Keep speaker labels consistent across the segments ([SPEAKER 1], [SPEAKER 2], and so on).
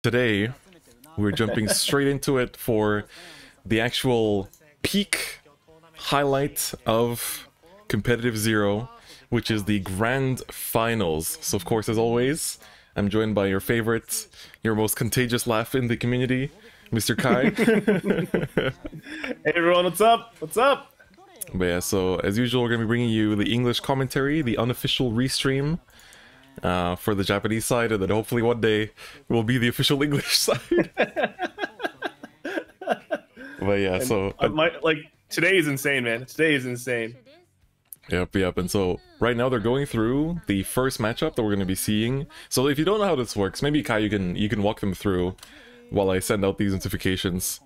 [SPEAKER 1] Today, we're jumping straight into it for the actual peak highlight of Competitive Zero, which is the Grand Finals. So of course, as always, I'm joined by your favorite, your most contagious laugh in the community, Mr. Kai.
[SPEAKER 2] Hey everyone, what's up? What's up?
[SPEAKER 1] But yeah, so as usual, we're going to be bringing you the English commentary, the unofficial restream for the Japanese side, and then hopefully one day will be the official English side. But yeah,
[SPEAKER 2] And
[SPEAKER 1] so
[SPEAKER 2] today is insane, man. Today is insane.
[SPEAKER 1] Yep. And so right now they're going through the first matchup that we're going to be seeing. So if you don't know how this works, maybe Kai, you can walk them through while I send out these notifications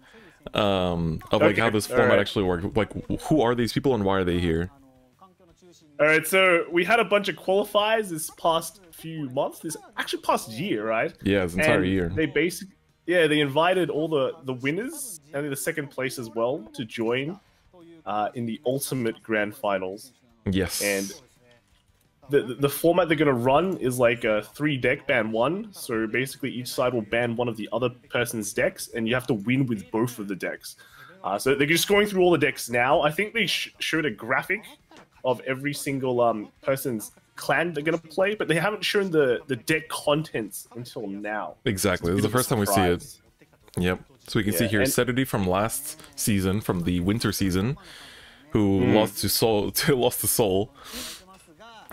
[SPEAKER 1] of like how this format actually works. Like, who are these people and why are they here?
[SPEAKER 2] All right, so we had a bunch of qualifiers this past few months, this actually past year, right?
[SPEAKER 1] Yeah, it's entire year.
[SPEAKER 2] They they invited all the winners and the second place as well to join in the ultimate grand finals.
[SPEAKER 1] Yes.
[SPEAKER 2] And the format they're gonna run is like a 3-deck ban one. So basically, each side will ban one of the other person's decks, and you have to win with both of the decks. So they're just going through all the decks now. I think they showed a graphic of every single person's clan they're gonna play, but they haven't shown the deck contents until now.
[SPEAKER 1] Exactly, this is the first time we see it. Yep. So we can see here Sedity from last season, from the winter season, who lost to Soul. Lost to Soul.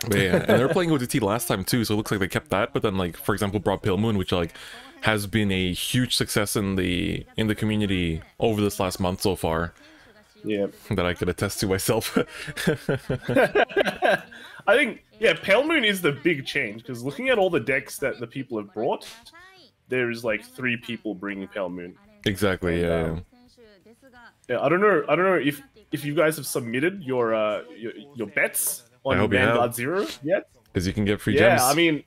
[SPEAKER 1] But yeah, and they were playing OTT last time too, so it looks like they kept that. But then, like, for example, brought Pale Moon, which like has been a huge success in the community over this last month so far.
[SPEAKER 2] Yeah,
[SPEAKER 1] that I could attest to myself.
[SPEAKER 2] I think, yeah, Pale Moon is the big change, because looking at all the decks that the people have brought, there's like 3 people bringing Pale Moon.
[SPEAKER 1] Exactly,
[SPEAKER 2] and, yeah. I don't know if you guys have submitted your bets on Vanguard Zero yet.
[SPEAKER 1] Because you can get free gems.
[SPEAKER 2] Yeah, I mean,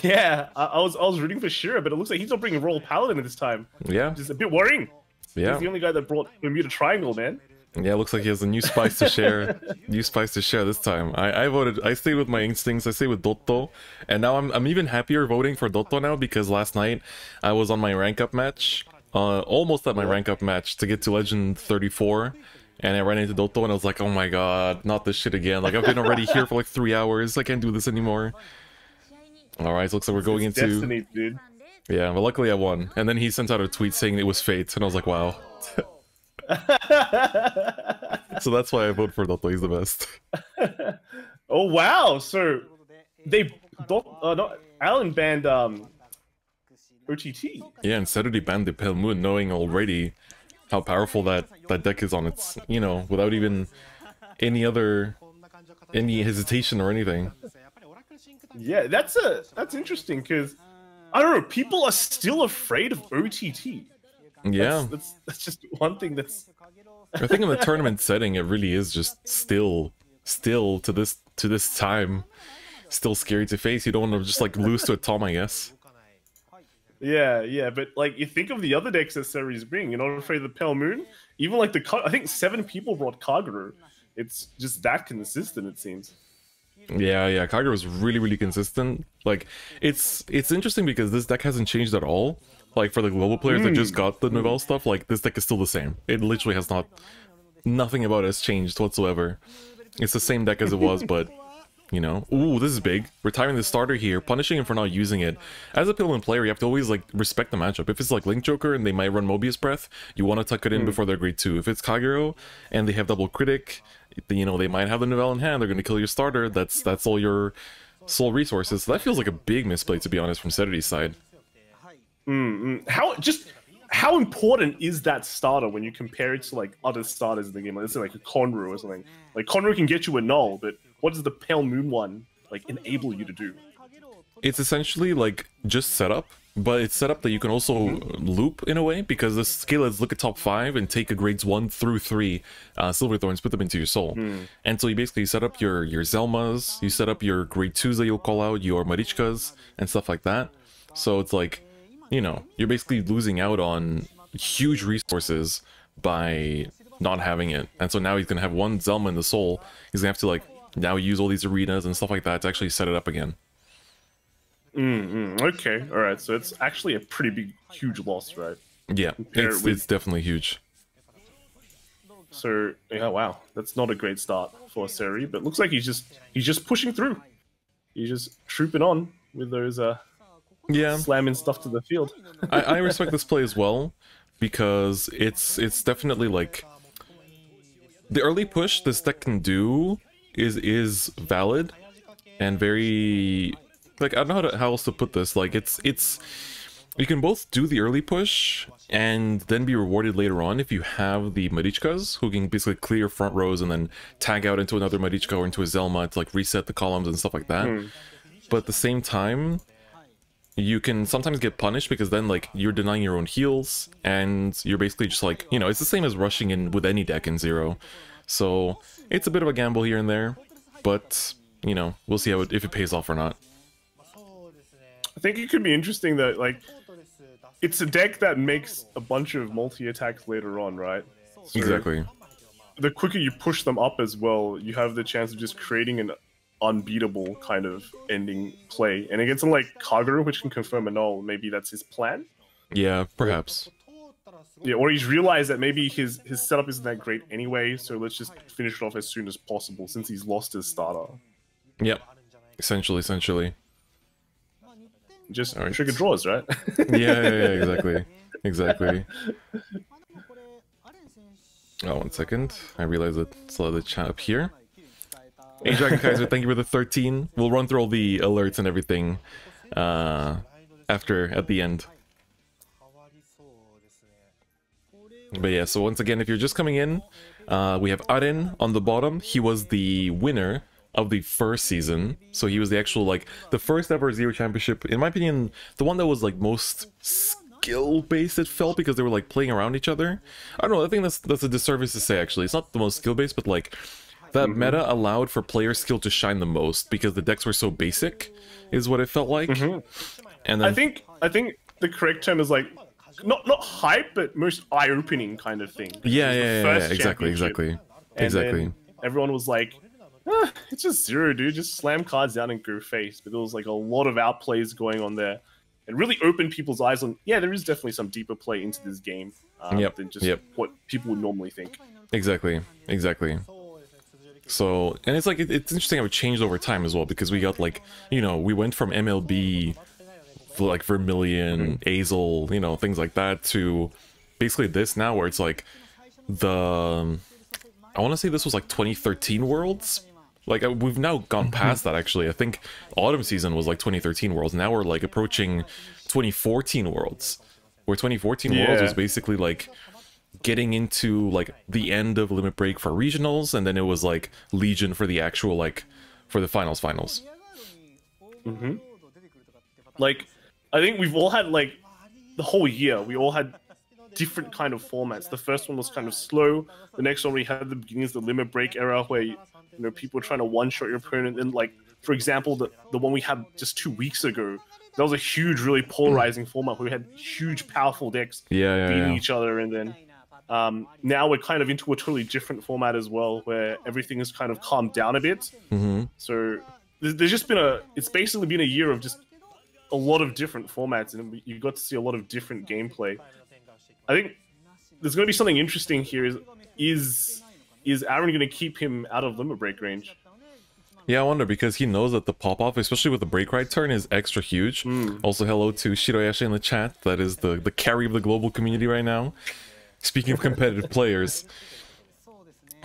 [SPEAKER 2] yeah, I was rooting for Shira, but it looks like he's not bringing Royal Paladin at this time.
[SPEAKER 1] Yeah,
[SPEAKER 2] just a bit worrying.
[SPEAKER 1] Yeah,
[SPEAKER 2] he's the only guy that brought Bermuda Triangle, man.
[SPEAKER 1] Yeah, looks like he has a new spice to share. New spice to share this time. I voted. I stayed with my instincts. I stayed with Dotto, and now I'm even happier voting for Dotto now, because last night I was on my rank up match, almost at my rank up match to get to Legend 34, and I ran into Dotto and I was like, oh my god, not this shit again. Like, I've been already here for like 3 hours. I can't do this anymore. All right, so looks like we're going into
[SPEAKER 2] Destiny, dude.
[SPEAKER 1] Yeah, but luckily I won. And then he sent out a tweet saying it was fate, and I was like, wow. So that's why I vote for Dotto. He's the best.
[SPEAKER 2] Oh wow! So Alan banned OTT.
[SPEAKER 1] Yeah, and Sedity banned the Pale Moon, knowing already how powerful that deck is on its, you know, without even any hesitation or anything.
[SPEAKER 2] Yeah, that's interesting, because I don't know, people are still afraid of OTT.
[SPEAKER 1] Yeah,
[SPEAKER 2] that's just one thing that's.
[SPEAKER 1] I think in the tournament setting, it really is just still to this time, still scary to face. You don't want to just like lose to a Tom, I guess.
[SPEAKER 2] Yeah, but like, you think of the other decks that Series bring. You're not afraid of the Pale Moon. Even like I think 7 people brought Kagero. It's just that consistent, it seems.
[SPEAKER 1] Yeah, Kagero is really consistent. Like, it's interesting because this deck hasn't changed at all. Like, for the global players that just got the Nouvelle stuff, like, this deck is still the same. It literally has nothing about it has changed whatsoever. It's the same deck as it was, but, you know. Ooh, this is big. Retiring the starter here, punishing him for not using it. As a Pillman player, you have to always, like, respect the matchup. If it's, like, Link Joker and they might run Mobius Breath, you want to tuck it in before they're grade 2. If it's Kagero and they have double critic, you know, they might have the Nouvelle in hand, they're going to kill your starter, that's all your soul resources. So that feels like a big misplay, to be honest, from Sedity's side.
[SPEAKER 2] How important is that starter when you compare it to like other starters in the game? Like, let's say like a Conru or something. Like, Conru can get you a null, but what does the Pale Moon one like enable you to do?
[SPEAKER 1] It's essentially like just setup, but it's set up that you can also loop in a way, because the skill is look at top 5 and take a grades 1 through 3 Silver Thorns, put them into your soul. And so you basically set up your Zelmas, you set up your grade 2s that you'll call out, your Marichkas, and stuff like that. So it's like, you know, you're basically losing out on huge resources by not having it. And so now he's gonna have one Zelma in the soul. He's gonna have to like now use all these arenas and stuff like that to actually set it up again.
[SPEAKER 2] Okay, all right. So it's actually a pretty big, huge loss, right?
[SPEAKER 1] Yeah, it's definitely huge.
[SPEAKER 2] So yeah, wow, that's not a great start for Seri, but looks like he's just pushing through. He's just trooping on with those slamming stuff to the field.
[SPEAKER 1] I respect this play as well, because it's definitely like the early push this deck can do is valid and very, like, I don't know how else to put this. Like it's you can both do the early push and then be rewarded later on if you have the Marichkas who can basically clear front rows and then tag out into another Marichka or into a Zelma to like reset the columns and stuff like that. But at the same time, you can sometimes get punished because then like you're denying your own heals and you're basically just like, you know, it's the same as rushing in with any deck in Zero. So it's a bit of a gamble here and there, but you know, we'll see if it pays off or not.
[SPEAKER 2] I think it could be interesting that like it's a deck that makes a bunch of multi-attacks later on, right? So
[SPEAKER 1] exactly.
[SPEAKER 2] The quicker you push them up as well, you have the chance of just creating an unbeatable kind of ending play. And against something like Kagura, which can confirm a null, maybe that's his plan?
[SPEAKER 1] Yeah, perhaps.
[SPEAKER 2] Yeah, or he's realized that maybe his setup isn't that great anyway, so let's just finish it off as soon as possible since he's lost his starter.
[SPEAKER 1] Yep. Essentially.
[SPEAKER 2] Just trigger draws, right?
[SPEAKER 1] yeah, exactly. Oh, 1 second. I realized that still have the chat up here. Hey, Dragon Kaiser, thank you for the 13. We'll run through all the alerts and everything at the end. But yeah, so once again, if you're just coming in, we have Aren on the bottom. He was the winner of the first season, so he was the actual, like, the first ever Zero Championship, in my opinion, the one that was like most skill based, it felt, because they were like playing around each other. I don't know, I think that's a disservice to say, actually. It's not the most skill based, but like that meta allowed for player skill to shine the most because the decks were so basic, is what it felt like. And then
[SPEAKER 2] I think the correct term is like not hype, but most eye-opening kind of thing.
[SPEAKER 1] Yeah, exactly.
[SPEAKER 2] Then everyone was like, it's just Zero, dude. Just slam cards down and go face. But there was like a lot of outplays going on there. It really opened people's eyes on, yeah, there is definitely some deeper play into this game than just what people would normally think.
[SPEAKER 1] Exactly. So, and it's like, it's interesting how it changed over time as well, because we got like, you know, we went from MLB, like Vermilion, Azel, you know, things like that, to basically this now, where it's like I want to say this was like 2013 Worlds. Like, we've now gone past that, actually. I think Autumn Season was like 2013 Worlds. Now we're like approaching 2014 Worlds, where 2014 Worlds was basically like getting into like the end of Limit Break for regionals, and then it was like Legion for the actual, like, for the finals.
[SPEAKER 2] Like, I think we've all had, like, the whole year, we all had different kind of formats. The first one was kind of slow. The next one we had the beginnings of the Limit Break era, where you know, people were trying to one-shot your opponent. And like, for example, the one we had just 2 weeks ago, that was a huge, really polarizing format where we had huge, powerful decks beating each other. And then now we're kind of into a totally different format as well, where everything has kind of calmed down a bit. So there's just been it's basically been a year of just a lot of different formats, and you got to see a lot of different gameplay. I think there's going to be something interesting here. Is Aaron going to keep him out of Limit Break range?
[SPEAKER 1] Yeah, I wonder, because he knows that the pop-off, especially with the break right turn, is extra huge. Also, hello to Shiroyashi in the chat. That is the carry of the global community right now. Speaking of competitive players.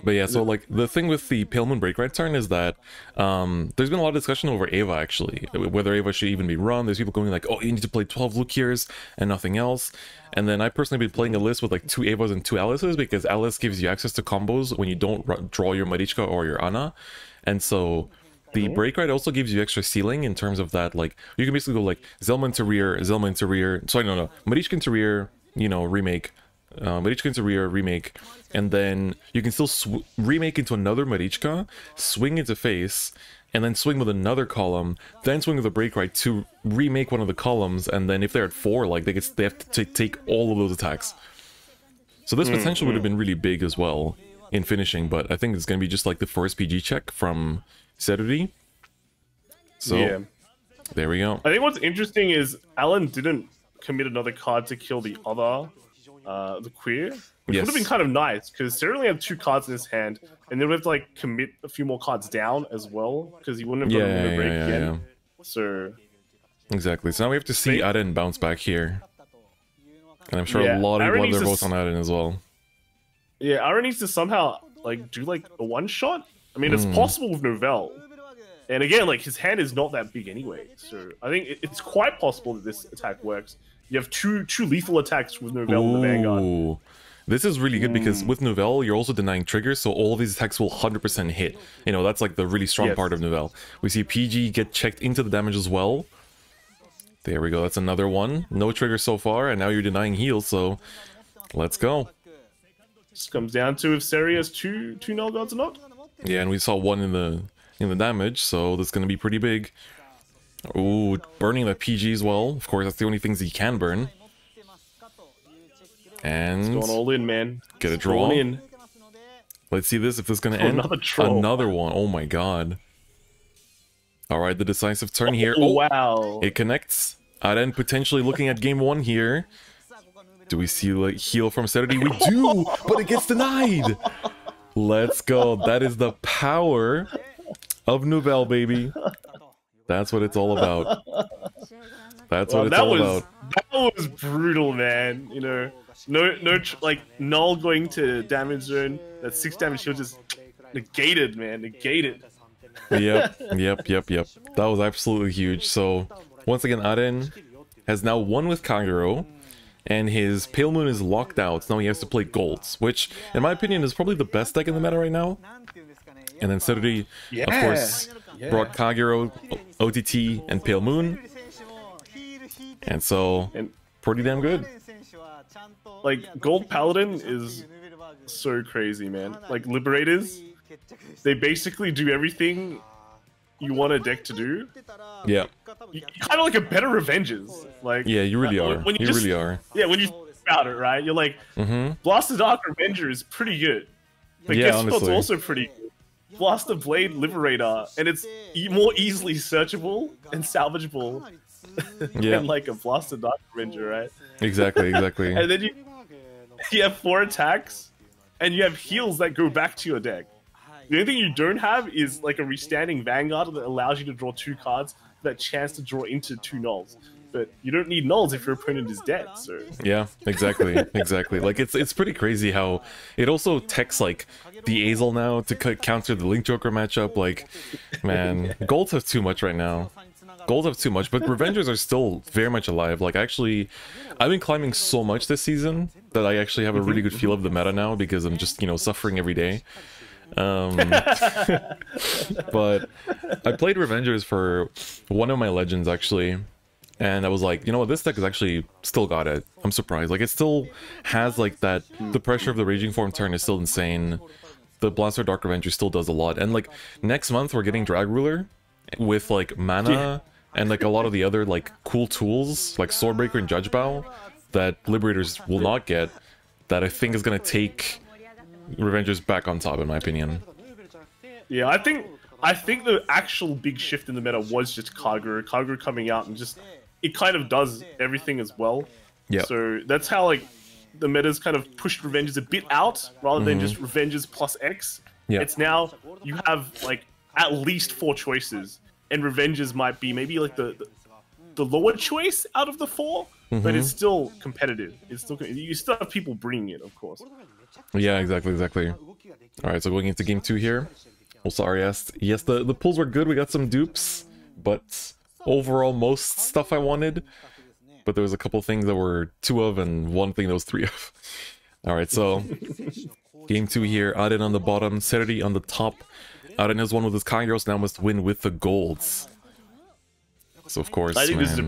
[SPEAKER 1] But yeah, so like the thing with the Pale Moon break right turn is that there's been a lot of discussion over Ava, actually, whether Ava should even be run. There's people going like, oh, you need to play 12 Lukiers and nothing else. And then I personally been playing a list with like 2 Avas and 2 Alices, because Alice gives you access to combos when you don't draw your Marichka or your Ana. And so the break right also gives you extra ceiling in terms of that, like, you can basically go like Zelma into rear, sorry, no, Marichka into rear, you know, remake, Marichka into rear, remake, and then you can still remake into another Marichka, swing into face, and then swing with another column, then swing with a break right to remake one of the columns, and then if they're at 4, like, they have to take all of those attacks. So this potential would have been really big as well in finishing, but I think it's going to be just like the first PG check from Seruri. So, There we go.
[SPEAKER 2] I think what's interesting is Alan didn't commit another card to kill the other, the queer, which would have been kind of nice because Sarah only had 2 cards in his hand, and then we have to like commit a few more cards down as well because he wouldn't have gotten a break again. So
[SPEAKER 1] exactly. So now we have to see Aden bounce back here, and I'm sure a lot of people have their votes on Aden as well.
[SPEAKER 2] Yeah, Aaron needs to somehow like do like a one shot. I mean, it's possible with Novell. And again, like his hand is not that big anyway, so I think it's quite possible that this attack works. You have two lethal attacks with Novell and the Vanguard.
[SPEAKER 1] This is really good because with Novell, you're also denying triggers, so all of these attacks will 100% hit. You know, that's like the really strong part of Novell. We see PG get checked into the damage as well. There we go, that's another one. No trigger so far, and now you're denying heals, so let's go.
[SPEAKER 2] This comes down to if Seri has two null guards or not.
[SPEAKER 1] Yeah, and we saw one in the damage, so that's gonna be pretty big. Ooh, burning the PG as well. Of course, that's the only things he can burn. And
[SPEAKER 2] it's going all in, man.
[SPEAKER 1] Get a draw. Let's see this, if this is gonna end. Another one. Oh my god. Alright, the decisive turn here.
[SPEAKER 2] Oh, wow.
[SPEAKER 1] It connects. Aren potentially looking at game 1 here. Do we see like heal from Serity? We do, but it gets denied. Let's go. That is the power of Novell, baby. That's what it's all about. That's what it's all about.
[SPEAKER 2] That was brutal, man. You know, like null going to damage zone. That 6 damage shield just negated, man. Negated.
[SPEAKER 1] Yep. That was absolutely huge. So once again, Aren has now won with Kagero, and his Pale Moon is locked out. So now he has to play Golds, which, in my opinion, is probably the best deck in the meta right now. And then Serity, of course, brought Kagero, OTT, and Pale Moon. And so, pretty damn good.
[SPEAKER 2] Like, Gold Paladin is so crazy, man. Like, Liberators, they basically do everything you want a deck to do.
[SPEAKER 1] Yeah.
[SPEAKER 2] You kind of like a better Revenges. Like,
[SPEAKER 1] yeah, you really are. You really are.
[SPEAKER 2] Yeah, when you think about it, right? You're like, Blast the Dark Revenger is pretty good. But Guest Spell's also pretty good. Blast the Blade Liberator, and it's more easily searchable and salvageable than like a Blast the Dark Revenger, right?
[SPEAKER 1] Exactly.
[SPEAKER 2] And then you have 4 attacks, and you have heals that go back to your deck. The only thing you don't have is like a restanding Vanguard that allows you to draw 2 cards, that chance to draw into 2 nulls. But you don't need nulls if your opponent is dead, so...
[SPEAKER 1] Yeah, exactly. Like, it's pretty crazy how it also techs, like, the Azel now to counter the Link Joker matchup. Like, man, Golds have too much right now. Golds have too much, but Revengers are still very much alive. Like, actually, I've been climbing so much this season that I actually have a really good feel of the meta now, because I'm just, you know, suffering every day. But I played Revengers for one of my legends, actually. And I was like, you know what, this deck is actually still got it. I'm surprised. Like, it still has, like, that... The pressure of the Raging Form turn is still insane. The Blaster Dark Revenger still does a lot. And, like, next month we're getting Drag Ruler with, like, mana and, like, a lot of the other, like, cool tools, like Swordbreaker and Judge Bow, that Liberators will not get, that I think is going to take Revengers back on top, in my opinion.
[SPEAKER 2] Yeah, I think the actual big shift in the meta was just Kagero. Kagero coming out and just... It kind of does everything as well.
[SPEAKER 1] Yeah.
[SPEAKER 2] So that's how like the meta's kind of pushed Revengers a bit out rather than just Revengers plus X.
[SPEAKER 1] Yeah.
[SPEAKER 2] It's now you have like at least 4 choices, and Revengers might be maybe like the lower choice out of the 4, but it's still competitive. It's still you still have people bringing it, of course.
[SPEAKER 1] Yeah, exactly. All right, so going into game 2 here. Well, sorry, yes, the pulls were good. We got some dupes, but overall, most stuff I wanted, but there was a couple things that were 2 of and one thing that was 3 of. Alright, so game 2 here. Aren on the bottom, Serity on the top. Aren has won with his Kairos, now must win with the golds. So of course,
[SPEAKER 2] I think this is a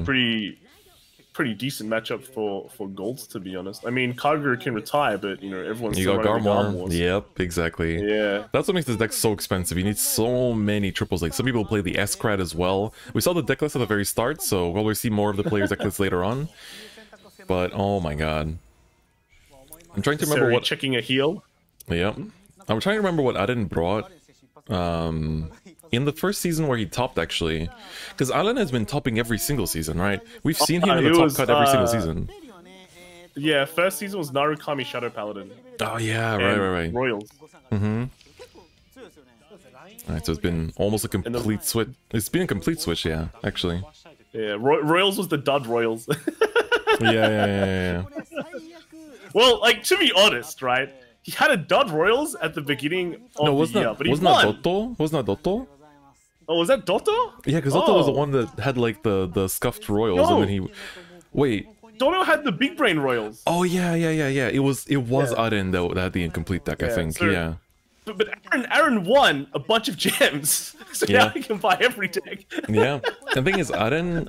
[SPEAKER 2] pretty decent matchup for golds, to be honest. I mean, Kagero can retire, but you know everyone's
[SPEAKER 1] you
[SPEAKER 2] still
[SPEAKER 1] got Garmor. Yep, exactly.
[SPEAKER 2] Yeah,
[SPEAKER 1] that's what makes this deck so expensive. You need so many triples. Like some people play the S-Crat as well. We saw the deck list at the very start, so we'll probably see more of the players' deck lists later on. But oh my god, I'm trying to remember what
[SPEAKER 2] checking a heal.
[SPEAKER 1] Yep, I'm trying to remember what Aren brought. in the first season where he topped, actually, because Alan has been topping every single season, right? We've seen him in the top cut every single season.
[SPEAKER 2] Yeah, first season was Narukami Shadow Paladin.
[SPEAKER 1] Oh yeah, right.
[SPEAKER 2] Royals.
[SPEAKER 1] Mm-hmm. Alright, so it's been almost a complete switch. It's been a complete switch, yeah, actually.
[SPEAKER 2] Yeah, Royals was the dud Royals.
[SPEAKER 1] Yeah.
[SPEAKER 2] Well, like, to be honest, right? He had a dud Royals at the beginning of the year, but he won.
[SPEAKER 1] Wasn't that Dotto?
[SPEAKER 2] Oh, was that Dotto?
[SPEAKER 1] Yeah, because Dotto was the one that had, like, the scuffed Royals, and then he... Wait.
[SPEAKER 2] Dotto had the big brain Royals.
[SPEAKER 1] Oh, yeah. It was Aren that had the incomplete deck, I think,
[SPEAKER 2] so,
[SPEAKER 1] yeah.
[SPEAKER 2] But Aren won a bunch of gems, so now he can buy every deck.
[SPEAKER 1] Yeah, the thing is, Aren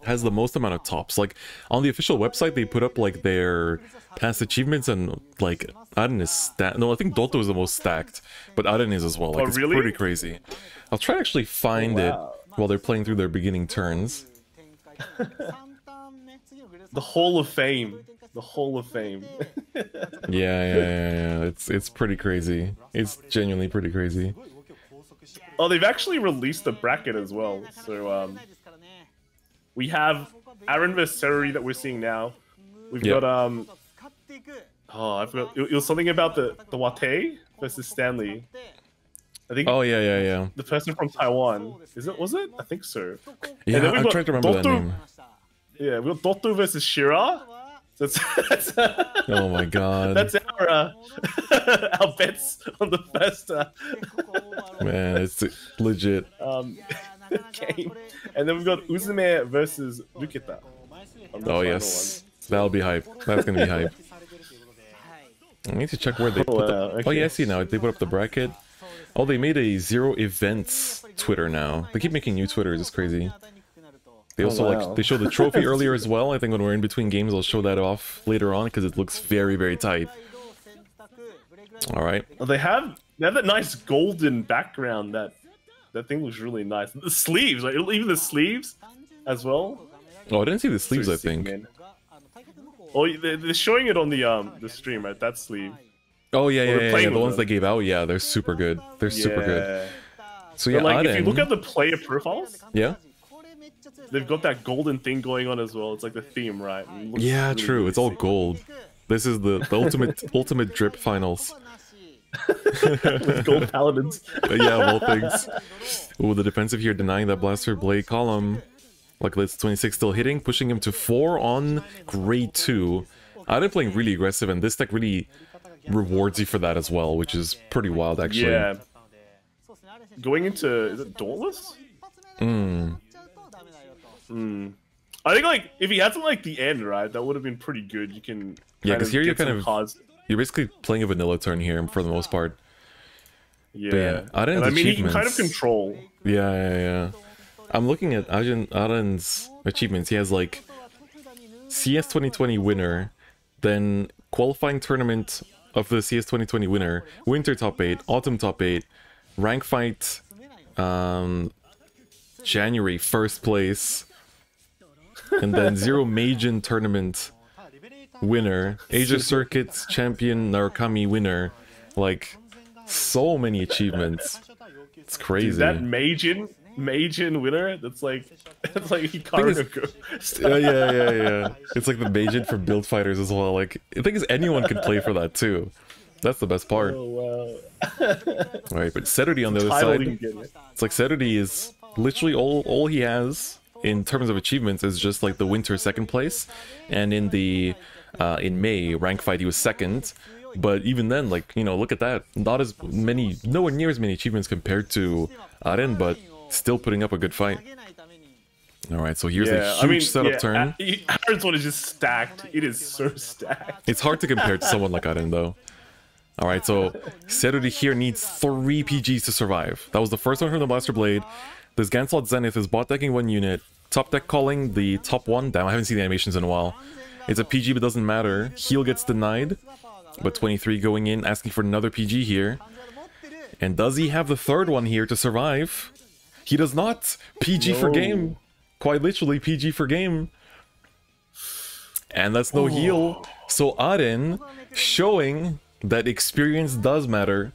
[SPEAKER 1] has the most amount of tops. Like, on the official website, they put up, like, their past achievements, and, like, Aren is stacked. No, I think Dotto is the most stacked, but Aren is as well. Like, it's pretty crazy. I'll try to actually find it while they're playing through their beginning turns.
[SPEAKER 2] The Hall of Fame. The Hall of Fame.
[SPEAKER 1] Yeah. It's pretty crazy. It's genuinely pretty crazy.
[SPEAKER 2] Oh, they've actually released the bracket as well. So we have Aren vs Seruri that we're seeing now. We've got I forgot. It was something about the Wate versus Stanley. I think.
[SPEAKER 1] Oh yeah.
[SPEAKER 2] The person from Taiwan. Was it? I think so.
[SPEAKER 1] Yeah, I'm trying to remember that name.
[SPEAKER 2] Yeah, we got Dotto versus Shira. That's
[SPEAKER 1] oh my god.
[SPEAKER 2] That's our bets on the first
[SPEAKER 1] man, it's legit
[SPEAKER 2] game. And then we've got Uzume versus Ruketa.
[SPEAKER 1] Oh yes. That'll be hype. That's gonna be hype. I need to check where they put the... Oh yeah, I see now. They put up the bracket. Oh, they made a Zero Events Twitter now. They keep making new Twitters, it's crazy. They also like they showed the trophy earlier as well. I think when we're in between games, I'll show that off later on because it looks very tight. All right.
[SPEAKER 2] Well, they have that nice golden background. That thing looks really nice. The sleeves, like even the sleeves, as well.
[SPEAKER 1] Oh, I didn't see the sleeves. I think.
[SPEAKER 2] Man. Oh, they're showing it on the stream, right? That sleeve.
[SPEAKER 1] Oh yeah. The ones they gave out, yeah, they're super good. They're super good. So yeah,
[SPEAKER 2] like, if you look at the player profiles, they've got that golden thing going on as well. It's like the theme, right?
[SPEAKER 1] Yeah, really true. It's all gold. This is the ultimate drip finals.
[SPEAKER 2] With gold paladins.
[SPEAKER 1] Yeah, of all things. Ooh, the defensive here denying that blaster blade column. Like, let's 26 still hitting, pushing him to 4 on grade 2. I've playing really aggressive, and this deck really rewards you for that as well, which is pretty wild, actually.
[SPEAKER 2] Yeah. Going into, is it Dauntless? I think, like, if he had something like the end, right, that would have been pretty good. You can
[SPEAKER 1] because here you're kind of you're basically playing a vanilla turn here for the most part.
[SPEAKER 2] Yeah,
[SPEAKER 1] and
[SPEAKER 2] I mean, he can kind of control.
[SPEAKER 1] Yeah. I'm looking at Aren's achievements. He has like CS 2020 winner, then qualifying tournament of the CS 2020 winner, winter top 8, autumn top 8, rank fight, January first place, and then Zero Majin tournament winner, Asia Circuits champion Narukami winner. Like, so many achievements. It's crazy.
[SPEAKER 2] Dude, that Majin winner, that's like Hikaru.
[SPEAKER 1] Yeah. It's like the Majin for build fighters as well. Like, the thing is, anyone can play for that too. That's the best part.
[SPEAKER 2] Oh wow.
[SPEAKER 1] Alright, but Seruri on the other side, it's like Seruri is literally all he has in terms of achievements is just like the winter second place, and in the in May rank fight he was second. But even then, like, you know, look at that, not as many, nowhere near as many achievements compared to Aren, but still putting up a good fight. Alright, so here's a huge setup turn.
[SPEAKER 2] Aren's one is just stacked. It is so stacked.
[SPEAKER 1] It's hard to compare to someone like Aren though. Alright, so Seruri here needs 3 PGs to survive. That was the first one from the Blaster Blade. This Ganslot Zenith is bot decking 1 unit. Top deck calling the top 1. Damn, I haven't seen the animations in a while. It's a PG, but doesn't matter. Heal gets denied. But 23 going in, asking for another PG here. And does he have the third one here to survive? He does not! PG for game. Quite literally, PG for game. And that's no heal. So Aren showing that experience does matter.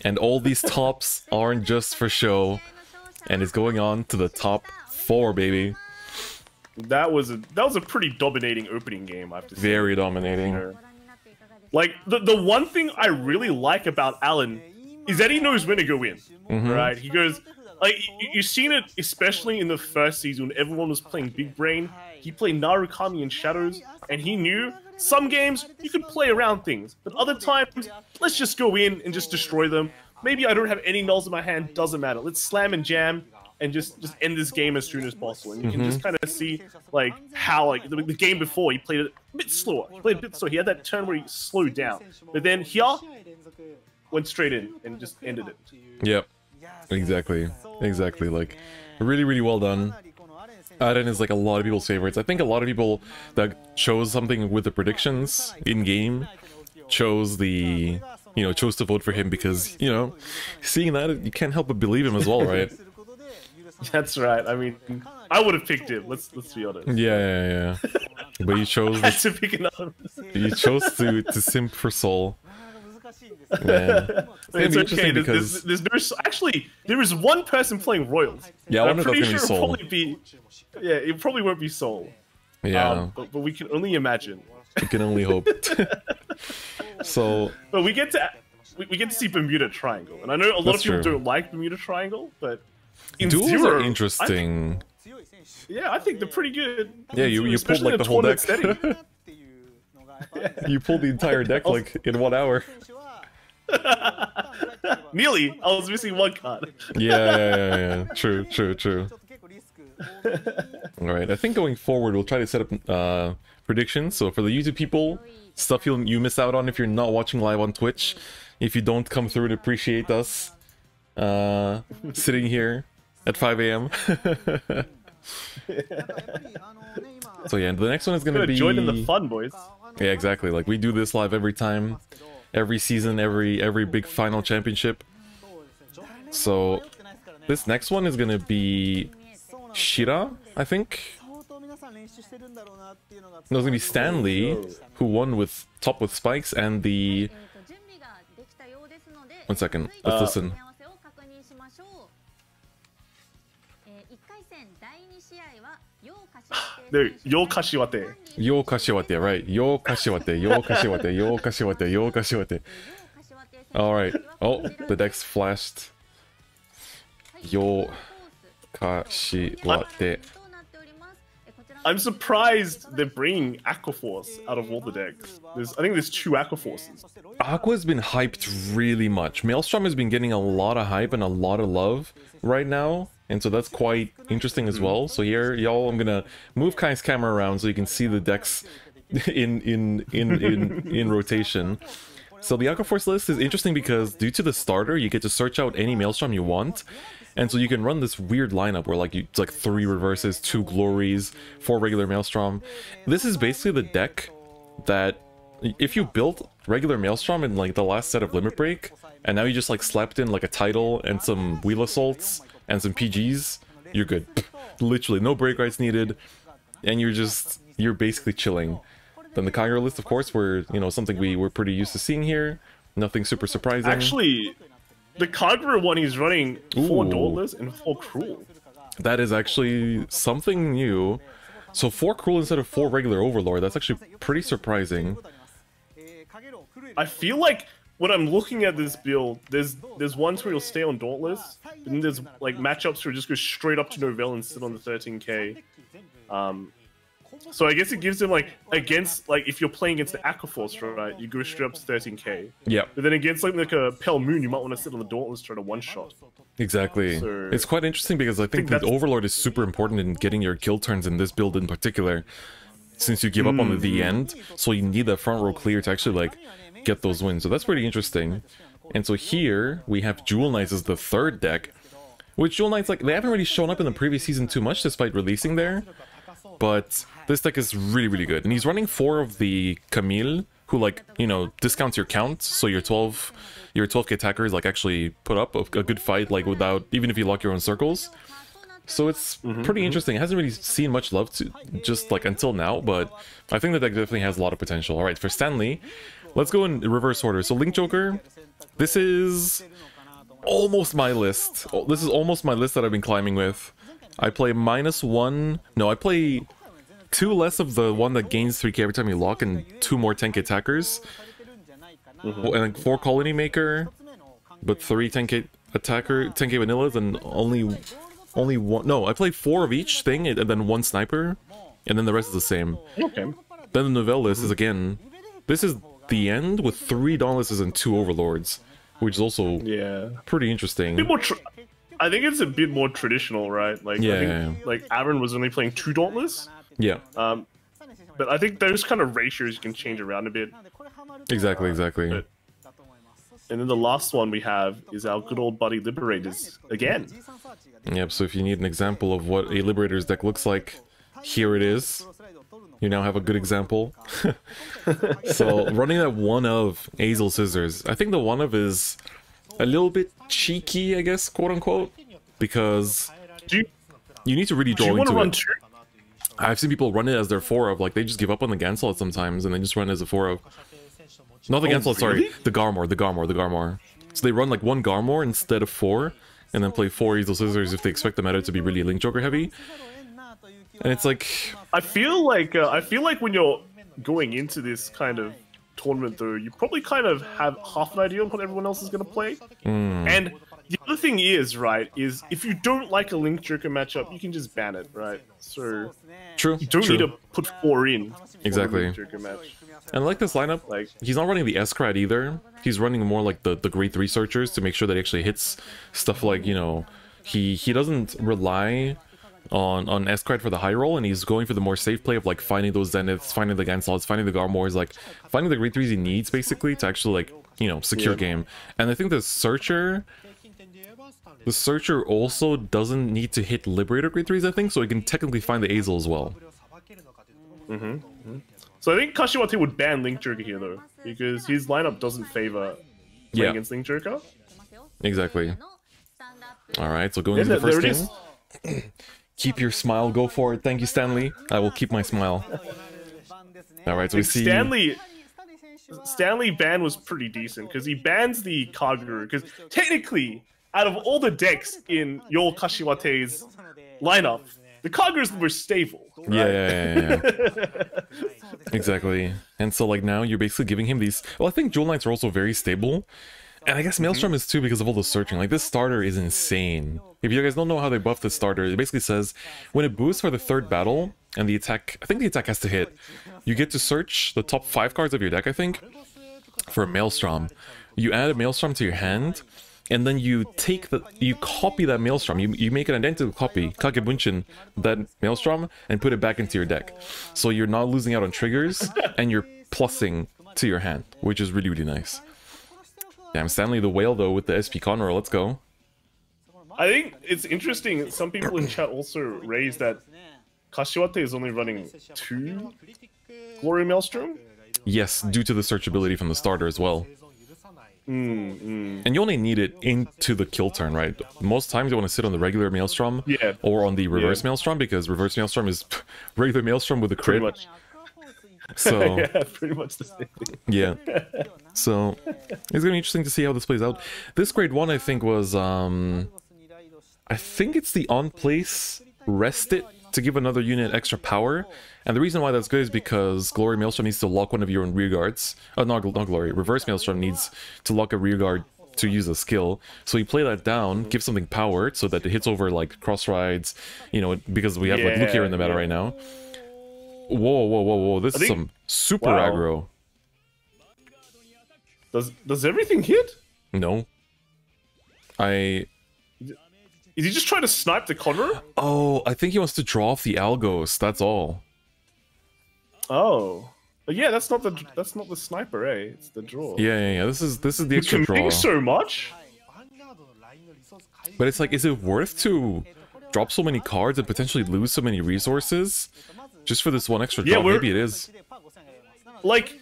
[SPEAKER 1] And all these tops aren't just for show. and is going on to the top 4, baby.
[SPEAKER 2] That was a pretty dominating opening game, I have to say.
[SPEAKER 1] Very dominating.
[SPEAKER 2] Like, the one thing I really like about Alan is that he knows when to go in, right? He goes, like, you've seen it, especially in the first season when everyone was playing Big Brain. He played Narukami in Shadows, and he knew some games you could play around things, but other times, let's just go in and just destroy them. Maybe I don't have any nulls in my hand, doesn't matter. Let's slam and jam and just end this game as soon as possible. And you can just kind of see, like, how, like, the game before, he played it a bit slower. He had that turn where he slowed down. But then here, went straight in and just ended it.
[SPEAKER 1] Yep. Exactly. Exactly. Like, really, really well done. Aren is, like, a lot of people's favorites. I think a lot of people that chose something with the predictions in-game chose the... chose to vote for him because, seeing that, you can't help but believe him as well, right?
[SPEAKER 2] That's right. I mean, I would have picked him. Let's be honest.
[SPEAKER 1] Yeah. But you chose
[SPEAKER 2] to pick another.
[SPEAKER 1] You chose to simp for Soul. Man.
[SPEAKER 2] It's okay. There's no, actually, there is one person playing Royals.
[SPEAKER 1] Yeah, I wonder if that's gonna be
[SPEAKER 2] Soul.
[SPEAKER 1] Soul.
[SPEAKER 2] It probably won't be Soul.
[SPEAKER 1] Yeah.
[SPEAKER 2] But we can only imagine.
[SPEAKER 1] We can only hope. So.
[SPEAKER 2] But we get to see Bermuda Triangle, and I know a lot of people don't like Bermuda Triangle, but in
[SPEAKER 1] duels
[SPEAKER 2] Zero,
[SPEAKER 1] are interesting.
[SPEAKER 2] I think they're pretty good.
[SPEAKER 1] Yeah, you pulled like the whole deck. You pulled the entire deck like in 1 hour.
[SPEAKER 2] Nearly. I was missing one card.
[SPEAKER 1] Yeah. True. Alright, I think going forward we'll try to set up predictions. So for the YouTube people, stuff you miss out on if you're not watching live on Twitch, if you don't come through and appreciate us sitting here at 5 AM. So yeah, the next one is gonna be
[SPEAKER 2] join in the fun, boys.
[SPEAKER 1] Yeah, exactly. Like, we do this live every time, every season, every big final championship. So this next one is gonna be Shira, I think. No, it's gonna be Stanley, who won with top with spikes, and the... 1 second, let's listen.
[SPEAKER 2] There, Yo Kashiwate.
[SPEAKER 1] Yo Kashiwate, right. Yo Kashiwate, Yo Kashiwate, Yo Kashiwate, Yo Kashiwate. Alright. Oh, the deck's flashed. Yo Kashiwate.
[SPEAKER 2] I'm surprised they're bringing Aquaforce out of all the decks. I think there's 2 Aquaforces.
[SPEAKER 1] Aqua's been hyped really much. Maelstrom has been getting a lot of hype and a lot of love right now. And so that's quite interesting as well. So here, y'all, I'm gonna move Kai's camera around so you can see the decks in rotation. So the Aquaforce list is interesting because due to the starter, you get to search out any Maelstrom you want. And so you can run this weird lineup where it's like 3 reverses, 2 glories, 4 regular Maelstrom. This is basically the deck that if you built regular Maelstrom in like the last set of Limit Break, and now you just like slapped in like a title and some Wheel Assaults and some PGs, you're good. Literally, no break rights needed, and you're basically chilling. Then the Kagura list, of course, were, something we were pretty used to seeing here. Nothing super surprising.
[SPEAKER 2] Actually, the Kagura one he's running 4 Dauntless and 4 Cruel.
[SPEAKER 1] That is actually something new. So 4 Cruel instead of 4 regular Overlord, that's actually pretty surprising.
[SPEAKER 2] I feel like when I'm looking at this build, there's ones where you'll stay on Dauntless, and then there's like matchups where you just go straight up to Novell and sit on the 13k. So I guess it gives him against if you're playing against the Aquaforce, right? You go straight up to 13k.
[SPEAKER 1] Yeah.
[SPEAKER 2] But then against like a Pale Moon, you might want to sit on the Dauntless try to one-shot.
[SPEAKER 1] Exactly.
[SPEAKER 2] So,
[SPEAKER 1] it's quite interesting because I think the Overlord is super important in getting your kill turns in this build in particular, since you give up on the end, so you need that front row clear to actually get those wins. So that's pretty interesting. And so here we have Jewel Knights as the 3rd deck, which Jewel Knights, they haven't really shown up in the previous season too much despite releasing there, but this deck is really, really good. And he's running 4 of the Camille, who discounts your count, so your 12k attackers actually put up a good fight without, even if you lock your own circles. So it's pretty interesting. It hasn't really seen much love to just until now, but I think the deck definitely has a lot of potential. Alright, for Stanley, let's go in reverse order. So Link Joker, this is almost my list. Oh, this is almost my list that I've been climbing with. I play -1. No, I play 2 less of the one that gains 3k every time you lock, and 2 more 10k attackers. And then 4 colony maker, but 3 10k attacker, 10k vanillas, and only one. No, I play 4 of each thing, and then 1 sniper, and then the rest is the same.
[SPEAKER 2] Okay.
[SPEAKER 1] Then the novel list is again. This is the end with 3 Dauntlesses and 2 Overlords, which is also pretty interesting.
[SPEAKER 2] I think it's a bit more traditional, right? Like I think, like Aaron was only playing 2 Dauntless.
[SPEAKER 1] Yeah.
[SPEAKER 2] But I think those kind of ratios you can change around a bit.
[SPEAKER 1] Exactly.
[SPEAKER 2] And then the last one we have is our good old buddy Liberators again.
[SPEAKER 1] Yep, so if you need an example of what a Liberator's deck looks like, here it is. You now have a good example. So, running that one of Azel Scissors. I think the one of is a little bit cheeky, I guess, quote-unquote, because you need to really draw into it. I've seen people run it as their 4 of, like, they just give up on the Ganslot sometimes, and they just run it as a 4 of. Not the Ganslot, sorry, the Garmor. So they run like 1 Garmor instead of 4, and then play 4 Azel Scissors if they expect the meta to be really Link Joker heavy. And it's like...
[SPEAKER 2] I feel like when you're going into this kind of tournament, though, you probably kind of have half an idea of what everyone else is going to play. And the other thing is, right, is if you don't like a Link Joker matchup, you can just ban it, right? So
[SPEAKER 1] true.
[SPEAKER 2] You don't need to put 4 in.
[SPEAKER 1] Exactly.
[SPEAKER 2] Link Joker match.
[SPEAKER 1] And I like this lineup, like, he's not running the S-Crat either. He's running more like the grade 3 searchers to make sure that he actually hits stuff like, you know, he doesn't rely on S-Crat for the high roll, and he's going for the more safe play of like finding those Zeniths, finding the Ganslots, finding the Garmors, like finding the grade 3s he needs basically to actually like, you know, secure game. And I think the Searcher also doesn't need to hit Liberator grade 3s, I think, so he can technically find the Azel as well.
[SPEAKER 2] So I think Kashiwate would ban Link Joker here though, because his lineup doesn't favor playing against Link Joker.
[SPEAKER 1] Exactly. Alright, so going into the first game. Keep your smile, go for it. Thank you, Stanley. I will keep my smile. Alright, so we see...
[SPEAKER 2] Stanley ban was pretty decent, because he bans the Kaguru, because technically, out of all the decks in your Kashiwate's lineup, the Kagura is the most stable. Right?
[SPEAKER 1] Yeah. Exactly. And so, like, now you're basically giving him these... Well, I think Jewel Knights are also very stable. And I guess Maelstrom is too because of all the searching. Like, this starter is insane. If you guys don't know how they buff this starter, it basically says, when it boosts for the 3rd battle, and the attack... I think the attack has to hit. You get to search the top 5 cards of your deck, I think, for a Maelstrom. You add a Maelstrom to your hand, and then you copy that Maelstrom. You make an identical copy, Kagebunshin, that Maelstrom, and put it back into your deck. So you're not losing out on triggers, and you're plussing to your hand, which is really, really nice. Damn, Stanley the Whale, though, with the SP Conroe. Let's go.
[SPEAKER 2] I think it's interesting. Some people in chat also raised that Kashiwate is only running 2 Glory Maelstrom?
[SPEAKER 1] Yes, due to the searchability from the starter as well. And you only need it into the kill turn, right? Most times you want to sit on the regular Maelstrom or on the reverse Maelstrom, because reverse Maelstrom is regular Maelstrom with a crit.
[SPEAKER 2] Pretty much.
[SPEAKER 1] So
[SPEAKER 2] yeah, pretty much the same thing.
[SPEAKER 1] Yeah. So it's gonna be interesting to see how this plays out. This grade 1 I think was I think it's the on place rest it to give another unit extra power. And the reason why that's good is because Glory Maelstrom needs to lock one of your own rear guards. Not Glory, Reverse Maelstrom needs to lock a rear guard to use a skill. So you play that down, give something powered so that it hits over like cross rides, you know, because we have like Luke here in the meta right now. Whoa, this is some super aggro.
[SPEAKER 2] Does everything hit?
[SPEAKER 1] No.
[SPEAKER 2] Is he just trying to snipe the Conroe?
[SPEAKER 1] Oh, I think he wants to draw off the Algos, that's all.
[SPEAKER 2] Oh. But yeah, that's not the sniper, eh? It's the draw.
[SPEAKER 1] Yeah. This is the extra draw.
[SPEAKER 2] Committing so much?
[SPEAKER 1] But it's like, is it worth to drop so many cards and potentially lose so many resources just for this one extra draw? Maybe it is.
[SPEAKER 2] Like,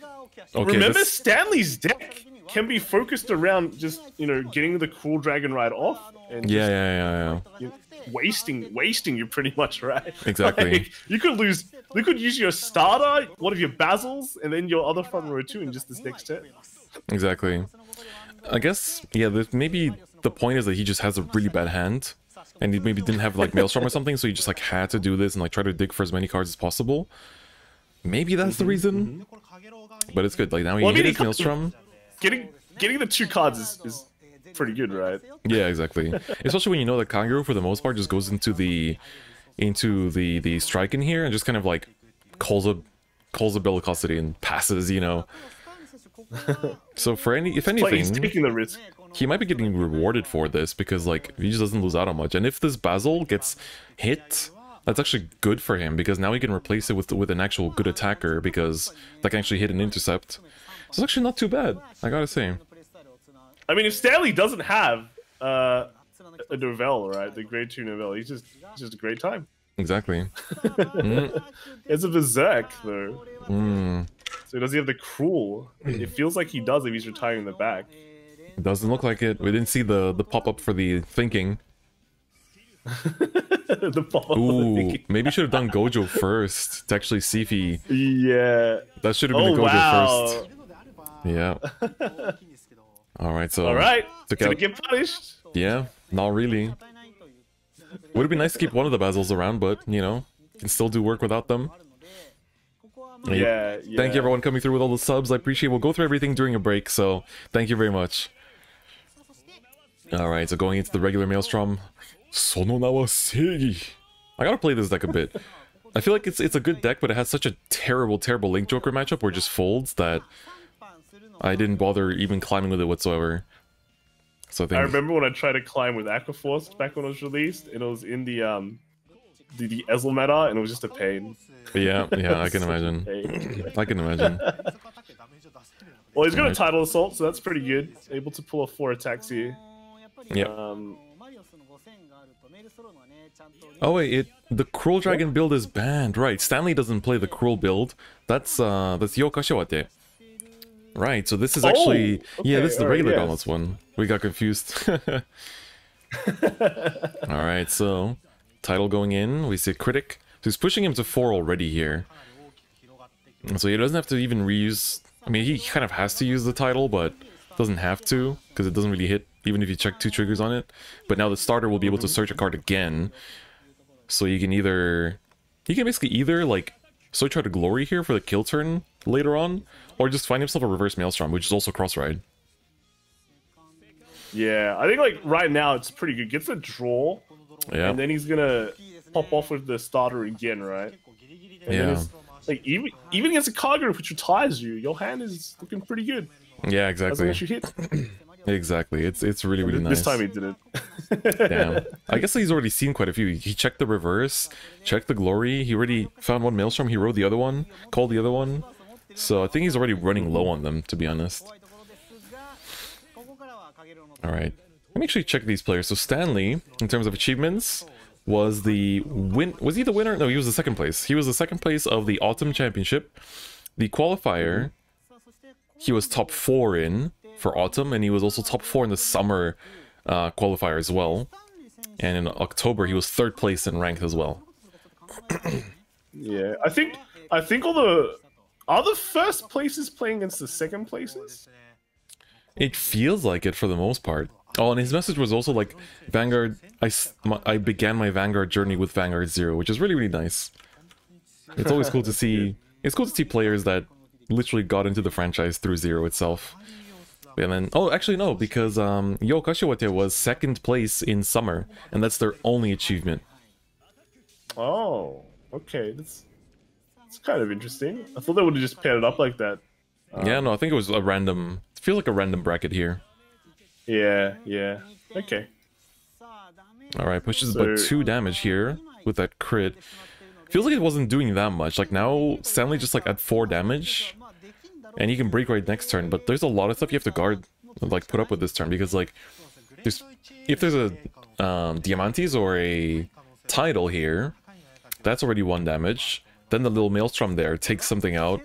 [SPEAKER 2] remember Stanley's deck can be focused around just, you know, getting the cool Dragon Ride off. And
[SPEAKER 1] yeah.
[SPEAKER 2] Wasting you pretty much, right?
[SPEAKER 1] Exactly.
[SPEAKER 2] Like, you could use your starter, one of your Basils, and then your other front row too in just this next turn.
[SPEAKER 1] Exactly. I guess, yeah, maybe the point is that he just has a really bad hand, and he maybe didn't have like Maelstrom or something, so he just like had to do this and like try to dig for as many cards as possible. Maybe that's the reason, but it's good. Like now he hit his Maelstrom.
[SPEAKER 2] Getting the 2 cards is pretty good, right?
[SPEAKER 1] Yeah, exactly. Especially when you know that Kagero for the most part just goes into the strike in here and just kind of like calls a bellicosity and passes, you know. So if anything,
[SPEAKER 2] he's taking the risk.
[SPEAKER 1] He might be getting rewarded for this because like he just doesn't lose out on much. And if this Basil gets hit, that's actually good for him because now he can replace it with an actual good attacker because that can actually hit an intercept. So it's actually not too bad, I gotta say.
[SPEAKER 2] I mean, if Stanley doesn't have a Novell, right, the grade 2 Novell, he's just a great time.
[SPEAKER 1] Exactly.
[SPEAKER 2] It's a Berserk though. So does he have the Cruel? It feels like he does if he's retiring the back.
[SPEAKER 1] Doesn't look like it. We didn't see the pop-up for the thinking.
[SPEAKER 2] The pop-up.
[SPEAKER 1] Ooh, maybe should have done Gojo first to actually see if he...
[SPEAKER 2] Yeah.
[SPEAKER 1] That should have been Gojo first. Yeah. Alright, so...
[SPEAKER 2] Alright,
[SPEAKER 1] gonna
[SPEAKER 2] get punished.
[SPEAKER 1] Yeah, not really. Would have been nice to keep one of the Basils around, but, you know, can still do work without them.
[SPEAKER 2] Yeah.
[SPEAKER 1] Thank you everyone coming through with all the subs. I appreciate it. We'll go through everything during a break, so thank you very much. Alright, so going into the regular Maelstrom. Sono nawa Seigi. I gotta play this deck a bit. I feel like it's a good deck, but it has such a terrible Link Joker matchup where it just folds that I didn't bother even climbing with it whatsoever. So
[SPEAKER 2] I remember when I tried to climb with Aquaforce back when it was released, and it was in the Ezel meta, and it was just a pain.
[SPEAKER 1] Yeah, I can imagine. I can imagine.
[SPEAKER 2] Well, he's got a Tidal Assault, so that's pretty good. Able to pull off 4 attacks here.
[SPEAKER 1] Yeah. Oh wait, the Cruel Dragon build is banned. Right, Stanley doesn't play the Cruel build. That's Yo Kashiwate. Right, so this is actually...
[SPEAKER 2] okay,
[SPEAKER 1] yeah, this is the regular
[SPEAKER 2] yes.
[SPEAKER 1] Gauntlets one. We got confused. Alright, so... Title going in, we see Critic. So he's pushing him to 4 already here. So he doesn't have to even reuse... I mean, he kind of has to use the title, but doesn't have to, because it doesn't really hit, even if you check 2 triggers on it. But now the starter will be able to search a card again. So you can either... He can basically either, like, search out a Glory here for the kill turn later on, or just find himself a reverse Maelstrom, which is also cross-ride.
[SPEAKER 2] Yeah, I think like right now it's pretty good. Gets a draw,
[SPEAKER 1] Yeah.
[SPEAKER 2] and then he's gonna pop off with the starter again, right? And
[SPEAKER 1] Yeah.
[SPEAKER 2] Like even against a Kagero, which retires you, your hand is looking pretty good.
[SPEAKER 1] Yeah,
[SPEAKER 2] As long
[SPEAKER 1] exactly.
[SPEAKER 2] as you hit.
[SPEAKER 1] Exactly. It's really, really nice.
[SPEAKER 2] This time he didn't.
[SPEAKER 1] Damn. I guess he's already seen quite a few. He checked the reverse, checked the Glory, he already found one Maelstrom, he rode the other one, called the other one. So I think he's already running low on them, to be honest. Alright. Let me actually check these players. So Stanley, in terms of achievements, was he the winner? No, he was the second place. He was the second place of the Autumn Championship. The qualifier, he was top 4 in for Autumn, and he was also top 4 in the Summer qualifier as well. And in October, he was 3rd place in ranked as well.
[SPEAKER 2] Yeah, I think all the... Are the first places playing against the second places?
[SPEAKER 1] It feels like it for the most part. Oh, and his message was also like, Vanguard, I began my Vanguard journey with Vanguard 0, which is really, really nice. It's always cool to see, it's cool to see players that literally got into the franchise through 0 itself. And then, oh, actually no, because Yo Kashiwate was 2nd place in Summer, and that's their only achievement.
[SPEAKER 2] Oh, okay, that's kind of interesting. I thought they would have just paired it up like that.
[SPEAKER 1] Yeah, no, I think it was a random, it feels like a random bracket here.
[SPEAKER 2] Yeah, okay.
[SPEAKER 1] Alright, pushes about 2 damage here with that crit. Feels like it wasn't doing that much. Like now, Stanley just like at 4 damage, and he can break right next turn, but there's a lot of stuff you have to guard, like put up with this turn, because like, if there's a Diamantes or a Tidal here, that's already 1 damage. Then the little Maelstrom there takes something out.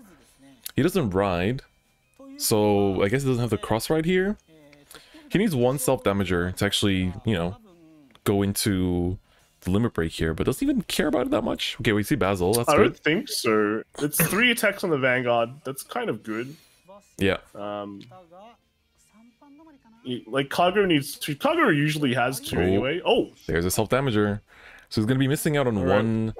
[SPEAKER 1] He doesn't ride, so I guess he doesn't have the cross ride here. He needs 1 self-damager to actually, you know, go into the limit break here, but doesn't even care about it that much. Okay, we see Basil, that's
[SPEAKER 2] I
[SPEAKER 1] good.
[SPEAKER 2] don't think so. It's 3 attacks on the Vanguard. That's kind of good.
[SPEAKER 1] Yeah.
[SPEAKER 2] Like Kagero needs two. Kagero usually has two anyway. Oh,
[SPEAKER 1] there's a self-damager. So he's gonna be missing out on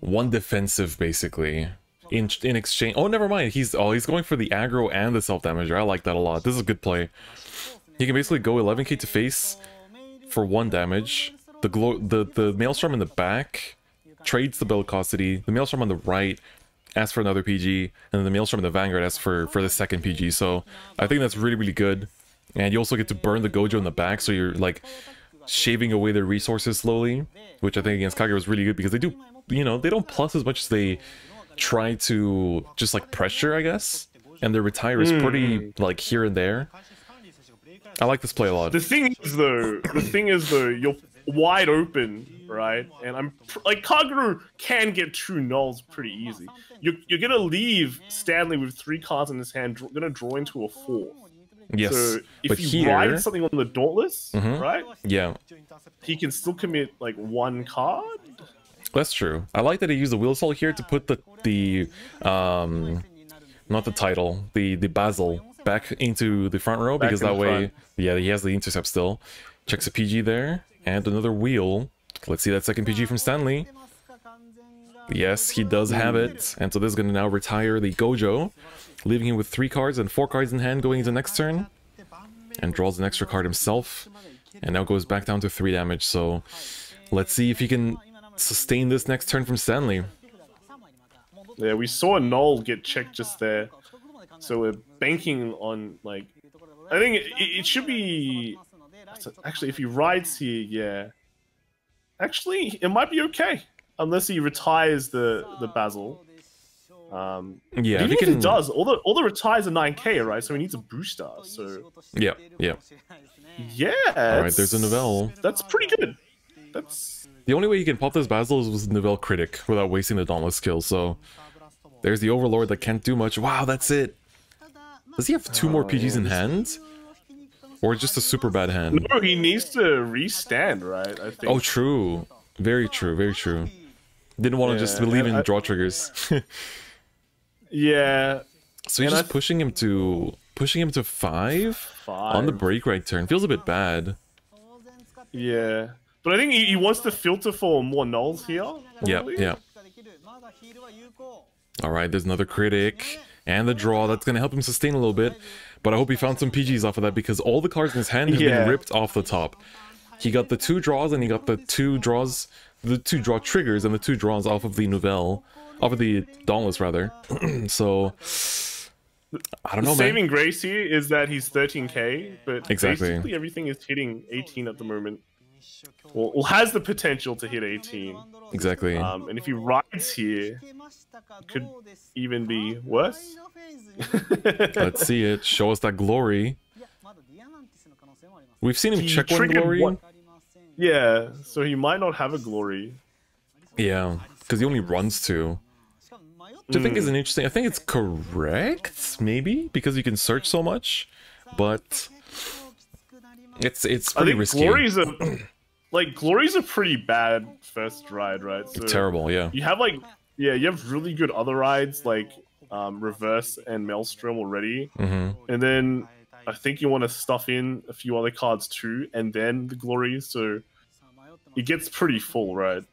[SPEAKER 1] one defensive basically. In exchange. Oh, never mind. He's going for the aggro and the self-damager. I like that a lot. This is a good play. He can basically go 11k to face for 1 damage. The Maelstrom in the back trades the Bellicosity. The Maelstrom on the right asks for another PG, and then the Maelstrom in the Vanguard asks for the second PG. So I think that's really, really good. And you also get to burn the Gojo in the back, so you're like shaving away their resources slowly, which I think against Kagero is really good because they do, you know, they don't plus as much as they try to just like pressure, I guess, and their retire is pretty like here and there. I like this play a lot.
[SPEAKER 2] The thing is though, you're wide open, right? And I'm like Kagero can get 2 nulls pretty easy. You're gonna leave Stanley with 3 cards in his hand, gonna draw into a 4th.
[SPEAKER 1] Yes,
[SPEAKER 2] so if
[SPEAKER 1] but
[SPEAKER 2] you ride something on the Dauntless, right?
[SPEAKER 1] Yeah,
[SPEAKER 2] he can still commit like 1 card.
[SPEAKER 1] That's true. I like that he used the Will Assault here to put the not the title, the Basil back into the front row, because that way, yeah, he has the intercept still. Checks a PG there, and another wheel. Let's see that second PG from Stanley. Yes, he does have it, and so this is going to now retire the Gojo, leaving him with 3 cards and 4 cards in hand going into next turn, and draws an extra card himself, and now goes back down to 3 damage. So let's see if he can sustain this next turn from Stanley.
[SPEAKER 2] Yeah, we saw a null get checked just there, so we're banking on, like, I think it should be, actually if he rides here, yeah, actually it might be okay unless he retires the Basil.
[SPEAKER 1] Yeah,
[SPEAKER 2] even if it does, all the retires are 9k, right? So he needs a booster. So
[SPEAKER 1] yeah. All right, there's a Novell.
[SPEAKER 2] That's pretty good. That's
[SPEAKER 1] the only way you can pop this Basil is with Novell Critic without wasting the Dauntless skill. So there's the Overlord that can't do much. Wow, that's it. Does he have 2 more PGs in hand? Or just a super bad hand?
[SPEAKER 2] No, he needs to restand, right? I think.
[SPEAKER 1] Oh, true. Very true, very true. Didn't want to just believe in draw triggers.
[SPEAKER 2] Yeah.
[SPEAKER 1] So he's just pushing him to 5 on the break right turn. Feels a bit bad.
[SPEAKER 2] Yeah. But I think he wants to filter for more nulls here. Probably.
[SPEAKER 1] Yeah. Alright, there's another critic. And the draw. That's going to help him sustain a little bit. But I hope he found some PGs off of that, because all the cards in his hand have been ripped off the top. He got the 2 draws, and he got the 2 draws, the 2 draw triggers, and the 2 draws off of the Novell. Off of the Dauntless, rather. So, I don't know, man.
[SPEAKER 2] Saving grace here is that he's 13k, but basically everything is hitting 18 at the moment. Well, has the potential to hit 18.
[SPEAKER 1] Exactly.
[SPEAKER 2] And if he rides here, it could even be worse.
[SPEAKER 1] Let's see it. Show us that glory. We've seen him check 1 glory.
[SPEAKER 2] Yeah, so he might not have a glory.
[SPEAKER 1] Yeah, because he only runs 2. Which I think is an interesting... I think it's correct, maybe, because you can search so much, but it's pretty risky.
[SPEAKER 2] Glories are glories are pretty bad first ride, right? So
[SPEAKER 1] terrible, yeah.
[SPEAKER 2] You have you have really good other rides like Reverse and Maelstrom already, and then I think you want to stuff in a few other cards too, and then the glories, so it gets pretty full, right?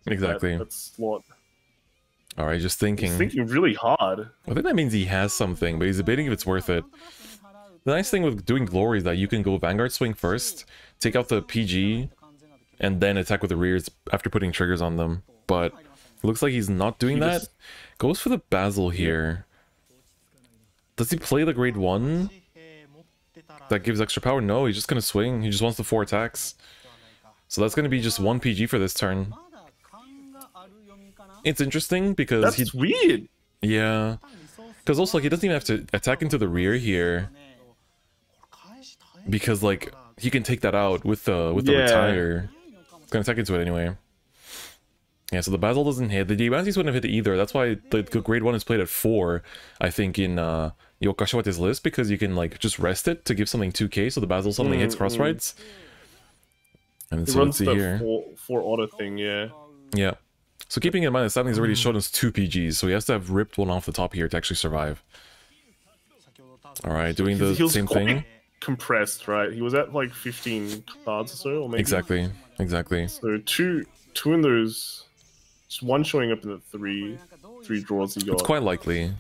[SPEAKER 1] Exactly.
[SPEAKER 2] That slot.
[SPEAKER 1] Alright, just thinking.
[SPEAKER 2] He's thinking really hard.
[SPEAKER 1] I think that means he has something, but he's debating if it's worth it. The nice thing with doing glory is that you can go Vanguard swing first, take out the PG, and then attack with the rears after putting triggers on them. But it looks like he's not doing that. Goes for the Basil here. Does he play the grade 1? That gives extra power? No, he's just gonna swing. He just wants the 4 attacks. So that's gonna be just 1 PG for this turn. It's interesting because
[SPEAKER 2] that's weird.
[SPEAKER 1] Yeah, because also like he doesn't even have to attack into the rear here, because like he can take that out with the retire. It's gonna attack into it anyway. Yeah, so the Basil doesn't hit. The Diamantes wouldn't have hit either. That's why the grade 1 is played at 4, I think, in Yokashiwate's list, because you can like just rest it to give something 2k, so the Basil suddenly hits cross rights. And so let's see here.
[SPEAKER 2] 4 auto thing, yeah.
[SPEAKER 1] Yeah. So keeping in mind that Stanley's already shown us 2 PGs, so he has to have ripped 1 off the top here to actually survive. Alright, doing the same thing.
[SPEAKER 2] compressed, right? He was at like 15 cards or so, or maybe.
[SPEAKER 1] Exactly.
[SPEAKER 2] So two in those, just one showing up in the three draws he got.
[SPEAKER 1] It's quite likely.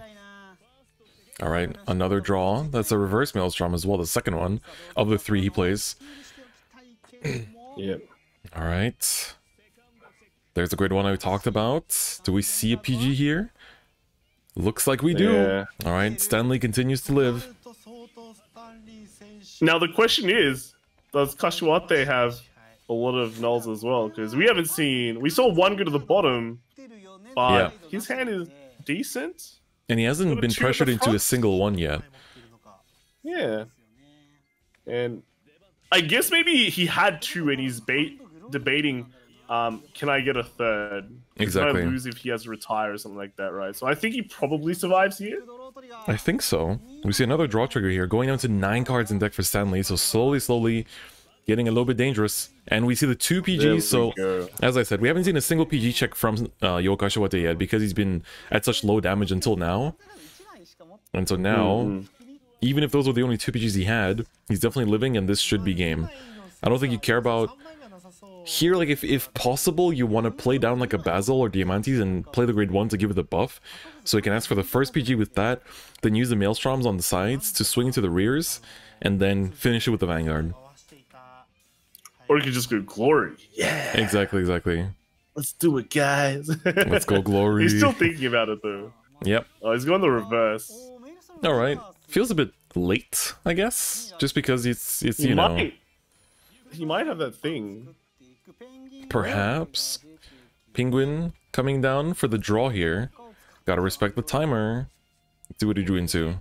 [SPEAKER 1] All right, another draw. That's a reverse Maelstrom as well, the second one of the 3 he plays.
[SPEAKER 2] Yep.
[SPEAKER 1] All right. There's a great one I talked about. Do we see a PG here? Looks like we do.
[SPEAKER 2] Yeah.
[SPEAKER 1] All right, Stanley continues to live.
[SPEAKER 2] Now the question is, does Kashiwate have a lot of nulls as well? Because we haven't seen... We saw one go to the bottom, but his hand is decent.
[SPEAKER 1] And he hasn't been pressured into a single one yet.
[SPEAKER 2] Yeah. And I guess maybe he had 2 and he's debating, can I get a third?
[SPEAKER 1] Exactly.
[SPEAKER 2] Can I lose if he has to retire or something like that, right? So I think he probably survives here.
[SPEAKER 1] I think so. We see another draw trigger here, going down to 9 cards in deck for Stanley. So slowly getting a little bit dangerous. And we see the 2 PGs. So as I said, we haven't seen a single PG check from Yo Kashiwate yet because he's been at such low damage until now. And so now, even if those were the only 2 PGs he had, he's definitely living, and this should be game. I don't think you care about... Here, like, if possible, you want to play down like a Basil or Diamantes and play the grade 1 to give it the buff. So you can ask for the first PG with that, then use the Maelstroms on the sides to swing into the rears, and then finish it with the Vanguard.
[SPEAKER 2] Or you could just go Glory. Yeah!
[SPEAKER 1] Exactly.
[SPEAKER 2] Let's do it, guys.
[SPEAKER 1] Let's go Glory.
[SPEAKER 2] He's still thinking about it, though.
[SPEAKER 1] Yep.
[SPEAKER 2] Oh, he's going the reverse.
[SPEAKER 1] Alright. Feels a bit late, I guess. Just because it's you know...
[SPEAKER 2] He might have that thing.
[SPEAKER 1] Perhaps. Penguin coming down for the draw here. Gotta respect the timer. Let's see what he drew into.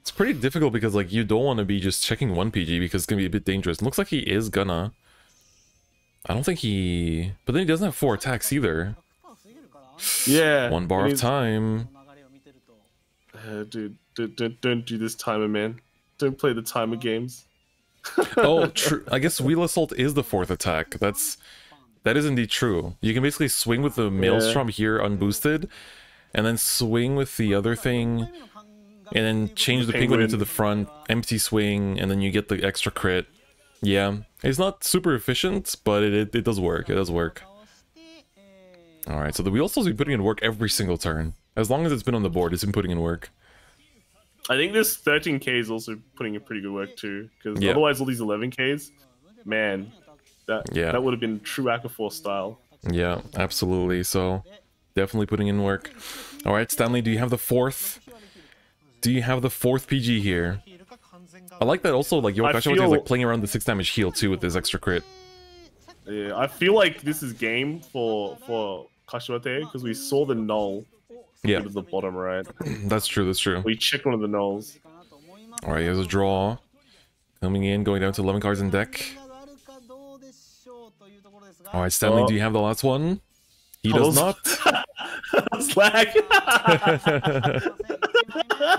[SPEAKER 1] It's pretty difficult because, like, you don't want to be just checking 1 PG because it's gonna be a bit dangerous. It looks like he is gonna. I don't think he... But then he doesn't have 4 attacks either.
[SPEAKER 2] Yeah.
[SPEAKER 1] 1 bar of time.
[SPEAKER 2] Dude, don't do this timer, man. Don't play the timer games.
[SPEAKER 1] Oh, true. I guess Wheel Assault is the 4th attack. That is indeed true. You can basically swing with the Maelstrom here unboosted, and then swing with the other thing, and then change the penguin into the front, empty swing, and then you get the extra crit. Yeah, it's not super efficient, but it does work. It does work. Alright, so the Wheel Assault's been putting in work every single turn. As long as it's been on the board, it's been putting in work.
[SPEAKER 2] I think this 13k is also putting in pretty good work too, because otherwise all these 11ks, man, that would have been true Akafor style. Yeah,
[SPEAKER 1] absolutely. So definitely putting in work. All right, Stanley, do you have the 4th? Do you have the 4th PG here? I like that also. Like Yo Kashiwate is like playing around the 6 damage heal too with this extra crit.
[SPEAKER 2] Yeah, I feel like this is game for Kashiwate because we saw the null. Yeah, to the bottom right.
[SPEAKER 1] That's true.
[SPEAKER 2] We checked one of the nulls.
[SPEAKER 1] All right, here's a draw. Coming in, going down to 11 cards in deck. All right, Stanley, do you have the last one? He does not.
[SPEAKER 2] Slack.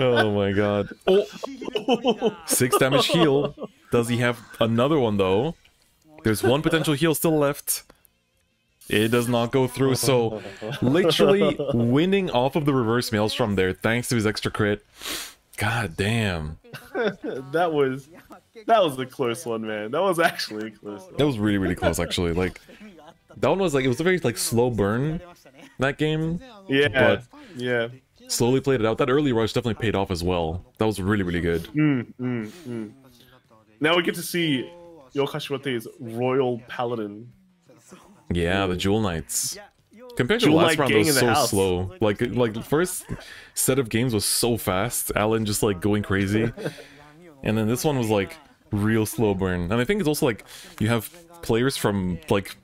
[SPEAKER 1] Oh my god. Oh! 6 damage heal. Does he have another one though? There's 1 potential heal still left. It does not go through, so literally winning off of the reverse Maelstrom there thanks to his extra crit. God damn.
[SPEAKER 2] That was the close one, man. That was actually a close one.
[SPEAKER 1] That was really close, actually. Like, that one was like, it was a very like slow burn, that game.
[SPEAKER 2] Yeah,
[SPEAKER 1] but
[SPEAKER 2] yeah.
[SPEAKER 1] Slowly played it out. That early rush definitely paid off as well. That was really good.
[SPEAKER 2] Now we get to see Yo Kashiwate's Royal Paladin.
[SPEAKER 1] Yeah, the Jewel Knights. Compared to the last round, that was so slow. Like the first set of games was so fast. Alan just like going crazy. And then this one was like real slow burn. And I think it's also like you have players from like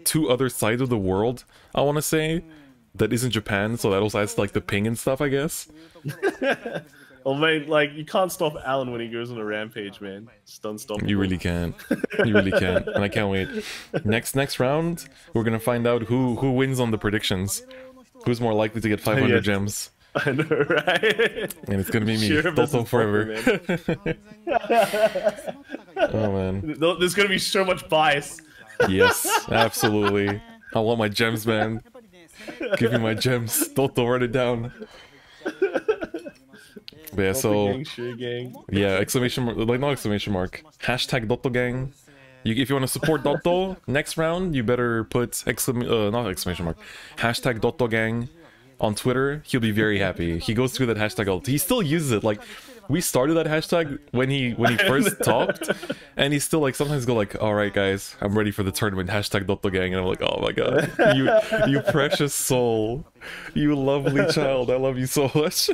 [SPEAKER 1] 2 other sides of the world, I want to say, that isn't Japan. So that also adds to like the ping and stuff, I guess.
[SPEAKER 2] Well, man, like, you can't stop Alan when he goes on a rampage, man. Just unstoppable.
[SPEAKER 1] You really can't. You really can't. And I can't wait. Next round, we're gonna find out who wins on the predictions. Who's more likely to get 500 gems.
[SPEAKER 2] I know, right?
[SPEAKER 1] And it's gonna be me. Toto forever. Oh, man.
[SPEAKER 2] There's gonna be so much bias.
[SPEAKER 1] Yes, absolutely. I want my gems, man. Give me my gems. Dotto, write it down. But yeah, so
[SPEAKER 2] Gang, sure gang.
[SPEAKER 1] yeah, exclamation mark, like not exclamation mark. Hashtag Dotto gang. If you want to support Dotto next round, you better put not exclamation mark. Hashtag Dotto gang on Twitter. He'll be very happy. He goes through that hashtag all. He still uses it. Like we started that hashtag when he first talked, and he still like sometimes go like, "All right, guys, I'm ready for the tournament." Hashtag Dotto gang, and I'm like, "Oh my god, you precious soul, you lovely child. I love you so much."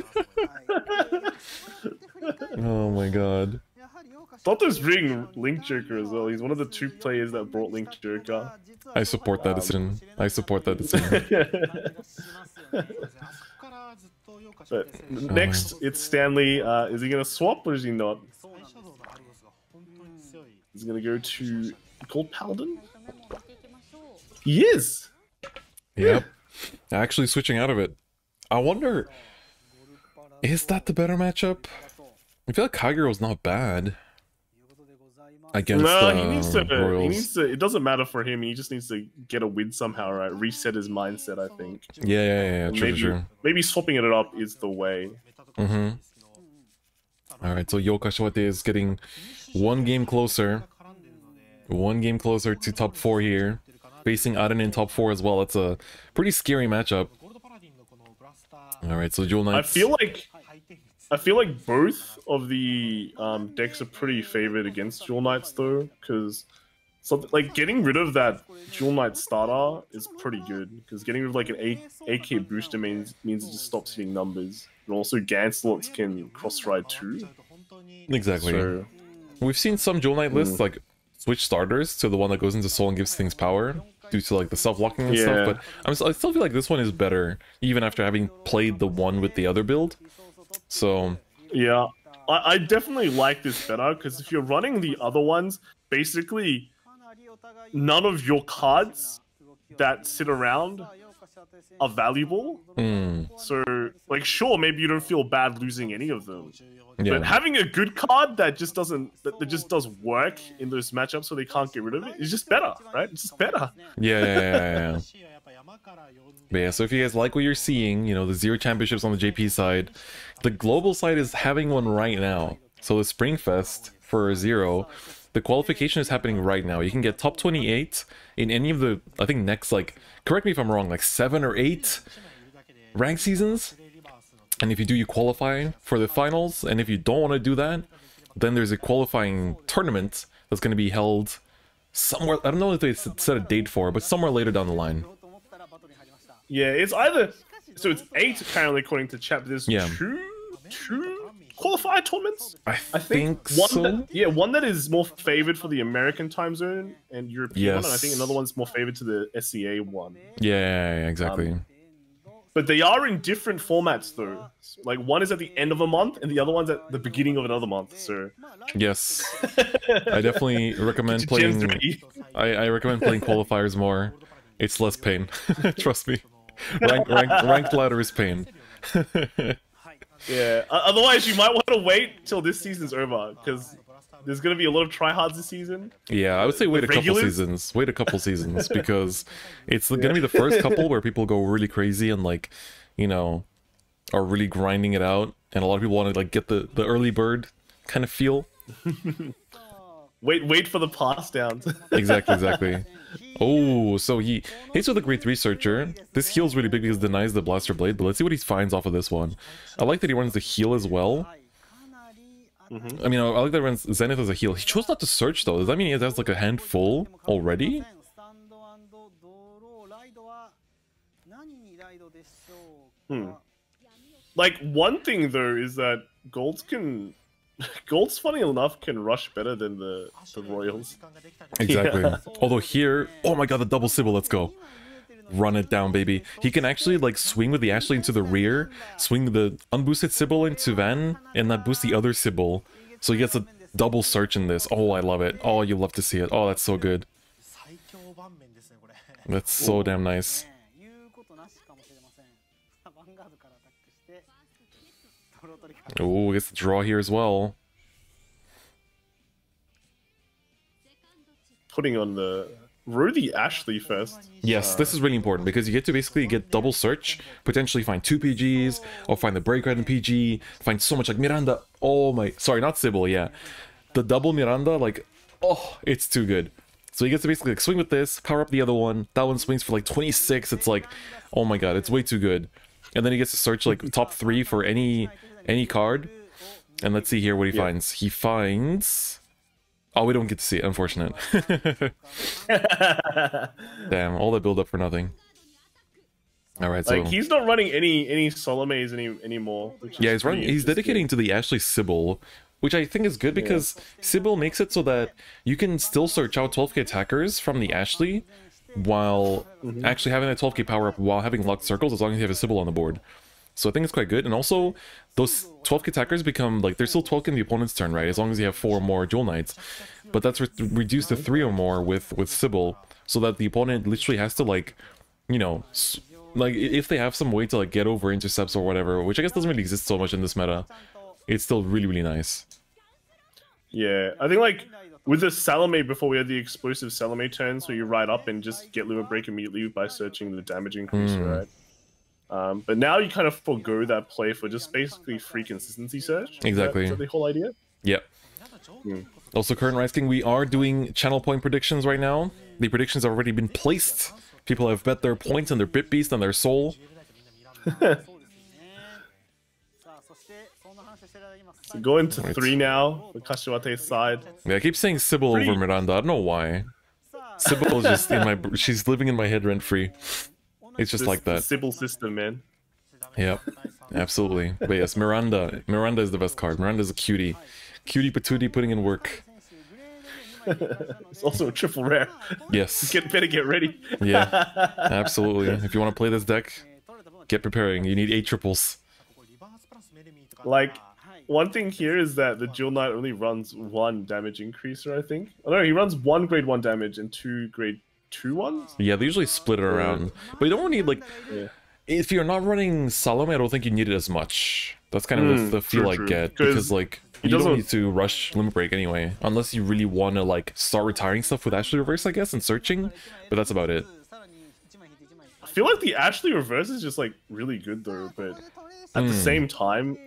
[SPEAKER 1] Oh my god.
[SPEAKER 2] Dotto's bringing Link Joker as well. He's one of the 2 players that brought Link Joker.
[SPEAKER 1] I support that decision. I support that decision.
[SPEAKER 2] But next, it's Stanley. Is he gonna swap or is he not? He's gonna go to Gold Paladin. He is.
[SPEAKER 1] Yep. Actually switching out of it. I wonder, is that the better matchup? I feel like Kagero's not bad against
[SPEAKER 2] he needs to.
[SPEAKER 1] Royals.
[SPEAKER 2] He needs to. It doesn't matter for him. He just needs to get a win somehow, right? Reset his mindset. I think.
[SPEAKER 1] Yeah. True.
[SPEAKER 2] Maybe swapping it up is the way.
[SPEAKER 1] All right, so Yoka Shawate is getting one game closer to top 4 here, facing Aren in top 4 as well. That's a pretty scary matchup. All right, so Jewel Knights.
[SPEAKER 2] I feel like both of the decks are pretty favored against Jewel Knights though, because like getting rid of that Jewel Knight starter is pretty good. Because getting rid of like an AK booster means it just stops hitting numbers, and also Ganslots can cross ride too.
[SPEAKER 1] Exactly.
[SPEAKER 2] So,
[SPEAKER 1] we've seen some Jewel Knight lists like switch starters to the one that goes into Soul and gives things power due to like the self-locking and stuff. But I still feel like this one is better, even after having played the one with the other build. So
[SPEAKER 2] yeah, I definitely like this better because if you're running the other ones, basically none of your cards that sit around are valuable. So like sure, maybe you don't feel bad losing any of them.
[SPEAKER 1] yeah.
[SPEAKER 2] But having a good card that just does work in those matchups so they can't get rid of it is just better, right? It's just better.
[SPEAKER 1] Yeah. But yeah, so if you guys like what you're seeing, you know, the 0 championships on the JP side, the global side is having one right now. So the Spring Fest for 0, the qualification is happening right now. You can get top 28 in any of the, I think next, like, correct me if I'm wrong, like 7 or 8 rank seasons. And if you do, you qualify for the finals. And if you don't want to do that, then there's a qualifying tournament that's going to be held somewhere. I don't know if they set a date for it, but somewhere later down the line.
[SPEAKER 2] Yeah, it's either so it's 8 apparently according to chat. There's two qualified tournaments.
[SPEAKER 1] I think
[SPEAKER 2] one
[SPEAKER 1] so.
[SPEAKER 2] one that is more favored for the American time zone and European one, and I think another one's more favored to the SCA one.
[SPEAKER 1] Yeah, exactly.
[SPEAKER 2] But they are in different formats though. Like one is at the end of a month and the other one's at the beginning of another month. So
[SPEAKER 1] yes, I definitely recommend playing. I recommend playing qualifiers more. It's less pain. Trust me. Ranked ladder is pain.
[SPEAKER 2] Yeah. Otherwise, you might want to wait till this season's over because there's gonna be a lot of tryhards this season.
[SPEAKER 1] Yeah, I would say wait a couple seasons. Wait a couple seasons because it's gonna be the first couple where people go really crazy and like, you know, are really grinding it out, and a lot of people want to like get the early bird kind of feel.
[SPEAKER 2] Wait for the pass downs.
[SPEAKER 1] Exactly. Oh, so he hits with a great researcher. This heal's really big because it denies the blaster blade, but let's see what he finds off of this one. I like that he runs the heal as well. I mean, I like that he runs Zenith as a heal. He chose not to search though. Does that mean he has like a hand full already?
[SPEAKER 2] Like one thing though is that Golds, funny enough, can rush better than the Royals.
[SPEAKER 1] Exactly. Yeah. Although here, oh my god, the double Sybil, let's go. Run it down, baby. He can actually like swing with the Ashley into the rear, swing the unboosted Sybil into Van, and not boost the other Sybil. So he gets a double search in this. Oh, I love it. Oh, you love to see it. Oh, that's so good. That's so damn nice. Oh, gets the draw here as well.
[SPEAKER 2] Putting on the row the Ashley first.
[SPEAKER 1] Yes, this is really important because you get to basically get double search, potentially find 2 PGs, or find the break right in PG, find so much like Miranda. Oh my, sorry, not Sybil, yeah. The double Miranda, like, oh, it's too good. So he gets to basically like swing with this, power up the other one. That one swings for like 26. It's like, oh my god, it's way too good. And then he gets to search like top 3 for any card. And let's see here what he finds. He finds... Oh, we don't get to see it, unfortunate. Damn, all that build up for nothing. Alright, so...
[SPEAKER 2] Like, he's not running any Salome's anymore.
[SPEAKER 1] Yeah, he's dedicating to the Ashley Sybil, which I think is good because Sybil makes it so that you can still search out 12k attackers from the Ashley while actually having that 12k power up while having locked circles as long as you have a Sybil on the board. So I think it's quite good, and also those 12k attackers become like they're still 12k in the opponent's turn, right? As long as you have 4 more Duel Knights, but that's reduced to 3 or more with Sybil, so that the opponent literally has to like, you know, like if they have some way to like get over intercepts or whatever, which I guess doesn't really exist so much in this meta, it's still really nice.
[SPEAKER 2] Yeah, I think like with the Salome before we had the explosive Salome turns where you ride up and just get Limit Break immediately by searching the damage increase, right? But now you kind of forgo that play for just basically free consistency search.
[SPEAKER 1] Exactly.
[SPEAKER 2] Is that the whole idea?
[SPEAKER 1] Yep. Also, current Rice King, we are doing channel point predictions right now. The predictions have already been placed. People have bet their points and their Bit Beast and their soul.
[SPEAKER 2] So going to 3 now, the Kashiwate's side.
[SPEAKER 1] Yeah, I keep saying Sybil over Miranda. I don't know why. Sybil is just in my... She's living in my head rent-free. It's just like that.
[SPEAKER 2] The Sybil system, man.
[SPEAKER 1] Yep, absolutely. But yes, Miranda. Miranda is the best card. Miranda is a cutie. Cutie patootie putting in work.
[SPEAKER 2] It's also a triple rare.
[SPEAKER 1] Yes.
[SPEAKER 2] Better get ready.
[SPEAKER 1] Yeah, absolutely. If you want to play this deck, get preparing. You need 8 triples.
[SPEAKER 2] Like, one thing here is that the Duel Knight only runs 1 damage increaser, I think. Oh no, he runs 1 grade 1 damage and 2 grade 2 ones?
[SPEAKER 1] Yeah, they usually split it around. But you don't really need, like... Yeah. If you're not running Salome, I don't think you need it as much. That's kind of the feel I get. Because, like, you don't need to rush Limit Break anyway. Unless you really want to, like, start retiring stuff with Ashley Reverse, I guess, and searching. But that's about it.
[SPEAKER 2] I feel like the Ashley Reverse is just, like, really good, though. But at the same time,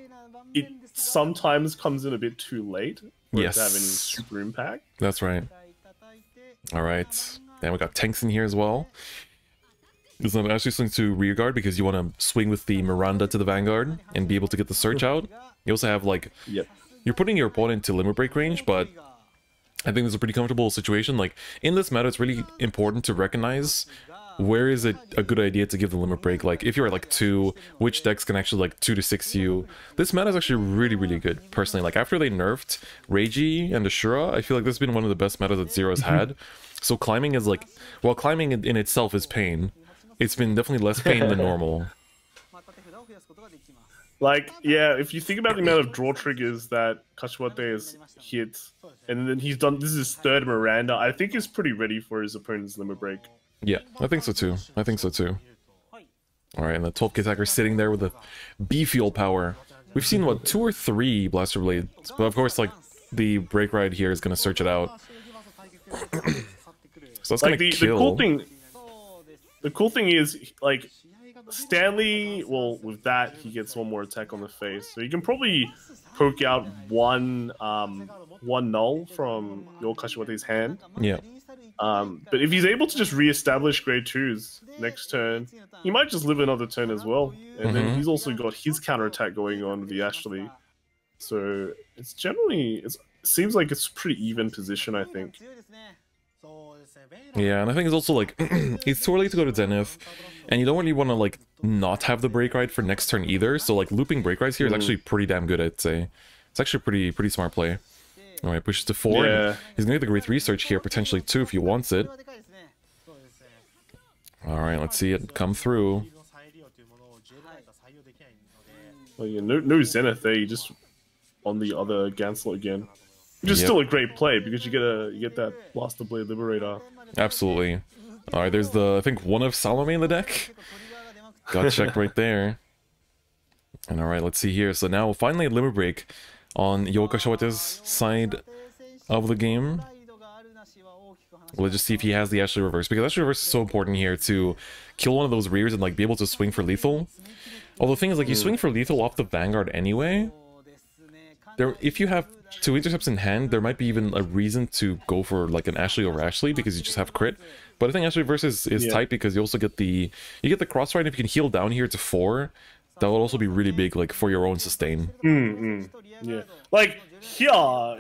[SPEAKER 2] it sometimes comes in a bit too late for it to have any super impact.
[SPEAKER 1] That's right. Alright. Then we got tanks in here as well. This is actually swing to rearguard because you want to swing with the Miranda to the Vanguard and be able to get the search out. You also have like, you're putting your opponent to Limit Break range, but I think this is a pretty comfortable situation. Like in this meta, it's really important to recognize where is it a good idea to give the Limit Break. Like if you're at like 2, which decks can actually like 2 to 6 you. This meta is actually really good personally. Like after they nerfed Reiji and Ashura, I feel like this has been one of the best metas that Zero's had. So climbing is like, well, climbing in itself is pain. It's been definitely less pain than normal.
[SPEAKER 2] Like, yeah, if you think about the amount of draw triggers that Kashiwate has hit, and then he's done, this is his 3rd Miranda, I think he's pretty ready for his opponent's Limit Break.
[SPEAKER 1] Yeah, I think so too. Alright, and the 12k attacker sitting there with the B-Fuel power. We've seen, what, 2 or 3 Blaster Blades, but of course, like, the Break Ride here is going to search it out. So that's like going to kill.
[SPEAKER 2] The cool thing is, like, Stanley, well, with that, he gets 1 more attack on the face. So you can probably poke out one null from your Kashiwate's hand.
[SPEAKER 1] Yeah.
[SPEAKER 2] But if he's able to just re-establish grade 2s next turn, he might just live another turn as well. And then he's also got his counterattack going on with the Ashley. So it's generally, it seems like it's pretty even position, I think.
[SPEAKER 1] Yeah, and I think it's also like, it's too early to go to Zenith, and you don't really want to like not have the Break Ride for next turn either, so like looping Break Rides here is actually pretty damn good, I'd say. It's actually pretty smart play. Alright, pushes to 4. Yeah. He's gonna get the Great Research here, potentially 2 if he wants it. Alright, let's see it come through.
[SPEAKER 2] Well, yeah, no Zenith there, you just on the other Gansel again. Which is still a great play because you get that Blaster Blade Liberator.
[SPEAKER 1] Absolutely. Alright, there's the, I think, 1 of Salome in the deck. Got checked right there. And alright, let's see here. So now finally a Limit Break on Yo Kashiwate's side of the game. Let's just see if he has the Ashley Reverse, because Ashley Reverse is so important here to kill one of those rears and like be able to swing for lethal. Although the thing is, like, you swing for lethal off the Vanguard anyway. If you have 2 intercepts in hand, there might be even a reason to go for like an Ashley over Ashley because you just have crit. But I think Ashley Reverse is tight because you also get the crossfire. If you can heal down here to 4, that will also be really big, like for your own sustain.
[SPEAKER 2] Yeah, like here,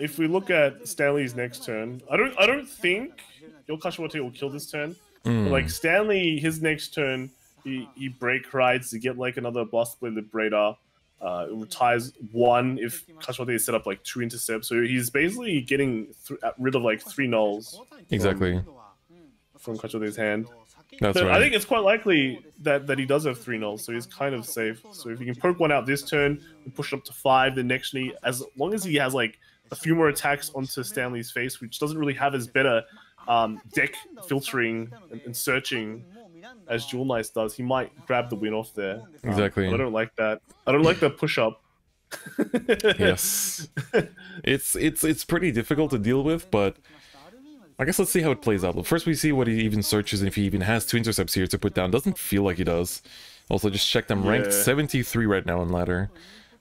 [SPEAKER 2] if we look at Stanley's next turn, I don't think Yo Kashiwate will kill this turn. But like Stanley, his next turn, he break rides to get like another Blast Blade Liberator. It retires 1 if Kashiwate is set up like 2 intercepts. So he's basically getting rid of like 3 nulls.
[SPEAKER 1] Exactly.
[SPEAKER 2] From Kashiwate's hand.
[SPEAKER 1] That's
[SPEAKER 2] so
[SPEAKER 1] right.
[SPEAKER 2] I think it's quite likely that he does have 3 nulls, so he's kind of safe. So if he can poke 1 out this turn and push it up to 5, the next knee, as long as he has like a few more attacks onto Stanley's face, which doesn't really have as better deck filtering and searching as Jewel Knights does, he might grab the win off there.
[SPEAKER 1] Exactly.
[SPEAKER 2] But I don't like that. I don't like the push up.
[SPEAKER 1] Yes. It's pretty difficult to deal with, but I guess let's see how it plays out. First we see what he even searches and if he even has 2 intercepts here to put down. Doesn't feel like he does. Also, just checked, I'm ranked 73 right now on ladder.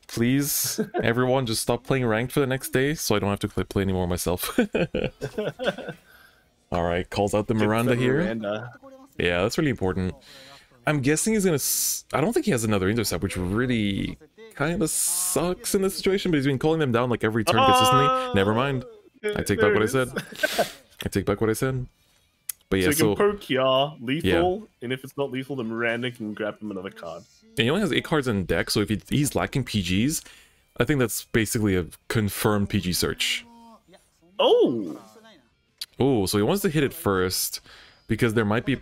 [SPEAKER 1] Please, everyone, just stop playing ranked for the next day so I don't have to play anymore myself. Alright, calls out the Miranda here. Yeah, that's really important. I'm guessing he's gonna... I don't think he has another intercept, which really kind of sucks in this situation, but he's been calling them down like every turn consistently. Never mind. I take back what I said. I take back what I said. But yeah,
[SPEAKER 2] so you can poke here, lethal, and if it's not lethal, then Miranda can grab him another card.
[SPEAKER 1] And he only has 8 cards in deck, so if he's lacking PGs, I think that's basically a confirmed PG search.
[SPEAKER 2] Oh!
[SPEAKER 1] Oh, so he wants to hit it first, because there might be...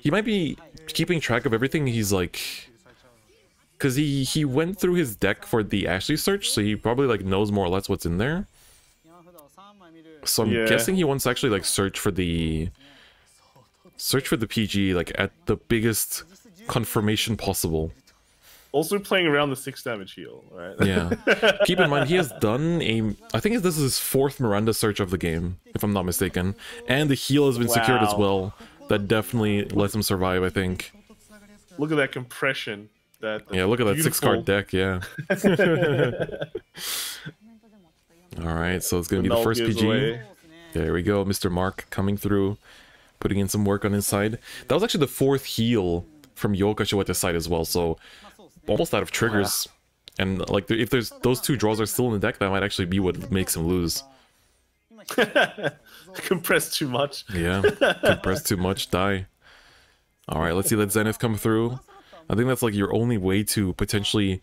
[SPEAKER 1] He might be keeping track of everything. He's like... Because he went through his deck for the Ashley search, so he probably like knows more or less what's in there. So I'm guessing he wants to actually like search for the PG like at the biggest confirmation possible.
[SPEAKER 2] Also playing around the 6 damage heal, right?
[SPEAKER 1] Yeah. Keep in mind he has done I think this is his 4th Miranda search of the game, if I'm not mistaken. And the heal has been secured as well. That definitely lets him survive, I think.
[SPEAKER 2] Look at that compression.
[SPEAKER 1] Yeah, look at that 6-card deck, yeah. Alright, so it's gonna be the first PG. Away. There we go, Mr. Mark coming through, putting in some work on his side. That was actually the 4th heal from Yo Kashiwate's side as well, so almost out of triggers. And like, if there's those 2 draws are still in the deck, that might actually be what makes him lose.
[SPEAKER 2] Compressed too much.
[SPEAKER 1] Yeah, compressed too much, die. Alright, let's see that Zenith come through. I think that's like your only way to potentially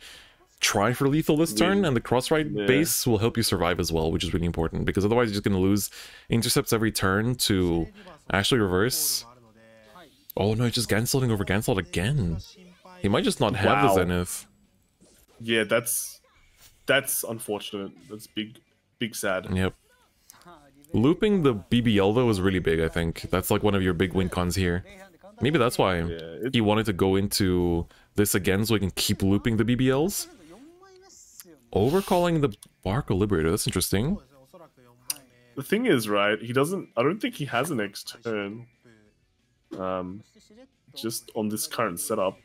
[SPEAKER 1] try for lethal this turn, and the cross-ride base will help you survive as well, which is really important, because otherwise you're just going to lose intercepts every turn to Ashley Reverse. Oh no, he's just Ganslotting over Ganslot again. He might just not have the Zenith.
[SPEAKER 2] Yeah, that's unfortunate. That's big sad.
[SPEAKER 1] Yep. Looping the BBL though is really big, I think. That's like one of your big win cons here. Maybe that's why he wanted to go into this again so he can keep looping the BBLs. Overcalling the Barco Liberator, that's interesting.
[SPEAKER 2] The thing is, right, I don't think he has a next turn. Just on this current setup.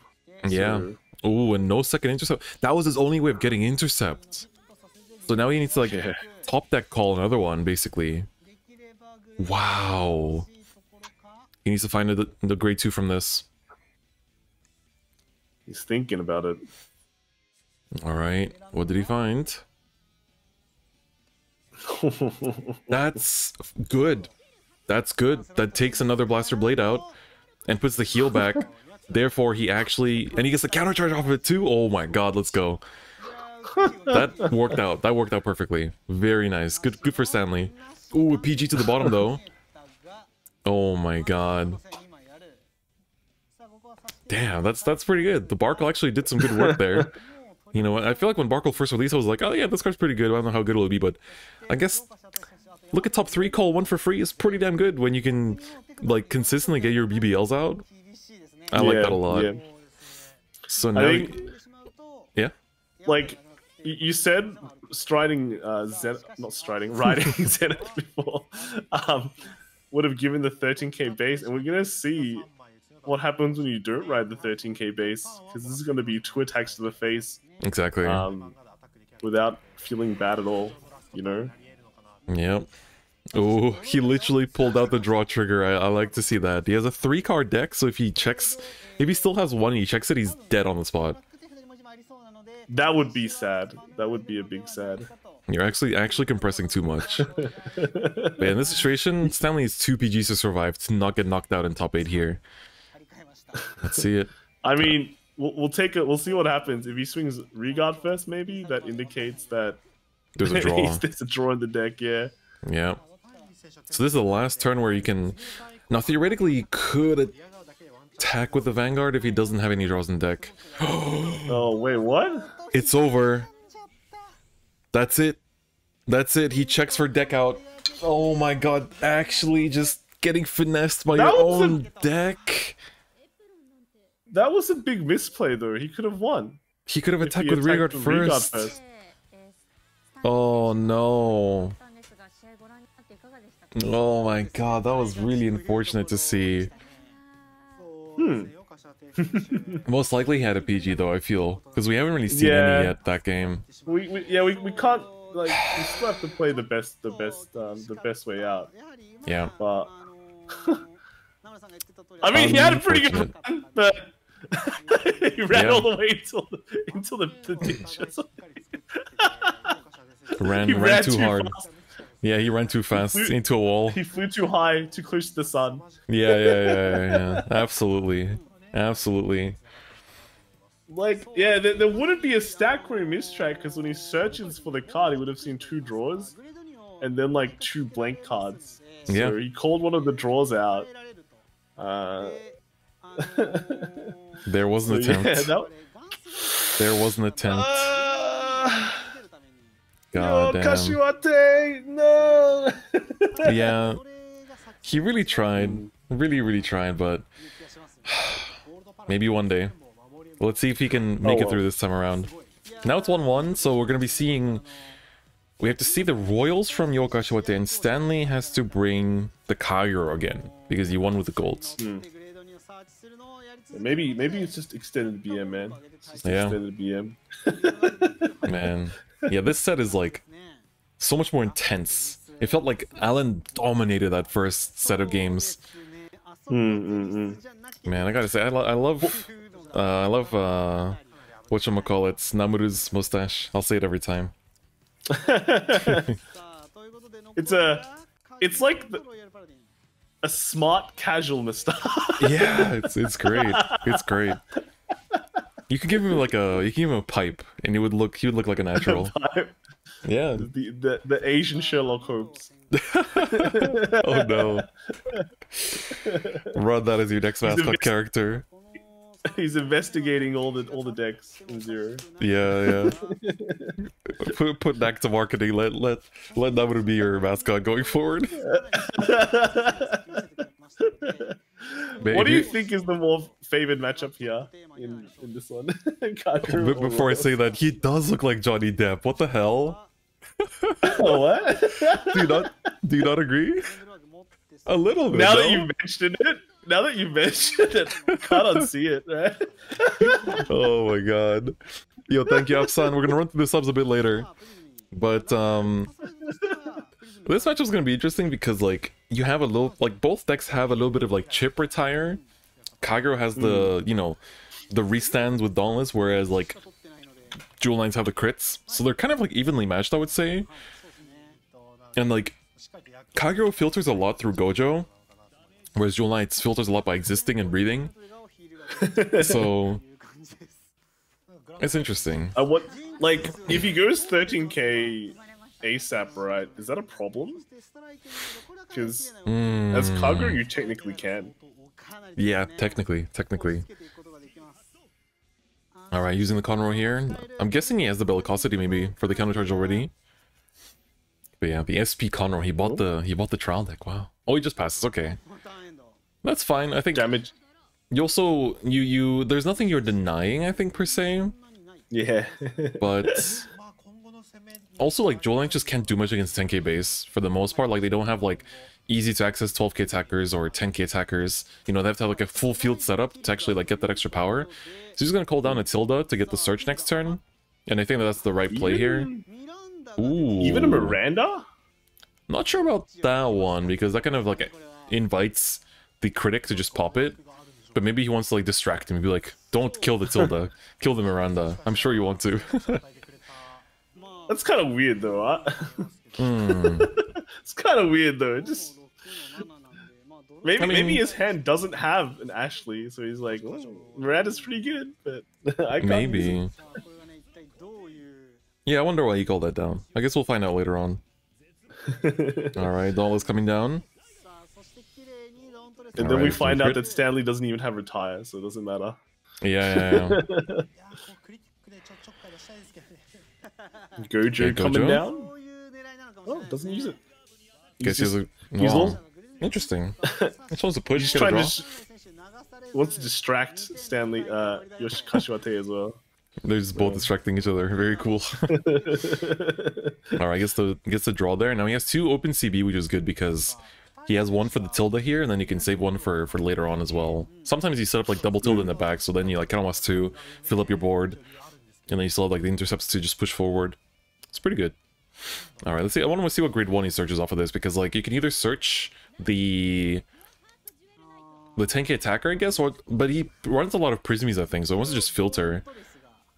[SPEAKER 1] Yeah.
[SPEAKER 2] So...
[SPEAKER 1] Oh, and no second intercept. That was his only way of getting intercept. So now he needs to like top deck call another one, basically. Wow. He needs to find the grade 2 from this.
[SPEAKER 2] He's thinking about it.
[SPEAKER 1] Alright, what did he find? That's good. That's good. That takes another Blaster Blade out and puts the heal back. Therefore, he actually... And he gets the counter charge off of it too? Oh my god, let's go. That worked out. That worked out perfectly. Very nice. Good for Stanley. Ooh, a PG to the bottom though. Oh my god. Damn, that's pretty good. The Barkle actually did some good work there. You know, I feel like when Barkle first released, I was like, oh yeah, this card's pretty good. I don't know how good it'll be, but I guess look at top 3, call 1 for free is pretty damn good when you can like consistently get your BBLs out. I like that a lot. Yeah. So now, yeah.
[SPEAKER 2] Like you said, riding Zenith before. would have given the 13k base, and we're gonna see what happens when you don't ride the 13k base, because this is gonna be 2 attacks to the face.
[SPEAKER 1] Exactly.
[SPEAKER 2] Without feeling bad at all, you know?
[SPEAKER 1] Yep. Oh, he literally pulled out the draw trigger. I like to see that. He has a 3-card deck, so if he checks, if he still has one and he checks it, he's dead on the spot.
[SPEAKER 2] That would be sad. That would be a big sad.
[SPEAKER 1] You're actually compressing too much. But in this situation, Stanley needs 2 PGs to survive to not get knocked out in top 8 here. Let's see it.
[SPEAKER 2] I mean, we'll take it. We'll see what happens if he swings Regard first. Maybe that indicates that
[SPEAKER 1] there's a draw.
[SPEAKER 2] There's a draw in the deck. Yeah.
[SPEAKER 1] Yeah. So this is the last turn where you can. Now theoretically, you could attack with the Vanguard if he doesn't have any draws in deck.
[SPEAKER 2] Oh wait, what?
[SPEAKER 1] It's over. That's it. That's it. He checks for deck out. Oh my god! Actually, just getting finessed by your own deck.
[SPEAKER 2] That was a big misplay, though. He could have won.
[SPEAKER 1] He could have attacked with Vanguard first. Oh no. Oh my god, that was really unfortunate to see. Most likely he had a PG though, I feel, because we haven't really seen any yet that game.
[SPEAKER 2] We can't, like, we still have to play the best way out.
[SPEAKER 1] Yeah.
[SPEAKER 2] But I mean, he had a pretty good run, but he ran all the way into the ditch or something.
[SPEAKER 1] ran too hard. Fast. Yeah, he ran too fast into a wall.
[SPEAKER 2] He flew too high, too close to the sun.
[SPEAKER 1] Yeah. Absolutely.
[SPEAKER 2] Like, yeah, there wouldn't be a stack where he mistracked, because when he searches for the card, he would have seen 2 draws, and then like 2 blank cards. So he called one of the draws out.
[SPEAKER 1] There was an attempt. There was an attempt. God damn.
[SPEAKER 2] Kashiwate, no.
[SPEAKER 1] Yeah, he really tried. Really tried, but maybe one day. Let's see if he can make it through this time around. Now it's 1-1, so we're gonna be seeing. We have to see the Royals from Yo Kashiwate, and Stanley has to bring the Kagero again because he won with the golds.
[SPEAKER 2] Maybe it's just extended BM, man. It's just extended BM.
[SPEAKER 1] Man, yeah, this set is like so much more intense. It felt like Alan dominated that first set of games. Man, I gotta say, I love whatchamacallits, Namuru's mustache. I'll say it every time.
[SPEAKER 2] It's like a smart casual mustache.
[SPEAKER 1] Yeah, it's great. It's great. You could give him a pipe, and he would look like a natural. Yeah.
[SPEAKER 2] The Asian Sherlock Holmes.
[SPEAKER 1] Oh no. Run that as your next mascot character.
[SPEAKER 2] He's investigating all the decks in Zero.
[SPEAKER 1] Yeah. Put back to marketing. Let Namuto be your mascot going forward.
[SPEAKER 2] What do you think is the more favored matchup here in this one?
[SPEAKER 1] Before I say that, he does look like Johnny Depp. What the hell?
[SPEAKER 2] Oh, what?
[SPEAKER 1] Do you not agree? A little bit.
[SPEAKER 2] Now that you mentioned it, I can't unsee it, right?
[SPEAKER 1] Oh my god. Yo, thank you, Apsan. We're gonna run through the subs a bit later. But this match is gonna be interesting because like you have a little both decks have a little bit of like chip retire. Kagero has the the restands with Dauntless, whereas like Jewel Knights have the crits. So they're kind of like evenly matched, I would say. And like Kagero filters a lot through Gojo, whereas Jewel Knights filters a lot by existing and breathing. So it's interesting.
[SPEAKER 2] Like if he goes 13k ASAP, right? Is that a problem? Because as Kagero, you technically can.
[SPEAKER 1] Yeah, technically. Alright, using the Conroe here. I'm guessing he has the Bellicosity maybe for the countercharge already. But yeah, the SP Conroe, he bought the trial deck. Wow. Oh, he just passes. Okay, that's fine. I think
[SPEAKER 2] damage.
[SPEAKER 1] You also there's nothing you're denying, I think, per se.
[SPEAKER 2] Yeah.
[SPEAKER 1] But also like Jewel Knight just can't do much against 10k base for the most part. Like they don't have like easy to access 12k attackers or 10k attackers. You know, they have to have like a full field setup to actually like get that extra power. So he's gonna call down a Tilda to get the search next turn, and I think that's the right play here. Ooh.
[SPEAKER 2] Even a Miranda?
[SPEAKER 1] Not sure about that one, because that kind of like invites the critic to just pop it. But maybe he wants to like distract him and be like, don't kill the Tilda, kill the Miranda. I'm sure you want to.
[SPEAKER 2] That's kind of weird though, huh? It's kind of weird though. It just maybe his hand doesn't have an Ashley, so he's like, well, Miranda's pretty good, but I can't
[SPEAKER 1] maybe. Yeah, I wonder why he called that down. I guess we'll find out later on. Alright, Doll is coming down.
[SPEAKER 2] And then we find out that Stanley doesn't even have retire, so it doesn't matter.
[SPEAKER 1] Yeah.
[SPEAKER 2] Gojo coming down? Oh, doesn't use it.
[SPEAKER 1] Guess he has a...
[SPEAKER 2] Wow.
[SPEAKER 1] Interesting. This one's a push.
[SPEAKER 2] He's trying to... wants to distract Stanley, Kashiwate as well.
[SPEAKER 1] They're just both distracting each other. Very cool. Alright, gets the draw there. Now he has 2 open CB, which is good because he has one for the Tilda here, and then you can save one for later on as well. Sometimes you set up like double Tilda in the back, so then you like kind of wants to fill up your board, and then you still have like the intercepts to just push forward. It's pretty good. Alright, let's see. I want to see what grade 1 he searches off of this, because like you can either search the 10k attacker, I guess, but he runs a lot of Prismies, I think, so he wants to just filter.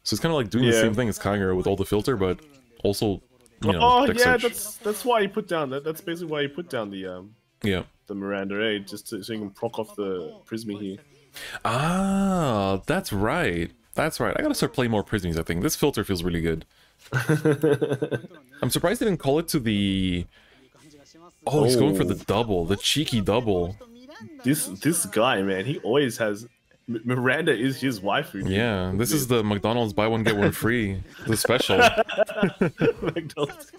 [SPEAKER 1] So it's kind of like doing the same thing as Kagura with all the filter, but also, you know,
[SPEAKER 2] that's why he put down that's basically why he put down the the Miranda, just so you can proc off the Prismy here.
[SPEAKER 1] Ah, that's right. That's right. I gotta start playing more Prismies, I think. This filter feels really good. I'm surprised they didn't call it to the... Oh, he's going for the double, the cheeky double.
[SPEAKER 2] This guy, man, he always has... Miranda is his waifu. Dude.
[SPEAKER 1] Yeah, this is the McDonald's buy one get one free, the special.
[SPEAKER 2] McDonald's.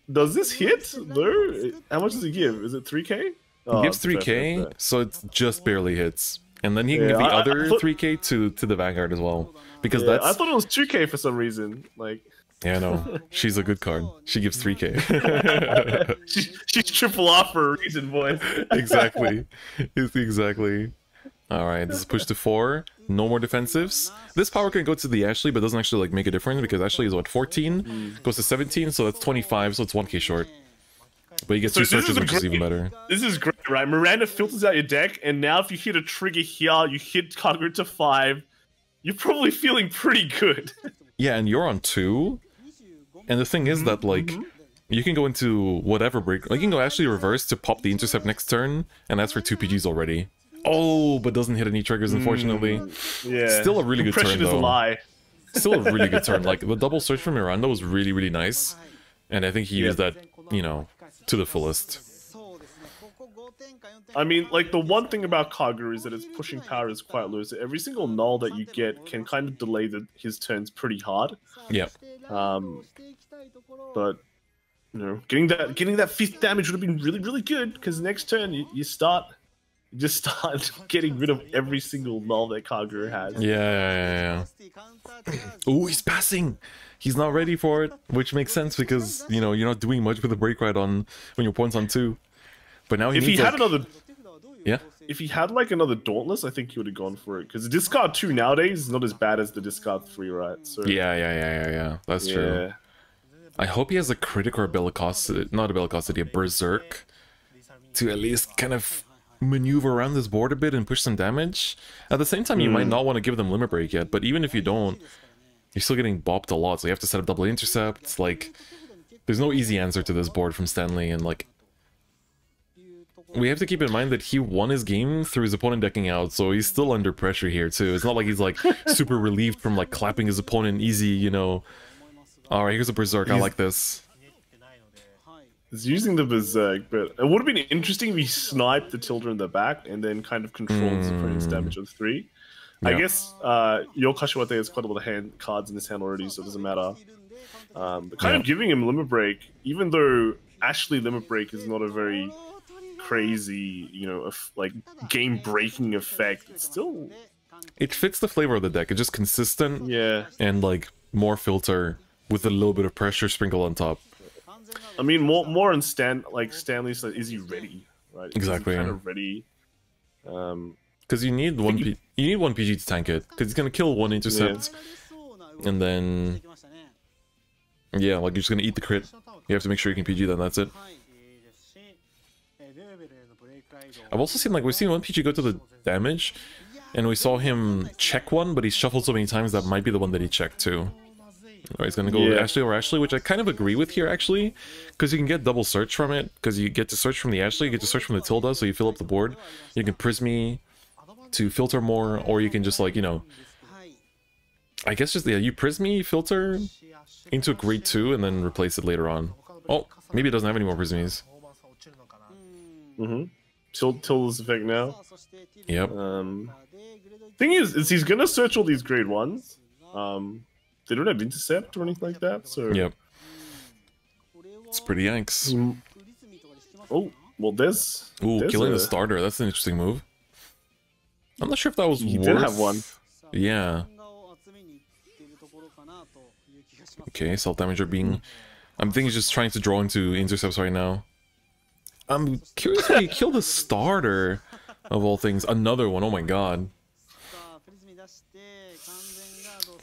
[SPEAKER 2] Does this hit though? How much does he give? Is it 3k?
[SPEAKER 1] He gives 3k, so it just barely hits. And then he can give the other 3k to the Vanguard as well, because that's...
[SPEAKER 2] I thought it was 2k for some reason. Like...
[SPEAKER 1] Yeah, no, she's a good card. She gives 3k.
[SPEAKER 2] she's triple off for a reason, boys.
[SPEAKER 1] Exactly. Exactly. Alright, this is pushed to 4. No more defensives. This power can go to the Ashley, but doesn't actually like make a difference, because Ashley is what, 14? Goes to 17, so that's 25, so it's 1k short. But you get 2 searches, which is even better.
[SPEAKER 2] This is great, right? Miranda filters out your deck, and now if you hit a trigger here, you hit Kagura to 5, you're probably feeling pretty good.
[SPEAKER 1] Yeah, and you're on 2. And the thing is that, like, you can go into whatever break. Like, you can go actually reverse to pop the intercept next turn, and that's for 2 PGs already. Oh, but doesn't hit any triggers, unfortunately.
[SPEAKER 2] Yeah.
[SPEAKER 1] Still a really good turn, though.
[SPEAKER 2] Impression is a lie.
[SPEAKER 1] Still a really good turn. Like, the double search from Miranda was really, really nice. And I think he used that, you know, to the fullest.
[SPEAKER 2] I mean, like, the one thing about Kagura is that its pushing power is quite low, so every single null that you get can kind of delay his turns pretty hard.
[SPEAKER 1] Yeah.
[SPEAKER 2] But, you know, getting that 5th damage would have been really, really good, because next turn you just start getting rid of every single null that Kagura has.
[SPEAKER 1] Yeah. Oh, he's passing! He's not ready for it, which makes sense, because, you know, you're not doing much with the break ride on when your point's on 2. But now he needs,
[SPEAKER 2] had another...
[SPEAKER 1] Yeah?
[SPEAKER 2] If he had, like, another Dauntless, I think he would have gone for it. Because the discard 2 nowadays is not as bad as the discard 3, right? So,
[SPEAKER 1] yeah. That's true. I hope he has a critic or a Bellicosity, not a Bellicosity, a Berserk, to at least kind of maneuver around this board a bit and push some damage. At the same time, you might not want to give them Limit Break yet, but even if you don't, you're still getting bopped a lot, so you have to set up double intercepts. Like, there's no easy answer to this board from Stanley, and like, we have to keep in mind that he won his game through his opponent decking out, so he's still under pressure here too. It's not like he's like super relieved from like clapping his opponent easy, you know. Alright, here's a Berserk. I like this.
[SPEAKER 2] He's using the Berserk, but it would have been interesting if he sniped the Tilda in the back and then kind of controlled his opponent's damage on 3. Yeah. I guess your Kashiwate has quite a lot of cards in his hand already, so it doesn't matter. But kind of giving him Limit Break, even though Ashley Limit Break is not a very crazy, you know, like game-breaking effect, it's still...
[SPEAKER 1] It fits the flavor of the deck. It's just consistent,
[SPEAKER 2] yeah,
[SPEAKER 1] and like more filter with a little bit of pressure sprinkled on top.
[SPEAKER 2] I mean, more on Stanley said, is he ready? Right?
[SPEAKER 1] Exactly.
[SPEAKER 2] Is he kind of ready.
[SPEAKER 1] Because you need one PG to tank it, because he's gonna kill one intercept, and then yeah, like you're just gonna eat the crit. You have to make sure you can PG, then that's it. I've also seen, like, we've seen one PG go to the damage, and we saw him check one, but he shuffled so many times that might be the one that he checked too. Or he's gonna go Ashley or Ashley, which I kind of agree with here actually, because you can get double search from it, because you get to search from the Ashley, you get to search from the Tilda, so you fill up the board. You can Prismy to filter more, or you can just, like, you know, I guess just, yeah, you Prismy, filter into a grade 2, and then replace it later on. Oh, maybe it doesn't have any more Prismies.
[SPEAKER 2] Tilda's effect now.
[SPEAKER 1] Yep.
[SPEAKER 2] Thing is he's gonna search all these grade 1s. They don't have intercept or anything like that, so...
[SPEAKER 1] Yep. It's pretty yanks.
[SPEAKER 2] Oh, well, there's
[SPEAKER 1] killing the starter. That's an interesting move. I'm not sure if that was
[SPEAKER 2] He
[SPEAKER 1] worth...
[SPEAKER 2] did have one.
[SPEAKER 1] Yeah. Okay, self-damager being... I'm thinking he's just trying to draw into intercepts right now. I'm curious if he killed the starter, of all things. Another one, oh my god.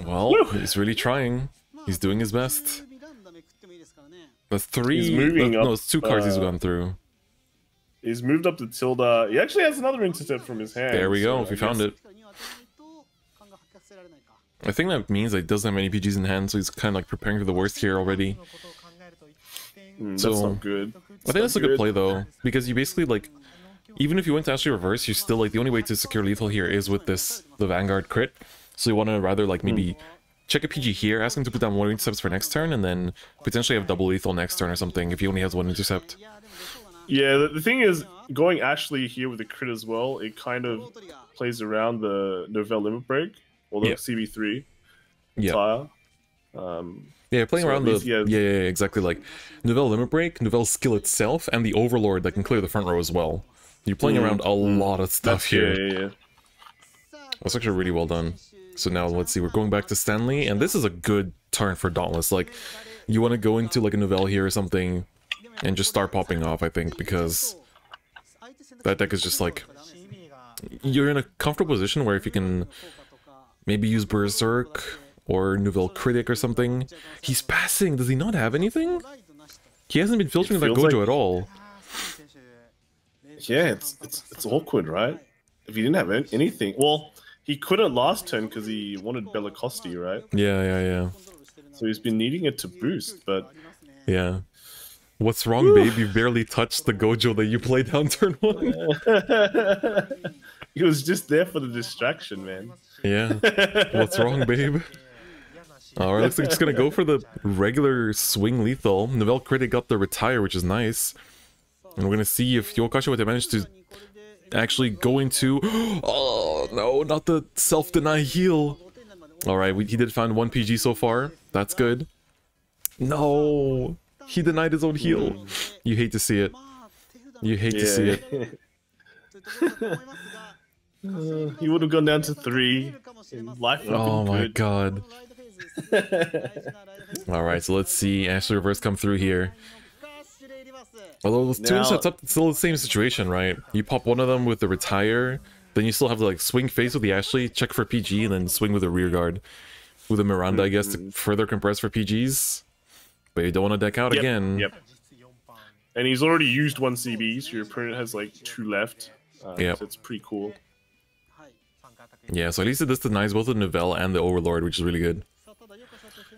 [SPEAKER 1] Well, he's really trying. He's doing his best. That's three...
[SPEAKER 2] He's moving
[SPEAKER 1] no,
[SPEAKER 2] up,
[SPEAKER 1] it's 2 cards he's gone through.
[SPEAKER 2] He's moved up to Tilda. He actually has another intercept from his hand.
[SPEAKER 1] There we go,
[SPEAKER 2] so
[SPEAKER 1] if we found it. I think that means that he doesn't have any PGs in hand, so he's kind of like preparing for the worst here already.
[SPEAKER 2] That's not good.
[SPEAKER 1] I think that's a good play though, because you basically, like, even if you went to Ashley Reverse, you're still, like, the only way to secure lethal here is with the Vanguard crit. So you want to rather, like, maybe check a PG here, ask him to put down 1 intercepts for next turn, and then potentially have double lethal next turn or something if he only has 1 intercept.
[SPEAKER 2] Yeah, the thing is, going Ashley here with the crit as well, it kind of plays around the Novell Limit Break, or the CB3 tire.
[SPEAKER 1] Yeah, playing around the... Yeah, exactly, like, Novell Limit Break, Novell skill itself, and the Overlord that can clear the front row as well. You're playing around a lot of stuff here.
[SPEAKER 2] Yeah.
[SPEAKER 1] That's actually really well done. So now, let's see, we're going back to Stanley, and this is a good turn for Dauntless. Like, you want to go into, like, a Novell here or something, and just start popping off, I think, because that deck is just, like... You're in a comfortable position where if you can maybe use Berserk, or Novell Critic or something... He's passing! Does he not have anything? He hasn't been filtering that Gojo at all.
[SPEAKER 2] Yeah, it's awkward, right? If he didn't have anything... Well... He couldn't last turn because he wanted Bellacosti, right?
[SPEAKER 1] Yeah.
[SPEAKER 2] So he's been needing it to boost, but...
[SPEAKER 1] Yeah. What's wrong, babe? You barely touched the Gojo that you played down turn 1.
[SPEAKER 2] He was just there for the distraction, man.
[SPEAKER 1] Yeah. What's wrong, babe? Alright, looks like just gonna go for the regular swing lethal. Novell Critic got the retire, which is nice. And we're gonna see if Yokashi would manage to actually go into... Oh, no, not the self-deny heal. Alright, he did find 1 PG so far. That's good. No! He denied his own heal. You hate to see it. You hate to see it.
[SPEAKER 2] He would have gone down to 3. Life would have
[SPEAKER 1] oh
[SPEAKER 2] been
[SPEAKER 1] my
[SPEAKER 2] good.
[SPEAKER 1] god. Alright, so let's see Ashley Reverse come through here. Although those 2 intercepts up, it's still the same situation, right? You pop one of them with the retire, then you still have to, like, swing face with the Ashley, check for PG, and then swing with the rear guard. With a Miranda, I guess, to further compress for PGs. But you don't want to deck out again.
[SPEAKER 2] Yep. And he's already used 1 CB, so your opponent has, like, 2 left. So it's pretty cool.
[SPEAKER 1] Yeah, so at least this denies both the Novell and the Overlord, which is really good.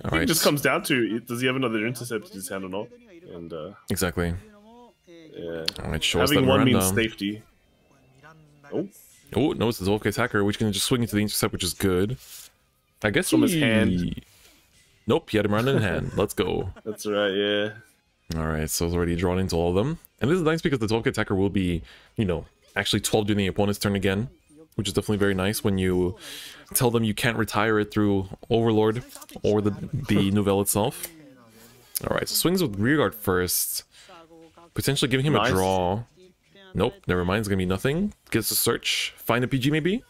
[SPEAKER 2] I think it just comes down to, does he have another intercept in his hand or not? And
[SPEAKER 1] exactly.
[SPEAKER 2] Yeah.
[SPEAKER 1] Alright, show us that
[SPEAKER 2] Having 1
[SPEAKER 1] Miranda.
[SPEAKER 2] means safety.
[SPEAKER 1] Oh, no, it's the Zolfke attacker, which can just swing into the intercept, which is good. I guess
[SPEAKER 2] from his hand.
[SPEAKER 1] Nope, he had a Miranda in hand. Let's go.
[SPEAKER 2] That's right, yeah.
[SPEAKER 1] Alright, so it's already drawn into all of them. And this is nice because the Zolfke attacker will be, you know, actually 12 during the opponent's turn again. Which is definitely very nice when you tell them you can't retire it through Overlord or the Novell itself. Alright, so swings with rearguard first. Potentially giving him a draw. Nope, never mind, it's gonna be nothing. Gets a search. Find a PG maybe?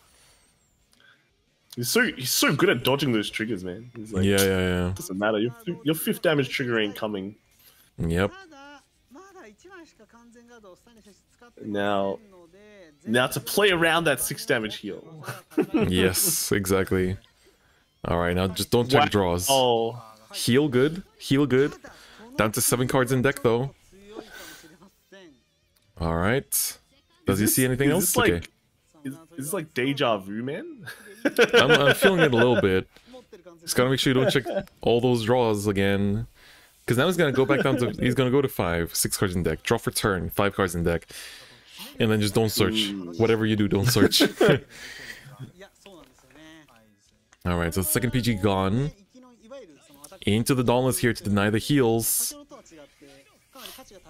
[SPEAKER 2] He's so good at dodging those triggers, man. He's like,
[SPEAKER 1] yeah.
[SPEAKER 2] Doesn't matter. Your 5th damage trigger ain't coming.
[SPEAKER 1] Yep.
[SPEAKER 2] Now to play around that 6 damage heal.
[SPEAKER 1] Yes, exactly. All right, now just don't check draws.
[SPEAKER 2] Oh,
[SPEAKER 1] Heal good. Heal good. Down to 7 cards in deck though. All right. Does he see anything else?
[SPEAKER 2] Like,
[SPEAKER 1] okay.
[SPEAKER 2] Is this like deja vu, man?
[SPEAKER 1] I'm feeling it a little bit. Just gotta make sure you don't check all those draws again. Because now he's gonna go back down to, he's gonna go to 5, 6 cards in deck, draw for turn, 5 cards in deck, and then just don't search. Whatever you do, don't search. All right, so second PG gone. Into the Dauntless here to deny the heals.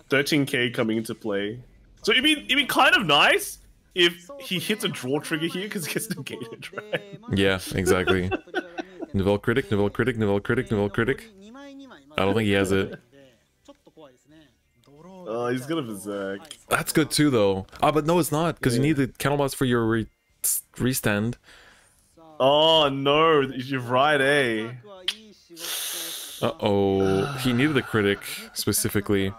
[SPEAKER 2] 13k coming into play. So it'd be kind of nice if he hits a draw trigger here because it gets negated, right?
[SPEAKER 1] Yeah, exactly. Nouvelle critic, nouvelle critic, nouvelle critic, nouvelle critic. I don't think he has it.
[SPEAKER 2] Oh, he's gonna berserk.
[SPEAKER 1] That's good too, though. Ah, but no, it's not, because you need the counterblast for your restand.
[SPEAKER 2] Oh no, you're right, eh?
[SPEAKER 1] Uh-oh. He needed a critic, specifically.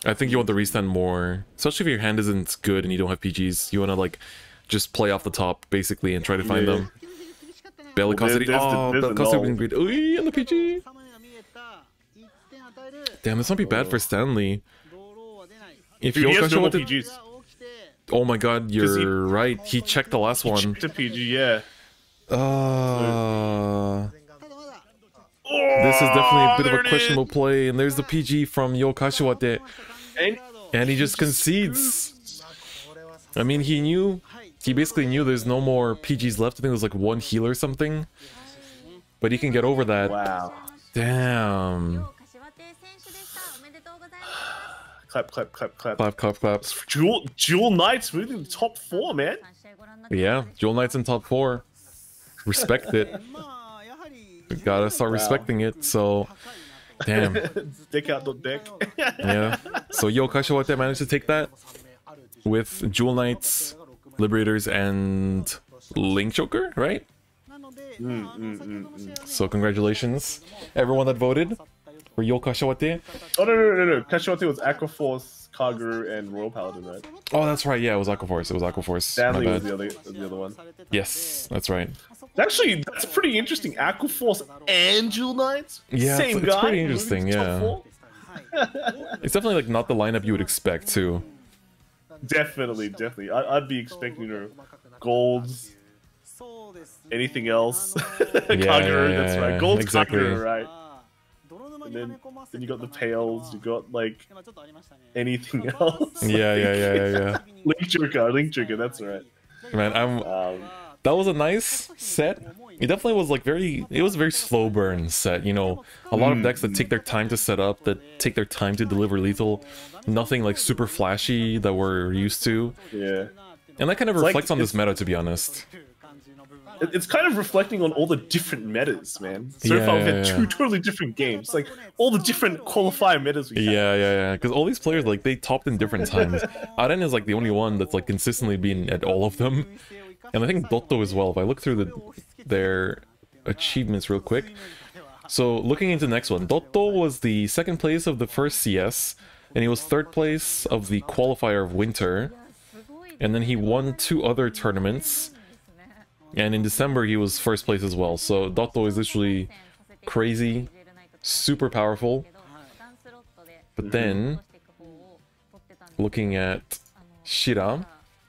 [SPEAKER 1] I think you want the restand more. Especially if your hand isn't good and you don't have PGs. You want to, like, just play off the top, basically, and try to find them. Bellicosity. Oh, Bellicosity would be great. Ooh, and the PG! Damn, this might be bad for Stanley. If
[SPEAKER 2] Dude, he has no more
[SPEAKER 1] wanted...
[SPEAKER 2] PGs.
[SPEAKER 1] Oh my god, you're right. He checked the last one.
[SPEAKER 2] Checked a PG, yeah.
[SPEAKER 1] This is definitely a bit of a questionable play, and there's the PG from Yo Kashiwate. And he just concedes. I mean, he basically knew there's no more PGs left. I think there's like 1 heal or something. But he can get over that.
[SPEAKER 2] Wow.
[SPEAKER 1] Damn.
[SPEAKER 2] Clap, clap, clap, clap.
[SPEAKER 1] Clap, clap, claps.
[SPEAKER 2] Dual Knights moving to top 4, man.
[SPEAKER 1] Yeah, Dual Knights in top 4. Respect it. We gotta start respecting it, so... Damn.
[SPEAKER 2] Deck out the deck.
[SPEAKER 1] Yeah. So Yo Kashiwate managed to take that with Jewel Knights, Liberators, and Link Joker, right? So congratulations, everyone that voted for Yo Kashiwate.
[SPEAKER 2] Oh no. Kashiwate was Aquaforce, Kaguru, and Royal Paladin, right?
[SPEAKER 1] Oh, that's right. Yeah, it was Aquaforce. It was Aquaforce.
[SPEAKER 2] Stanley was the other one.
[SPEAKER 1] Yes, that's right.
[SPEAKER 2] Actually, that's pretty interesting. Aquaforce and Jewel Knights?
[SPEAKER 1] Yeah,
[SPEAKER 2] Same
[SPEAKER 1] it's
[SPEAKER 2] guy.
[SPEAKER 1] pretty interesting, yeah. It's definitely like not the lineup you would expect too.
[SPEAKER 2] Definitely. I'd be expecting, you know, golds, anything else. Kaguru, that's right. Gold's
[SPEAKER 1] exactly.
[SPEAKER 2] Kaguru, right? And then you got the pales, you got like anything else.
[SPEAKER 1] Yeah.
[SPEAKER 2] Link Joker, that's right.
[SPEAKER 1] Man, that was a nice set. It definitely was like it was a very slow burn set, you know. A lot of decks that take their time to set up, that take their time to deliver lethal. Nothing like super flashy that we're used to.
[SPEAKER 2] Yeah.
[SPEAKER 1] And that kind of reflects on this meta, to be honest.
[SPEAKER 2] It's kind of reflecting on all the different metas, man. So far we've had 2 totally different games. Like all the different qualifier metas we have.
[SPEAKER 1] Yeah. Because all these players, like, they topped in different times. Aren is like the only one that's like consistently been at all of them. And I think Dotto as well. If I look through their achievements real quick. So looking into the next one, Dotto was the 2nd place of the first CS, and he was 3rd place of the qualifier of Winter. And then he won 2 other tournaments. And in December, he was 1st place as well. So Dotto is literally crazy, super powerful. But then, looking at Shira,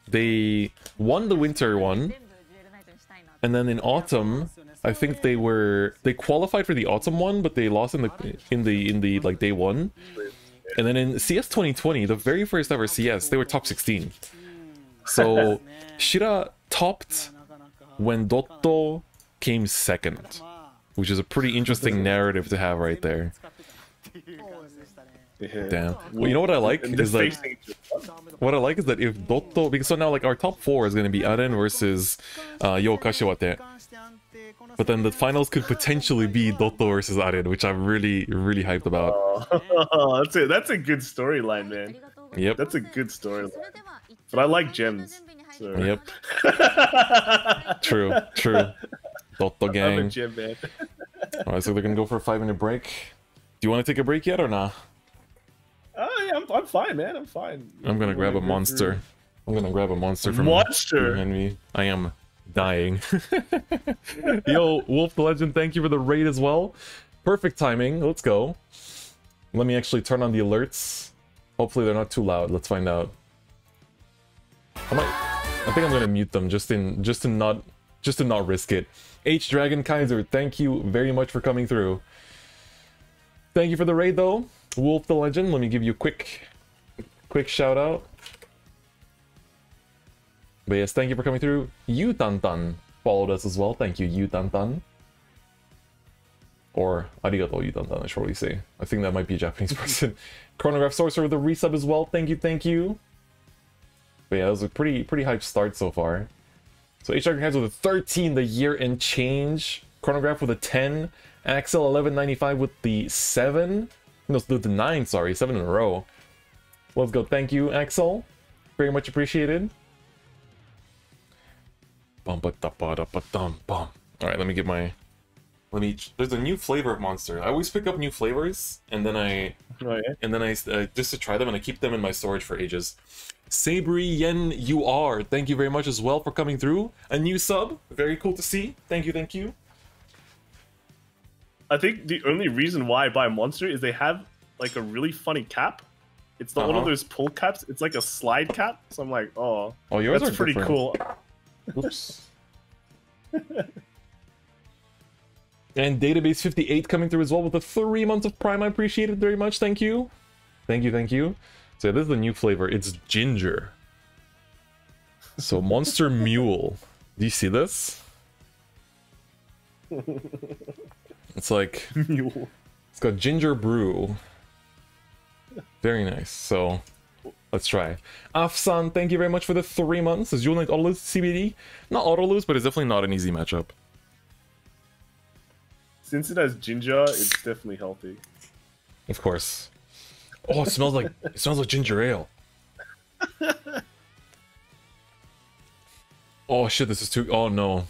[SPEAKER 1] they won the winter one. And then in autumn, I think they qualified for the autumn one, but they lost in the like day 1. And then in CS 2020, the very first ever CS, they were top 16. So Shira topped when Dotto came 2nd, which is a pretty interesting narrative to have right there. Damn. Well, you know what I like is that if Dotto, because so now like our top 4 is going to be Aren versus Yo Kashiwate, but then the finals could potentially be Dotto versus Aren, which I'm really hyped about.
[SPEAKER 2] Oh, that's a good storyline, man.
[SPEAKER 1] Yep.
[SPEAKER 2] That's a good storyline. But I like gems. So.
[SPEAKER 1] Yep. True. Dotto gang.
[SPEAKER 2] I'm a gem man.
[SPEAKER 1] Alright, so they're gonna go for a 5-minute break. Do you want to take a break yet or not?
[SPEAKER 2] I'm fine, man. I'm fine.
[SPEAKER 1] I'm gonna grab a monster. I'm gonna grab a monster from behind me. I am dying. Yo, Wolf the Legend, thank you for the raid as well. Perfect timing. Let's go. Let me actually turn on the alerts. Hopefully they're not too loud. Let's find out. I think I'm gonna mute them just to not risk it. H Dragon Kaiser, thank you very much for coming through. Thank you for the raid though, Wolf the Legend. Let me give you a quick shout out. But yes, thank you for coming through. Yu Tan Tan followed us as well. Thank you, Yu Tan Tan. Or arigato Yu Tan Tan, I should probably say. I think that might be a Japanese person. Chronograph Sorcerer with the resub as well. Thank you, thank you. But yeah, that was a pretty hype start so far. So H Dragon has with a 13, the year and change. Chronograph with a 10. Axel 1195 with the 7. No, the 9, sorry, 7 in a row. Let's go. Thank you, Axel. Very much appreciated. Alright, let me get my... There's a new flavor of monster. I always pick up new flavors, and then I just to try them, and I keep them in my storage for ages. Sabri Yen UR, thank you very much as well for coming through. A new sub, very cool to see. Thank you, thank you.
[SPEAKER 2] I think the only reason why I buy Monster is they have like a really funny cap. It's not one of those pull caps. It's like a slide cap. So I'm like, oh yours that's pretty cool.
[SPEAKER 1] Oops. And Database 58 coming through as well with the 3 months of Prime. I appreciate it very much. Thank you. Thank you, thank you. So yeah, this is the new flavor. It's ginger. So Monster Mule. Do you see this? It's like...
[SPEAKER 2] Mule.
[SPEAKER 1] It's got ginger brew. Very nice. So let's try. Afsan, thank you very much for the 3 months. Is Jewel Knight auto lose CBD? Not auto lose, but it's definitely not an easy matchup.
[SPEAKER 2] Since it has ginger, it's definitely healthy.
[SPEAKER 1] Of course. Oh, it smells like ginger ale. Oh shit, this is too... Oh no.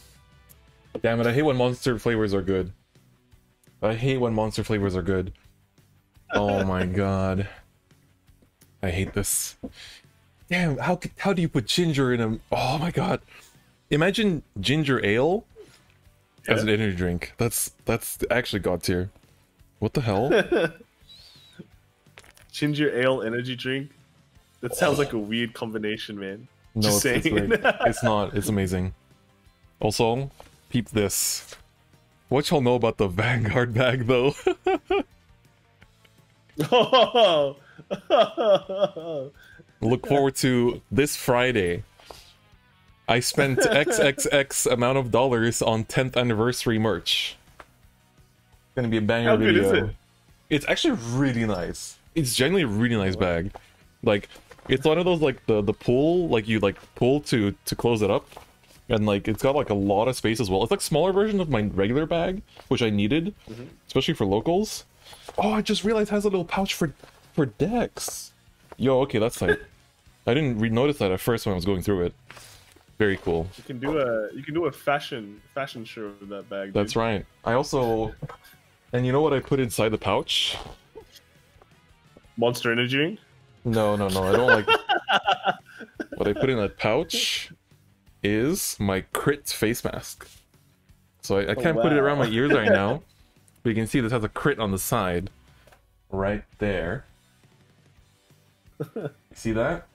[SPEAKER 1] Damn it, I hate when monster flavors are good. I hate when monster flavors are good. Oh my god. I hate this. Damn, how do you put ginger in a... Oh my god. Imagine ginger ale as an energy drink. That's actually god tier. What the hell?
[SPEAKER 2] Ginger ale energy drink? That sounds like a weird combination, man.
[SPEAKER 1] No, it's not. It's amazing. Also, peep this. What y'all know about the Vanguard bag, though? Look forward to this Friday. I spent XXX amount of dollars on 10th anniversary merch. It's gonna be a banger video. How good is it? It's actually really nice. It's genuinely a really nice bag. Like, it's one of those like the pull, like you like pull to close it up, and like it's got like a lot of space as well. It's like smaller version of my regular bag, which I needed, especially for locals. Oh, I just realized it has a little pouch for decks. Yo, okay, that's tight. I didn't notice that at first when I was going through it. Very cool.
[SPEAKER 2] You can do a fashion show with that bag.
[SPEAKER 1] That's right. I also, and you know what I put inside the pouch?
[SPEAKER 2] Monster Energy drink?
[SPEAKER 1] No, I don't like. What I put in that pouch is my crit face mask. So I can't put it around my ears right now, but you can see this has a crit on the side, right there. See that?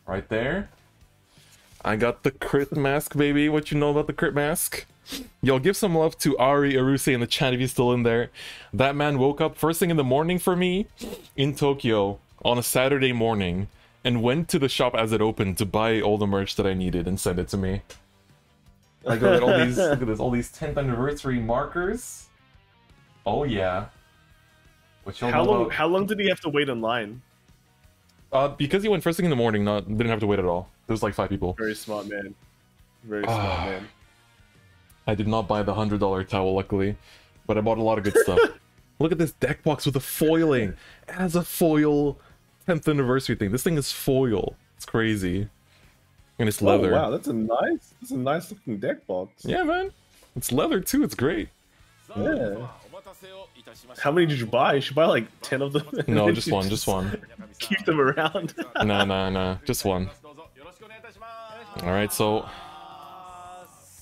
[SPEAKER 1] Right there. I got the crit mask, baby. What you know about the crit mask? Yo, give some love to Ari Aruse in the chat if he's still in there. That man woke up first thing in the morning for me in Tokyo on a Saturday morning and went to the shop as it opened to buy all the merch that I needed and send it to me. I got all these, look at this, all these 10th anniversary markers. Oh yeah.
[SPEAKER 2] How long did he have to wait in line?
[SPEAKER 1] Because he went first thing in the morning, didn't have to wait at all. There was like 5 people.
[SPEAKER 2] Very smart man. Very smart man.
[SPEAKER 1] I did not buy the $100 towel, luckily, but I bought a lot of good stuff. Look at this deck box with the foiling. It has a foil 10th anniversary thing. This thing is foil. It's crazy. And it's leather.
[SPEAKER 2] Oh, wow, that's a nice looking deck box.
[SPEAKER 1] Yeah, man. It's leather too. It's great.
[SPEAKER 2] Yeah. How many did you buy? You should buy like 10 of them.
[SPEAKER 1] No, just one, just one.
[SPEAKER 2] Keep them around.
[SPEAKER 1] No, just one. Alright, so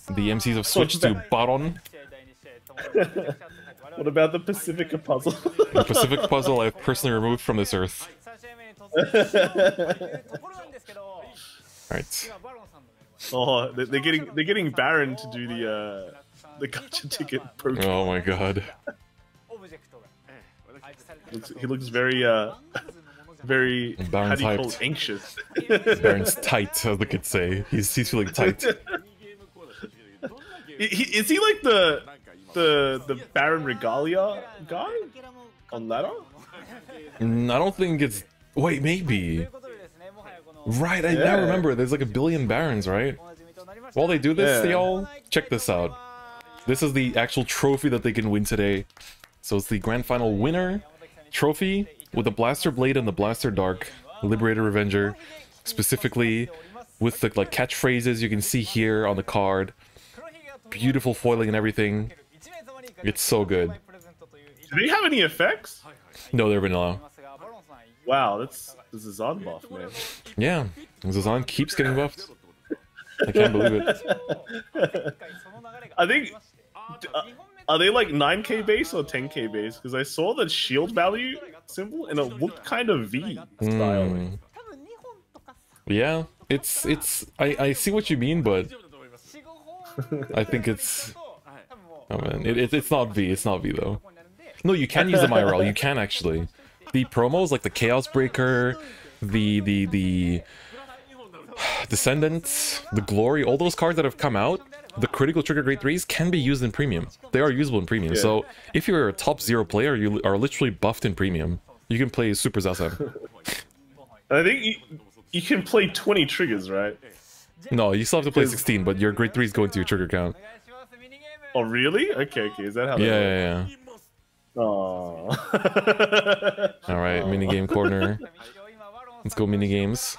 [SPEAKER 1] the MCs have switched to Baron.
[SPEAKER 2] What about the Pacifica puzzle?
[SPEAKER 1] The Pacific puzzle I've personally removed from this earth. Alright.
[SPEAKER 2] Oh, they're getting Baron to do the gacha ticket program.
[SPEAKER 1] Oh my god.
[SPEAKER 2] He looks very very
[SPEAKER 1] Baron's
[SPEAKER 2] how do you call
[SPEAKER 1] hyped.
[SPEAKER 2] it, anxious.
[SPEAKER 1] Baron's tight, as the kids say. He's feeling tight.
[SPEAKER 2] Is he like the Baron Regalia guy on ladder?
[SPEAKER 1] I don't think it's... Wait, maybe. Right, I now remember. There's like a billion Barons, right? While they do this, they all... Check this out. This is the actual trophy that they can win today. So it's the grand final winner trophy with the Blaster Blade and the Blaster Dark. Liberator Revenger. Specifically with the like catchphrases you can see here on the card. Beautiful foiling and everything. It's so good.
[SPEAKER 2] Do they have any effects?
[SPEAKER 1] No, they're vanilla.
[SPEAKER 2] Wow, this is on buff, man.
[SPEAKER 1] Yeah, Zazan keeps getting buffed. I can't believe it.
[SPEAKER 2] I think... are they like 9k base or 10k base? Because I saw the shield value symbol and it looked kind of V style.
[SPEAKER 1] Yeah, I see what you mean, but I think it's... Oh man, it's not V, it's not V though. No, you can use them IRL, you can actually. The promos, like the Chaos Breaker, the Descendants, the Glory, all those cards that have come out, the critical trigger grade 3s can be used in Premium. They are usable in Premium, so if you're a top 0 player, you are literally buffed in Premium. You can play Super Zazen.
[SPEAKER 2] I think you can play 20 triggers, right?
[SPEAKER 1] No, you still have to play 16, but your grade 3 is going to your trigger count.
[SPEAKER 2] Oh, really? Okay, is that how
[SPEAKER 1] Yeah.
[SPEAKER 2] Oh.
[SPEAKER 1] Alright, minigame corner. Let's go minigames.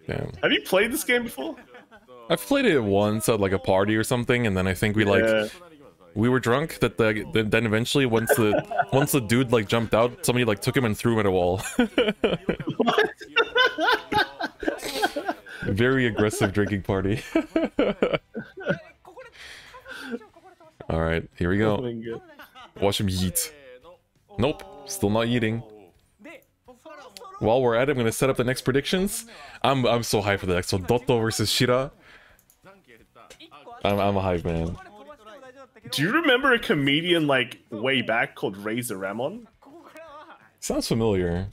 [SPEAKER 1] Damn.
[SPEAKER 2] Have you played this game before?
[SPEAKER 1] I've played it once at like a party or something, and then I think we were drunk. Then eventually, once the dude like jumped out, somebody like took him and threw him at a wall.
[SPEAKER 2] What?
[SPEAKER 1] Very aggressive drinking party. All right, here we go. Watch him yeet. Nope, still not eating. While we're at it, I'm gonna set up the next predictions. I'm so hyped for the next one. Dotto versus Shira. I'm a hype man.
[SPEAKER 2] Do you remember a comedian like way back called Razor Ramon?
[SPEAKER 1] Sounds familiar.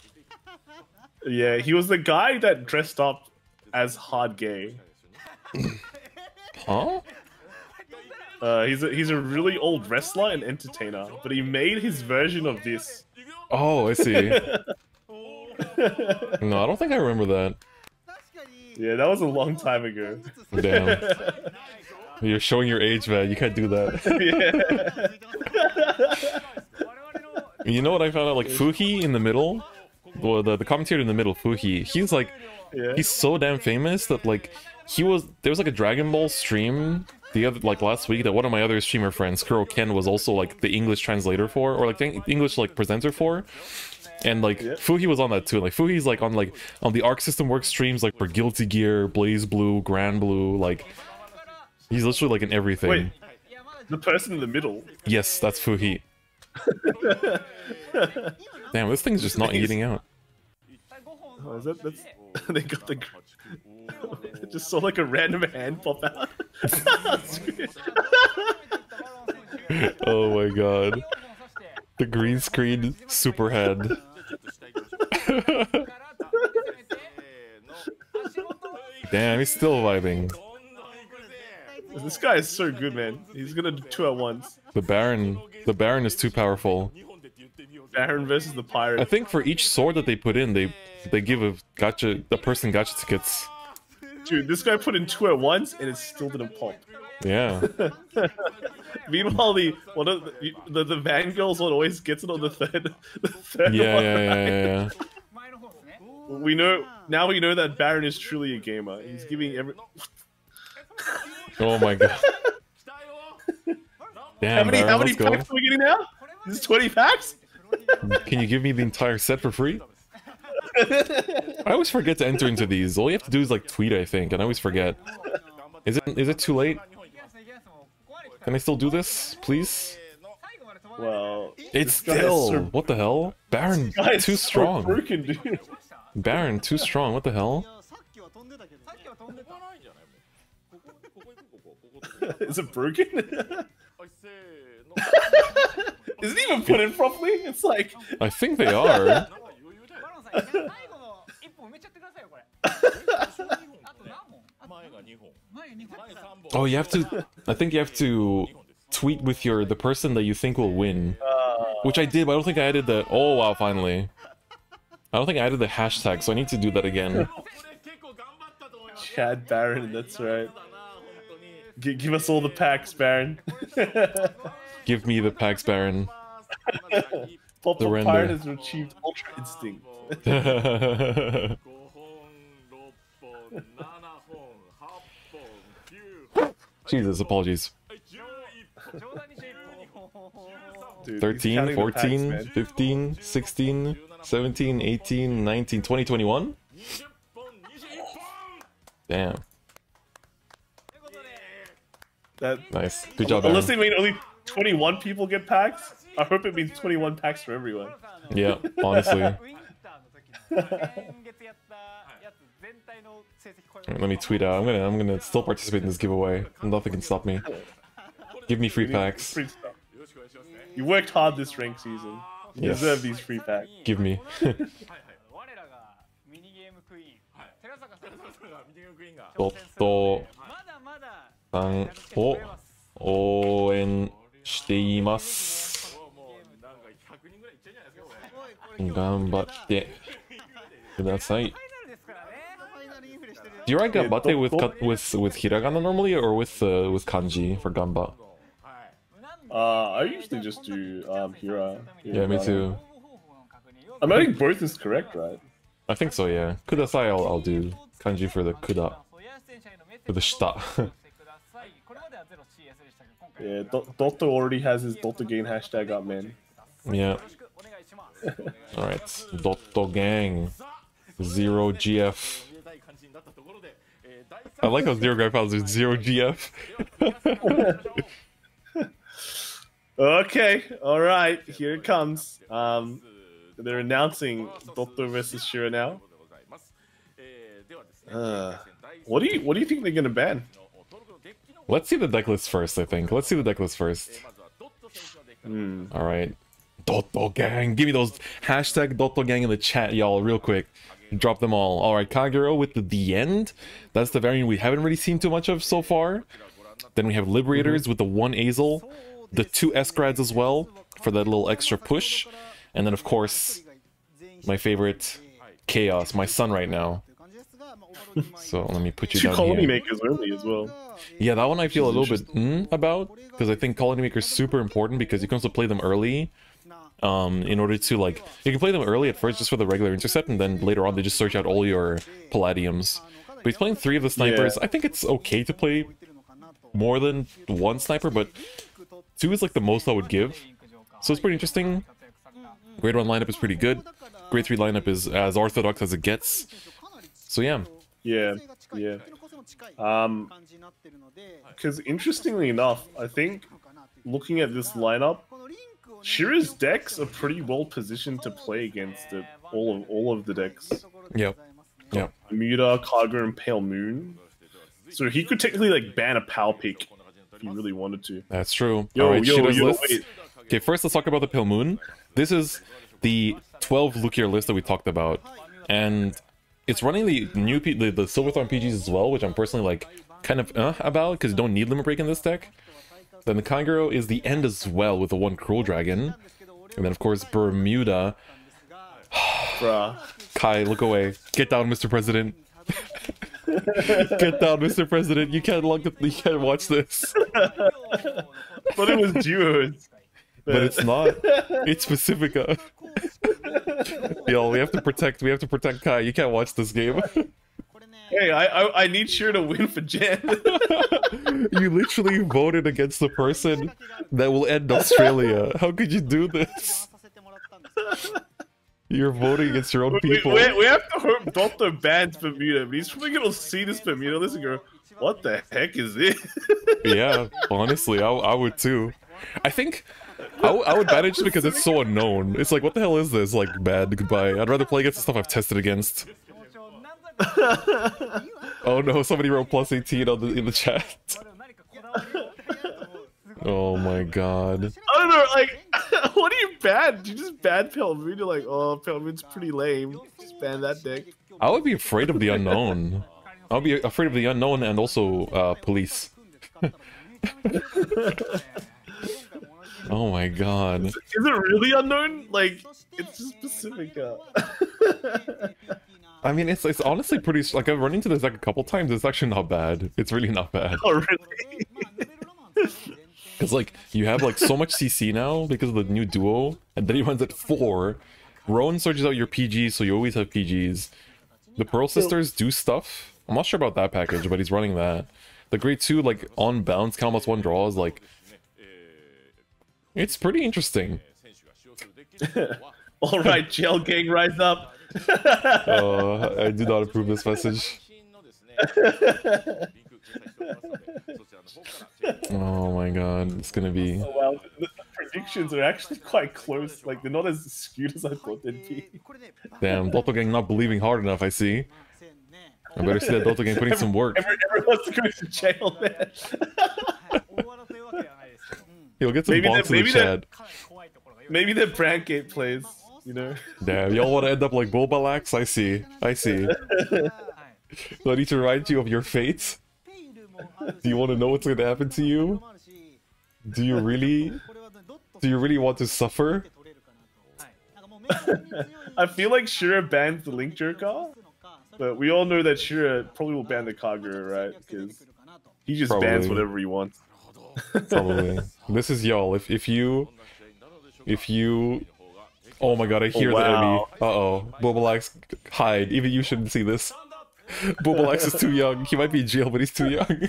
[SPEAKER 2] Yeah, he was the guy that dressed up as hard gay.
[SPEAKER 1] Huh?
[SPEAKER 2] He's a really old wrestler and entertainer, but he made his version of this.
[SPEAKER 1] Oh, I see. No, I don't think I remember that.
[SPEAKER 2] Yeah, that was a long time ago.
[SPEAKER 1] Damn. You're showing your age, man. You can't do that.
[SPEAKER 2] Yeah.
[SPEAKER 1] You know what I found out? Like, Fuhi in the middle, well, the commentator in the middle, Fuhi, he's like, he's so damn famous that, like, there was like a Dragon Ball stream last week that one of my other streamer friends, Kuro Ken, was also like the English translator for, or like the English like presenter for. And like Fuhi was on that too. Like Fuhi's like on the Arc System Works streams like for Guilty Gear, Blaze Blue, Grand Blue, like he's literally like in everything.
[SPEAKER 2] Wait, the person in the middle.
[SPEAKER 1] Yes, that's Fuhi. Damn, this thing's just not eating out.
[SPEAKER 2] Oh, is that's they got the just saw like a random hand pop out.
[SPEAKER 1] Oh my god. The green screen super head. Damn, he's still vibing.
[SPEAKER 2] This guy is so good, man. He's gonna do 2 at once.
[SPEAKER 1] The Baron is too powerful.
[SPEAKER 2] Baron versus the Pirate.
[SPEAKER 1] I think for each sword that they put in, they give a person gacha tickets.
[SPEAKER 2] Dude, this guy put in 2 at once and it still didn't pop.
[SPEAKER 1] Yeah.
[SPEAKER 2] Meanwhile, the Vanguard one always gets it on the third
[SPEAKER 1] Yeah,
[SPEAKER 2] one.
[SPEAKER 1] yeah.
[SPEAKER 2] We know that Baron is truly a gamer. He's giving every.
[SPEAKER 1] Oh my god. Damn,
[SPEAKER 2] how
[SPEAKER 1] Baron,
[SPEAKER 2] many
[SPEAKER 1] let's go.
[SPEAKER 2] packs are we getting now? This is 20 packs?
[SPEAKER 1] Can you give me the entire set for free? I always forget to enter into these. All you have to do is like tweet, I think, and I always forget. Is it too late? Can I still do this, please?
[SPEAKER 2] Well,
[SPEAKER 1] It's still... What the hell? Baron, too strong.
[SPEAKER 2] Broken, dude.
[SPEAKER 1] Baron, too strong. What the hell?
[SPEAKER 2] Is it broken? Is it even put in properly? It's like...
[SPEAKER 1] I think they are. Oh, you have to... I think you have to tweet with the person that you think will win. Which I did, but I don't think I added the... Oh, wow, finally. I don't think I added the hashtag, so I need to do that again.
[SPEAKER 2] Chad Baron, that's right. Give us all the packs, Baron.
[SPEAKER 1] Give me the packs, Baron.
[SPEAKER 2] Pop
[SPEAKER 1] Surrender.
[SPEAKER 2] Pirate has achieved Ultra Instinct.
[SPEAKER 1] Jesus, apologies.
[SPEAKER 2] Dude,
[SPEAKER 1] 13, 14, 15, 16, 17, 18, 19, 20, 21? Damn. Nice. Good job,
[SPEAKER 2] Unless
[SPEAKER 1] Aaron.
[SPEAKER 2] they mean only 21 people get packs, I hope it means 21 packs for everyone.
[SPEAKER 1] Yeah, honestly. Let me tweet out. I'm gonna still participate in this giveaway. Nothing can stop me. Give me free packs.
[SPEAKER 2] Free stuff. You worked hard this rank season. You
[SPEAKER 1] Yes.
[SPEAKER 2] deserve these free packs.
[SPEAKER 1] Give me. ドットさんを応援しています。頑張ってください。Do you write ganbatte with hiragana normally or with kanji for gamba?
[SPEAKER 2] I usually just do Hira.
[SPEAKER 1] Yeah, me too.
[SPEAKER 2] I think both is correct, right?
[SPEAKER 1] I think so, yeah. Kudasai, I'll do kanji for the kuda. For the shita.
[SPEAKER 2] Yeah, Dotto already has his Dotto Gain hashtag up, man.
[SPEAKER 1] Yeah. Alright. Dotto gang. 0GF. I like how Zero Guy Files is 0GF.
[SPEAKER 2] Okay, alright, here it comes. They're announcing Dotto versus Shira now. What do you think they're gonna ban?
[SPEAKER 1] Let's see the deck list first, I think. Let's see the deck list first. Alright. Dotto gang. Give me those hashtag Dotto gang in the chat, y'all, real quick. Drop them all. Alright, Kagero with the end. That's the variant we haven't really seen too much of so far. Then we have Liberators with the 1 Azel. The 2 Escrads as well, for that little extra push. And then, of course, my favorite, Chaos, my son right now. So let me put you
[SPEAKER 2] 2
[SPEAKER 1] down
[SPEAKER 2] colony
[SPEAKER 1] here.
[SPEAKER 2] makers only as well.
[SPEAKER 1] Yeah, that one I feel a little bit about, because I think Colony Maker is super important because you can also play them early. In order to, like, you can play them early at first just for the regular intercept, and then later on they just search out all your Palladiums. But he's playing 3 of the snipers.
[SPEAKER 2] Yeah.
[SPEAKER 1] I think it's okay to play more than 1 sniper, but 2 is like the most I would give. So it's pretty interesting. Grade 1 lineup is pretty good. Grade 3 lineup is as orthodox as it gets. So yeah.
[SPEAKER 2] Yeah. Because interestingly enough, I think looking at this lineup, Shira's decks are pretty well positioned to play against all of the decks.
[SPEAKER 1] Yep. Yep.
[SPEAKER 2] Bermuda, Kaga, and Pale Moon. So he could technically like ban a Pal pick if he really wanted to.
[SPEAKER 1] That's true.
[SPEAKER 2] Yo,
[SPEAKER 1] Alright,
[SPEAKER 2] yo,
[SPEAKER 1] Shira's
[SPEAKER 2] yo,
[SPEAKER 1] list.
[SPEAKER 2] wait.
[SPEAKER 1] Okay, first let's talk about the Pale Moon. This is the 12 Lukier list that we talked about. And it's running the new the Silverthorn PGs as well, which I'm personally like kind of about because you don't need Limit Break in this deck. Then the Kangaro is the end as well with the 1 Cruel Dragon. And then of course Bermuda.
[SPEAKER 2] Bruh.
[SPEAKER 1] Kai, look away. Get down, Mr. President. Get down, Mr. President. You can't watch this.
[SPEAKER 2] But it was duos.
[SPEAKER 1] But it's not. It's Pacifica. Yo, we have to protect Kai. You can't watch this game.
[SPEAKER 2] Hey, I need Shira to win for Jen.
[SPEAKER 1] You literally voted against the person that will end Australia. How could you do this? You're voting against your own people.
[SPEAKER 2] We have to hope Dotto bans Bermuda, but he's probably gonna see this Bermuda list and go, "What the heck is this?"
[SPEAKER 1] Yeah, honestly, I would too. I think I would ban it just because it's so unknown. It's like, what the hell is this? Like, bad, goodbye. I'd rather play against the stuff I've tested against. Oh no, somebody wrote plus 18 in the chat. Oh my god.
[SPEAKER 2] I don't know, like, what do you ban? Do you just ban Pale Moon? You're like, oh, Pale Moon's pretty lame. Just ban that deck.
[SPEAKER 1] I would be afraid of the unknown. I would be afraid of the unknown and also police. Oh my god.
[SPEAKER 2] Is it really unknown? Like, it's just specific.
[SPEAKER 1] I mean, it's honestly pretty... Like, I've run into this deck a couple times. It's actually not bad. It's really not bad.
[SPEAKER 2] Oh, really?
[SPEAKER 1] Because, like, you have, like, so much CC now because of the new duo, and then he runs at 4. Rowan searches out your PGs, so you always have PGs. The Pearl Sisters do stuff. I'm not sure about that package, but he's running that. The Grade 2, like, on bounce, count plus 1 draws, like... It's pretty interesting.
[SPEAKER 2] Alright, jail gang, rise up.
[SPEAKER 1] I do not approve this message. Oh my god, it's gonna be...
[SPEAKER 2] Oh wow, the predictions are actually quite close. Like, they're not as skewed as I thought they'd be.
[SPEAKER 1] Damn, Doppelgang not believing hard enough, I see. I better see that Doppelgang putting some work.
[SPEAKER 2] Everyone wants to go to jail, man.
[SPEAKER 1] He'll get some bonks in the chat.
[SPEAKER 2] Maybe the brand gate plays, you know?
[SPEAKER 1] Damn, y'all want to end up like Bulbalax? I see. I see. Do I need to remind you of your fate? Do you want to know what's going to happen to you? Do you really want to suffer?
[SPEAKER 2] I feel like Shira bans the Link Joker, but we all know that Shira probably will ban the Kagura, right? Because he just bans whatever he wants.
[SPEAKER 1] Probably. This is y'all. If you... Oh my god, I hear the enemy. Uh-oh. Bulbalax, hide. Even you shouldn't see this. Bulbalax is too young. He might be in jail, but he's too young.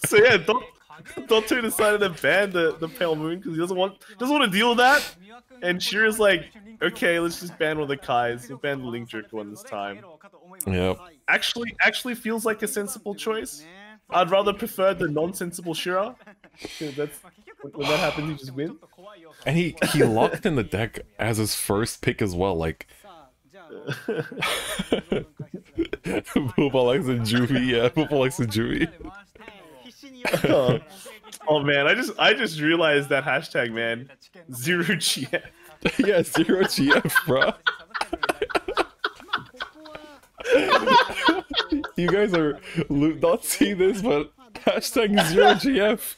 [SPEAKER 2] So yeah, Dotto decided to ban the Pale Moon because he doesn't want to deal with that. And Shira's like, okay, let's just ban one of the Kais. We'll ban the Link Jerk one this time.
[SPEAKER 1] Yep.
[SPEAKER 2] Actually feels like a sensible choice. I'd rather prefer the nonsensible Shira. That's when that happens, you just win.
[SPEAKER 1] And he locked in the deck as his first pick as well. Like, Bulbalax and Juvie, yeah, Bulbalax and Juvie.
[SPEAKER 2] Oh man, I just realized that hashtag, man. 0GF.
[SPEAKER 1] Yeah, 0GF, bro. You guys are not seeing this, but hashtag 0GF.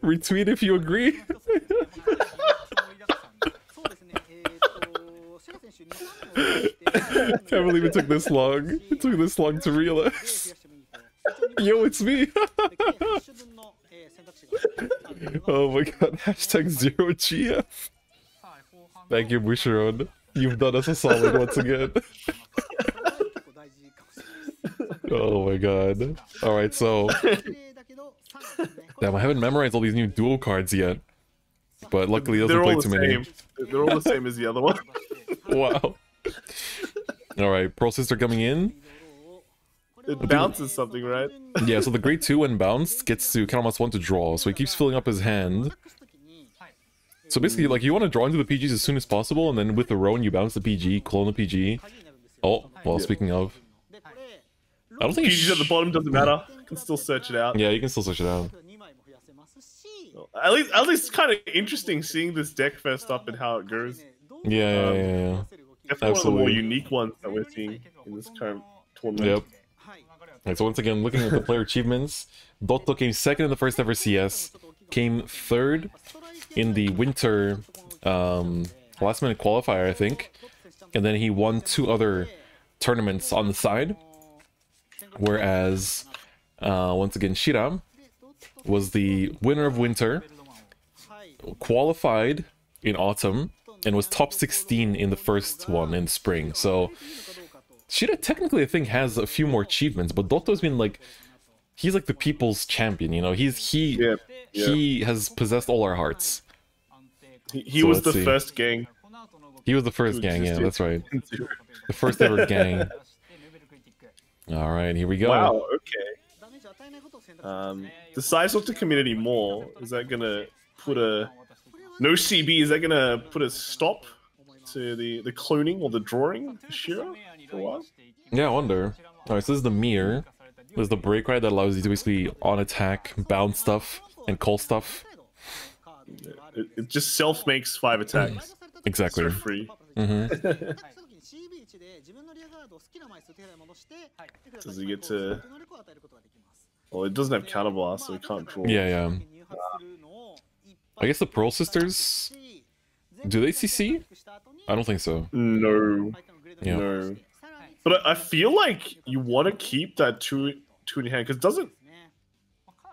[SPEAKER 1] Retweet if you agree. Can't believe it took this long. It took this long to realize. Yo, it's me. Oh my god, hashtag 0GF. Thank you, Bushiron. You've done us a solid once again. Oh my god. Alright, so... Damn, I haven't memorized all these new dual cards yet. But luckily he doesn't play too many.
[SPEAKER 2] They're all the same as the other one.
[SPEAKER 1] Wow. Alright, Pearl Sister coming in.
[SPEAKER 2] It bounces something, right?
[SPEAKER 1] Yeah, so the Grade 2 when bounced gets to count +1 to draw, so he keeps filling up his hand. So basically, like, you want to draw into the PGs as soon as possible, and then with the Rowan you bounce the PG, clone the PG. Oh, well, speaking of... I don't think
[SPEAKER 2] PGs at the bottom doesn't matter. You can still search it out.
[SPEAKER 1] Yeah, you can still search it out.
[SPEAKER 2] At least it's kind of interesting seeing this deck first up and how it goes.
[SPEAKER 1] Yeah.
[SPEAKER 2] Definitely one of the more unique ones that we're seeing in this current tournament.
[SPEAKER 1] Yep. Right, so once again, looking at the player achievements, Dotto came second in the first ever CS, came third in the winter last minute qualifier, I think, and then he won 2 other tournaments on the side. Whereas, once again, Shira was the winner of winter, qualified in autumn, and was top 16 in the first one in spring. So Shida technically, I think, has a few more achievements, but Dotto's been like, he's like the people's champion, you know? He has possessed all our hearts.
[SPEAKER 2] He
[SPEAKER 1] So
[SPEAKER 2] was
[SPEAKER 1] let's
[SPEAKER 2] the
[SPEAKER 1] see.
[SPEAKER 2] first gang.
[SPEAKER 1] He was the first gang, yeah, that's right. The first ever gang. Alright, here we go.
[SPEAKER 2] Wow, okay. Decide not to commit any more. Is that gonna put a... No CB, is that gonna put a stop to the cloning or the drawing for Shira for a while?
[SPEAKER 1] Yeah, I wonder. Alright, so this is the mirror. There's the break ride that allows you to basically on attack, bounce stuff, and call stuff.
[SPEAKER 2] It just self makes 5 attacks.
[SPEAKER 1] Exactly.
[SPEAKER 2] So free. Does he get to... Well, it doesn't have counterblast, so it can't draw.
[SPEAKER 1] Yeah. I guess the Pearl Sisters... Do they CC? I don't think so.
[SPEAKER 2] No.
[SPEAKER 1] Yeah.
[SPEAKER 2] No. But I feel like you want to keep that two in your hand, because doesn't...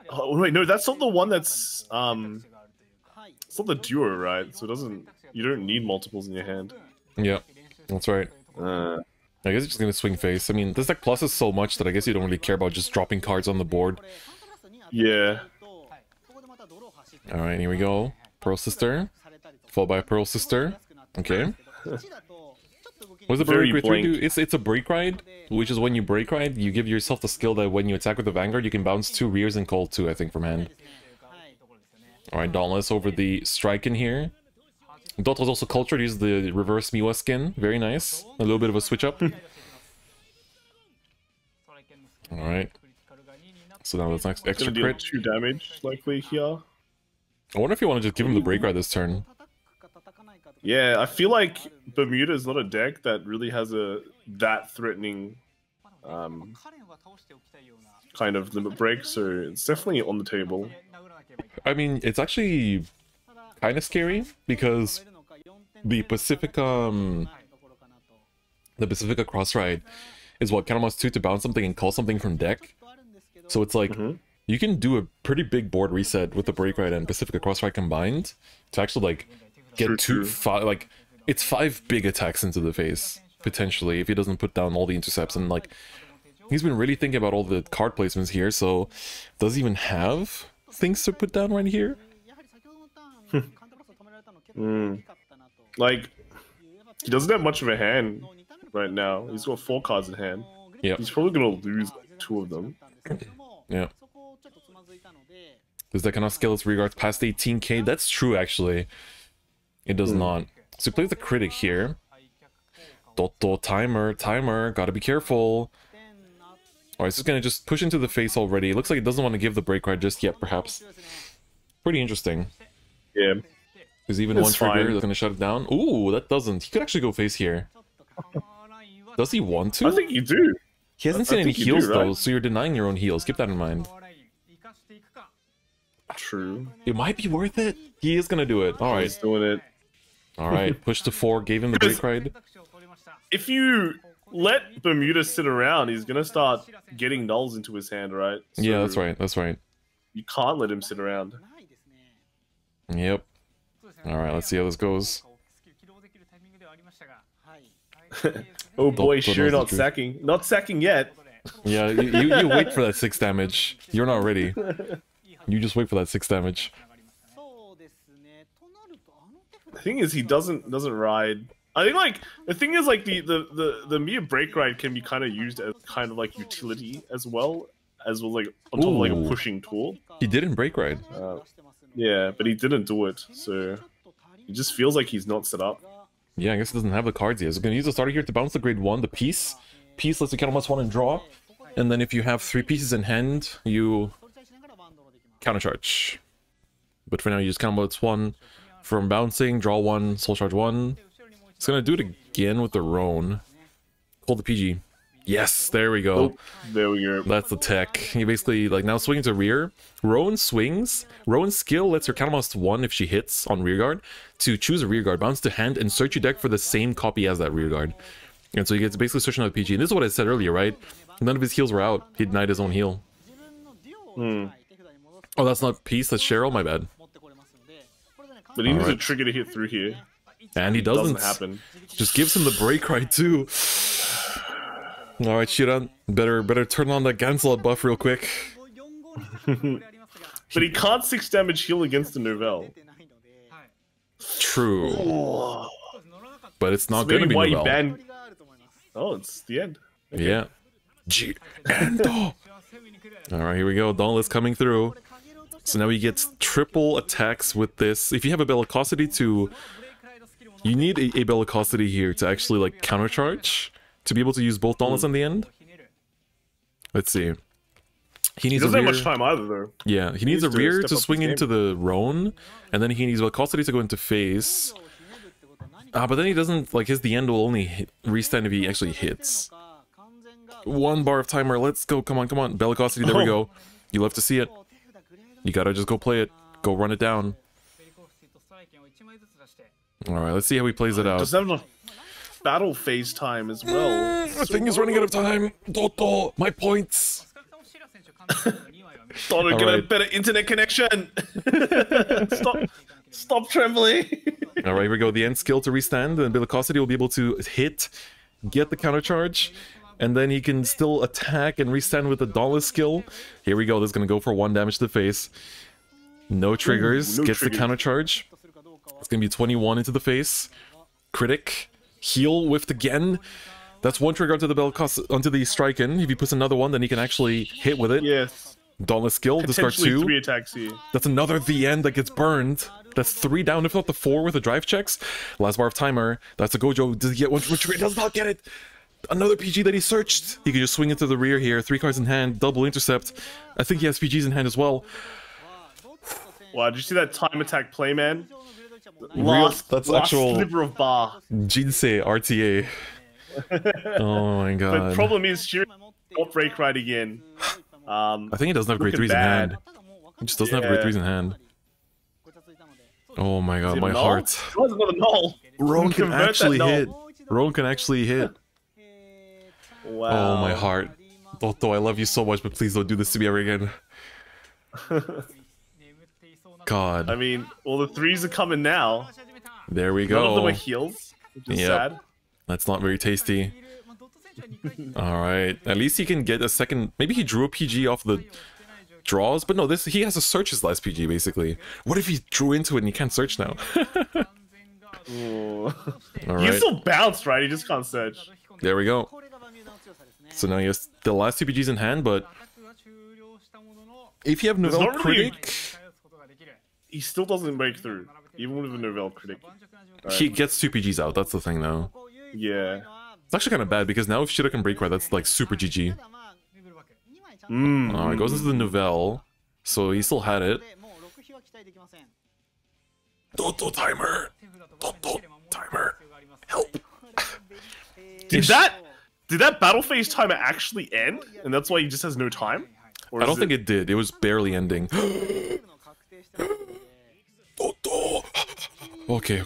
[SPEAKER 2] Oh, wait, no, that's not the one that's... It's not the duo, right? So it doesn't... You don't need multiples in your hand.
[SPEAKER 1] Yeah, that's right. I guess it's just gonna swing face. I mean, this deck pluses so much that I guess you don't really care about just dropping cards on the board.
[SPEAKER 2] Yeah.
[SPEAKER 1] Alright, here we go. Pearl Sister. Followed by a Pearl Sister. Okay. What's the
[SPEAKER 2] Very
[SPEAKER 1] break ride do?
[SPEAKER 2] blank.
[SPEAKER 1] It's a break ride, which is when you break ride, you give yourself the skill that when you attack with the Vanguard, you can bounce 2 rears and call 2, I think, from hand. Alright, Dauntless over the strike in here. Dotto's also cultured, he's the reverse Miwa skin. Very nice. A little bit of a switch up. Alright. So now that's next extra
[SPEAKER 2] Gonna deal
[SPEAKER 1] crit.
[SPEAKER 2] 2 damage, likely, here.
[SPEAKER 1] I wonder if you want to just give him the break ride this turn.
[SPEAKER 2] Yeah, I feel like Bermuda is not a deck that really has that threatening kind of limit break, so it's definitely on the table.
[SPEAKER 1] I mean, it's actually kind of scary because the Pacifica cross ride is what counterblast 2 to bounce something and call something from deck. So it's like you can do a pretty big board reset with the break ride and Pacifica cross ride combined to actually like get five, it's 5 big attacks into the face potentially if he doesn't put down all the intercepts. And like he's been really thinking about all the card placements here, so does he even have things to put down right here?
[SPEAKER 2] Like, he doesn't have much of a hand right now. He's got 4 cards in hand.
[SPEAKER 1] Yeah.
[SPEAKER 2] He's probably gonna lose like, 2 of them.
[SPEAKER 1] Yeah. Does that cannot scale its regards past 18k? That's true, actually. It does not. So he plays the critic here. Dotto, timer, gotta be careful. Alright, so it's gonna just push into the face already. It looks like it doesn't want to give the break ride just yet, perhaps. Pretty interesting.
[SPEAKER 2] Yeah.
[SPEAKER 1] There's even
[SPEAKER 2] It's
[SPEAKER 1] one trigger
[SPEAKER 2] fine.
[SPEAKER 1] that's gonna shut it down. Ooh, that doesn't. He could actually go face here. Does he want to?
[SPEAKER 2] I think you do.
[SPEAKER 1] He hasn't
[SPEAKER 2] I
[SPEAKER 1] seen any
[SPEAKER 2] think you
[SPEAKER 1] heals
[SPEAKER 2] do, right?
[SPEAKER 1] though, so you're denying your own heals. Keep that in mind.
[SPEAKER 2] True.
[SPEAKER 1] It might be worth it. He is gonna do it.
[SPEAKER 2] He's
[SPEAKER 1] Alright.
[SPEAKER 2] doing it.
[SPEAKER 1] Alright. Push to 4, gave him the break ride.
[SPEAKER 2] If you let Bermuda sit around, he's gonna start getting nulls into his hand, right? So
[SPEAKER 1] Yeah, that's right. That's right.
[SPEAKER 2] You can't let him sit around.
[SPEAKER 1] Yep. Alright, let's see how this goes.
[SPEAKER 2] Oh boy,
[SPEAKER 1] Dotto
[SPEAKER 2] sure
[SPEAKER 1] knows the
[SPEAKER 2] not
[SPEAKER 1] truth.
[SPEAKER 2] sacking. Not sacking yet.
[SPEAKER 1] Yeah, you wait for that 6 damage. You're not ready. You just wait for that 6 damage.
[SPEAKER 2] The thing is, he doesn't ride. I think like the thing is like the mere break ride can be kind of used as kind of like utility as well like on top of like a
[SPEAKER 1] Ooh.
[SPEAKER 2] pushing tool.
[SPEAKER 1] He didn't break ride.
[SPEAKER 2] Yeah, but he didn't do it, so it just feels like he's not set up.
[SPEAKER 1] Yeah, I guess he doesn't have the cards yet. So gonna use the starter here to bounce the grade 1, the piece. Piece lets you counterblast 1 and draw. And then if you have 3 pieces in hand, you countercharge. But for now, you just counterblast 1 from bouncing, draw 1, soul charge 1. It's gonna do it again with the Roan. Hold the PG. Yes, there we go.
[SPEAKER 2] Oh, there we go.
[SPEAKER 1] That's the tech. He basically, like, now swinging to rear. Rowan swings. Rowan's skill lets her counterblast 1 if she hits on rearguard to choose a rearguard, bounce to hand, and search your deck for the same copy as that rearguard. And so he gets basically searching out the PG. And this is what I said earlier, right? None of his heals were out. He denied his own heal. Oh, that's not Peace, that's Cheryl? My bad.
[SPEAKER 2] But he needs a
[SPEAKER 1] Alright.
[SPEAKER 2] trigger to hit through here.
[SPEAKER 1] And he doesn't.
[SPEAKER 2] Doesn't happen.
[SPEAKER 1] Just gives him the break ride too. Alright, Shiran, better turn on that Ganslot buff real quick.
[SPEAKER 2] But he can't 6 damage heal against the Novell.
[SPEAKER 1] True.
[SPEAKER 2] Oh.
[SPEAKER 1] But it's not
[SPEAKER 2] Maybe
[SPEAKER 1] gonna be
[SPEAKER 2] why he
[SPEAKER 1] Novell.
[SPEAKER 2] banned... Oh, it's the end. Okay.
[SPEAKER 1] Yeah. Alright, here we go. Dauntless coming through. So now he gets triple attacks with this. If you have a Bellicosity to... You need a Bellicosity here to actually, like, countercharge. To be able to use both Dauntless in the end. Let's see. He needs
[SPEAKER 2] doesn't
[SPEAKER 1] a
[SPEAKER 2] have
[SPEAKER 1] rear...
[SPEAKER 2] much time either, though.
[SPEAKER 1] Yeah, he needs a rear
[SPEAKER 2] step
[SPEAKER 1] to
[SPEAKER 2] up
[SPEAKER 1] swing
[SPEAKER 2] his
[SPEAKER 1] into the Roan. And then he needs Bellicosity to go into face. But then he doesn't... Like, the end will only restand if he actually hits. 1 bar of timer, let's go, come on, come on. Bellicosity, there we go. You love to see it. You gotta just go play it. Go run it down. Alright, let's see how he plays it out.
[SPEAKER 2] Does have enough battle phase time as well?
[SPEAKER 1] The thing is running out of time. Doto, my points.
[SPEAKER 2] Thought I'd get a better internet connection. Stop trembling.
[SPEAKER 1] Alright, here we go. The end skill to restand, and Bellicosity will be able to hit, get the counter charge, and then he can still attack and restand with the Dauntless skill. Here we go. This is gonna go for 1 damage to the face. No triggers.
[SPEAKER 2] Ooh, no
[SPEAKER 1] gets
[SPEAKER 2] triggers.
[SPEAKER 1] the counter charge. It's gonna be 21 into the face. Critic. Heal whiffed again. That's 1 trigger onto the strike-in. If he puts another one, then he can actually hit with it.
[SPEAKER 2] Yes.
[SPEAKER 1] Dauntless skill, discard
[SPEAKER 2] Potentially
[SPEAKER 1] 2.
[SPEAKER 2] 3 attacks here.
[SPEAKER 1] That's another the end that gets burned. That's 3 down, if not the 4 with the drive checks. Last bar of timer. That's a Gojo. Does he get 1 trigger? He does not get it. Another PG that he searched. He can just swing into the rear here. 3 cards in hand. Double intercept. I think he has PGs in hand as well.
[SPEAKER 2] Wow, did you see that time attack play, man?
[SPEAKER 1] That's
[SPEAKER 2] last
[SPEAKER 1] actual
[SPEAKER 2] sliver of bar.
[SPEAKER 1] Jinsei RTA. Oh my god.
[SPEAKER 2] But the problem is, Shiro got break right again.
[SPEAKER 1] I think he doesn't have great
[SPEAKER 2] looking
[SPEAKER 1] 3s in
[SPEAKER 2] bad.
[SPEAKER 1] hand. He just doesn't have great 3s in hand. Oh my god, my
[SPEAKER 2] null?
[SPEAKER 1] heart.
[SPEAKER 2] Oh, it's not a null.
[SPEAKER 1] Roan can
[SPEAKER 2] Convert that
[SPEAKER 1] actually
[SPEAKER 2] null.
[SPEAKER 1] hit. Roan can actually hit.
[SPEAKER 2] Wow.
[SPEAKER 1] Oh my heart. Toto, I love you so much, but please don't do this to me ever again. God.
[SPEAKER 2] I mean, all the 3s are coming now.
[SPEAKER 1] There we
[SPEAKER 2] None of them
[SPEAKER 1] go.
[SPEAKER 2] are heals, which is
[SPEAKER 1] Yep.
[SPEAKER 2] sad.
[SPEAKER 1] That's not very tasty. Alright. At least he can get a second... Maybe he drew a PG off the draws? But no, he has to search his last PG, basically. What if he drew into it and he can't search now?
[SPEAKER 2] Ooh. He
[SPEAKER 1] Alright.
[SPEAKER 2] can still bounce, right? He just can't search.
[SPEAKER 1] There we go. So now he has the last 2 PGs in hand, but... If you have
[SPEAKER 2] There's
[SPEAKER 1] Novell
[SPEAKER 2] not really-
[SPEAKER 1] Critic...
[SPEAKER 2] He still doesn't break through, even with a Novell Critic.
[SPEAKER 1] He gets 2 PGs out, that's the thing though.
[SPEAKER 2] Yeah.
[SPEAKER 1] It's actually kind of bad, because now if Shida can break right, that's like super GG. It goes into the Novell, so he still had it. Toto timer! Toto timer! Help!
[SPEAKER 2] Did that battle phase timer actually end? And that's why he just has no time? Or
[SPEAKER 1] I
[SPEAKER 2] is
[SPEAKER 1] don't think it did, it was barely ending. Toto! Okay.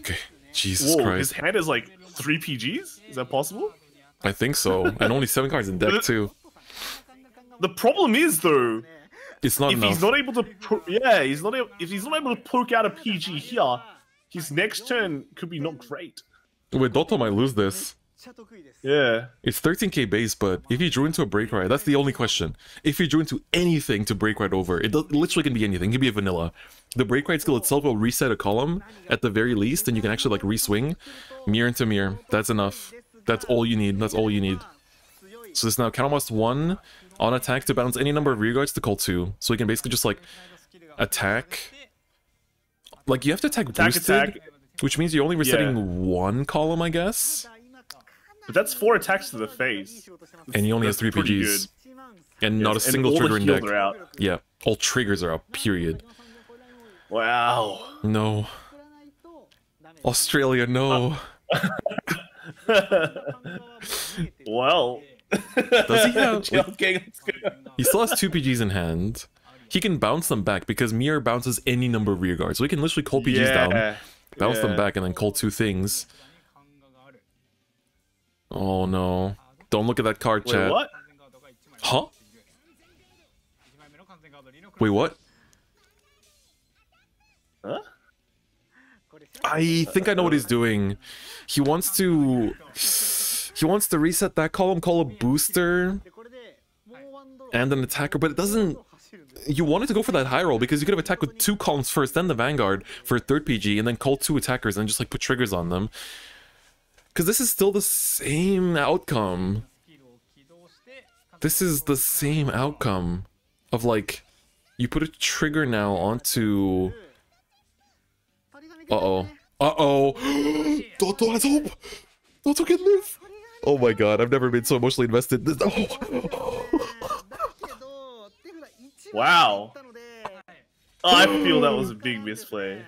[SPEAKER 1] Jesus
[SPEAKER 2] Whoa,
[SPEAKER 1] Christ.
[SPEAKER 2] his hand is like 3 PGs? Is that possible?
[SPEAKER 1] I think so. And only 7 cards in deck too.
[SPEAKER 2] The problem is though,
[SPEAKER 1] It's not
[SPEAKER 2] if
[SPEAKER 1] enough.
[SPEAKER 2] he's not able to, if he's not able to poke out a PG here, his next turn could be not great.
[SPEAKER 1] Wait, Dotto might lose this.
[SPEAKER 2] Yeah.
[SPEAKER 1] It's 13k base, but if he drew into a break right, that's the only question. If he drew into anything to break right over, it literally can be anything. It can be a vanilla. The break right skill itself will reset a column at the very least, and you can actually like re-swing mirror into mirror. That's enough. That's all you need. That's all you need. So this now counterblast 1 on attack to bounce any number of rear guards to call 2. So he can basically just like attack. Like you have to attack boosted, which means you're only resetting 1 column, I guess.
[SPEAKER 2] But that's 4 attacks to the face.
[SPEAKER 1] And he only has 3
[SPEAKER 2] pretty
[SPEAKER 1] PGs.
[SPEAKER 2] good.
[SPEAKER 1] And not a
[SPEAKER 2] Yes,
[SPEAKER 1] single
[SPEAKER 2] and all
[SPEAKER 1] trigger
[SPEAKER 2] the
[SPEAKER 1] in deck.
[SPEAKER 2] heals are out.
[SPEAKER 1] Yeah, all triggers are out, period.
[SPEAKER 2] Wow.
[SPEAKER 1] No. Australia, no.
[SPEAKER 2] Well.
[SPEAKER 1] Does he have...
[SPEAKER 2] Like,
[SPEAKER 1] he still has 2 PGs in hand. He can bounce them back because Mirror bounces any number of rear guards. So he can literally call PGs down, bounce them back, and then call 2 things. Oh no. Don't look at that card, chat.
[SPEAKER 2] Wait, what?
[SPEAKER 1] Huh? Wait, what?
[SPEAKER 2] Huh?
[SPEAKER 1] I think I know what he's doing. He wants to... He wants to reset that column, call a booster and an attacker, but it doesn't... You wanted to go for that high roll because you could have attacked with 2 columns first, then the Vanguard for a 3rd PG, and then call 2 attackers and just like put triggers on them. Because this is still the same outcome. This is the same outcome of like, you put a trigger now onto... Uh-oh. Uh-oh. Dotto has hope! Dotto can live! Oh my god, I've never been so emotionally invested. Oh.
[SPEAKER 2] Wow. Oh, I feel that was a big misplay.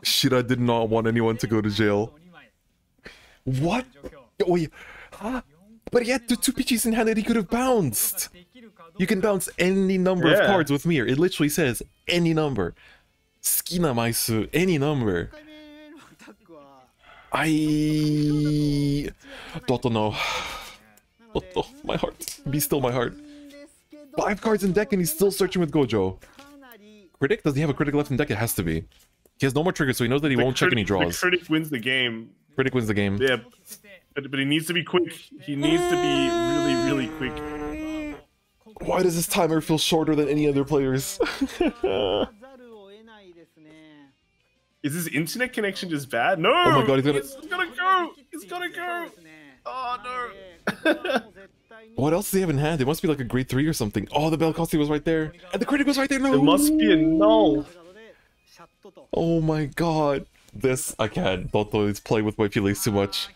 [SPEAKER 1] Shira did not want anyone to go to jail. What? Oh, yeah. Huh? But he had the 2 PGs in hand that he could have bounced. You can bounce any number of cards with Mir. It literally says any number. Skina maisu, any number. Dotto, no. Dotto, my heart. Be still, my heart. 5 cards in deck and he's still searching with Gojo. Critic? Does he have a critic left in deck? It has to be. He has no more triggers, so he knows that he won't check any draws.
[SPEAKER 2] The critic wins the game.
[SPEAKER 1] Critic wins the game.
[SPEAKER 2] Yeah, but he needs to be quick. He needs to be really, really quick.
[SPEAKER 1] Why does this timer feel shorter than any other players?
[SPEAKER 2] Is his internet connection just bad? No!
[SPEAKER 1] Oh my god, he's
[SPEAKER 2] gonna go! He's gonna go! Oh no!
[SPEAKER 1] What else does he have in hand? It must be like a grade 3 or something. Oh, the Belcosti was right there. And the critic was right there. No!
[SPEAKER 2] It must be a null.
[SPEAKER 1] Oh my god. This, I can't. Dotto is playing with my feelings too much.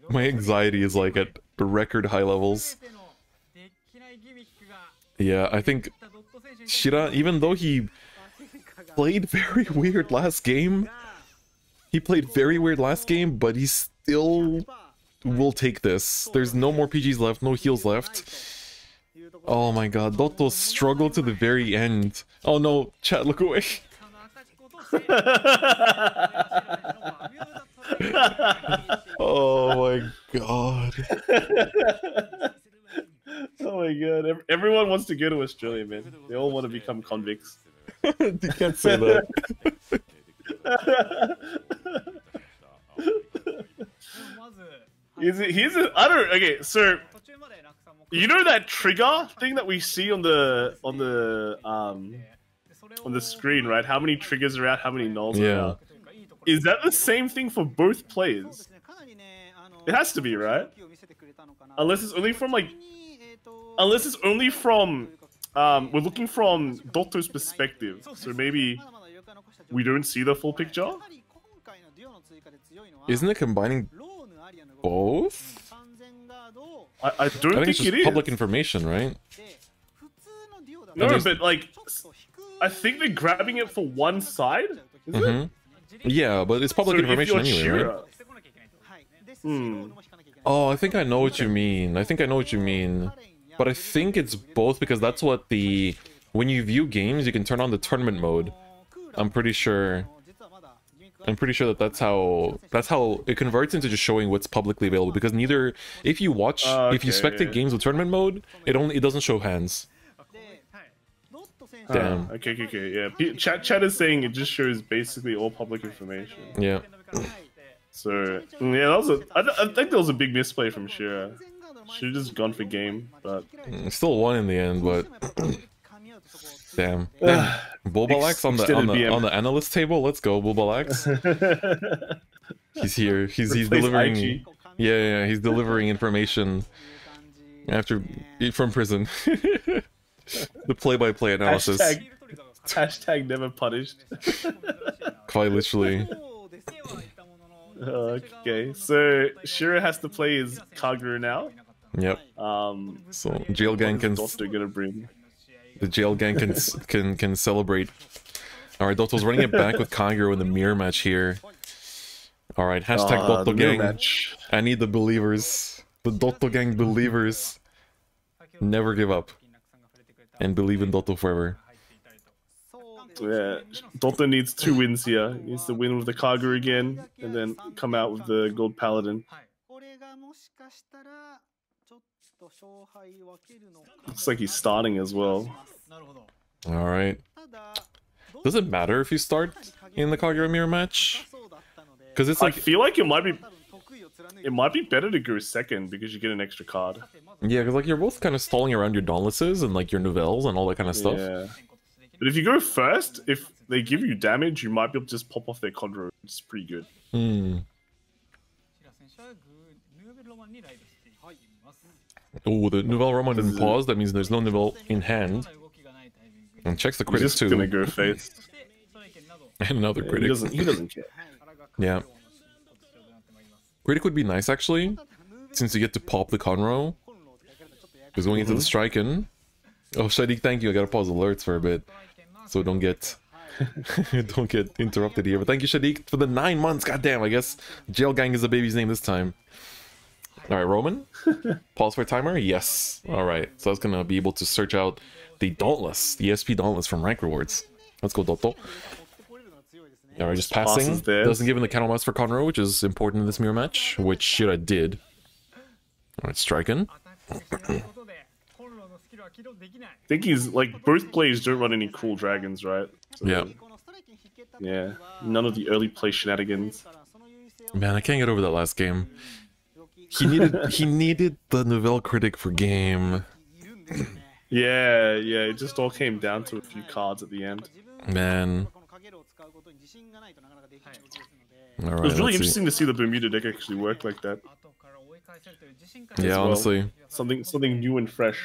[SPEAKER 1] My anxiety is like at record high levels. Yeah, I think Shira, even though he played very weird last game, but he still will take this. There's no more PGs left, no heals left. Oh my god, Dotto struggled to the very end. Oh no, chat, look away. Oh my god.
[SPEAKER 2] Oh my god, everyone wants to go to Australia, man. They all want to become convicts.
[SPEAKER 1] You can't say that.
[SPEAKER 2] I don't. Okay, so you know that trigger thing that we see on the screen, right? How many triggers are out? How many nulls are out? Is that the same thing for both players? It has to be, right? Unless it's only from we're looking from Dotto's perspective, so maybe we don't see the full picture.
[SPEAKER 1] Isn't it combining both?
[SPEAKER 2] I don't think
[SPEAKER 1] it's just
[SPEAKER 2] it is
[SPEAKER 1] public information, right?
[SPEAKER 2] No, but like, I think they're grabbing it for one side. Is it?
[SPEAKER 1] Yeah, but it's public information anyway, right? Oh, I think I know what you mean. But I think it's both because that's what when you view games, you can turn on the tournament mode. I'm pretty sure that's how it converts into just showing what's publicly available, because neither if you spectate games with tournament mode, it doesn't show hands. Damn.
[SPEAKER 2] Okay, yeah. Chat is saying it just shows basically all public information.
[SPEAKER 1] Yeah.
[SPEAKER 2] So yeah, I think that was a big misplay from Shira. Should have just gone for game, but
[SPEAKER 1] still won in the end. But damn, Bulbalax on the analyst table. Let's go, Bulbalax. He's here. He's delivering. Yeah, he's delivering information from prison. The play-by-play analysis.
[SPEAKER 2] Hashtag never punished.
[SPEAKER 1] Quite literally.
[SPEAKER 2] Okay, so Shira has to play his Kagura now.
[SPEAKER 1] Yep. So jail gang can.
[SPEAKER 2] Gonna bring?
[SPEAKER 1] The jail gang can celebrate. All right, Dotto's running it back with Kagura in the mirror match here. All right, hashtag Dotto gang.
[SPEAKER 2] Match.
[SPEAKER 1] I need the believers. The Dotto gang believers. Never give up. And believe in Dotto forever.
[SPEAKER 2] Yeah, Dotto needs 2 wins here. He needs to win with the Kagura again, and then come out with the Gold Paladin. Looks like he's starting as well. Alright.
[SPEAKER 1] Does it matter if you start in the Kagura mirror match? Because it's
[SPEAKER 2] I
[SPEAKER 1] like,
[SPEAKER 2] feel like it might be better to go second because you get an extra card.
[SPEAKER 1] yeah, because like you're both kind of stalling around your Dauntlesses and like your Nouvelles and all that kind of stuff.
[SPEAKER 2] Yeah. But if you go first, if they give you damage, you might be able to just pop off their Conro. It's pretty good.
[SPEAKER 1] Oh, the Nouvelle Roman didn't pause. That means there's no Nouvelle in hand. And checks the critics too.
[SPEAKER 2] He's just gonna go face.
[SPEAKER 1] And another critic.
[SPEAKER 2] He doesn't care.
[SPEAKER 1] Yeah. Critic would be nice actually, since you get to pop the Conro. Because going into the Striken. Oh, Shadik, thank you. I gotta pause alerts for a bit, so don't get don't get interrupted here. But thank you, Shadik, for the 9 months. Goddamn, I guess Jail Gang is the baby's name this time. All right, Roman. Pause for timer. Yes. All right. So I was gonna be able to search out the Dauntless, the SP Dauntless from rank rewards. Let's go, Dotto. All right, just passing. Doesn't give him the counter mouse for Conro, which is important in this mirror match, which Shira did. All right, striking.
[SPEAKER 2] I think he's like both players don't run any cool dragons, right? So,
[SPEAKER 1] Yeah.
[SPEAKER 2] Yeah. None of the early play shenanigans.
[SPEAKER 1] Man, I can't get over that last game. He needed the Nouvelle critic for game.
[SPEAKER 2] Yeah, it just all came down to a few cards at the end.
[SPEAKER 1] Man. All right,
[SPEAKER 2] it was really interesting to see the Bermuda deck actually work like that.
[SPEAKER 1] Yeah,
[SPEAKER 2] well.
[SPEAKER 1] honestly.
[SPEAKER 2] Something new and fresh.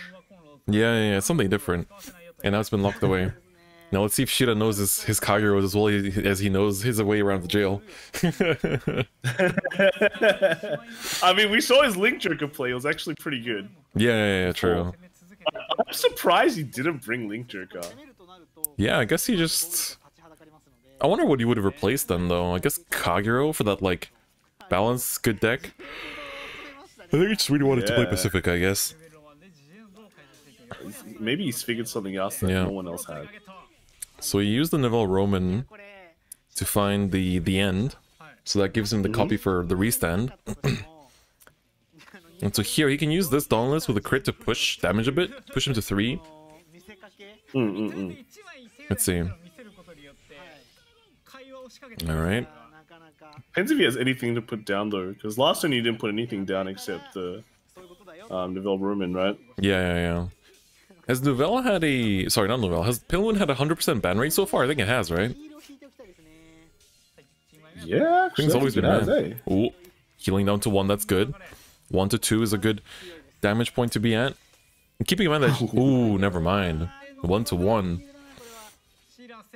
[SPEAKER 1] Yeah, something different. And now it's been locked away. Now let's see if Shira knows his Kagero as well as he knows his way around the jail.
[SPEAKER 2] I mean, we saw his Link Joker play. It was actually pretty good.
[SPEAKER 1] Yeah, true.
[SPEAKER 2] I'm surprised he didn't bring Link Joker.
[SPEAKER 1] Yeah, I guess he just... I wonder what he would have replaced then, though. I guess Kagero for that, like, balanced, good deck. I think he just really wanted to play Pacific, I guess.
[SPEAKER 2] Maybe he's figured something else that no one else had.
[SPEAKER 1] So he used the Nouvelle Roman to find the end. So that gives him the copy for the restand. And so here he can use this Dauntless with a crit to push damage a bit. Push him to 3. Let's see. Alright.
[SPEAKER 2] Depends if he has anything to put down though, because last time he didn't put anything down except the Nouvelle Roman, right?
[SPEAKER 1] Yeah. Has Nouvelle had a... Sorry, not Nouvelle. Has Pilwin had a 100% ban rate so far? I think it has, right?
[SPEAKER 2] Yeah,
[SPEAKER 1] I think it's always been banned. Ooh, healing down to 1, that's good. 1 to 2 is a good damage point to be at. And keeping in mind that... Ooh, never mind. 1 to 1.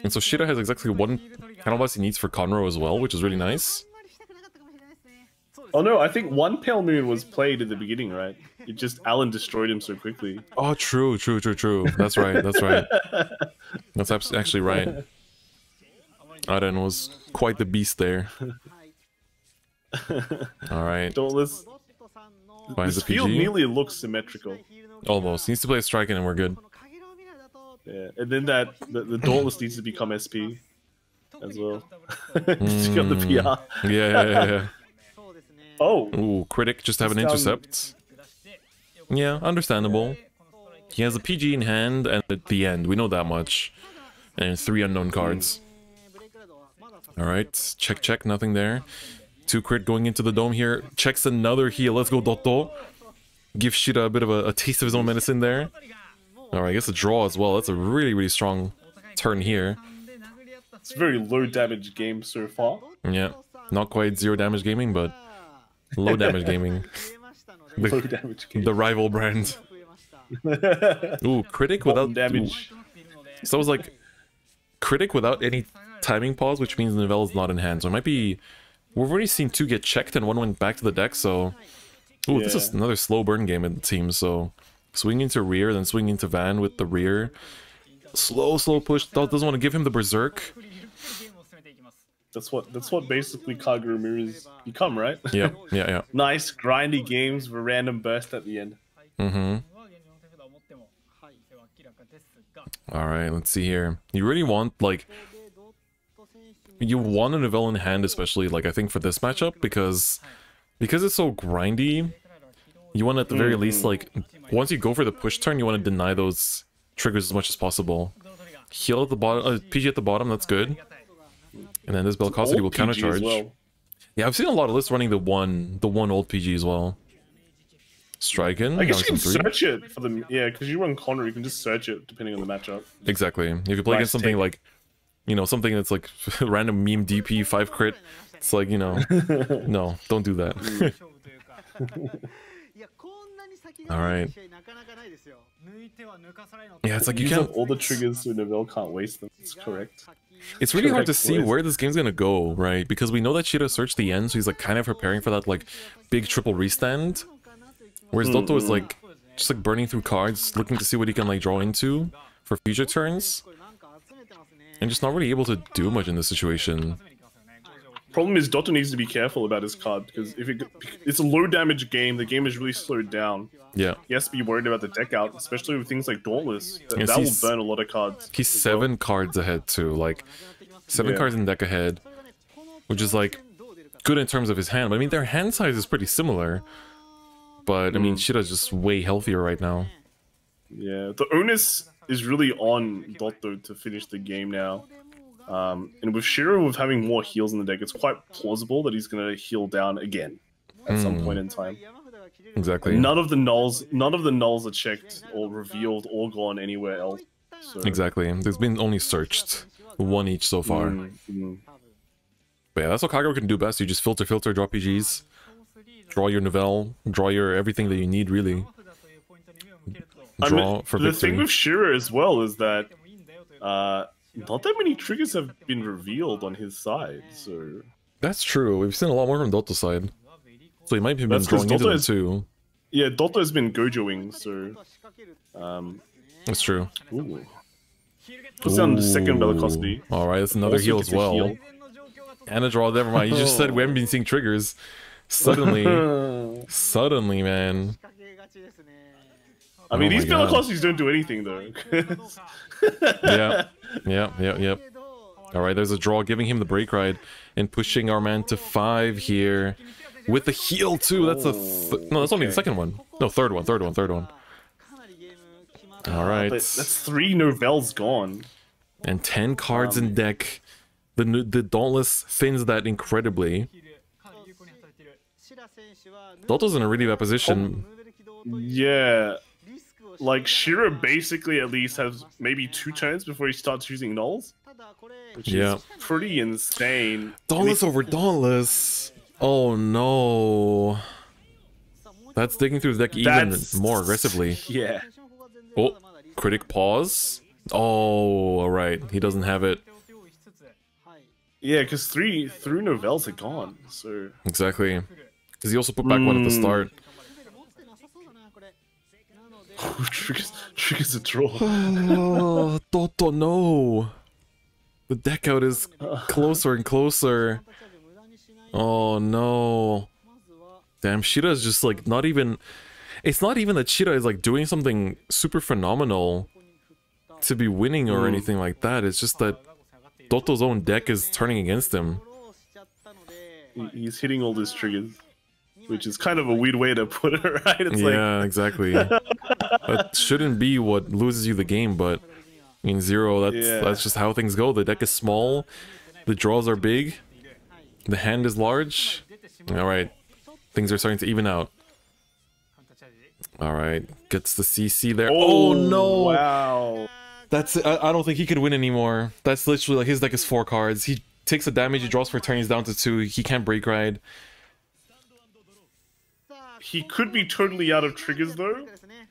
[SPEAKER 1] And so Shira has exactly 1 canvas he needs for Conro as well, which is really nice.
[SPEAKER 2] Oh no, I think 1 Pale Moon was played at the beginning, right? It just Alan destroyed him so quickly.
[SPEAKER 1] Oh, true. That's right. That's actually right. Aren was quite the beast there. Alright.
[SPEAKER 2] Dauntless. This field nearly looks symmetrical.
[SPEAKER 1] Almost. Needs to play a striking and we're good.
[SPEAKER 2] Yeah, and then the Dauntless needs to become SP as well. Just got the PR.
[SPEAKER 1] Yeah.
[SPEAKER 2] Oh.
[SPEAKER 1] Ooh, critic, just have an intercept. Yeah, understandable. He has a PG in hand and at the end, we know that much. And 3 unknown cards. Alright, check, nothing there. 2 crit going into the dome here. Checks another heal, let's go Dotto. Give Shira a bit of a taste of his own medicine there. Alright, I guess a draw as well. That's a really strong turn here.
[SPEAKER 2] It's a very low damage game so far.
[SPEAKER 1] Yeah, not quite 0 damage gaming, but low damage gaming.
[SPEAKER 2] Low damage gaming.
[SPEAKER 1] The rival brand. Ooh, critic without damage. So that was like critic without any timing pause, which means the Nouvelle is not in hand. So it might be... We've already seen 2 get checked and 1 went back to the deck, so... Ooh, this is another slow burn game it seems, so... Swinging into rear, then swinging into Van with the rear. Slow push. Doesn't want to give him the berserk.
[SPEAKER 2] That's what basically Kagero mirrors become, right?
[SPEAKER 1] Yeah.
[SPEAKER 2] Nice grindy games with a random burst at the end.
[SPEAKER 1] Alright, let's see here. You really want, like... You want a Nouvelle in hand, especially, like, I think for this matchup, because it's so grindy, you want at the very least, like, once you go for the push turn, you want to deny those triggers as much as possible. Heal at the bottom, PG at the bottom, that's good. And then this Belcosity will countercharge.
[SPEAKER 2] well.
[SPEAKER 1] Yeah, I've seen a lot of lists running the one old PG as well. Striking.
[SPEAKER 2] I guess you can search it for the because you run Connor, you can just search it depending on the matchup.
[SPEAKER 1] Exactly. If you play against something like, you know, something that's like random meme DP 5 crit, it's like, you know, no, don't do that. All right. Yeah, it's like you can't.
[SPEAKER 2] All the triggers so Novell can't waste them. It's correct.
[SPEAKER 1] It's really hard to see where this game's gonna go, right? Because we know that Shida searched the end, so he's like kind of preparing for that like big triple restand. Whereas Dotto is like just like burning through cards, looking to see what he can like draw into for future turns, and just not really able to do much in this situation.
[SPEAKER 2] Problem is Dotto needs to be careful about his card because if it's a low damage game, the game is really slowed down.
[SPEAKER 1] Yeah,
[SPEAKER 2] he has to be worried about the deck out, especially with things like Dauntless. That will burn a lot of cards.
[SPEAKER 1] He's 7 cards ahead too, like 7 cards in deck ahead, which is like good in terms of his hand. But I mean, their hand size is pretty similar. But I mean, Shida's just way healthier right now.
[SPEAKER 2] Yeah, the onus is really on Dotto to finish the game now. And with Shiro with having more heals in the deck, it's quite plausible that he's gonna heal down again at some point in time.
[SPEAKER 1] Exactly.
[SPEAKER 2] None of the nulls are checked or revealed or gone anywhere else. So.
[SPEAKER 1] Exactly. There's been only searched 1 each so far. But yeah, that's what Kagero can do best. You just filter, draw PGs, draw your Novell, draw your everything that you need, really. Draw for victory.
[SPEAKER 2] The thing with Shiro as well is that not that many triggers have been revealed on his side, so...
[SPEAKER 1] That's true. We've seen a lot more from Dotto's side. So he might have been drawing into them too.
[SPEAKER 2] Yeah, Dotto has been Gojoing, so...
[SPEAKER 1] That's true.
[SPEAKER 2] Ooh. Puts down the second Velocity.
[SPEAKER 1] Alright, that's another heal as well. Heal. And a draw, never mind. You just said we haven't been seeing triggers. Suddenly. Suddenly, man.
[SPEAKER 2] I mean, these Velocities don't do anything, though.
[SPEAKER 1] Yep. Alright, there's a draw, giving him the break ride and pushing our man to 5 here. With the heal, too. That's a... no, that's only the second one. No, third one. Alright.
[SPEAKER 2] That's 3 Novells gone.
[SPEAKER 1] And 10 cards in deck. The Dauntless thins that incredibly. Dotto's in a really bad position.
[SPEAKER 2] Yeah. Like, Shiro basically at least has maybe 2 turns before he starts using nulls. Which is pretty insane.
[SPEAKER 1] Dauntless over Dauntless. Oh no. That's digging through the deck even more aggressively.
[SPEAKER 2] Yeah.
[SPEAKER 1] Oh, critic pause. Oh, alright. He doesn't have it.
[SPEAKER 2] Yeah, because 3 Novells are gone, so...
[SPEAKER 1] Exactly. Because he also put back one at the start.
[SPEAKER 2] triggers a draw.
[SPEAKER 1] Oh, Dotto, no. The deck out is closer and closer. Oh no. Damn, Shida is just like not even... It's not even that Shida is like doing something super phenomenal to be winning or anything like that. It's just that Dotto's own deck is turning against him.
[SPEAKER 2] He's hitting all these triggers. Which is kind of a weird way to put it, right? It's
[SPEAKER 1] exactly. That shouldn't be what loses you the game, but I mean, Zero, that's just how things go. The deck is small, the draws are big, the hand is large. Alright, things are starting to even out. Alright, gets the CC there. Oh no!
[SPEAKER 2] Wow.
[SPEAKER 1] That's I don't think he could win anymore. That's literally like his deck is 4 cards. He takes the damage, he draws for turn, he's down to 2. He can't break ride.
[SPEAKER 2] He could be totally out of triggers though,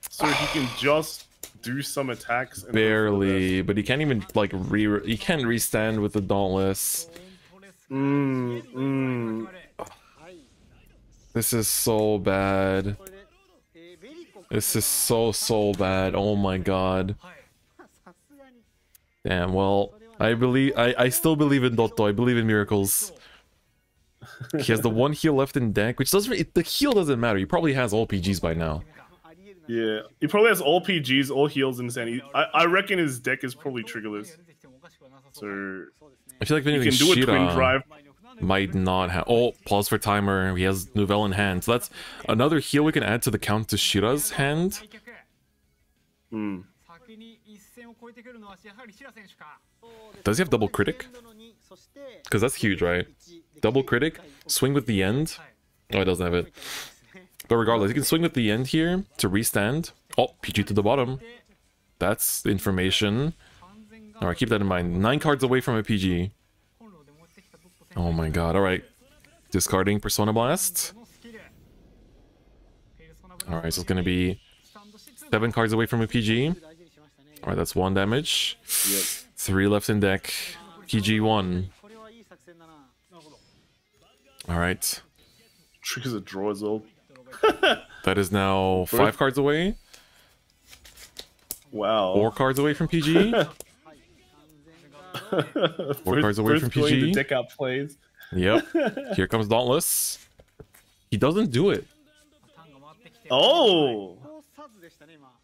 [SPEAKER 2] so he can just do some attacks. And
[SPEAKER 1] barely, but he can't even like he can't restand with the Dauntless. This is so bad. This is so bad. Oh my god. Damn. Well, I still believe in Dotto. I believe in miracles. He has the 1 heal left in deck, which doesn't... the heal doesn't matter. He probably has all PGs by now.
[SPEAKER 2] Yeah, he probably has all PGs, all heals in his hand. I reckon his deck is probably triggerless. So...
[SPEAKER 1] I feel like if anything,
[SPEAKER 2] he can do a twin drive.
[SPEAKER 1] Might not have... Oh, pause for timer. He has Novell in hand. So that's another heal we can add to the count to Shira's hand. Does he have double critic? Because that's huge, right? double critic, swing with the end. Oh, it doesn't have it. But regardless, you can swing with the end here to restand. Oh, PG to the bottom. That's information. Alright, keep that in mind. 9 cards away from a PG. Oh my god, alright. Discarding Persona Blast. Alright, so it's gonna be 7 cards away from a PG. Alright, that's 1 damage.
[SPEAKER 2] Yep.
[SPEAKER 1] 3 left in deck. PG 1. Alright.
[SPEAKER 2] Triggers a draw as well.
[SPEAKER 1] That is now 5 cards away.
[SPEAKER 2] Wow.
[SPEAKER 1] 4 cards away from PG. 4 cards away from PG.
[SPEAKER 2] The deck out plays.
[SPEAKER 1] Yep. Here comes Dauntless. He doesn't do it.
[SPEAKER 2] Oh!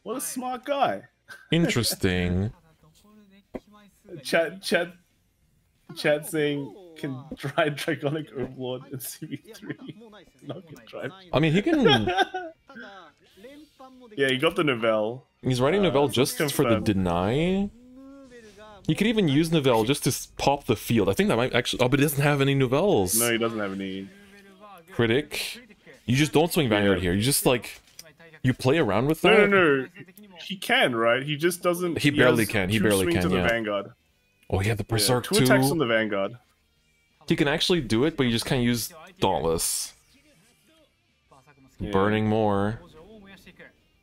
[SPEAKER 2] What a smart guy.
[SPEAKER 1] Interesting.
[SPEAKER 2] Chat saying can try Draconic Overlord in CB3. Not good try.
[SPEAKER 1] I mean, he can...
[SPEAKER 2] Yeah, he got the Novell.
[SPEAKER 1] He's writing Novell just for the deny. He could even use Novell just to pop the field. I think that might actually... Oh, but he doesn't have any Novells.
[SPEAKER 2] No, he doesn't have any.
[SPEAKER 1] Critic. You just don't swing Vanguard here. You just, like... You play around with that?
[SPEAKER 2] No. He can, right? He just doesn't...
[SPEAKER 1] He barely can. He barely can,
[SPEAKER 2] to the
[SPEAKER 1] yeah.
[SPEAKER 2] Vanguard.
[SPEAKER 1] Oh, he had the Berserk
[SPEAKER 2] Two attacks on the Vanguard.
[SPEAKER 1] He can actually do it, but you just can't use Dauntless.
[SPEAKER 2] Yeah.
[SPEAKER 1] Burning more.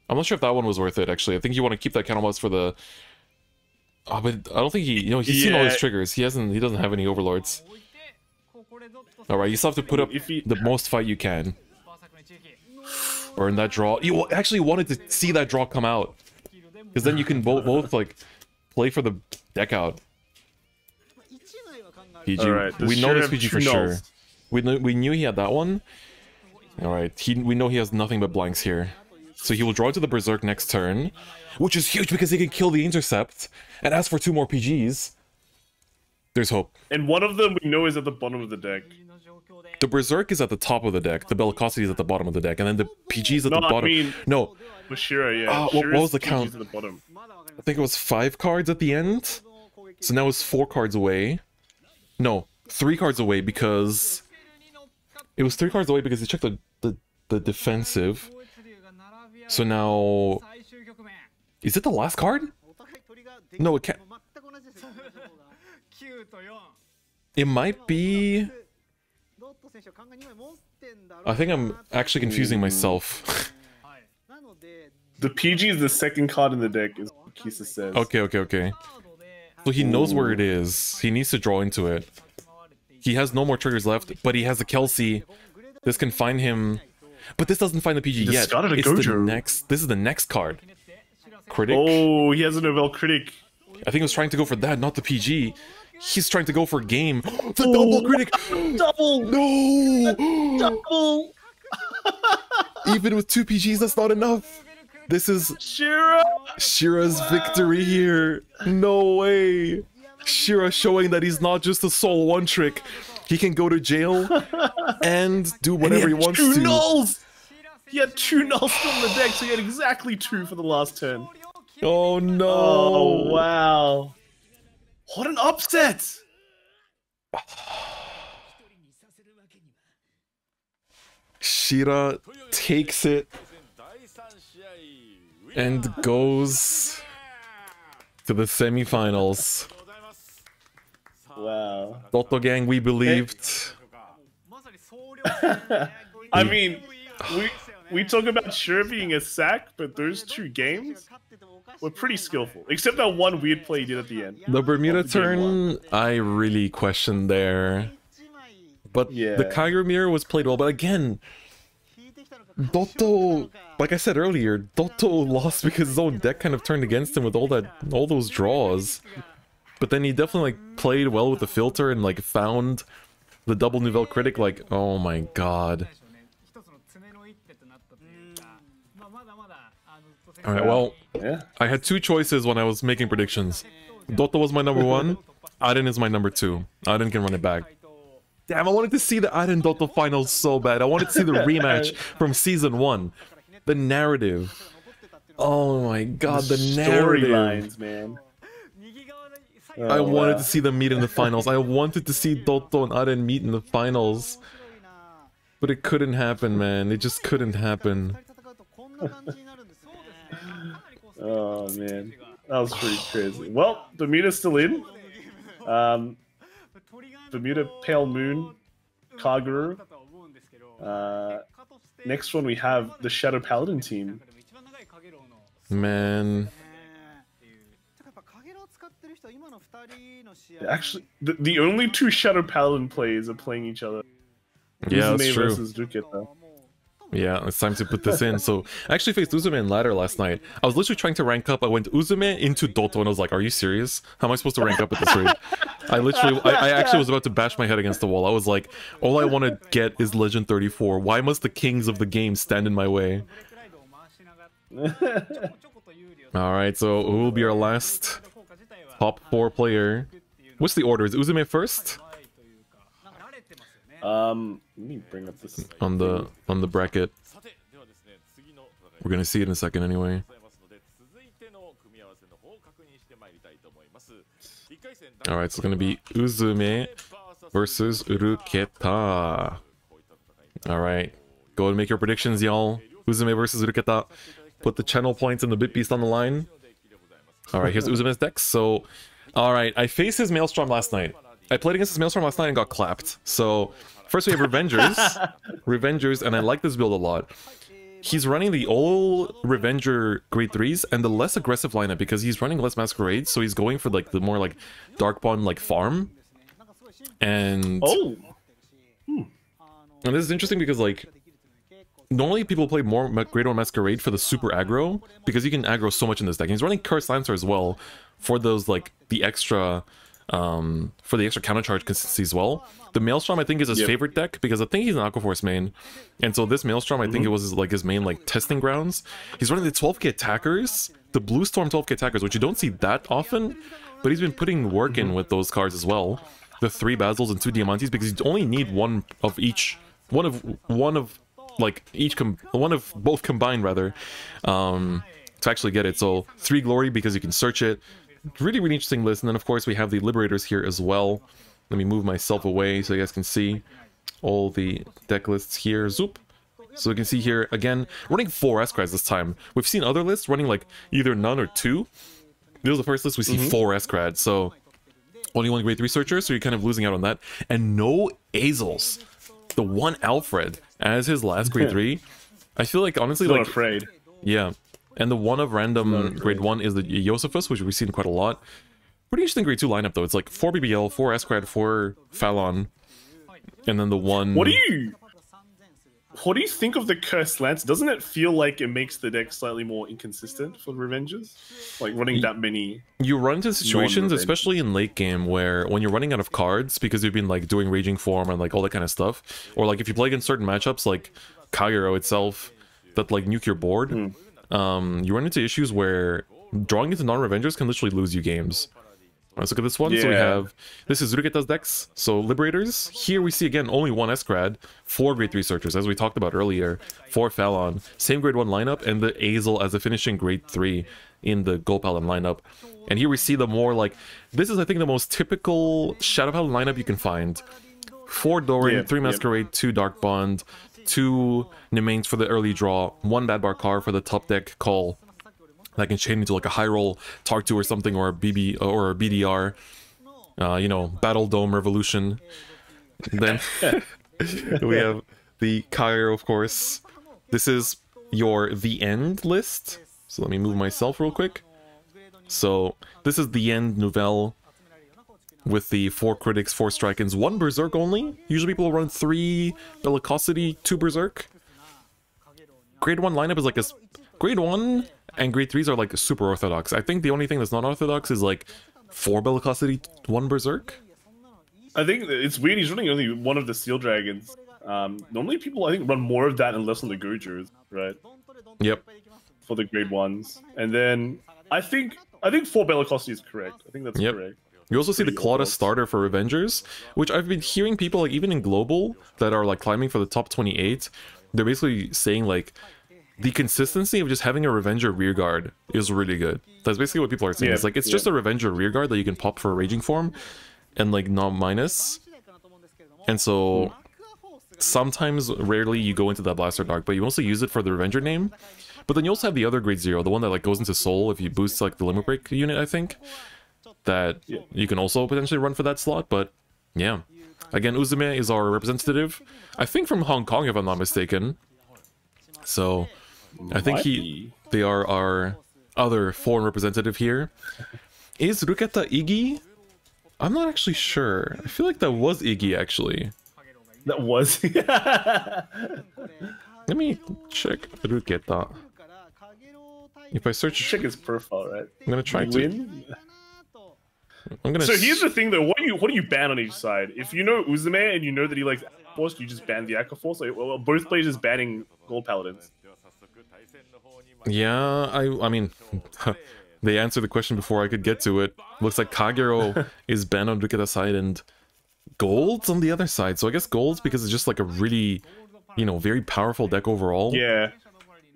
[SPEAKER 1] I'm not sure if that one was worth it, actually. I think you want to keep that counterblast for the... Oh, but I don't think he... You know, he's seen all his triggers. He doesn't have any Overlords. Alright, you still have to put up the most fight you can. Burn that draw. You actually wanted to see that draw come out. Because then you can both like, play for the deck out. PG.
[SPEAKER 2] Right,
[SPEAKER 1] we know this PG for sure.
[SPEAKER 2] nulls.
[SPEAKER 1] We knew he had that one. Alright, we know he has nothing but blanks here. So he will draw to the Berserk next turn, which is huge because he can kill the Intercept. And as for 2 more PGs, there's hope.
[SPEAKER 2] And one of them we know is at the bottom of the deck.
[SPEAKER 1] The Berserk is at the top of the deck, the Bellicosity is at the bottom of the deck, and then the PG is at the bottom.
[SPEAKER 2] I mean,
[SPEAKER 1] no.
[SPEAKER 2] Shira, yeah.
[SPEAKER 1] What was the
[SPEAKER 2] PG's
[SPEAKER 1] count?
[SPEAKER 2] At the bottom.
[SPEAKER 1] I think it was 5 cards at the end. So now it's 4 cards away. No, 3 cards away because... It was 3 cards away because he checked the defensive. So now... Is it the last card? No, it can't... It might be... I think I'm actually confusing myself.
[SPEAKER 2] The PG is the second card in the deck, is what Kisa says.
[SPEAKER 1] Okay. So he knows where it is. He needs to draw into it. He has no more triggers left, but he has a Kelsey. This can find him... But this doesn't find the PG yet. This is the next card. Critic.
[SPEAKER 2] Oh, he has a Novell Critic.
[SPEAKER 1] I think he was trying to go for that, not the PG. He's trying to go for game. The double critic!
[SPEAKER 2] Double!
[SPEAKER 1] No!
[SPEAKER 2] Double!
[SPEAKER 1] Even with 2 PGs, that's not enough. This is Shira's victory here. No way. Shira showing that he's not just a soul one trick. He can go to jail and do whatever he wants to.
[SPEAKER 2] 2 nulls! He had 2 nulls from the deck, so he had exactly 2 for the last turn.
[SPEAKER 1] Oh no!
[SPEAKER 2] Oh wow! What an upset!
[SPEAKER 1] Shira takes it and goes to the semifinals.
[SPEAKER 2] Wow.
[SPEAKER 1] Dotto Gang, we believed.
[SPEAKER 2] I mean, we talk about Shira being a sack, but those 2 games were pretty skillful. Except that one weird play he did at the end.
[SPEAKER 1] The Bermuda turn, I really questioned there. But the Kyger mirror was played well. But again, Dotto, like I said earlier, Dotto lost because his own deck kind of turned against him with all those draws. But then he definitely like played well with the filter and like found the double Nouvelle Critic. Like, oh my god. Alright, well, I had 2 choices when I was making predictions. Dotto was my number 1, Aiden is my number 2. Aiden can run it back. Damn, I wanted to see the Aiden Dotto finals so bad. I wanted to see the rematch from season 1. The narrative. Oh my god, the narrative.
[SPEAKER 2] Storylines, man.
[SPEAKER 1] I wanted
[SPEAKER 2] wow.
[SPEAKER 1] to see them meet in the finals. I wanted to see Dotto and Aren meet in the finals. But it couldn't happen, man. It just couldn't happen.
[SPEAKER 2] Oh man, that was pretty crazy. Well, Bermuda's still in. Bermuda, Pale Moon, Kaguru. Next one we have the Shadow Paladin team.
[SPEAKER 1] Man.
[SPEAKER 2] Actually, the only two Shadow Paladin players are playing each other.
[SPEAKER 1] Yeah, that's
[SPEAKER 2] Uzume
[SPEAKER 1] true.
[SPEAKER 2] versus Ruketa.
[SPEAKER 1] Yeah, it's time to put this in. So, I actually faced Uzume in ladder last night. I was literally trying to rank up. I went Uzume into Dotto, and I was like, are you serious? How am I supposed to rank up at this rate? I actually was about to bash my head against the wall. I was like, all I want to get is Legend 34. Why must the kings of the game stand in my way? Alright, so who will be our last top 4 player? What's the order? Is Uzume first?
[SPEAKER 2] Let me bring up this
[SPEAKER 1] On the bracket. We're gonna see it in a second anyway. Alright, so it's gonna be Uzume versus Ruketa. Alright. Go and make your predictions, y'all. Uzume versus Ruketa. Put the channel points and the bit beast on the line. Alright, here's Uzume's deck. So, alright, I faced his Maelstrom last night. I played against his Maelstrom last night and got clapped. So, first we have Revengers, and I like this build a lot. He's running the all Revenger grade 3s and the less aggressive lineup because he's running less Masquerades, so he's going for like the more like Darkbond like farm. And and this is interesting because like normally people play more Grade 1 Masquerade for the super aggro because you can aggro so much in this deck. And he's running Curse Lancer as well for those like the extra for the extra counter charge consistency as well. The Maelstrom I think is his favorite deck because I think he's an Aquaforce main, and so this Maelstrom I think it was like his main like testing grounds. He's running the 12k attackers, the Blue Storm 12k attackers, which you don't see that often, but he's been putting work in with those cards as well. The 3 Basils and 2 Diamantes because you only need one of each, one of both combined rather, to actually get it. So 3 Glory because you can search it. Really interesting list. And then of course we have the Liberators here as well. Let me move myself away so you guys can see all the deck lists here. Zoop. So you can see here again running 4 S-Crads this time. We've seen other lists running like either none or 2. This was the first list we see 4 S-Crads, so only 1 grade 3 searcher, so you're kind of losing out on that. And no Azels. The 1 Alfred as his last grade 3. I feel like honestly
[SPEAKER 2] Not
[SPEAKER 1] like
[SPEAKER 2] afraid.
[SPEAKER 1] yeah. And the one of random grade 1 is the Josephus, which we've seen quite a lot. Pretty interesting grade 2 lineup though. It's like 4 BBL, 4 S-Crad, 4 Fallon, and then the 1...
[SPEAKER 2] What do you think of the Cursed Lance? Doesn't it feel like it makes the deck slightly more inconsistent for Revengers? Like running that many...
[SPEAKER 1] You run into situations, especially in late game, where when you're running out of cards, because you've been like doing Raging Form and like all that kind of stuff, or like if you play against certain matchups like Kagero itself, that like nuke your board, you run into issues where drawing into non-Revengers can literally lose you games. Let's look at this one. So we have, this is Ruketa's decks. So Liberators. Here we see again only 1 S-Grad, 4 grade 3 searchers, as we talked about earlier, 4 Fallon, same grade 1 lineup, and the Azel as a finishing grade 3 in the Gold Paladin lineup. And here we see the more like, this is I think the most typical Shadow Paladin lineup you can find. 4 Doran, 3 Masquerade, 2 Dark Bond, 2 Nemains for the early draw, 1 Bad Bar for the top deck call. That can chain into like a high roll Tark 2 or something, or a BB or a BDR, you know, Battle Dome Revolution. Then we have the Kairo, of course. This is your The End list. So let me move myself real quick. So this is The End Nouvelle with the 4 Critics, 4 Strikens, 1 Berserk only. Usually people run 3 Bellicosity, 2 Berserk. Grade 1 lineup is like a... Grade 1 and grade 3s are like super orthodox. I think the only thing that's not orthodox is like 4 Bellicosity, 1 Berserk.
[SPEAKER 2] I think it's weird he's running only 1 of the Steel Dragons. Normally people I think run more of that and less on the Gojos, right?
[SPEAKER 1] Yep.
[SPEAKER 2] For the grade 1s. And then I think 4 Bellicosity is correct. I think that's correct.
[SPEAKER 1] You also see the Claudia starter for Revengers, which I've been hearing people like even in global that are like climbing for the top 28. They're basically saying like the consistency of just having a Revenger rearguard is really good. That's basically what people are saying.
[SPEAKER 2] Yeah,
[SPEAKER 1] It's like it's just a Revenger rearguard that you can pop for a Raging Form and like not minus. And so sometimes, rarely, you go into that Blaster Dark, but you mostly use it for the Revenger name. But then you also have the other grade 0, the one that like goes into Soul if you boost like the Limit Break unit, I think. That you can also potentially run for that slot, but yeah. Again, Uzume is our representative, I think from Hong Kong if I'm not mistaken. So I think they are our other foreign representative here. Is Ruketa Iggy? I'm not actually sure. I feel like that was Iggy actually.
[SPEAKER 2] That was.
[SPEAKER 1] Let me check Ruketa. If I search,
[SPEAKER 2] Check his profile, right?
[SPEAKER 1] I'm gonna try to.
[SPEAKER 2] Win.
[SPEAKER 1] I'm gonna.
[SPEAKER 2] So here's the thing, though. What do you ban on each side? If you know Uzume and you know that he likes Aqua Force, you just ban the Aqua Force. Like, well, both players is banning Gold Paladins.
[SPEAKER 1] Yeah, I mean, they answered the question before I could get to it. Looks like Kagero is banned on Ruketa's side and Gold's on the other side. So I guess Gold's because it's just like a really, you know, very powerful deck overall.
[SPEAKER 2] Yeah.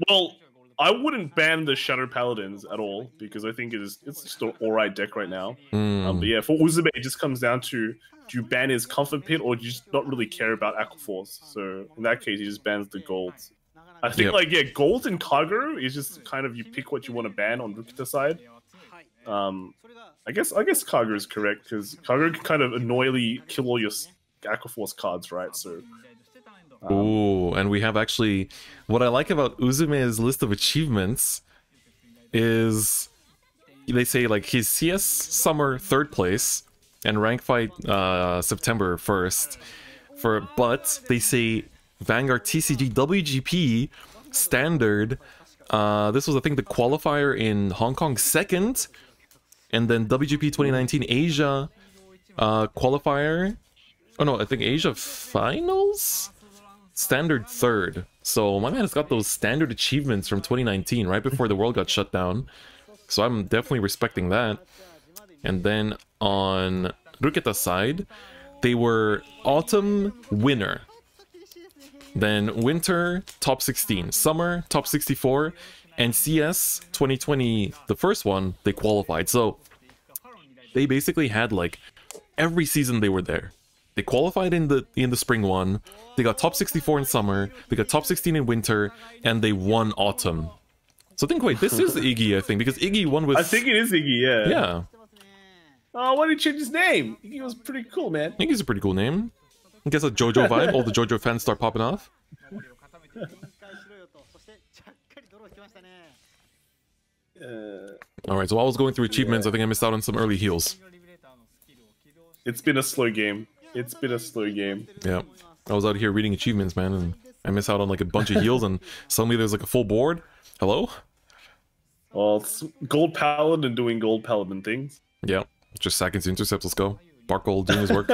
[SPEAKER 2] Well, I wouldn't ban the Shadow Paladins at all because I think it's just an alright deck right now. But yeah, for Uzume, it just comes down to do you ban his Comfort Pit or do you just not really care about Aqua Force? So in that case, he just bans the Golds. I think like Gold and Kagero is just kind of you pick what you want to ban on Ruketa's side. I guess Kagero is correct because Kagero can kind of annoyingly kill all your Aqua Force cards, right? So.
[SPEAKER 1] Ooh, and we have actually what I like about Uzume's list of achievements is they say like his CS Summer 3rd place and Rank Fight September 1st but they say Vanguard TCG WGP Standard this was I think the qualifier in Hong Kong 2nd and then WGP 2019 Asia qualifier, oh no, I think Asia Finals Standard 3rd. So my man has got those standard achievements from 2019, right before the world got shut down. So I'm definitely respecting that. And then on Ruketa's side, they were Autumn winner. Then Winter, top 16. Summer, top 64. And CS 2020, the first one, they qualified. So they basically had like every season they were there. They qualified in the spring one, they got top 64 in summer, they got top 16 in winter, and they won autumn. So I think, wait, this is Iggy, I think, because Iggy won with...
[SPEAKER 2] I think it is Iggy, yeah.
[SPEAKER 1] Yeah.
[SPEAKER 2] Oh, why did he change his name? Iggy was pretty cool, man.
[SPEAKER 1] Iggy's a pretty cool name. I guess a JoJo vibe, all the JoJo fans start popping off. Alright, so while I was going through achievements, I think I missed out on some early heals.
[SPEAKER 2] It's been a slow game. It's been a slow game.
[SPEAKER 1] Yeah. I was out here reading achievements, man, and I missed out on like a bunch of heals, and suddenly there's like a full board. Hello?
[SPEAKER 2] Well, it's Gold Paladin doing Gold Paladin things.
[SPEAKER 1] Yeah. Just sacking to intercepts, let's go. Barkle doing his work.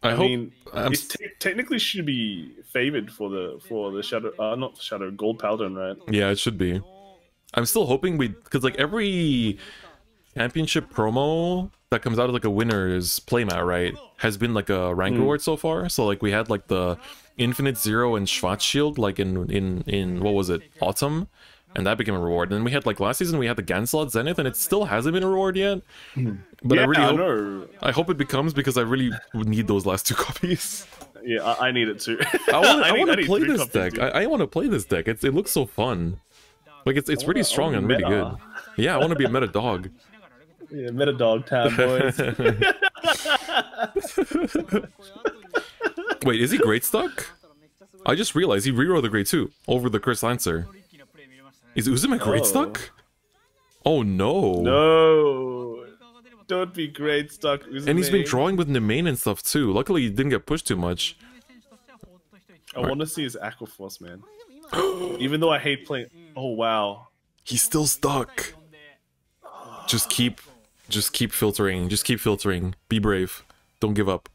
[SPEAKER 1] I mean,
[SPEAKER 2] it technically should be favored for the Shadow, not Shadow, Gold Paladin, right?
[SPEAKER 1] Yeah, it should be. I'm still hoping because like every championship promo that comes out of like a winner's playmat, right, has been like a rank reward so far. So like we had like the Infinite Zero and Schwarzschild like in what was it, Autumn, and that became a reward. And then we had like last season we had the Ganslot Zenith, and it still hasn't been a reward yet. But
[SPEAKER 2] yeah,
[SPEAKER 1] I hope it becomes, because I really need those last 2 copies.
[SPEAKER 2] Yeah, I need it too.
[SPEAKER 1] I want to play this deck. I want to play this deck. It looks so fun. Like it's really strong and really good. Yeah, I want to be a meta dog.
[SPEAKER 2] Yeah, meta dog time, boys.
[SPEAKER 1] Wait, is he Great Stuck? I just realized he rerolled the Grade 2 over the Curse Lancer. Is Uzume Great Stuck? Oh no.
[SPEAKER 2] No. Don't be Great Stuck, Uzume.
[SPEAKER 1] And he's been drawing with Nemain and stuff too. Luckily he didn't get pushed too much.
[SPEAKER 2] I want to see his Aqua Force, man. Even though I hate playing... Oh, wow.
[SPEAKER 1] He's still stuck. Just keep filtering. Just keep filtering. Be brave. Don't give up.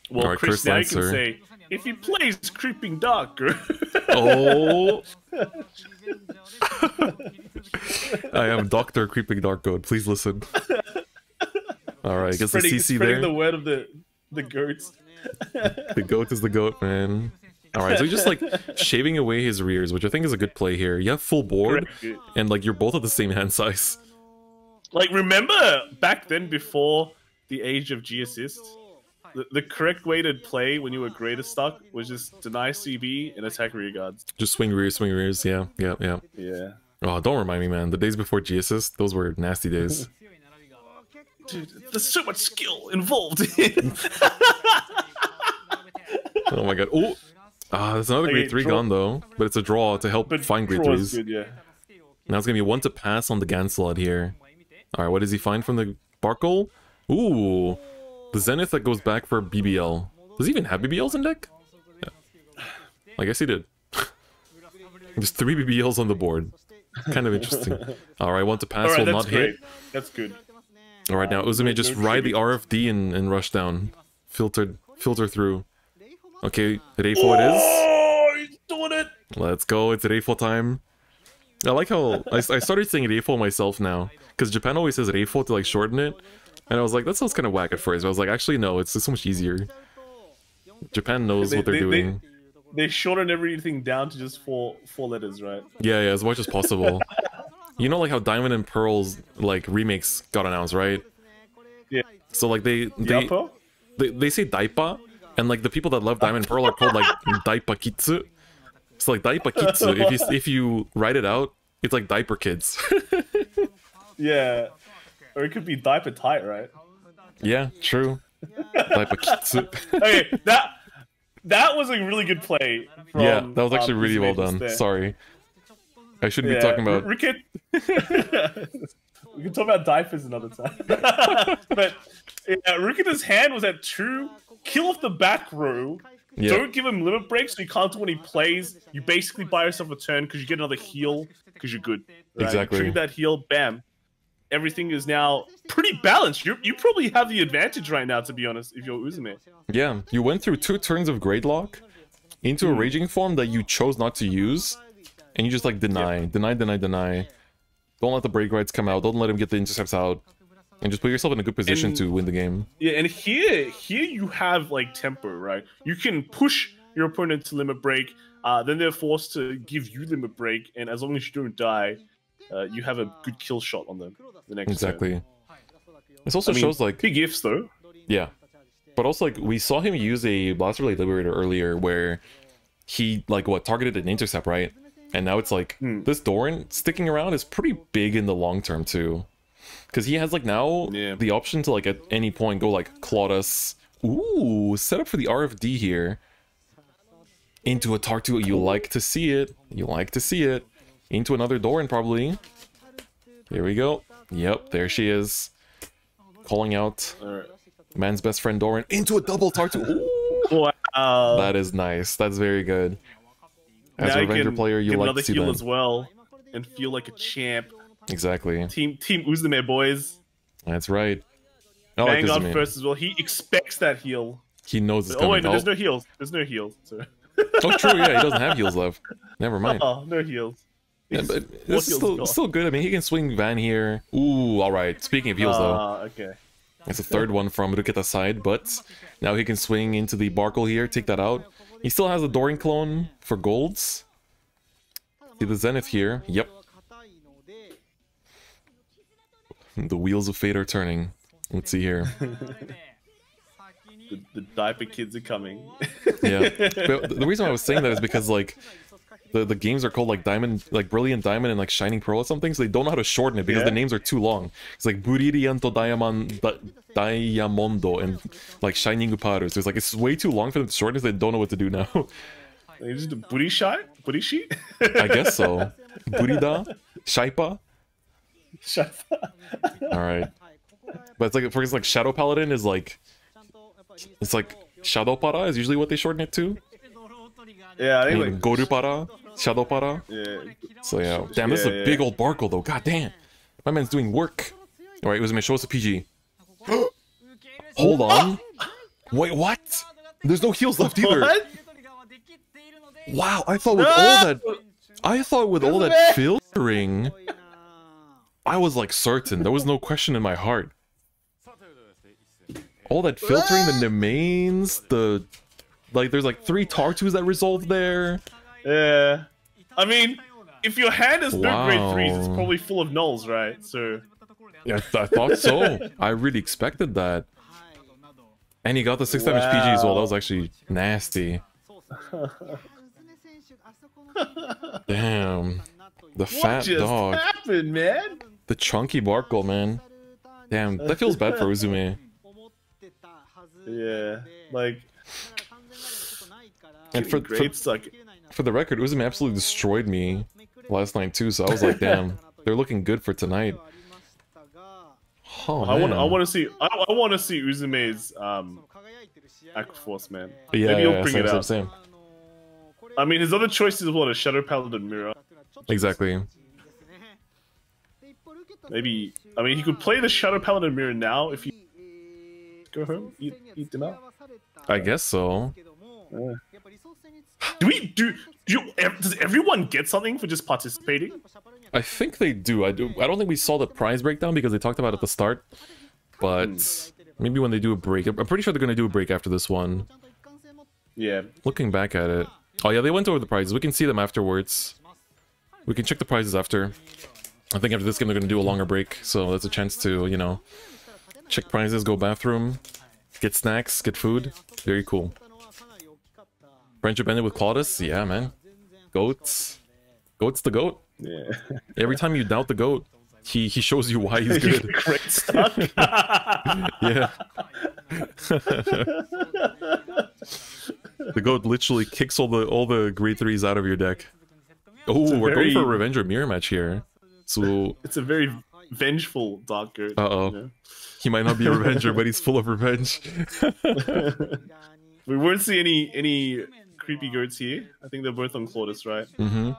[SPEAKER 2] Well, right, Chris, now you can say, if he plays Creeping Darker...
[SPEAKER 1] Oh! I am Dr. Creeping Dark God. Please listen. Alright, I guess the CC there.
[SPEAKER 2] Spreading the word of the goats.
[SPEAKER 1] The goat is the goat, man. Alright, so he's just like shaving away his rears, which I think is a good play here. You have full board, and like you're both at the same hand size.
[SPEAKER 2] Like, remember back then, before the age of G assist, the correct way to play when you were greater stuck was just deny CB and attack rear guards.
[SPEAKER 1] Just swing rears, yeah.
[SPEAKER 2] Yeah.
[SPEAKER 1] Oh, don't remind me, man. The days before G assist, those were nasty days.
[SPEAKER 2] Dude, there's so much skill involved.
[SPEAKER 1] Oh my god. Oh! Ah, there's another grade 3 gone though, but it's a draw to help find grade 3s.
[SPEAKER 2] Good, yeah.
[SPEAKER 1] Now it's gonna be one to pass on the Gan slot here. Alright, what does he find from the Barkle? Ooh! The Zenith that goes back for BBL. Does he even have BBLs in deck? Yeah. I guess he did. There's 3 BBLs on the board. Kind of interesting. Alright, one to pass will not hit.
[SPEAKER 2] That's good.
[SPEAKER 1] Alright, now Uzume just ride the RFD and rush down. Filter through. Okay, at A4 it is.
[SPEAKER 2] Oh, he's doing it!
[SPEAKER 1] Let's go, it's at A4 time. I like how I started saying at A4 myself now. Because Japan always says at A4 to like shorten it. And I was like, that sounds kind of whack at first. But I was like, actually no, it's just so much easier. Japan knows what they're doing.
[SPEAKER 2] They shorten everything down to just four letters, right?
[SPEAKER 1] Yeah, as much as possible. You know like how Diamond and Pearl's like remakes got announced, right?
[SPEAKER 2] Yeah.
[SPEAKER 1] So like they say Daipa, and like the people that love Diamond and Pearl are called like Daipa Kitsu. So like Daipa Kitsu, if you write it out, it's like diaper kids.
[SPEAKER 2] Yeah. Or it could be diaper tight, right?
[SPEAKER 1] Yeah, true. Daipa Kitsu.
[SPEAKER 2] Okay, that was a really good play. From,
[SPEAKER 1] yeah, that was actually really well done.
[SPEAKER 2] There.
[SPEAKER 1] Sorry. I shouldn't be talking about...
[SPEAKER 2] We can talk about diapers another time. But yeah, Rukita's hand was at 2. Kill off the back row. Yeah. Don't give him limit breaks so you can't do when he plays. You basically buy yourself a turn because you get another heal because you're good. Right?
[SPEAKER 1] Exactly.
[SPEAKER 2] Trigger that heal, bam. Everything is now pretty balanced. You probably have the advantage right now, to be honest, if you're Uzume.
[SPEAKER 1] Yeah, you went through 2 turns of Grade Lock into a Raging Form that you chose not to use, and you just like deny. Don't let the break rights come out. Don't let him get the intercepts out. And just put yourself in a good position to win the game.
[SPEAKER 2] Yeah, and here you have like tempo, right? You can push your opponent to limit break, then they're forced to give you limit break, and as long as you don't die, you have a good kill shot on them the next turn.
[SPEAKER 1] This also shows like
[SPEAKER 2] big ifs though.
[SPEAKER 1] Yeah. But also like we saw him use a Blaster Blade Liberator earlier where he like targeted an intercept, right? And now it's like this Doran sticking around is pretty big in the long term too. Because he has like now the option to like at any point go like Claudus. Ooh, set up for the RFD here. Into a Tartu, you like to see it. You like to see it. Into another Doran probably. Here we go. Yep, there she is. Calling out man's best friend Doran into a double Tartu. Ooh.
[SPEAKER 2] Wow.
[SPEAKER 1] That is nice. That's very good. As a Revenger player, you like to see that.
[SPEAKER 2] As well, and feel like a champ.
[SPEAKER 1] Exactly.
[SPEAKER 2] Team Uzume, boys.
[SPEAKER 1] That's right.
[SPEAKER 2] Vanguard first as well. He expects that heal.
[SPEAKER 1] He knows it's coming.
[SPEAKER 2] Oh wait, no, there's no heals. There's no heals. So.
[SPEAKER 1] Oh, true. Yeah, he doesn't have heals left. Never mind.
[SPEAKER 2] Oh, no heals.
[SPEAKER 1] Yeah, but this is still good. I mean, he can swing Van here. Ooh, all right. Speaking of heals, though.
[SPEAKER 2] Okay.
[SPEAKER 1] It's a third one from Rukita's side, but now he can swing into the Barkle here, take that out. He still has a Doran clone for golds. See the Zenith here. Yep. The wheels of fate are turning. Let's see here.
[SPEAKER 2] The diaper kids are coming.
[SPEAKER 1] Yeah. But the reason I was saying that is because, like, the games are called, like, Diamond, like, Brilliant Diamond and, like, Shining Pearl or something, so they don't know how to shorten it because the names are too long. It's like Brillianto Diamondo and, like, Shining Uparu. So it's like, it's way too long for them to shorten it, so they don't know what to do now.
[SPEAKER 2] They just do booty shot? Booty sheet?
[SPEAKER 1] I guess so. Burida? Shaipa? Alright. But it's like, for example, like, Shadow Paladin is like... It's like Shadow Para is usually what they shorten it to.
[SPEAKER 2] Yeah, I think like
[SPEAKER 1] Goru Para, Shadow Para.
[SPEAKER 2] Yeah.
[SPEAKER 1] So yeah, damn, this is a big old Barkle though. God damn, my man's doing work. All right, Uzume, show us a PG. Hold on. Wait, what? There's no heals left either.
[SPEAKER 2] What?
[SPEAKER 1] Wow, I thought with all that filtering, I was like certain. There was no question in my heart. All that filtering, the domains, the Like, there's like 3 Tartus that resolve there.
[SPEAKER 2] Yeah. I mean, if your hand has no grade
[SPEAKER 1] Wow.
[SPEAKER 2] 3s, it's probably full of nulls, right? So.
[SPEAKER 1] Yeah, I thought so. I really expected that. And he got the 6 damage PG as well. That was actually nasty. Damn. The fat dog.
[SPEAKER 2] What just happened, man?
[SPEAKER 1] The chunky Barkle, man. Damn, that feels bad for Uzume.
[SPEAKER 2] Yeah, like.
[SPEAKER 1] And
[SPEAKER 2] for
[SPEAKER 1] the record, Uzume absolutely destroyed me last night too, so I was like, damn, they're looking good for tonight. Oh,
[SPEAKER 2] I want to see Uzume's Aquaforce, man.
[SPEAKER 1] Yeah,
[SPEAKER 2] Maybe he'll bring it out.
[SPEAKER 1] Same.
[SPEAKER 2] I mean, his other choice is what, a Shadow Paladin Mirror.
[SPEAKER 1] Exactly.
[SPEAKER 2] Maybe, I mean, he could play the Shadow Paladin Mirror now if you go home, eat dinner.
[SPEAKER 1] I guess so.
[SPEAKER 2] Yeah. Does everyone get something for just participating?
[SPEAKER 1] I think they do. I don't think we saw the prize breakdown because they talked about it at the start. But maybe when they do a break, I'm pretty sure they're gonna do a break after this one.
[SPEAKER 2] Yeah.
[SPEAKER 1] Looking back at it, oh yeah, they went over the prizes. We can see them afterwards. We can check the prizes after. I think after this game they're gonna do a longer break, so that's a chance to, you know, check prizes, go bathroom, get snacks, get food. Very cool. Friendship ended with Claudus? Yeah, man. Goats. Goat's the goat.
[SPEAKER 2] Yeah.
[SPEAKER 1] Every time you doubt the goat, he shows you why he's good.
[SPEAKER 2] Great stuff.
[SPEAKER 1] Yeah. The goat literally kicks all the grade 3s out of your deck. Oh, we're going for a Revenge or Mirror match here. So
[SPEAKER 2] it's a very vengeful Dark Goat.
[SPEAKER 1] Uh-oh.
[SPEAKER 2] You know?
[SPEAKER 1] He might not be a Revenger, but he's full of revenge.
[SPEAKER 2] We won't see any creepy goats here. I think they're both on Claudus, right?
[SPEAKER 1] Mm-hmm.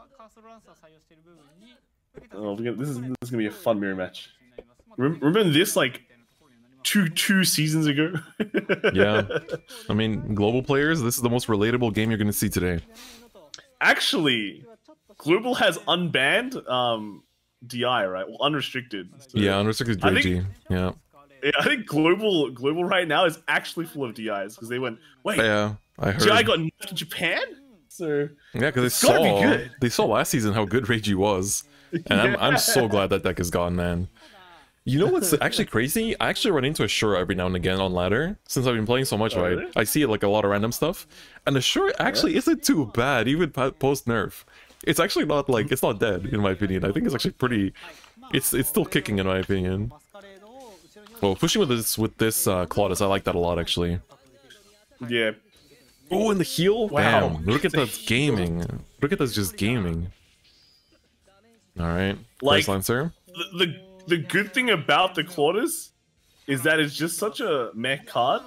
[SPEAKER 2] Oh, this is gonna be a fun mirror match. Remember this like two seasons ago?
[SPEAKER 1] Yeah. I mean, global players, this is the most relatable game you're gonna see today.
[SPEAKER 2] Actually, Global has unbanned DI, right? Well, unrestricted. So
[SPEAKER 1] Yeah, unrestricted JG. Yeah.
[SPEAKER 2] Yeah, I think global right now is actually full of DIs because they went, wait,
[SPEAKER 1] Yeah, I heard.
[SPEAKER 2] DI got nerfed in Japan? So
[SPEAKER 1] yeah, because they saw last season how good Reiji was, and I'm so glad that deck is gone, man. You know what's actually crazy? I actually run into Ashura every now and again on ladder since I've been playing so much, right?
[SPEAKER 2] Really?
[SPEAKER 1] I see like a lot of random stuff, and Ashura actually isn't too bad even post nerf. It's actually not like it's not dead in my opinion. I think it's actually pretty. It's still kicking in my opinion. Well, pushing with this Claudus, I like that a lot actually.
[SPEAKER 2] yeah.
[SPEAKER 1] Oh, and the heal!
[SPEAKER 2] Wow.
[SPEAKER 1] Damn, look at that gaming. Look at that's just gaming. Alright,
[SPEAKER 2] Like,
[SPEAKER 1] Lancer.
[SPEAKER 2] The good thing about the Claudus is that it's just such a meh card.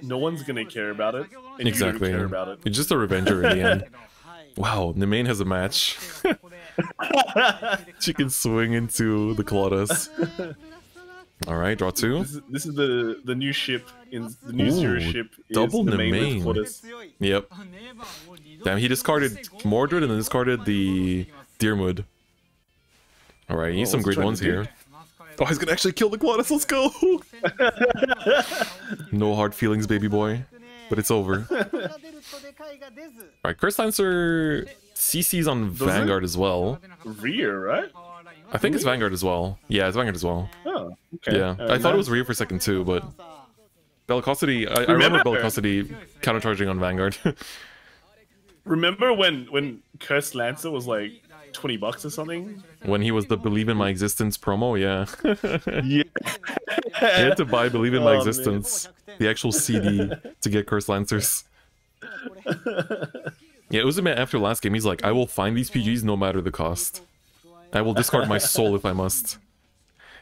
[SPEAKER 2] No one's gonna care about it. And
[SPEAKER 1] Exactly.
[SPEAKER 2] You don't care about it.
[SPEAKER 1] It's just a Revenger in the end. Wow, the main has a match. She can swing into the Claudus. Alright, draw 2.
[SPEAKER 2] This is the new ship in the new zero ship. Is
[SPEAKER 1] double
[SPEAKER 2] the
[SPEAKER 1] Nemain.
[SPEAKER 2] with Claudus.
[SPEAKER 1] Yep. Damn, he discarded Mordred and then discarded the Deermood. Alright, he needs some great ones here. Oh, he's gonna actually kill the Claudus, let's go! No hard feelings, baby boy. But it's over. Alright, Curse Lancer CC's on Vanguard as well.
[SPEAKER 2] Rear, right?
[SPEAKER 1] I think it's Vanguard as well. Yeah, it's Vanguard as well.
[SPEAKER 2] Oh, okay.
[SPEAKER 1] Yeah, I thought it was Rear for a second too, but... Bellicosity, I remember Bellicosity countercharging on Vanguard.
[SPEAKER 2] Remember when Cursed Lancer was like $20 or something?
[SPEAKER 1] When he was the Believe in My Existence promo, yeah.
[SPEAKER 2] Yeah.
[SPEAKER 1] You had to buy Believe in My
[SPEAKER 2] Oh,
[SPEAKER 1] Existence, the actual CD, to get Curse Lancers. Yeah, Uzume after last game, he's like, I will find these PGs no matter the cost. I will discard my soul if I must.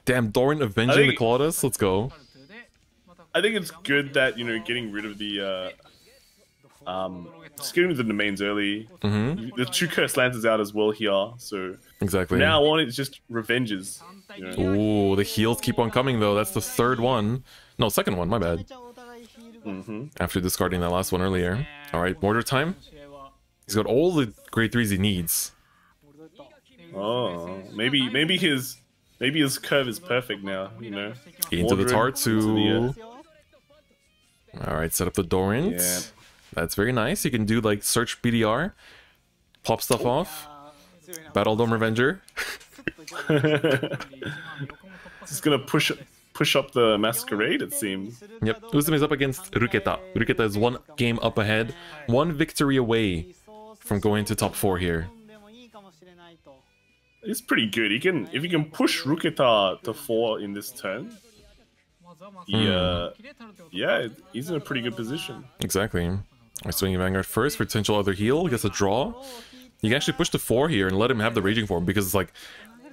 [SPEAKER 1] Damn, Doran avenging the Claudus, let's go.
[SPEAKER 2] I think it's good that, you know, getting rid of the just getting rid of the domains early. The 2 Cursed Lancers out as well here, so
[SPEAKER 1] Exactly.
[SPEAKER 2] now on it's just revenges. You know?
[SPEAKER 1] Ooh, the heals keep on coming though. That's the 3rd one. No, 2nd one, my bad. After discarding that last one earlier. Alright, mortar time. He's got all the grade 3s he needs.
[SPEAKER 2] Oh, maybe his curve is perfect now, you know.
[SPEAKER 1] Into the
[SPEAKER 2] Mordred,
[SPEAKER 1] Tartu.
[SPEAKER 2] into the,
[SPEAKER 1] Alright, set up the Dorant.
[SPEAKER 2] Yeah.
[SPEAKER 1] That's very nice. You can do like search BDR, pop stuff off. Battle Dome Revenger.
[SPEAKER 2] It's gonna push up the Masquerade, it seems.
[SPEAKER 1] Yep, Uzume is up against Ruketa. Ruketa is one game up ahead, one victory away from going to top 4 here.
[SPEAKER 2] It's pretty good. If you can push Ruketa to 4 in this turn, yeah, he's in a pretty good position.
[SPEAKER 1] Exactly. I'm swinging Vanguard first for potential other heal. Gets a draw. You can actually push to 4 here and let him have the Raging Form, because it's like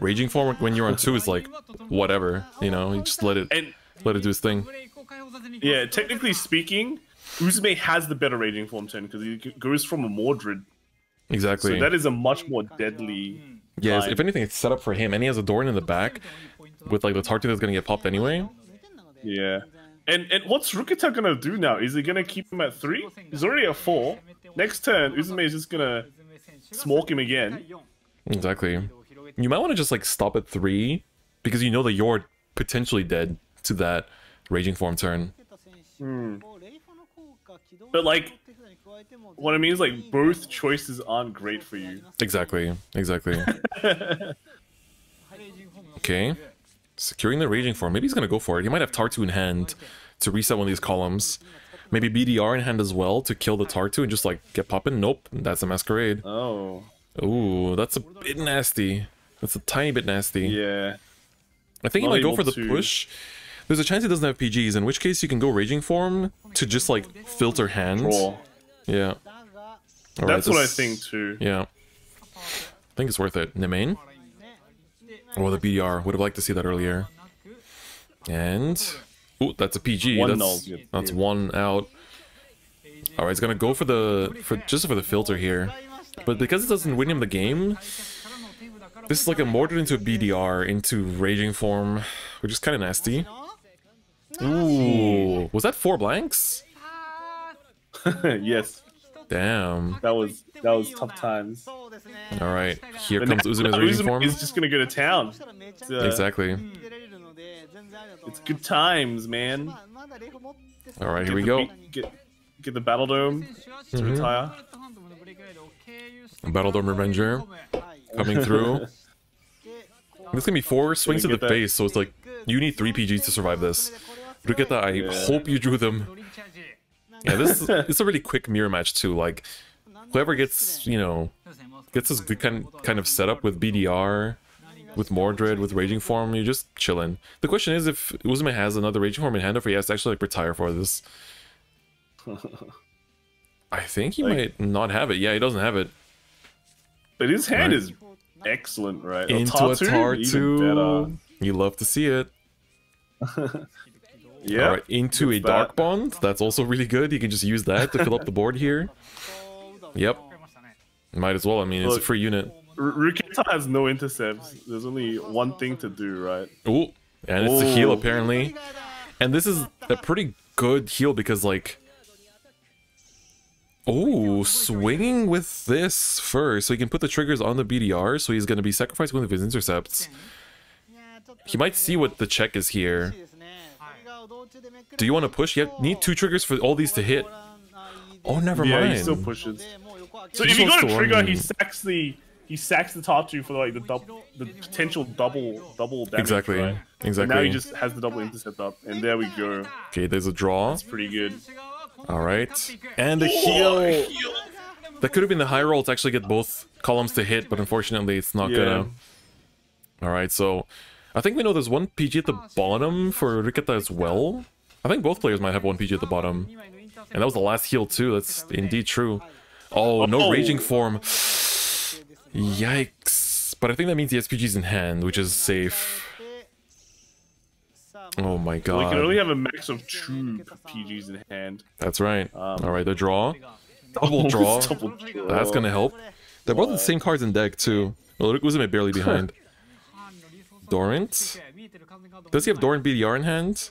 [SPEAKER 1] Raging Form when you're on 2 is like whatever, you know. You just let it do his thing.
[SPEAKER 2] Yeah, technically speaking, Uzume has the better Raging Form turn because he goes from a Mordred.
[SPEAKER 1] Exactly.
[SPEAKER 2] So that is a much more deadly.
[SPEAKER 1] Yeah,
[SPEAKER 2] line.
[SPEAKER 1] if anything, it's set up for him, and he has a Doran in the back with like the Tartu that's gonna get popped anyway.
[SPEAKER 2] Yeah. And what's Ruketa gonna do now? Is he gonna keep him at 3? He's already at 4. Next turn, Uzume is just gonna smoke him again.
[SPEAKER 1] Exactly. You might want to just like stop at 3 because you know that you're potentially dead to that Raging Form turn.
[SPEAKER 2] But like, what I mean is like both choices aren't great for you.
[SPEAKER 1] Exactly. Okay. Securing the Raging Form. Maybe he's gonna go for it. He might have Tartu in hand to reset one of these columns. Maybe BDR in hand as well to kill the Tartu and just like get popping. Nope, that's a Masquerade.
[SPEAKER 2] Oh.
[SPEAKER 1] Ooh, that's a bit nasty. That's a tiny bit nasty.
[SPEAKER 2] Yeah.
[SPEAKER 1] I think he might go for the push. There's a chance he doesn't have PGs, in which case you can go Raging Form to just like filter hands.
[SPEAKER 2] Draw.
[SPEAKER 1] Yeah. All
[SPEAKER 2] That's what I think too.
[SPEAKER 1] Yeah. I think it's worth it. Nemain? Oh, the BDR. Would have liked to see that earlier. And... ooh, that's a PG. That's one out. Alright, he's gonna go for just for the filter here. But because it doesn't win him the game, this is like a Mordred into a BDR into Raging Form, which is kind of nasty. Ooh, was that 4 blanks?
[SPEAKER 2] Yes.
[SPEAKER 1] Damn.
[SPEAKER 2] That was tough times.
[SPEAKER 1] Alright, here comes Uzume's Raging Form.
[SPEAKER 2] He's just gonna go to town.
[SPEAKER 1] Exactly.
[SPEAKER 2] It's good times, man.
[SPEAKER 1] Alright, here we go.
[SPEAKER 2] Get the Battle Dome to retire.
[SPEAKER 1] Battle Dome Revenger coming through. This can be 4 swings to the face, so it's like you need 3 PGs to survive this. Ruketa, I hope you drew them. Yeah, it's a really quick mirror match too. Like whoever gets, you know, gets this good kind of setup with BDR, with Mordred, with Raging Form, you're just chilling. The question is if Uzume has another Raging Form in hand, or if he has to actually like retire for this. I think he might not have it. Yeah, he doesn't have it.
[SPEAKER 2] But his hand is excellent, right?
[SPEAKER 1] Into a Tartu. You love to see it.
[SPEAKER 2] Yeah.
[SPEAKER 1] Alright, into a Dark Bond. That's also really good. You can just use that to fill up the board here. Yep. Might as well. I mean, it's a free unit.
[SPEAKER 2] Ruketa has no intercepts. There's only one thing to do, right?
[SPEAKER 1] Ooh. And it's a heal, apparently. And this is a pretty good heal because, like... oh, swinging with this first. So he can put the triggers on the BDR, so he's going to be sacrificing one of his intercepts. He might see what the check is here. Do you want to push? You need 2 triggers for all these to hit. Oh, never mind.
[SPEAKER 2] Yeah, he still pushes. So if you got a trigger, he sacks the Tartu for like the potential double damage.
[SPEAKER 1] Exactly.
[SPEAKER 2] Right?
[SPEAKER 1] Exactly.
[SPEAKER 2] And now he just has the double intercept up, and there we go.
[SPEAKER 1] Okay, there's a draw.
[SPEAKER 2] That's pretty good.
[SPEAKER 1] All right, and a heal. That could have been the high roll to actually get both columns to hit, but unfortunately, it's not gonna. All right, so I think we know there's 1 PG at the bottom for Ruketa as well. I think both players might have 1 PG at the bottom. And that was the last heal too, that's indeed true. Oh, no Raging Form. Yikes. But I think that means he has PGs in hand, which is safe. Oh my god.
[SPEAKER 2] Well, he can only have a max of 2 PGs in hand.
[SPEAKER 1] That's right. Alright, the draw. Double draw. That's gonna help. They're both the same cards in deck too. Well, Uzume barely behind. Dorant? Does he have Dorant BDR in hand?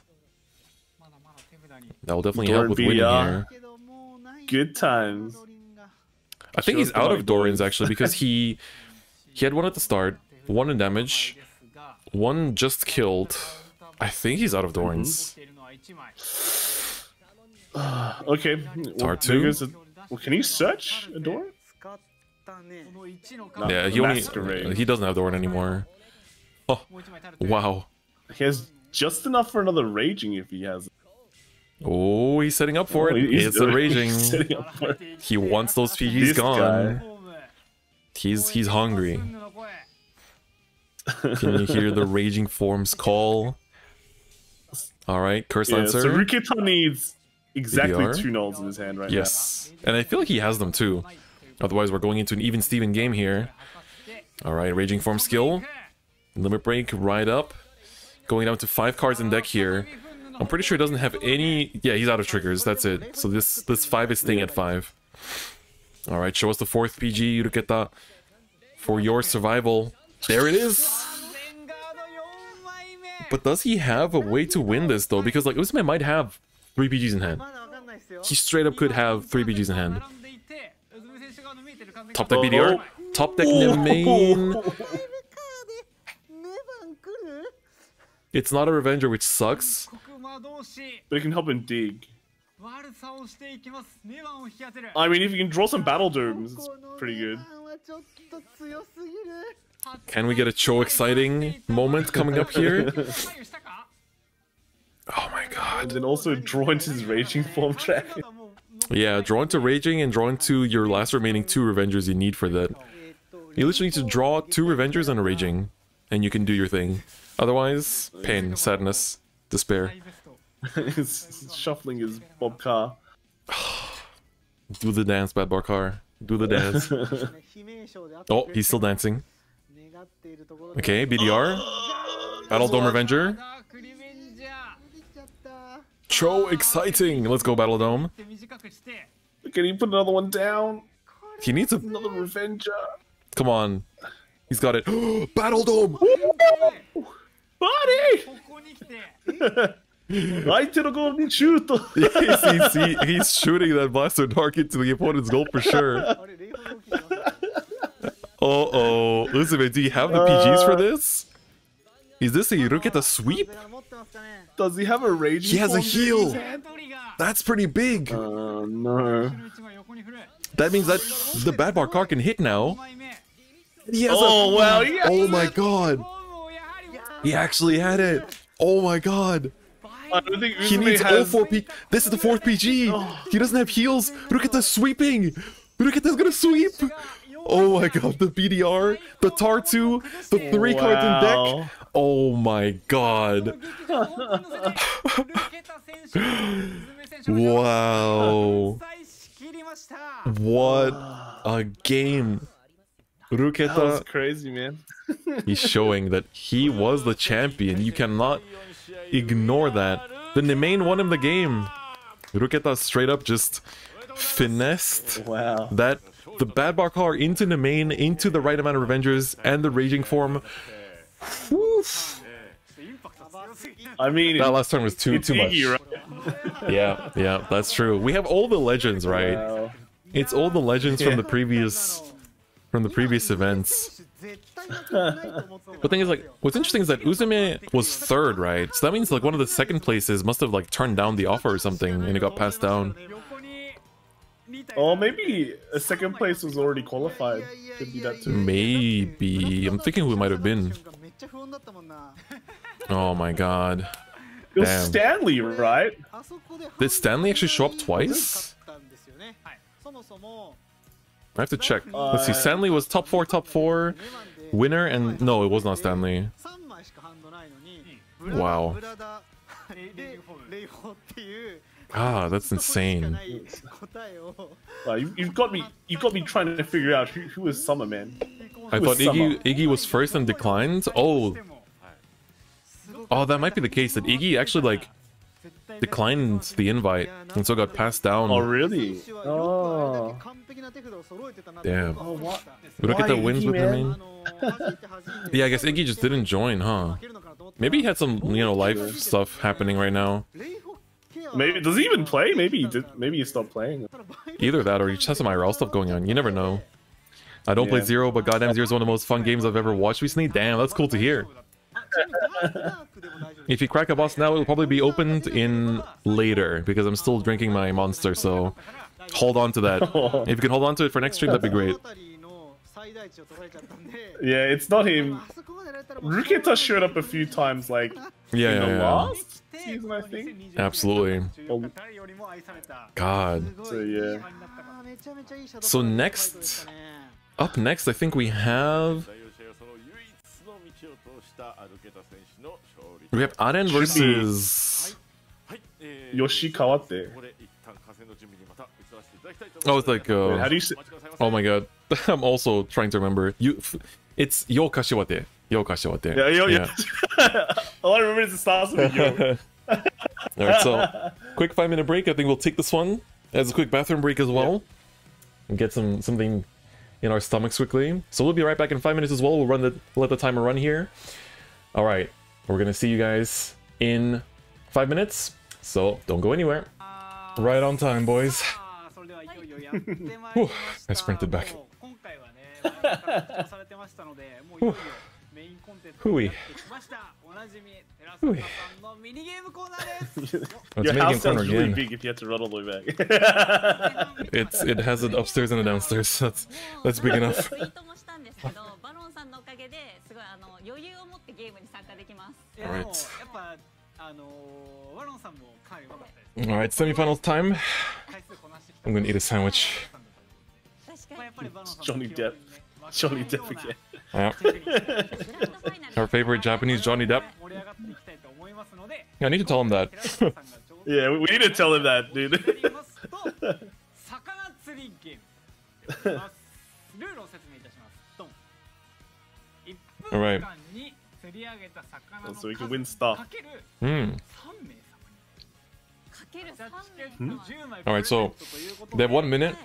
[SPEAKER 1] That will definitely help with winning here.
[SPEAKER 2] Good times.
[SPEAKER 1] I think he's out of Doran's actually because he had 1 at the start, 1 in damage, 1 just killed. I think he's out of Doran's.
[SPEAKER 2] Okay.
[SPEAKER 1] Tar
[SPEAKER 2] Well,
[SPEAKER 1] two?
[SPEAKER 2] there goes well, can he search a door?
[SPEAKER 1] Yeah, he doesn't have the horn anymore. Oh, wow.
[SPEAKER 2] He has just enough for another raging if he has.
[SPEAKER 1] Oh, he's setting up for it. It's a raging.
[SPEAKER 2] Setting up for it.
[SPEAKER 1] He wants those PGs
[SPEAKER 2] This
[SPEAKER 1] gone.
[SPEAKER 2] guy.
[SPEAKER 1] He's hungry. Can you hear the raging form's call? Alright, Curse
[SPEAKER 2] Yeah,
[SPEAKER 1] Lancer.
[SPEAKER 2] so Rukita needs exactly
[SPEAKER 1] BDR?
[SPEAKER 2] 2 nulls in his hand right
[SPEAKER 1] Yes. And I feel like he has them too. Otherwise, we're going into an even Steven game here. Alright, Raging Form skill. Limit Break right up. Going down to 5 cards in deck here. I'm pretty sure he doesn't have any... Yeah, he's out of triggers. That's it. So this 5 is staying at 5. Alright, show us the 4th PG. You get that for your survival. There it is! But does he have a way to win this though? Because like Usman might have 3 PGs in hand. He straight up could have 3 PGs in hand. Top deck BDR. Top deck main. It's not a Revenger, which sucks.
[SPEAKER 2] But it can help him dig. I mean, if you can draw some battle domes, it's pretty good.
[SPEAKER 1] Can we get a Cho exciting moment coming up here? Oh my god.
[SPEAKER 2] And then also draw into his raging form track.
[SPEAKER 1] Yeah, draw into Raging and draw into your last remaining 2 Revengers you need for that. You literally need to draw 2 Revengers and a Raging, and you can do your thing. Otherwise, pain, sadness, despair.
[SPEAKER 2] He's shuffling his Bob car.
[SPEAKER 1] Do the dance, Bad Bar Car. Do the dance. Oh, he's still dancing. Okay, BDR. Battle Dome Revenger. Cho exciting! Let's go, Battle Dome.
[SPEAKER 2] Can he put another one down?
[SPEAKER 1] He needs
[SPEAKER 2] Another Revenger.
[SPEAKER 1] Come on. He's got it. Battle Dome!
[SPEAKER 2] Buddy!
[SPEAKER 1] He's shooting that Blaster Dark into the opponent's goal for sure. Uh-oh. Elizabeth, do you have the PGs for this? Is this a Ruketa sweep?
[SPEAKER 2] Does he have a rage?
[SPEAKER 1] He has a heal! That's pretty big!
[SPEAKER 2] No.
[SPEAKER 1] That means that the Bad Bar Car can hit now. He has
[SPEAKER 2] wow, yeah.
[SPEAKER 1] Oh my god! He actually had it! Oh my god!
[SPEAKER 2] I don't think
[SPEAKER 1] He
[SPEAKER 2] Uzume
[SPEAKER 1] needs all
[SPEAKER 2] has...
[SPEAKER 1] 4 PG. This is the 4th PG! He doesn't have heals! Ruketa's sweeping! Ruketa's gonna sweep! Oh my god, the BDR, the Tar 2, the 3 cards in deck! Oh my god! Wow! What a game!
[SPEAKER 2] That was
[SPEAKER 1] Ruketa,
[SPEAKER 2] crazy, man.
[SPEAKER 1] he's showing that he was the champion. You cannot ignore that. The Nemain won him the game. Ruketa straight up just finessed
[SPEAKER 2] Wow.
[SPEAKER 1] that the Bad Bar Car into Nemain, into the right amount of Revengers, and the Raging Form. Woof.
[SPEAKER 2] I mean,
[SPEAKER 1] That last turn was too much.
[SPEAKER 2] Iggy, right?
[SPEAKER 1] Yeah, that's true. We have all the legends, right?
[SPEAKER 2] Wow.
[SPEAKER 1] It's all the legends from the previous events. The thing is, like, what's interesting is that Uzume was 3rd, right? So that means like one of the 2nd places must have like turned down the offer or something, and it got passed down.
[SPEAKER 2] Or maybe a 2nd place was already qualified. Could be that too.
[SPEAKER 1] Maybe. I'm thinking who it might have been. Oh my god.
[SPEAKER 2] It was
[SPEAKER 1] Damn.
[SPEAKER 2] Stanley, right?
[SPEAKER 1] Did Stanley actually show up twice? I have to check. Let's see. Stanley was top 4 winner, and no, it was not Stanley. Wow. Ah, that's insane.
[SPEAKER 2] You've got me trying to figure out who was Summer, man.
[SPEAKER 1] I thought Iggy was first and declined. Oh, that might be the case. That Iggy actually like declined the invite and so got passed down.
[SPEAKER 2] Oh really? Oh.
[SPEAKER 1] Damn.
[SPEAKER 2] Oh what?
[SPEAKER 1] Look at the wins
[SPEAKER 2] Iggy,
[SPEAKER 1] with
[SPEAKER 2] man?
[SPEAKER 1] Nemain. Yeah, I guess Iggy just didn't join, huh? Maybe he had some, life stuff happening right now.
[SPEAKER 2] Maybe does he even play? Maybe he did. Maybe he stopped playing.
[SPEAKER 1] Either that or he just has some IRL stuff going on. You never know. I don't play Zero, but goddamn Zero is one of the most fun games I've ever watched recently. Damn, that's cool to hear. If you crack a boss now, it'll probably be opened in later, because I'm still drinking my monster, so hold on to that. If you can hold on to it for next stream, that'd be great.
[SPEAKER 2] Yeah, it's not him. Ruketa showed up a few times, like, in the last season, I think.
[SPEAKER 1] Absolutely. God.
[SPEAKER 2] So, yeah.
[SPEAKER 1] So next, up next, I think we have Aren versus
[SPEAKER 2] Yoshikawa.
[SPEAKER 1] Oh, it's like
[SPEAKER 2] How do you say?
[SPEAKER 1] oh my god. I'm also trying to remember. It's Yo Kashiwate. Yo Kashiwate.
[SPEAKER 2] Yeah. All I remember is it starts with yo.
[SPEAKER 1] Alright, so quick 5-minute break. I think we'll take this one as a quick bathroom break as well. And get something in our stomachs quickly. So we'll be right back in 5 minutes as well. We'll let the timer run here. Alright. We're gonna see you guys in 5 minutes. So don't go anywhere. Right on time, boys. Whew, I sprinted back. Hooey. Hooey.
[SPEAKER 2] Your house sounds really big if you had to run all the way back.
[SPEAKER 1] It has it upstairs and downstairs. That's big enough. Alright. Alright, semifinals time. I'm gonna eat a sandwich.
[SPEAKER 2] Johnny Depp. Johnny Depp again.
[SPEAKER 1] Yeah. Our favorite Japanese Johnny Depp. Yeah, I need to tell him that.
[SPEAKER 2] Yeah, we need to tell him that, dude.
[SPEAKER 1] Alright.
[SPEAKER 2] So we can win stuff.
[SPEAKER 1] Alright, so they have 1 minute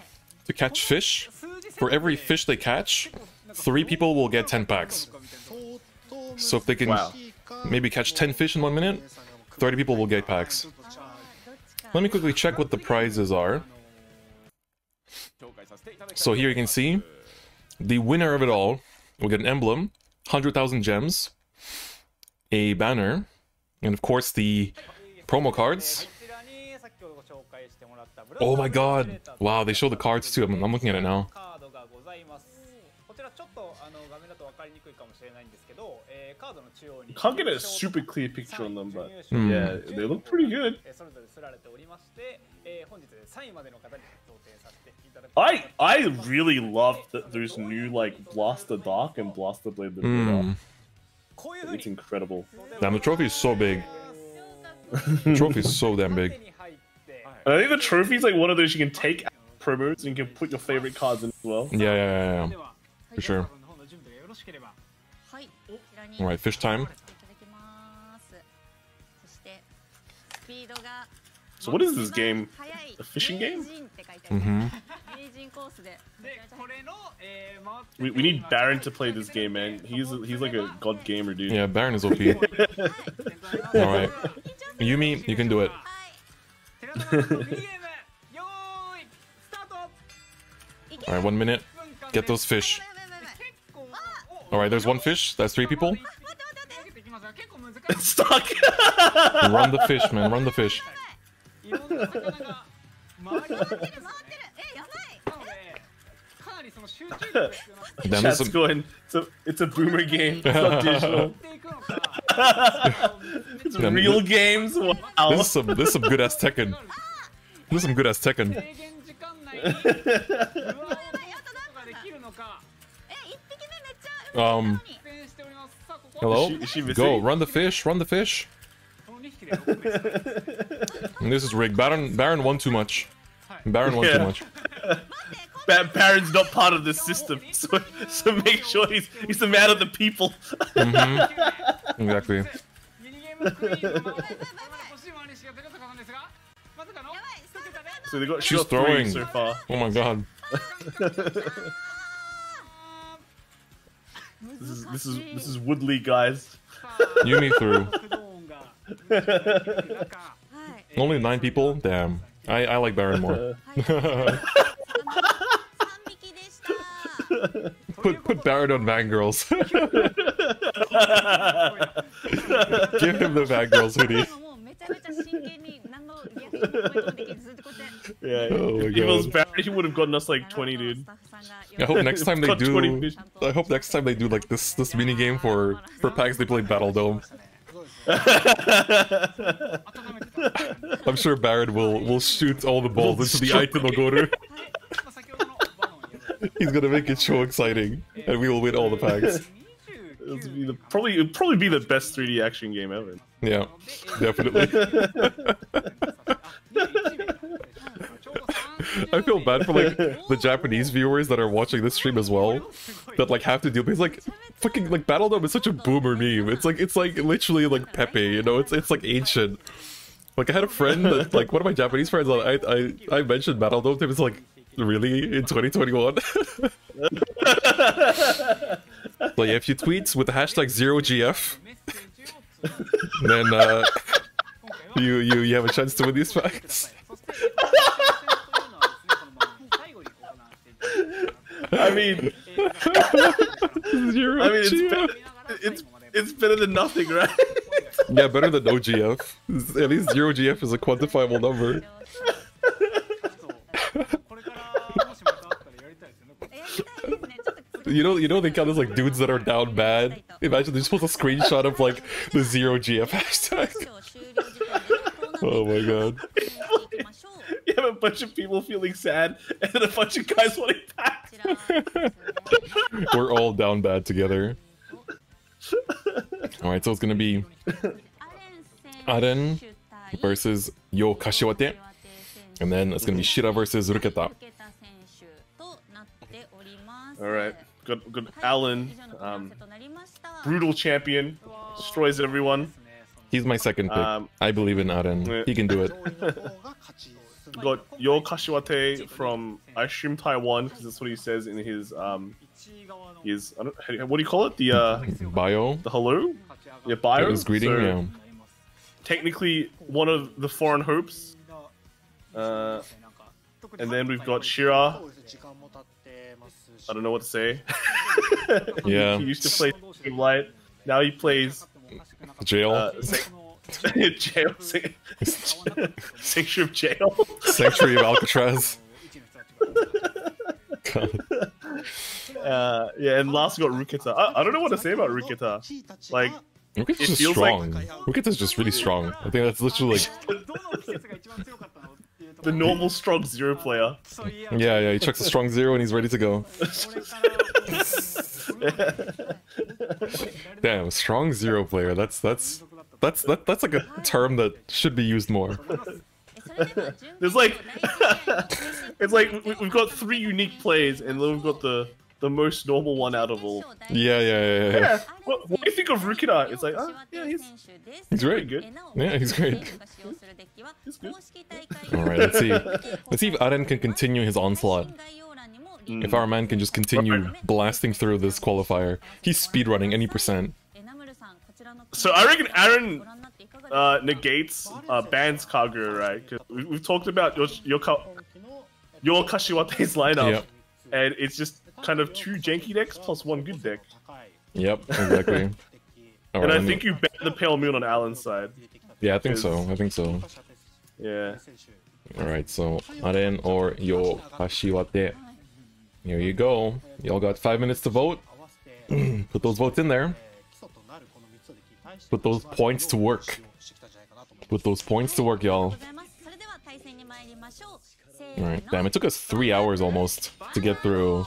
[SPEAKER 1] to catch fish. For every fish they catch, 3 people will get 10 packs. So if they can maybe catch 10 fish in 1 minute, 30 people will get packs. Let me quickly check what the prizes are. So here you can see, the winner of it all will get an emblem, 100,000 gems, a banner, and of course the promo cards. Oh my god! Wow, they show the cards too. I'm looking at it now.
[SPEAKER 2] You can't get a super clear picture on them, but yeah, they look pretty good. I really love those new like Blaster Dark and Blaster Blade. It's incredible.
[SPEAKER 1] Damn, the trophy is so big. The trophy is so damn big.
[SPEAKER 2] And I think the trophy is like one of those you can take promos and you can put your favorite cards in as well.
[SPEAKER 1] Yeah. For sure. Alright, fish time.
[SPEAKER 2] So what is this game? A fishing game? We need Baron to play this game, man. He's like a god gamer, dude.
[SPEAKER 1] Yeah, Baron is OP. Alright. Yumi, you can do it. Alright, 1 minute. Get those fish. Alright, there's 1 fish. That's 3 people.
[SPEAKER 2] It's stuck!
[SPEAKER 1] Run the fish, man. Run the fish. Damn,
[SPEAKER 2] Chat's going. It's a boomer game. It's not digital. It's real games. Wow.
[SPEAKER 1] This is some good ass Tekken. This is some good ass Tekken. Hello?
[SPEAKER 2] Is she
[SPEAKER 1] Go, run the fish, run the fish. And this is rigged. Baron won too much. Baron won too much.
[SPEAKER 2] Baron's not part of the system, so make sure he's the man of the people.
[SPEAKER 1] Exactly.
[SPEAKER 2] So they got
[SPEAKER 1] She's
[SPEAKER 2] shot
[SPEAKER 1] throwing
[SPEAKER 2] so far.
[SPEAKER 1] Oh my god.
[SPEAKER 2] This is Woodley, guys.
[SPEAKER 1] Yumi threw. Only 9 people? Damn. I like Baron more. Put Baron on Vangirls. Give him the Vanguard's hoodie.
[SPEAKER 2] Yeah,
[SPEAKER 1] Oh my
[SPEAKER 2] if it was
[SPEAKER 1] God.
[SPEAKER 2] bad, he would have gotten us like 20, dude.
[SPEAKER 1] I hope next time they
[SPEAKER 2] Got 20
[SPEAKER 1] do.
[SPEAKER 2] fish.
[SPEAKER 1] I hope next time they do like this mini game for packs they play Battle Dome. I'm sure Barrett will shoot all the balls into the item Ogoru. He's gonna make it so exciting, and we will win all the packs.
[SPEAKER 2] It'll probably be the best 3D action game ever.
[SPEAKER 1] Yeah, definitely. I feel bad for like the Japanese viewers that are watching this stream as well, that like have to deal because like fucking like Battle Dome is such a boomer meme. It's like literally like Pepe, you know. It's like ancient. Like I had a friend that like one of my Japanese friends. I mentioned Battle Dome to him. It's like really in 2021. Like if you tweet with the hashtag 0GF, then you have a chance to win these packs.
[SPEAKER 2] I mean, it's better than nothing, right?
[SPEAKER 1] Yeah, better than no GF. At least 0GF is a quantifiable number. You know they count as like dudes that are down bad. Imagine they just post a screenshot of like the 0GF hashtag. Oh my God.
[SPEAKER 2] You have a bunch of people feeling sad, and then a bunch of guys wanting packs.
[SPEAKER 1] We're all down bad together. Alright, so it's gonna be Aren versus Yo Kashiwate. And then it's gonna be Shira versus Ruketa.
[SPEAKER 2] Alright, good. Alan, brutal champion, destroys everyone.
[SPEAKER 1] He's my second pick. I believe in Aren. He can do it.
[SPEAKER 2] Got Yo Kashiwate from, I assume, Taiwan, because that's what he says in his I don't, what do you call it? The
[SPEAKER 1] Bio?
[SPEAKER 2] the hello? Yeah, bio.
[SPEAKER 1] His greeting,
[SPEAKER 2] So,
[SPEAKER 1] yeah.
[SPEAKER 2] technically one of the foreign hopes. And then we've got Shira. I don't know what to say.
[SPEAKER 1] Yeah.
[SPEAKER 2] He used to play Light. Now he plays
[SPEAKER 1] Jail.
[SPEAKER 2] Jail. Sanctuary of Jail.
[SPEAKER 1] Sanctuary of Alcatraz. God.
[SPEAKER 2] Yeah, and last we got Ruketa. I don't know what to say about Ruketa. Like,
[SPEAKER 1] Ruketa's
[SPEAKER 2] it
[SPEAKER 1] just
[SPEAKER 2] feels
[SPEAKER 1] strong.
[SPEAKER 2] like
[SPEAKER 1] Ruketa's just really strong. I think that's literally like...
[SPEAKER 2] the normal strong zero player.
[SPEAKER 1] Yeah, he chucks a strong zero and he's ready to go. Damn, strong zero player. That's like a term that should be used more.
[SPEAKER 2] There's like, it's like we've got 3 unique plays, and then we've got the most normal one out of all.
[SPEAKER 1] Yeah.
[SPEAKER 2] What do you think of Ruketa? It's like, yeah, he's
[SPEAKER 1] great.
[SPEAKER 2] good.
[SPEAKER 1] Yeah, he's great.
[SPEAKER 2] He's good.
[SPEAKER 1] Alright, let's see. Let's see if Aren can continue his onslaught. If our man can just continue blasting through this qualifier. He's speedrunning any percent.
[SPEAKER 2] So I reckon Aaron negates bans Kagura, right? Because we've talked about your Kashiwate's lineup,
[SPEAKER 1] Yep.
[SPEAKER 2] and it's just kind of 2 janky decks plus 1 good deck.
[SPEAKER 1] Yep, exactly.
[SPEAKER 2] And I think you bet the Pale Moon on Alan's side.
[SPEAKER 1] Yeah, I think so.
[SPEAKER 2] Yeah.
[SPEAKER 1] Alright, so Aren or Yo Kashiwate. Here you go. Y'all got 5 minutes to vote. Put those votes in there. Put those points to work. Put those points to work, y'all. Alright, damn, it took us 3 hours almost to get through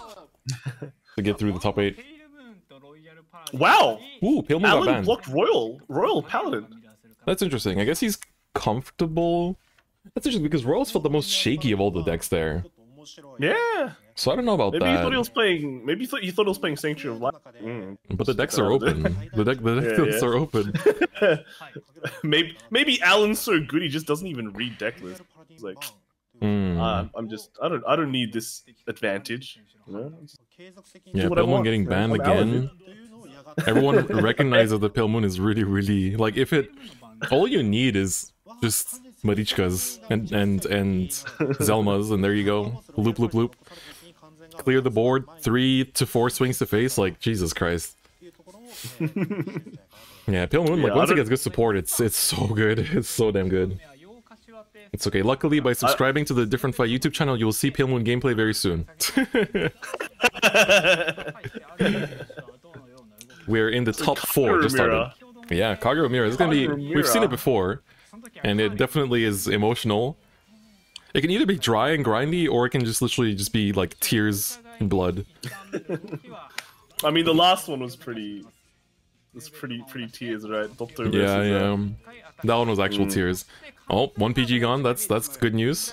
[SPEAKER 1] the top 8.
[SPEAKER 2] Wow!
[SPEAKER 1] Ooh, Pale Moon got
[SPEAKER 2] Alan
[SPEAKER 1] banned.
[SPEAKER 2] blocked Royal Paladin.
[SPEAKER 1] That's interesting. I guess he's comfortable. That's interesting because Royals felt the most shaky of all the decks there.
[SPEAKER 2] Yeah.
[SPEAKER 1] So I don't know about
[SPEAKER 2] Maybe
[SPEAKER 1] that.
[SPEAKER 2] he thought he was playing. Maybe he thought he was playing Sanctuary of Light.
[SPEAKER 1] But the decks are open. The decks are open.
[SPEAKER 2] maybe Alan's so good he just doesn't even read deck lists. He's like, I don't need this advantage. You know?
[SPEAKER 1] Yeah,
[SPEAKER 2] what I
[SPEAKER 1] Pale Moon
[SPEAKER 2] want.
[SPEAKER 1] getting banned
[SPEAKER 2] What Alan
[SPEAKER 1] again. Everyone recognizes that Pale Moon is really like if it. All you need is just Marichkas and Zelmas, and there you go. Loop. Clear the board. 3 to 4 swings to face. Like Jesus Christ. Yeah, Pale Moon, like
[SPEAKER 2] Yeah,
[SPEAKER 1] once it gets good support, it's so good. It's so damn good. It's okay. Luckily, by subscribing to the Different Fight YouTube channel, you will see Pale Moon gameplay very soon. We're in the top 4. Just started. Yeah, Kagero Mirror. It's gonna be. We've seen it before, and it definitely is emotional. It can either be dry and grindy, or it can just literally just be like tears and blood.
[SPEAKER 2] I mean, the last one was pretty. It's pretty tears, right? Doctor
[SPEAKER 1] Yeah, yeah. That one was actual tears. Oh, 1 PG gone. That's good news.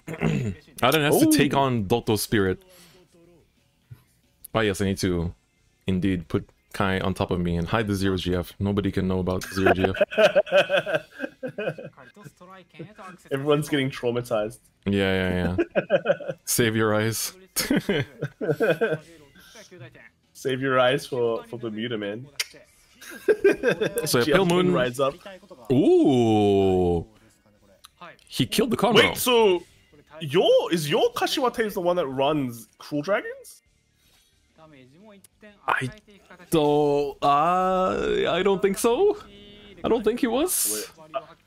[SPEAKER 1] Aden has to take on Dotto's spirit. Oh yes, I need to indeed put Kai on top of me and hide the 0GF. Nobody can know about the 0GF.
[SPEAKER 2] Everyone's getting traumatized.
[SPEAKER 1] Yeah. Save your eyes.
[SPEAKER 2] Save your eyes for Bermuda, man.
[SPEAKER 1] So yeah, Pale Moon
[SPEAKER 2] rides up.
[SPEAKER 1] Ooh. He killed the Conroe.
[SPEAKER 2] Wait, so is your Kashiwate the one that runs Cruel Dragons?
[SPEAKER 1] I don't think so. I don't think he was.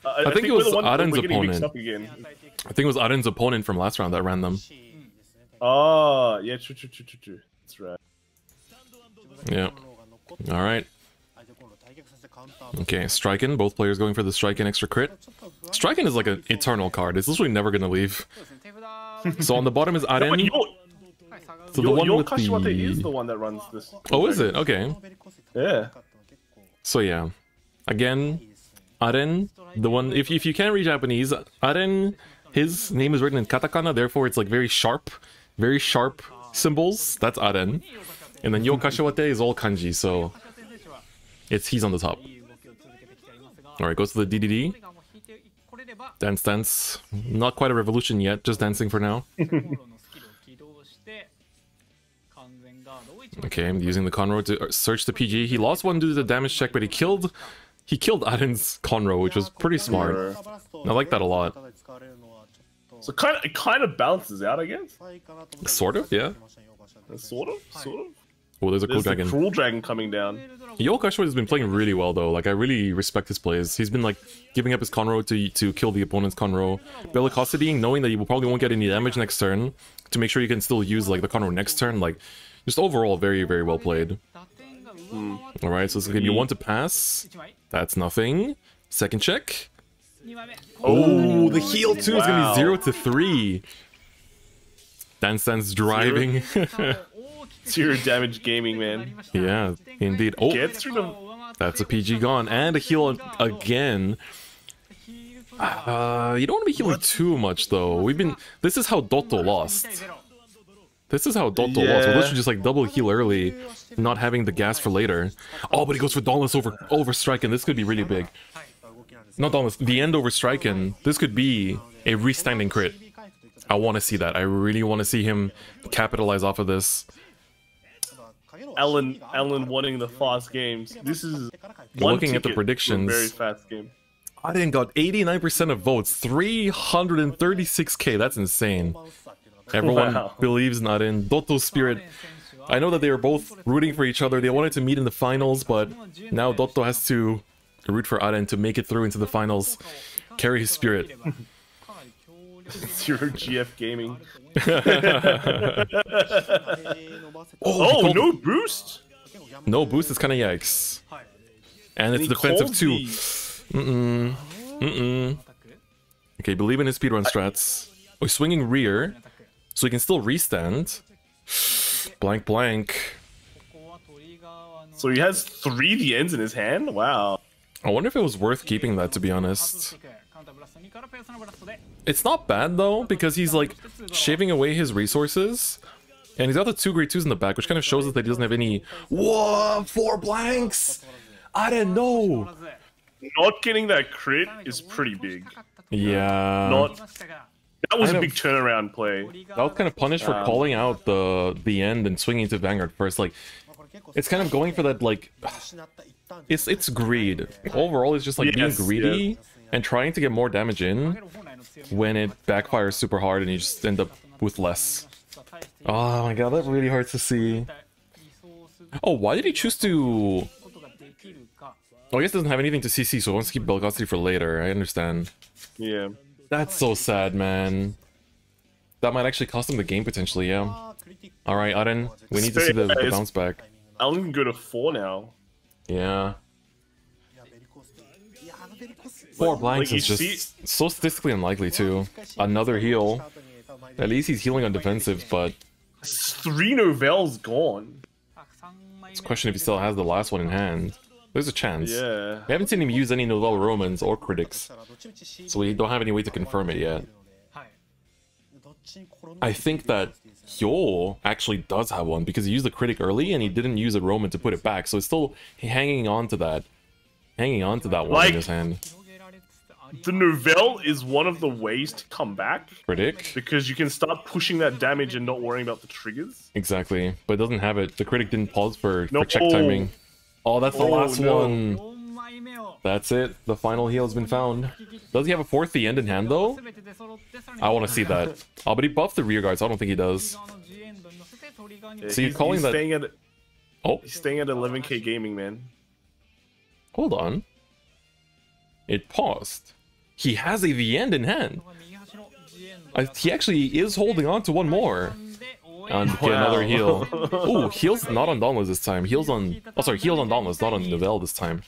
[SPEAKER 1] I think it was Aden's opponent. I think it was Aden's opponent from last round that ran them.
[SPEAKER 2] Oh, yeah, true. That's right.
[SPEAKER 1] Yeah. Alright. Okay, Striken. Both players going for the Striken extra crit. Striken is like an eternal card. It's literally never gonna leave. So on the bottom is Aden. So the one
[SPEAKER 2] your
[SPEAKER 1] with
[SPEAKER 2] Kashiwate is the one that runs this.
[SPEAKER 1] Oh, is it? Okay.
[SPEAKER 2] Yeah.
[SPEAKER 1] So yeah. Again, Aden, the one... If you can't read Japanese, Aden, his name is written in katakana, therefore it's like very sharp symbols. That's Aden. And then Yo Kashiwate is all kanji, so... he's on the top. Alright, goes to the DDD. Dance. Not quite a revolution yet, just dancing for now. Okay, I'm using the Conroe to search the PG. He lost one due to the damage check, but he killed Aden's Conroe, which was pretty smart. I like that a lot.
[SPEAKER 2] So it kind of balances out, I guess.
[SPEAKER 1] Sort of, yeah.
[SPEAKER 2] Sort of.
[SPEAKER 1] Oh, there's a cool dragon.
[SPEAKER 2] Cruel dragon coming down.
[SPEAKER 1] Yo Kashiwate has been playing really well though. Like I really respect his plays. He's been like giving up his Conroe to kill the opponent's Conroe, bellicosiding, knowing that you probably won't get any damage next turn, to make sure you can still use like the Conroe next turn. Like just overall very well played. All right, so it's gonna be 1 to pass. That's nothing. Second check. Oh, the heal too is gonna be 0 to 3. Dance driving.
[SPEAKER 2] 0 damage gaming, man.
[SPEAKER 1] Yeah, indeed. Oh, that's a PG gone and a heal again. You don't want to be healing too much though. This is how Dotto lost. We'll literally just like double heal early, not having the gas for later. Oh, but he goes for Dauntless over Striken. This could be really big. Not Dauntless, the end over Striken. This could be a restanding crit. I want to see that. I really want to see him capitalize off of this.
[SPEAKER 2] Ellen wanting the fast games. This is
[SPEAKER 1] looking at the predictions.
[SPEAKER 2] Very fast game.
[SPEAKER 1] Aden got 89% of votes, 336k. That's insane. Everyone believes in Aden. Dotto's spirit. I know that they were both rooting for each other. They wanted to meet in the finals, but now Dotto has to root for Aden to make it through into the finals. Carry his spirit.
[SPEAKER 2] 0GF gaming.
[SPEAKER 1] Oh,
[SPEAKER 2] no boost?
[SPEAKER 1] No boost is kind of yikes. And it's defensive too. Okay, believe in his speedrun strats. Oh, he's swinging rear, so he can still restand. Blank.
[SPEAKER 2] So he has 3 the ends in his hand? Wow.
[SPEAKER 1] I wonder if it was worth keeping that, to be honest. It's not bad though, because he's like shaving away his resources. And he's got the 2 grade 2s in the back, which kind of shows us that he doesn't have any... Whoa, 4 blanks! I didn't know!
[SPEAKER 2] Not getting that crit is pretty big.
[SPEAKER 1] Yeah.
[SPEAKER 2] That was a big turnaround play.
[SPEAKER 1] That was kind of punished for calling out the end and swinging into Vanguard first. Like, it's kind of going for that, like... It's greed. Overall, it's just like being greedy and trying to get more damage in when it backfires super hard and you just end up with less. Oh my god, that's really hard to see. Oh, why did he choose to... Oh, I guess it doesn't have anything to CC, so he wants to keep Bellicosity for later. I understand.
[SPEAKER 2] Yeah.
[SPEAKER 1] That's so sad, man. That might actually cost him the game, potentially, yeah. Alright, Aren, we need to see the bounce back.
[SPEAKER 2] Alan can go to 4 now.
[SPEAKER 1] Yeah. 4 blanks is just so statistically unlikely, too. Another heal. At least he's healing on defensive, but...
[SPEAKER 2] 3 Novell's gone.
[SPEAKER 1] It's a question if he still has the last one in hand. There's a chance.
[SPEAKER 2] Yeah.
[SPEAKER 1] We haven't seen him use any Novell Romans or Critics, so we don't have any way to confirm it yet. I think that Hyo actually does have one, because he used the Critic early and he didn't use a Roman to put it back, so it's still hanging on to that. Hanging on to that one in his hand.
[SPEAKER 2] The Novell is one of the ways to come back.
[SPEAKER 1] Critic?
[SPEAKER 2] Because you can start pushing that damage and not worrying about the triggers.
[SPEAKER 1] Exactly, but it doesn't have it. The Critic didn't pause for check timing. Oh, that's the last one. That's it. The final heal has been found. Does he have a 4th the end in hand, though? I want to see that. Oh, but he buffed the rear guard, so I don't think he does.
[SPEAKER 2] Yeah,
[SPEAKER 1] so you're calling that...
[SPEAKER 2] He's staying at 11k gaming, man.
[SPEAKER 1] Hold on. It paused. He has a the end in hand. He actually is holding on to one more. And get another heal. Ooh, heals not on Dauntless this time. Heals on... Oh, sorry, heals on Dauntless, not on Novell this time.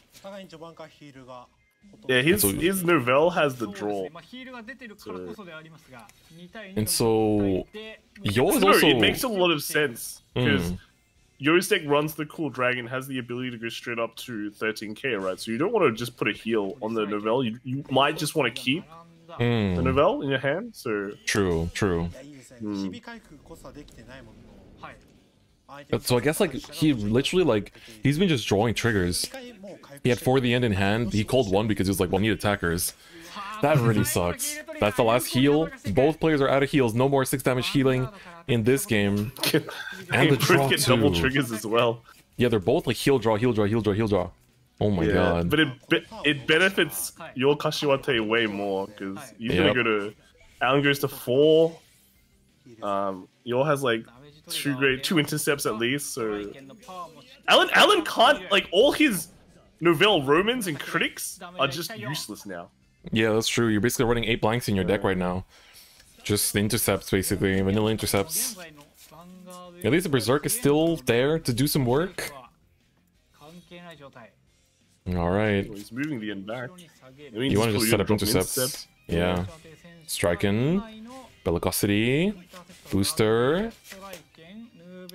[SPEAKER 2] Yeah, his Novell has the draw.
[SPEAKER 1] And so... Yo is also...
[SPEAKER 2] It makes a lot of sense. Because Yo's deck runs the Cool Dragon, has the ability to go straight up to 13k, right? So you don't want to just put a heal on the Novell. You might just want to keep the Novell in your hand. So
[SPEAKER 1] True. So I guess, like, he literally, like, he's been just drawing triggers. He had 4 the end in hand. He called 1 because he was like, well, I need attackers. That really sucks. That's the last heal. Both players are out of heals. No more 6 damage healing in this game. And the draw
[SPEAKER 2] get
[SPEAKER 1] too.
[SPEAKER 2] double triggers as well.
[SPEAKER 1] Yeah, they're both like heal draw. Oh my god.
[SPEAKER 2] But it benefits your Kashiwate way more, because you're gonna go to... Alan goes to 4. Yo has like 2 intercepts at least, so... Alan can't... Like, all his Novell Romans and Critics are just useless now.
[SPEAKER 1] Yeah, that's true. You're basically running 8 blanks in your deck right now. Just intercepts, basically. Vanilla intercepts. At least the Berserk is still there to do some work. Alright.
[SPEAKER 2] Well, he's moving the end back.
[SPEAKER 1] You want to just set up intercepts? Yeah. Striking. Bellicosity. Booster.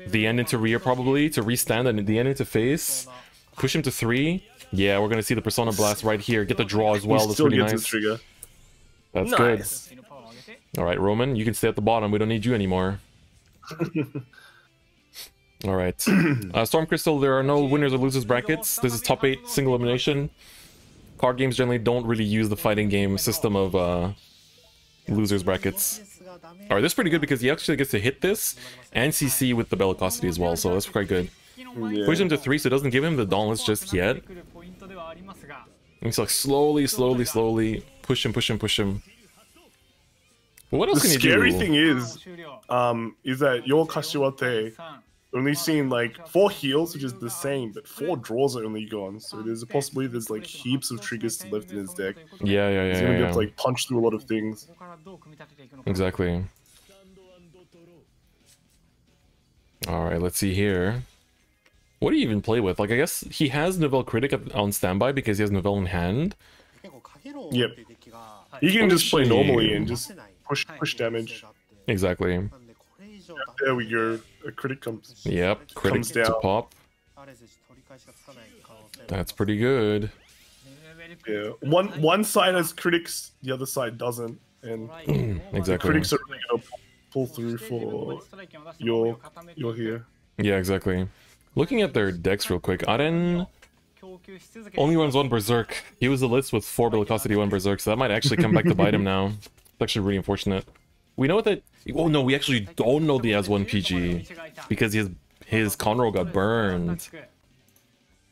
[SPEAKER 1] The end into rear, probably, to restand, and the end into face. Push him to 3. Yeah, we're gonna see the Persona Blast right here. Get the draw as well. That's pretty nice. That's good. Alright, Roman, you can stay at the bottom. We don't need you anymore. Alright. Storm Crystal, there are no winners or losers brackets. This is top 8, single elimination. Card games generally don't really use the fighting game system of losers brackets. Alright, this is pretty good because he actually gets to hit this and CC with the Bellicosity as well, so that's quite good. Yeah. Push him to 3 so it doesn't give him the Dauntless just yet. And so like slowly push him. But what else can you do?
[SPEAKER 2] The scary thing is that your Kashiwate only seen like 4 heals, which is the same, but 4 draws are only gone. So there's a possibility there's like heaps of triggers to left in his deck.
[SPEAKER 1] Yeah.
[SPEAKER 2] He's gonna be able to like punch through a lot of things.
[SPEAKER 1] Exactly. Alright, let's see here. What do you even play with? Like, I guess he has Novell Critic on standby because he has Novell in hand.
[SPEAKER 2] Yep. You can just play normally and just push damage.
[SPEAKER 1] Exactly.
[SPEAKER 2] There we go. A critic comes.
[SPEAKER 1] Yep, critic
[SPEAKER 2] comes down.
[SPEAKER 1] To pop. That's pretty good.
[SPEAKER 2] Yeah. One side has critics, the other side doesn't, and
[SPEAKER 1] exactly.
[SPEAKER 2] The critics are really gonna pull through for your here.
[SPEAKER 1] Yeah, exactly. Looking at their decks real quick, Aren only runs 1 Berserk. He was the list with 4 Bellicosity, 1 Berserk, so that might actually come back to bite him now. It's actually really unfortunate. We know that... Oh no, we actually don't know that he has 1 PG, because his Conroe got burned.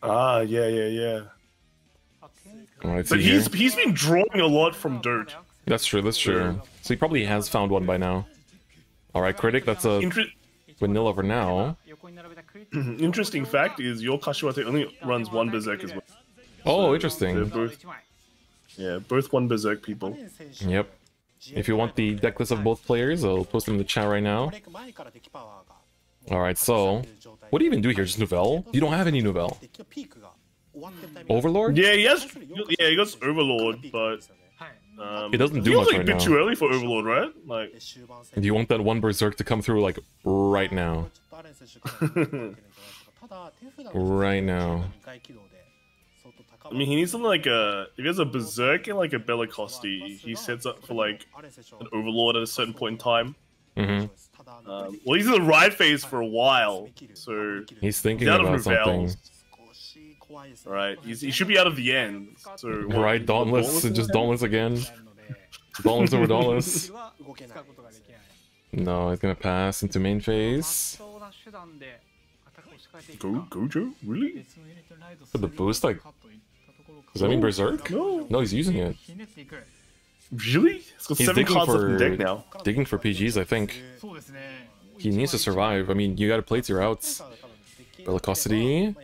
[SPEAKER 2] Ah, yeah.
[SPEAKER 1] Right,
[SPEAKER 2] but he's been drawing a lot from dirt.
[SPEAKER 1] That's true. So he probably has found 1 by now. Alright, Critic, that's a... vanilla for now.
[SPEAKER 2] Interesting fact is your Kashiwate only runs one Berserk as well.
[SPEAKER 1] Oh,
[SPEAKER 2] They're
[SPEAKER 1] interesting.
[SPEAKER 2] both one Berserk people.
[SPEAKER 1] Yep. If you want the deck list of both players, I'll post them in the chat right now. Alright, so... What do you even do here? Just Nouvelle? You don't have any Nouvelle. Overlord?
[SPEAKER 2] Yeah, he got Overlord, but...
[SPEAKER 1] It doesn't do
[SPEAKER 2] feels
[SPEAKER 1] much
[SPEAKER 2] like
[SPEAKER 1] right
[SPEAKER 2] a bit
[SPEAKER 1] now.
[SPEAKER 2] too early for Overlord, right? Like...
[SPEAKER 1] Do you want that one Berserk to come through, like, right now? Right now.
[SPEAKER 2] I mean, he needs something like a... If he has a Berserk and like a Bellicosti, he sets up for like an Overlord at a certain point in time.
[SPEAKER 1] Mm-hmm.
[SPEAKER 2] Well, he's in the ride phase for a while, so...
[SPEAKER 1] He's thinking
[SPEAKER 2] He's out of
[SPEAKER 1] about something.
[SPEAKER 2] Nouvelles. Right, he should be out of the end. So
[SPEAKER 1] Right, Dauntless, just Dauntless again. Dauntless over Dauntless. No, it's gonna pass into main phase.
[SPEAKER 2] Gojo? Really?
[SPEAKER 1] For the boost, like... Does that mean Berserk? No, he's using it.
[SPEAKER 2] Really? It's got
[SPEAKER 1] He's
[SPEAKER 2] 7
[SPEAKER 1] digging
[SPEAKER 2] cards left in
[SPEAKER 1] for...
[SPEAKER 2] the deck now.
[SPEAKER 1] Digging for PGs, I think. He needs to survive. I mean, you gotta play to your outs. Bellicosity.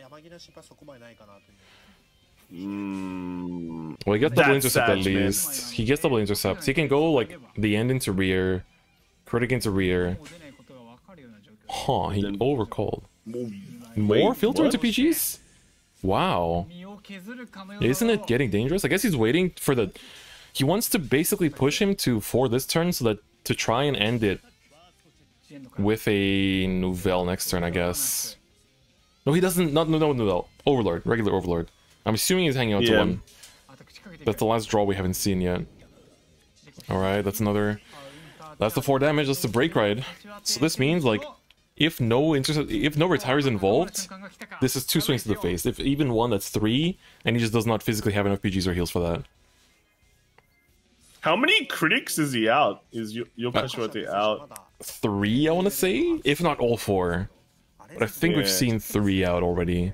[SPEAKER 1] Well, he gets double
[SPEAKER 2] That's
[SPEAKER 1] intercept at
[SPEAKER 2] sad, man.
[SPEAKER 1] least. He gets double intercept. He can go, like, the end into rear. Critic into rear. Huh, he overcalled. More filter into PGs? Wow. Isn't it getting dangerous? I guess he's waiting for the... He wants to basically push him to 4 this turn so that to try and end it with a Nouvelle next turn, I guess. No, he doesn't. No Nouvelle. Overlord. Regular Overlord. I'm assuming he's hanging on to 1. That's the last draw we haven't seen yet. Alright, that's another... That's the 4 damage. That's the break ride. So this means, like, if no retire is involved, this is 2 swings to the face. If even 1, that's 3, and he just does not physically have enough PGs or heals for that.
[SPEAKER 2] How many critics is he out? Is your Kashiwate out?
[SPEAKER 1] 3, I want to say? If not all 4. But I think we've seen 3 out already.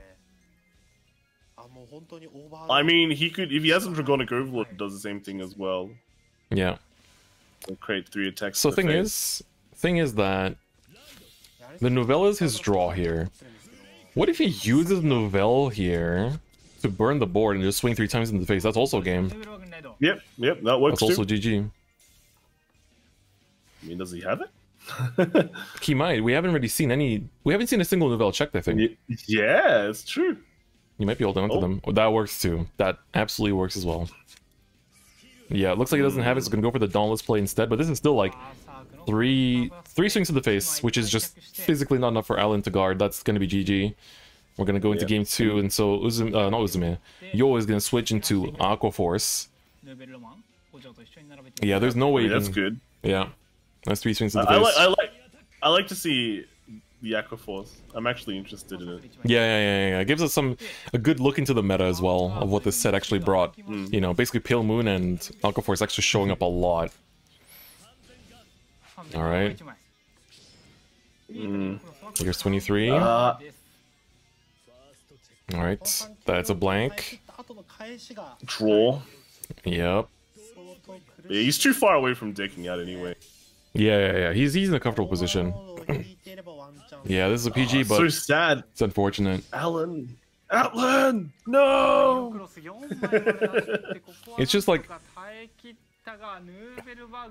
[SPEAKER 2] I mean, he could... If he has a Dragonic Overlord, it does the same thing as well.
[SPEAKER 1] Yeah.
[SPEAKER 2] He'll create 3 attacks.
[SPEAKER 1] So thing is that the Nouvelle is his draw here. What if he uses Nouvelle here to burn the board and just swing 3 times in the face? That's also a game.
[SPEAKER 2] Yep, that works
[SPEAKER 1] That's
[SPEAKER 2] too.
[SPEAKER 1] also GG.
[SPEAKER 2] I mean, does he have it?
[SPEAKER 1] He might. We haven't really seen any... We haven't seen a single Nouvelle checked, I think.
[SPEAKER 2] Yeah, it's true.
[SPEAKER 1] You might be holding onto them. Oh, that works too. That absolutely works as well. Yeah, it looks like he doesn't have it, so gonna go for the Dauntless play instead, but this is still like three swings to the face, which is just physically not enough for Alan to guard. That's gonna be GG. We're gonna go into game 2, and so not Uzume. Yo is gonna switch into Aqua Force. Yeah, there's no way you
[SPEAKER 2] that's
[SPEAKER 1] can...
[SPEAKER 2] good.
[SPEAKER 1] Yeah. That's 3 swings to the face.
[SPEAKER 2] I like to see the Aqua Force. I'm actually interested in it.
[SPEAKER 1] Yeah. It gives us a good look into the meta as well of what this set actually brought. You know, basically Pale Moon and Aqua Force actually showing up a lot. Alright. Here's 23. Alright, that's a blank.
[SPEAKER 2] Draw.
[SPEAKER 1] Yep.
[SPEAKER 2] Yeah, he's too far away from decking out anyway.
[SPEAKER 1] Yeah. He's in a comfortable position. Yeah, this is a PG, but
[SPEAKER 2] so sad.
[SPEAKER 1] It's unfortunate.
[SPEAKER 2] Alan, no.
[SPEAKER 1] It's just like,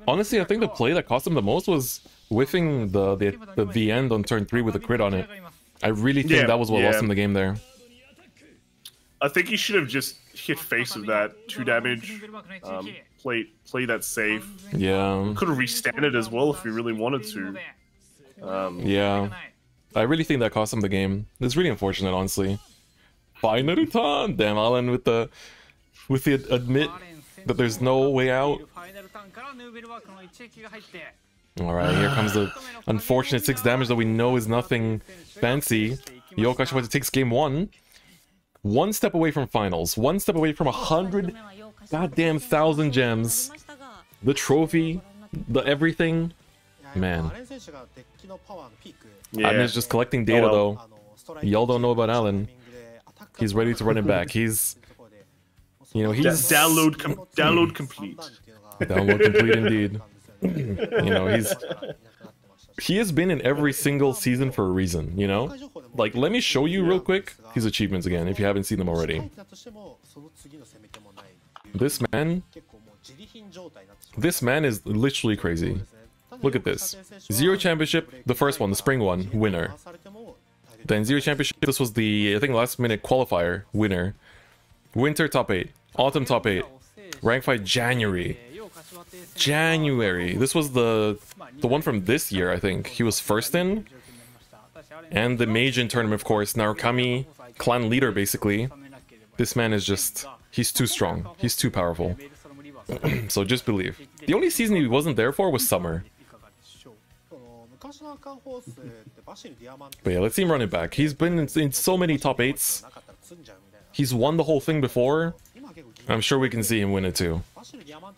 [SPEAKER 1] honestly, I think the play that cost him the most was whiffing the end on turn 3 with a crit on it. I really think that was what lost him the game there.
[SPEAKER 2] I think he should have just hit face of that 2 damage. Play that safe.
[SPEAKER 1] Yeah.
[SPEAKER 2] Could have restanded as well if he really wanted to.
[SPEAKER 1] Yeah. I really think that cost him the game. It's really unfortunate, honestly. Binary Tan! Damn, Alan with the admit that there's no way out. Alright, here comes the unfortunate 6 damage that we know is nothing fancy. Yo Kashiwate takes game 1. 1 step away from finals. 1 step away from 100 goddamn 1,000 gems. The trophy. The everything. Man. Admin's just collecting data though. Y'all don't know about Alan. He's ready to run it back. He's... You know, he's...
[SPEAKER 2] Download complete.
[SPEAKER 1] Download complete indeed. You know, He has been in every single season for a reason, you know? Like, let me show you real quick his achievements again, if you haven't seen them already. This man is literally crazy. Look at this. Zero Championship, the first one, the spring one, winner. Then Zero Championship, this was the, I think, last minute qualifier, winner. Winter top 8, autumn top 8, rank fight January. This was the one from this year, I think. He was first in. And the Meijin tournament, of course, Narukami, clan leader, basically. This man is just, he's too strong. He's too powerful. So just believe. The only season he wasn't there for was summer. But yeah, let's see him run it back. He's been in so many top 8s. He's won the whole thing before. I'm sure we can see him win it too.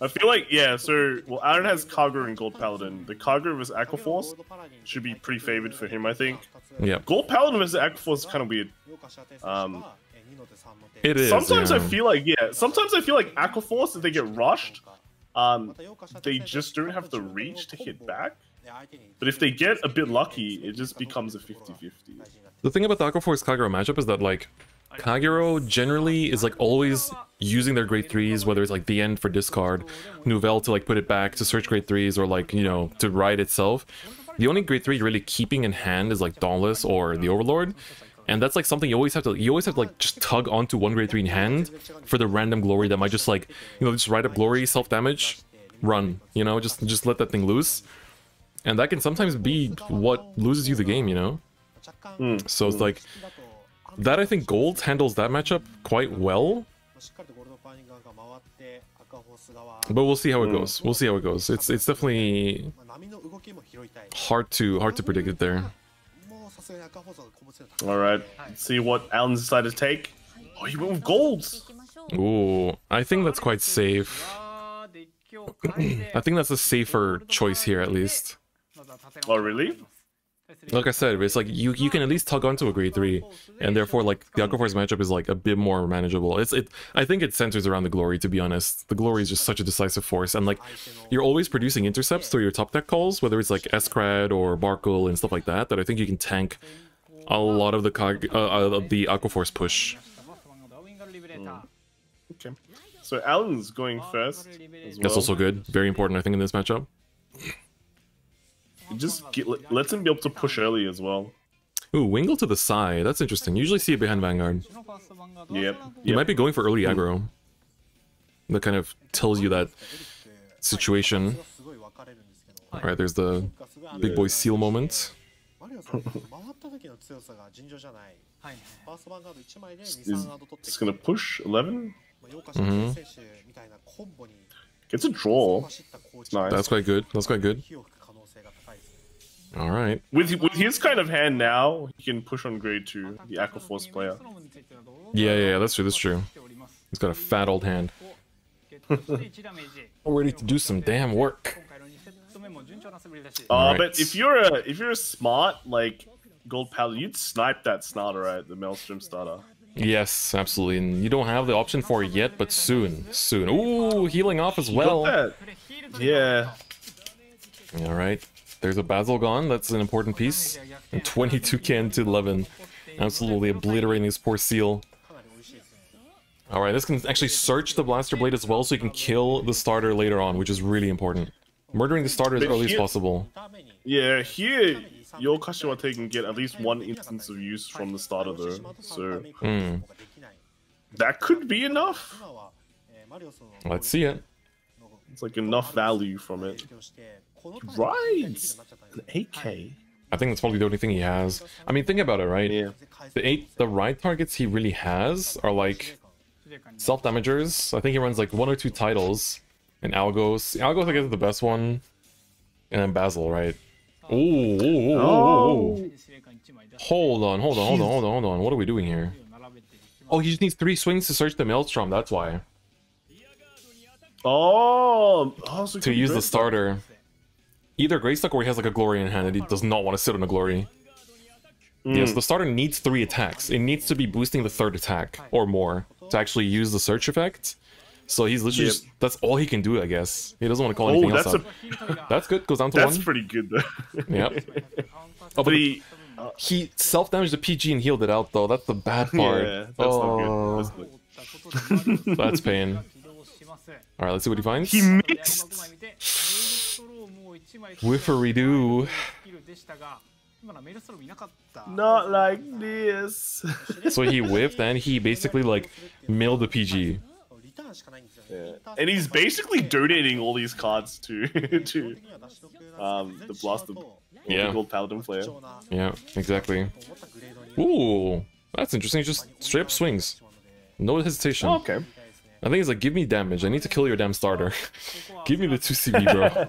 [SPEAKER 2] I feel like, yeah, so, well, Aaron has Kagura and Gold Paladin. The Kagura vs Aquaforce should be pretty favored for him, I think.
[SPEAKER 1] Yeah.
[SPEAKER 2] Gold Paladin vs Aquaforce is kind of weird.
[SPEAKER 1] It is.
[SPEAKER 2] Sometimes
[SPEAKER 1] yeah.
[SPEAKER 2] I feel like, sometimes I feel like Aquaforce, if they get rushed, they just don't have the reach to hit back. But if they get a bit lucky, it just becomes a 50-50.
[SPEAKER 1] The thing about the Aquaforce Kagero matchup is that, like, Kagero generally is, like, always using their grade 3s, whether it's, like, the end for discard, Nouvelle to, like, put it back, to search grade 3s, or, like, you know, to ride itself. The only grade 3 you're really keeping in hand is, like, Dauntless or the Overlord. And that's, like, something you always have to, like, just tug onto one grade 3 in hand for the random glory that might just, like, you know, just ride up glory, self-damage, run, you know, just let that thing loose. And that can sometimes be what loses you the game, you know? So it's like, that I think Gold handles that matchup quite well. But we'll see how it goes. We'll see how it goes. It's definitely hard to predict it there.
[SPEAKER 2] Alright, let's see what Alan decided to take. Oh, he went with Golds!
[SPEAKER 1] Ooh, I think that's quite safe. I think that's a safer choice here, at least.
[SPEAKER 2] Oh, really?
[SPEAKER 1] Like I said, it's like you can at least tug onto a grade 3, and therefore, like, the Aquaforce matchup is, like, a bit more manageable. I think it centers around the glory, to be honest. The glory is just such a decisive force, and, like, you're always producing intercepts through your top deck calls, whether it's like Escrad or Barkle and stuff like that, that I think you can tank a lot of the Aquaforce push.
[SPEAKER 2] Okay. So Alan's going first as well.
[SPEAKER 1] That's also good. Very important, I think, in this matchup.
[SPEAKER 2] Just lets him be able to push early as well.
[SPEAKER 1] Ooh, Wingle to the side. That's interesting. Usually see it behind Vanguard.
[SPEAKER 2] Yep.
[SPEAKER 1] You might be going for early aggro. That kind of tells you that situation. Alright, there's the big boy seal moment.
[SPEAKER 2] It's gonna push 11.
[SPEAKER 1] Mm-hmm.
[SPEAKER 2] Gets a draw. It's nice.
[SPEAKER 1] That's quite good. That's quite good. Alright.
[SPEAKER 2] With his kind of hand now, he can push on grade 2, the Aquaforce player.
[SPEAKER 1] Yeah, that's true, that's true. He's got a fat old hand. Ready to do some damn work.
[SPEAKER 2] But if you're a smart, like, Gold Paladin, you'd snipe that starter, right? The Maelstrom starter.
[SPEAKER 1] Yes, absolutely. And you don't have the option for it yet, but soon. Soon. Ooh, healing off as well.
[SPEAKER 2] Got that. Yeah.
[SPEAKER 1] Alright. There's a Basil gone, that's an important piece. And 22k to 11. Absolutely obliterating this poor seal. Alright, this can actually search the Blaster Blade as well, so you can kill the starter later on, which is really important. Murdering the starter as early as possible.
[SPEAKER 2] Yeah, here, your Kashiwate can get at least one instance of use from the starter though, so... That could be enough?
[SPEAKER 1] Let's see it.
[SPEAKER 2] It's like enough value from it. Right! An 8k.
[SPEAKER 1] I think that's probably the only thing he has. I mean, think about it, right?
[SPEAKER 2] Yeah.
[SPEAKER 1] The ride targets he really has are like self-damagers. I think he runs like 1 or 2 titles. And Algos. Algos, I guess, is the best one. And then Basil, right? Ooh. Hold on. What are we doing here? Oh, he just needs 3 swings to search the Maelstrom, that's why.
[SPEAKER 2] So
[SPEAKER 1] to use the starter. Either Greystock or he has like a glory in hand and he does not want to sit on a glory. Yes, the starter needs 3 attacks. It needs to be boosting the 3rd attack or more to actually use the search effect. So he's literally just, that's all he can do, I guess. He doesn't want to call anything else out. That's good. Goes down to 1.
[SPEAKER 2] That's pretty good though.
[SPEAKER 1] Yep. Oh, but he self-damaged the PG and healed it out though. That's the bad part.
[SPEAKER 2] Yeah, that's not good.
[SPEAKER 1] That's pain. Alright, let's see what he finds.
[SPEAKER 2] He missed!
[SPEAKER 1] Whiff a redo.
[SPEAKER 2] Not like this.
[SPEAKER 1] So he whiffed and he basically like milled the PG.
[SPEAKER 2] Yeah. And he's basically donating all these cards to the Blaster Gold Paladin player.
[SPEAKER 1] Yeah, exactly. Ooh, that's interesting. Just straight up swings. No hesitation.
[SPEAKER 2] Oh, okay.
[SPEAKER 1] I think he's like, give me damage. I need to kill your damn starter. Give me the 2 CV, bro.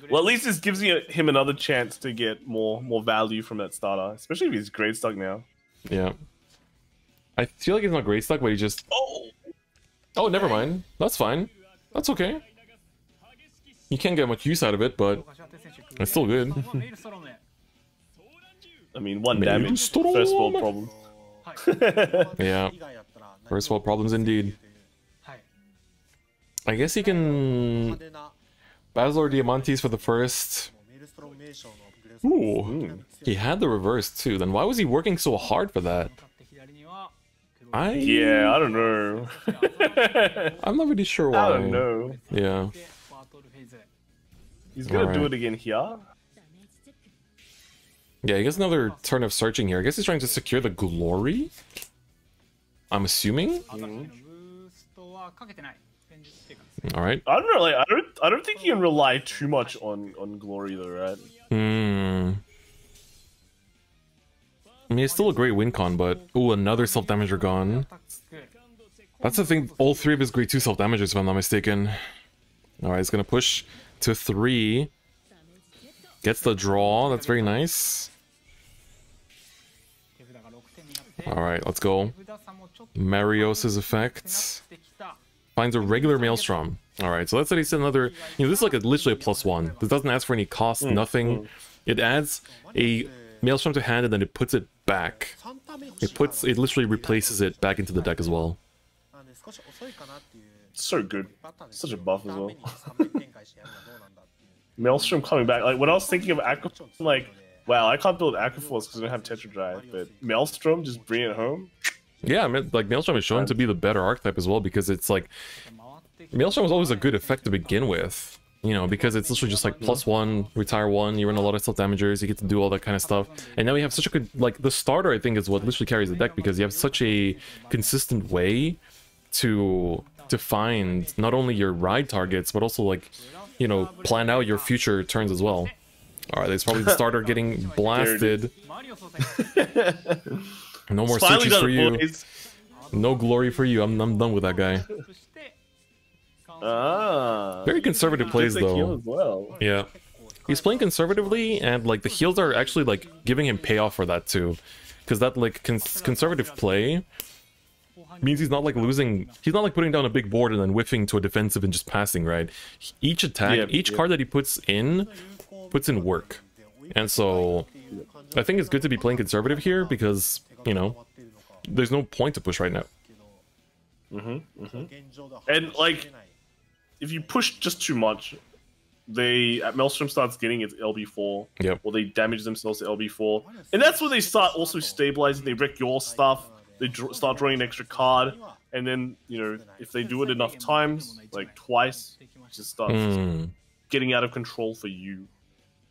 [SPEAKER 2] Well, at least this gives him another chance to get more value from that starter, especially if he's grade stuck now.
[SPEAKER 1] Yeah. I feel like he's not great stuck, but he just... Oh, never mind. That's fine. That's okay. You can't get much use out of it, but it's still good.
[SPEAKER 2] I mean, 1 damage. First world problem.
[SPEAKER 1] Yeah. First world problems indeed. I guess he can... Basilor Diamantes for the first... Ooh. He had the reverse too. Then why was he working so hard for that?
[SPEAKER 2] Yeah, I don't know.
[SPEAKER 1] I'm not really sure why.
[SPEAKER 2] I don't know.
[SPEAKER 1] Yeah.
[SPEAKER 2] He's gonna do it again here.
[SPEAKER 1] Yeah, he gets another turn of searching here. I guess he's trying to secure the glory? I'm assuming? Alright.
[SPEAKER 2] I don't know, like I don't think you can rely too much on glory though, right?
[SPEAKER 1] I mean, it's still a great win con, but... Ooh, another self-damager gone. That's the thing, all 3 of his grade 2 self-damagers, if I'm not mistaken. Alright, he's gonna push to 3. Gets the draw, that's very nice. Alright, let's go. Marios' effect. Finds a regular Maelstrom. Alright, so let's say he said another... You know, this is like literally a +1. This doesn't ask for any cost, nothing. It adds a Maelstrom to hand and then it puts it back. It literally replaces it back into the deck as well.
[SPEAKER 2] So good. Such a buff as well. Maelstrom coming back. Like when I was thinking of Aquaforce, I'm like, wow, I can't build Aquaforce because I don't have Tetra Drive, but Maelstrom, just bring it home.
[SPEAKER 1] Yeah, like Maelstrom is shown to be the better archetype as well because it's like Maelstrom was always a good effect to begin with. You know, because it's literally just like +1, retire 1, you run a lot of self-damagers, you get to do all that kind of stuff. And now we have such a good, like, the starter, I think, is what literally carries the deck, because you have such a consistent way to find not only your ride targets, but also, like, you know, plan out your future turns as well. Alright, there's probably the starter getting blasted. No more searches for you. No glory for you, I'm done with that guy. Very conservative plays though.
[SPEAKER 2] Well.
[SPEAKER 1] Yeah, he's playing conservatively, and like the heals are actually like giving him payoff for that too, because that like conservative play means he's not like losing. He's not like putting down a big board and then whiffing to a defensive and just passing. Right, each attack, each card that he puts in work, and so I think it's good to be playing conservative here because you know there's no point to push right now.
[SPEAKER 2] And like, if you push just too much, Maelstrom starts getting its LB4, or they damage themselves to LB4, and that's when they start also stabilizing. They wreck your stuff. They start drawing an extra card, and then you know if they do it enough times, like twice, it just starts getting out of control for you.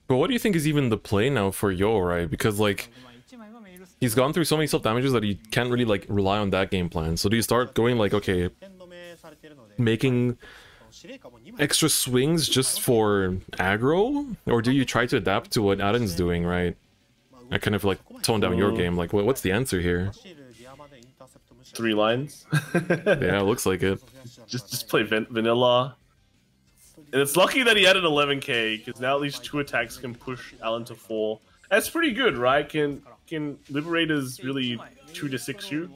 [SPEAKER 1] But what do you think is even the play now for Yo, right? Because like he's gone through so many self-damages that he can't really like rely on that game plan. So do you start going like, okay, making extra swings just for aggro? Or do you try to adapt to what Aden's doing, right? I kind of like tone down your game. Like, what's the answer here?
[SPEAKER 2] 3 lines.
[SPEAKER 1] Yeah, it looks like it.
[SPEAKER 2] Just play vanilla. And it's lucky that he added 11k, because now at least 2 attacks can push Alan to 4. That's pretty good, right? Can Liberators really 2 to 6 you?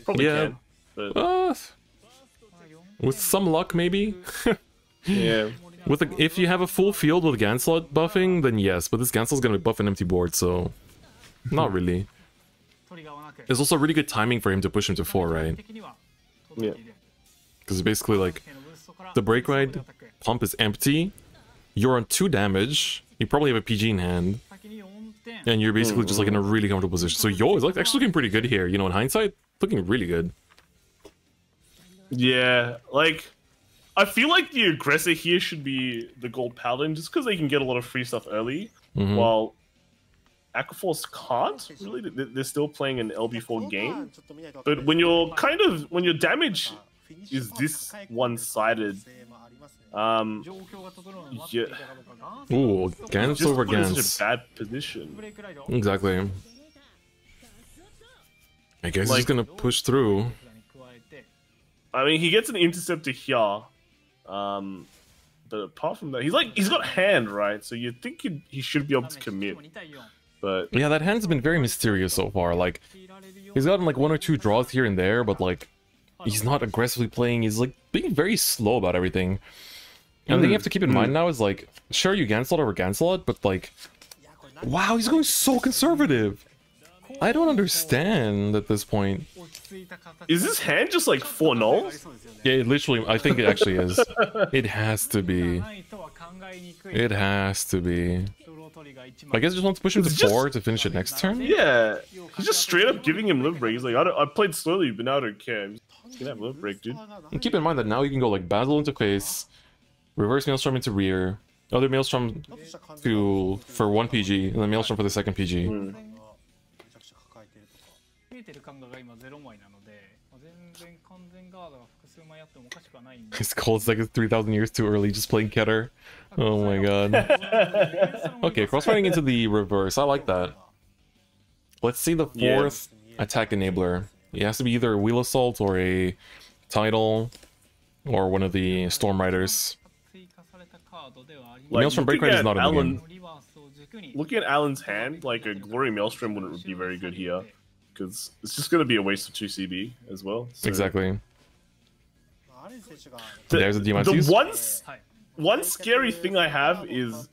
[SPEAKER 2] Probably can. But...
[SPEAKER 1] with some luck, maybe?
[SPEAKER 2] Yeah.
[SPEAKER 1] If you have a full field with Ganslot buffing, then yes, but this Ganslot's gonna buff an empty board, so... Not really. It's also really good timing for him to push him to 4, right?
[SPEAKER 2] Yeah.
[SPEAKER 1] Because basically, like, the break ride pump is empty, you're on 2 damage, you probably have a PG in hand, and you're basically just like in a really comfortable position. So Yo is like actually looking pretty good here, you know, in hindsight, looking really good.
[SPEAKER 2] Yeah, like, I feel like the aggressor here should be the Gold Paladin, just because they can get a lot of free stuff early, while Aquaforce can't, really. They're still playing an LB4 game. But when your damage is this one-sided, yeah.
[SPEAKER 1] Ooh, Gans over
[SPEAKER 2] Gans.
[SPEAKER 1] Gans.
[SPEAKER 2] Such a bad position.
[SPEAKER 1] Exactly. I guess
[SPEAKER 2] Like,
[SPEAKER 1] he's gonna push through.
[SPEAKER 2] I mean, he gets an interceptor here. But apart from that, he's got hand, right? So you'd think he should be able to commit. But
[SPEAKER 1] Yeah, that hand's been very mysterious so far. Like, he's gotten like 1 or 2 draws here and there, but like, he's not aggressively playing. He's like being very slow about everything. And the thing you have to keep in mind now is like, sure, you Ganslot over Ganslot, but like, wow, he's going so conservative. I don't understand at this point.
[SPEAKER 2] is this hand just like 4 nulls?
[SPEAKER 1] Yeah, it literally, I think it actually is. It has to be. It has to be. I guess I just want to push him to 4 to finish it next turn?
[SPEAKER 2] Yeah, he's just straight up giving him live break. He's like, I played slowly, but now I don't care. You can have live break, dude.
[SPEAKER 1] And keep in mind that now you can go like Basil into face, reverse Maelstrom into rear, other Maelstrom for 1 PG, and then Maelstrom for the 2nd PG. His cold's like 3,000 years too early, just playing Keter. Oh my god. Okay, crossfighting into the reverse. I like that. Let's see the 4th attack enabler. It has to be either a Wheel Assault or a Tidal or one of the Storm Riders.
[SPEAKER 2] Like,
[SPEAKER 1] Maelstrom Break Ride is not in the game.
[SPEAKER 2] Looking at Alan's hand, like a Glory Maelstrom wouldn't be very good here. Because it's just going to be a waste of 2 CB as well. So.
[SPEAKER 1] Exactly. There's a Diamantes.
[SPEAKER 2] The one scary thing I have is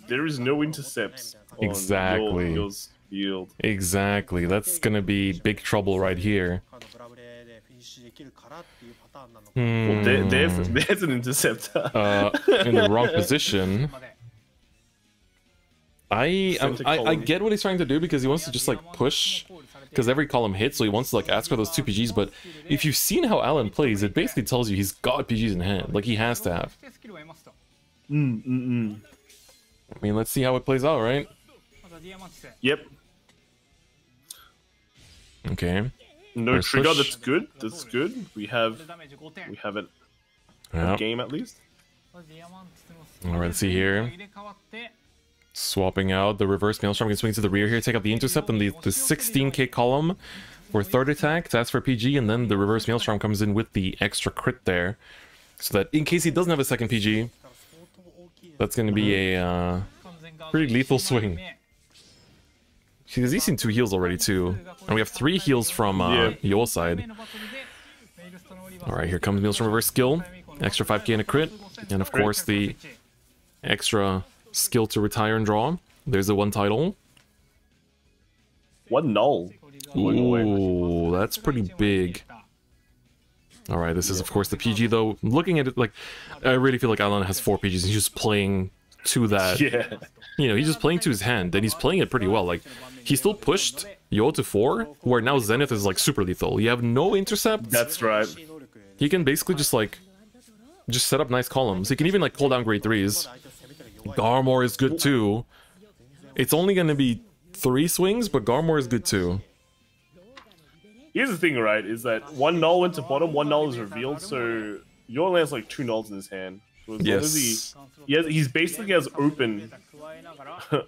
[SPEAKER 2] there is no intercepts on
[SPEAKER 1] Exactly.
[SPEAKER 2] your yield.
[SPEAKER 1] Exactly. That's gonna be big trouble right here.
[SPEAKER 2] Well, there's an interceptor.
[SPEAKER 1] In the wrong position. I get what he's trying to do because he wants to just like push, because every column hits, so he wants to like ask for those 2 PGs. But if you've seen how Alan plays, it basically tells you he's got PGs in hand, like he has to have. I mean, let's see how it plays out, right?
[SPEAKER 2] Yep.
[SPEAKER 1] Okay.
[SPEAKER 2] No
[SPEAKER 1] First
[SPEAKER 2] trigger.
[SPEAKER 1] push.
[SPEAKER 2] That's good. That's good. We have a game at least.
[SPEAKER 1] Alright, let's see here. Swapping out the reverse Maelstrom, can swing to the rear here, take out the intercept and the 16k column for 3rd attack. That's for PG, and then the reverse Maelstrom comes in with the extra crit there. So that in case he doesn't have a 2nd PG, that's going to be a pretty lethal swing. Because he's seen 2 heals already too. And we have 3 heals from Yo's side. Alright, here comes Maelstrom reverse skill. Extra 5k and a crit. And of course the extra skill to retire and draw. There's the 1 title.
[SPEAKER 2] 1 null.
[SPEAKER 1] Ooh, that's pretty big. Alright, this is of course the PG though. Looking at it, like, I really feel like Alan has 4 PGs. He's just playing to that.
[SPEAKER 2] Yeah.
[SPEAKER 1] You know, he's just playing to his hand, and he's playing it pretty well. Like, he still pushed Yo to 4, where now Zenith is like super lethal. You have no intercept.
[SPEAKER 2] That's right.
[SPEAKER 1] He can basically just like, just set up nice columns. He can even like pull down grade 3s. Garmor is good too. It's only gonna be 3 swings, but Garmor is good too.
[SPEAKER 2] Here's the thing, right? Is that 1 null went to bottom, 1 null is revealed, so you only has like 2 nulls in his hand. So as long as he's basically has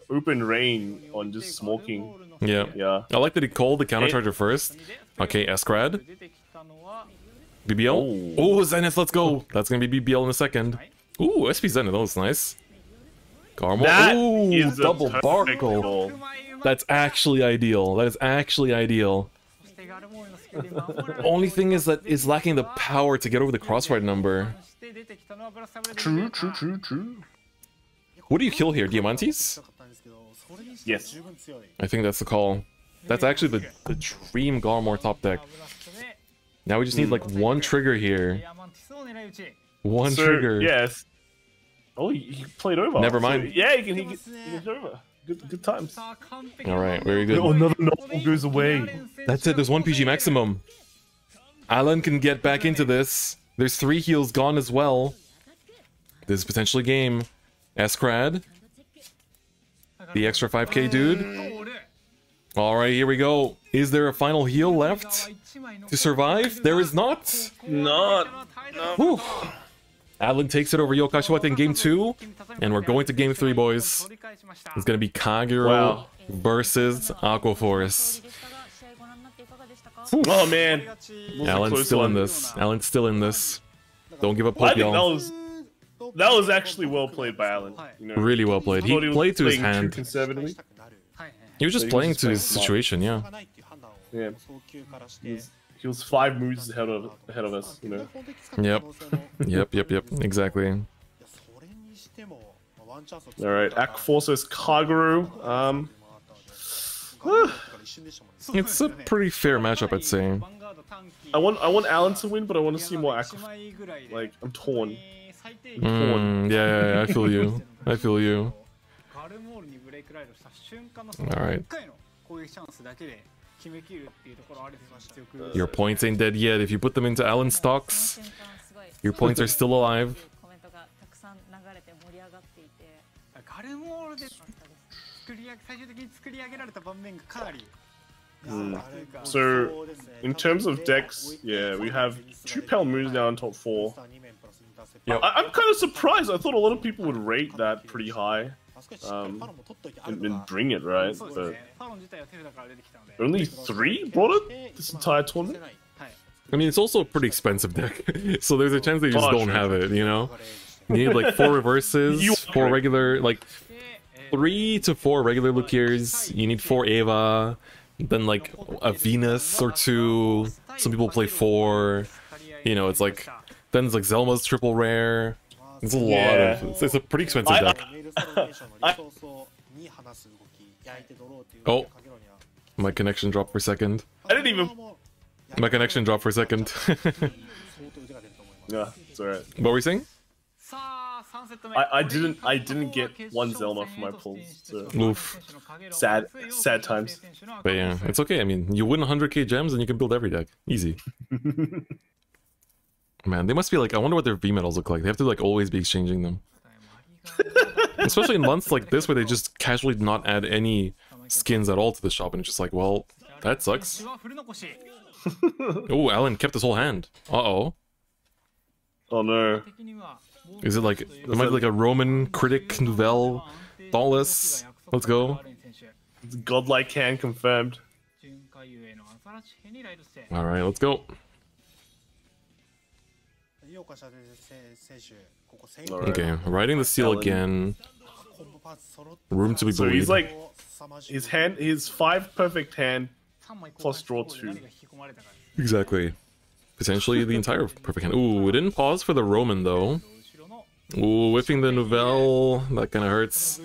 [SPEAKER 2] open reign on just smoking.
[SPEAKER 1] Yeah.
[SPEAKER 2] Yeah.
[SPEAKER 1] I like that he called the countercharger first. Okay, Eskrad. BBL. Oh, Zenith, let's go. That's gonna be BBL in a second. Ooh, SP Zenith, that was nice. Garmor.
[SPEAKER 2] That
[SPEAKER 1] Ooh,
[SPEAKER 2] is a
[SPEAKER 1] double
[SPEAKER 2] perfect
[SPEAKER 1] Barkle.
[SPEAKER 2] goal.
[SPEAKER 1] That's actually ideal. That is actually ideal. Only thing is that is lacking the power to get over the crossfire number.
[SPEAKER 2] True.
[SPEAKER 1] What do you kill here, Diamantes?
[SPEAKER 2] Yes.
[SPEAKER 1] I think that's the call. That's actually the dream Garmor top deck. Now we just need like one trigger here. One trigger.
[SPEAKER 2] Yes. Oh, he played over.
[SPEAKER 1] Never mind.
[SPEAKER 2] So, yeah, he gets over. Good times.
[SPEAKER 1] Alright, very good.
[SPEAKER 2] Oh, another novel goes away.
[SPEAKER 1] That's it, there's one PG maximum. Alan can get back into this. There's 3 heals gone as well. This is potentially game. S-Crad. The extra 5k dude. Alright, here we go. Is there a final heal left to survive? There is not.
[SPEAKER 2] No.
[SPEAKER 1] Whew. Alan takes it over Yokashiwata in game 2. And we're going to game 3, boys. It's gonna be Kagero versus Aquaforce.
[SPEAKER 2] Oh man.
[SPEAKER 1] Alan's still in this. Alan's still in this. Don't give up hope, y'all.
[SPEAKER 2] That was actually well played by Alan. You know,
[SPEAKER 1] really well played. He played to his hand.
[SPEAKER 2] Conservatively.
[SPEAKER 1] He was just playing to his situation, yeah.
[SPEAKER 2] Yeah. He was 5 moves ahead of us, you know.
[SPEAKER 1] Yep. Yep. Exactly.
[SPEAKER 2] Alright, Aquaforce vs Kagero.
[SPEAKER 1] It's a pretty fair matchup, I'd say.
[SPEAKER 2] I want Alan to win, but I want to see more Aquaforce. Like, I'm torn.
[SPEAKER 1] Yeah, I feel you. I feel you. Alright. Your points ain't dead yet. If you put them into Alan stocks, your points are still alive.
[SPEAKER 2] So, in terms of decks, yeah, we have 2 Pale Moons now in top 4.
[SPEAKER 1] Yep.
[SPEAKER 2] I'm kind of surprised. I thought a lot of people would rate that pretty high. And bring it, right? But only 3 brought it this entire tournament?
[SPEAKER 1] I mean, it's also a pretty expensive deck, so there's a chance that you just don't have it, you know? You need like 4 reverses, 4 regular, like 3 to 4 regular Lukiers, you need 4 Eva, then like a Venus or 2, some people play 4, you know, it's like, then it's like Zelma's triple rare, it's a lot of, it's a pretty expensive deck. Oh, my connection dropped for a second.
[SPEAKER 2] I didn't even...
[SPEAKER 1] My connection dropped for a second.
[SPEAKER 2] Yeah, it's alright.
[SPEAKER 1] What were you saying?
[SPEAKER 2] I didn't get 1 Zelma for my pulls, so...
[SPEAKER 1] Oof.
[SPEAKER 2] Sad times.
[SPEAKER 1] But yeah, it's okay. I mean, you win 100k gems and you can build every deck. Easy. Man, they must be like, I wonder what their V-metals look like. They have to like always be exchanging them. Especially in months like this where they just casually not add any skins at all to the shop and it's just like, well, that sucks. Oh, Alan kept his whole hand. Uh-oh.
[SPEAKER 2] Oh no.
[SPEAKER 1] Is it like, it might be like a Roman Critic Nouvelle Thawless? Let's go.
[SPEAKER 2] It's godlike hand confirmed.
[SPEAKER 1] Alright, let's go. Okay, riding the seal again. Room to be
[SPEAKER 2] So
[SPEAKER 1] bullied.
[SPEAKER 2] he's like, his 5 perfect hand plus draw 2.
[SPEAKER 1] Exactly. Potentially the entire perfect hand. Ooh, it didn't pause for the Roman though. Ooh, whipping the Nouvelle. That kind of hurts.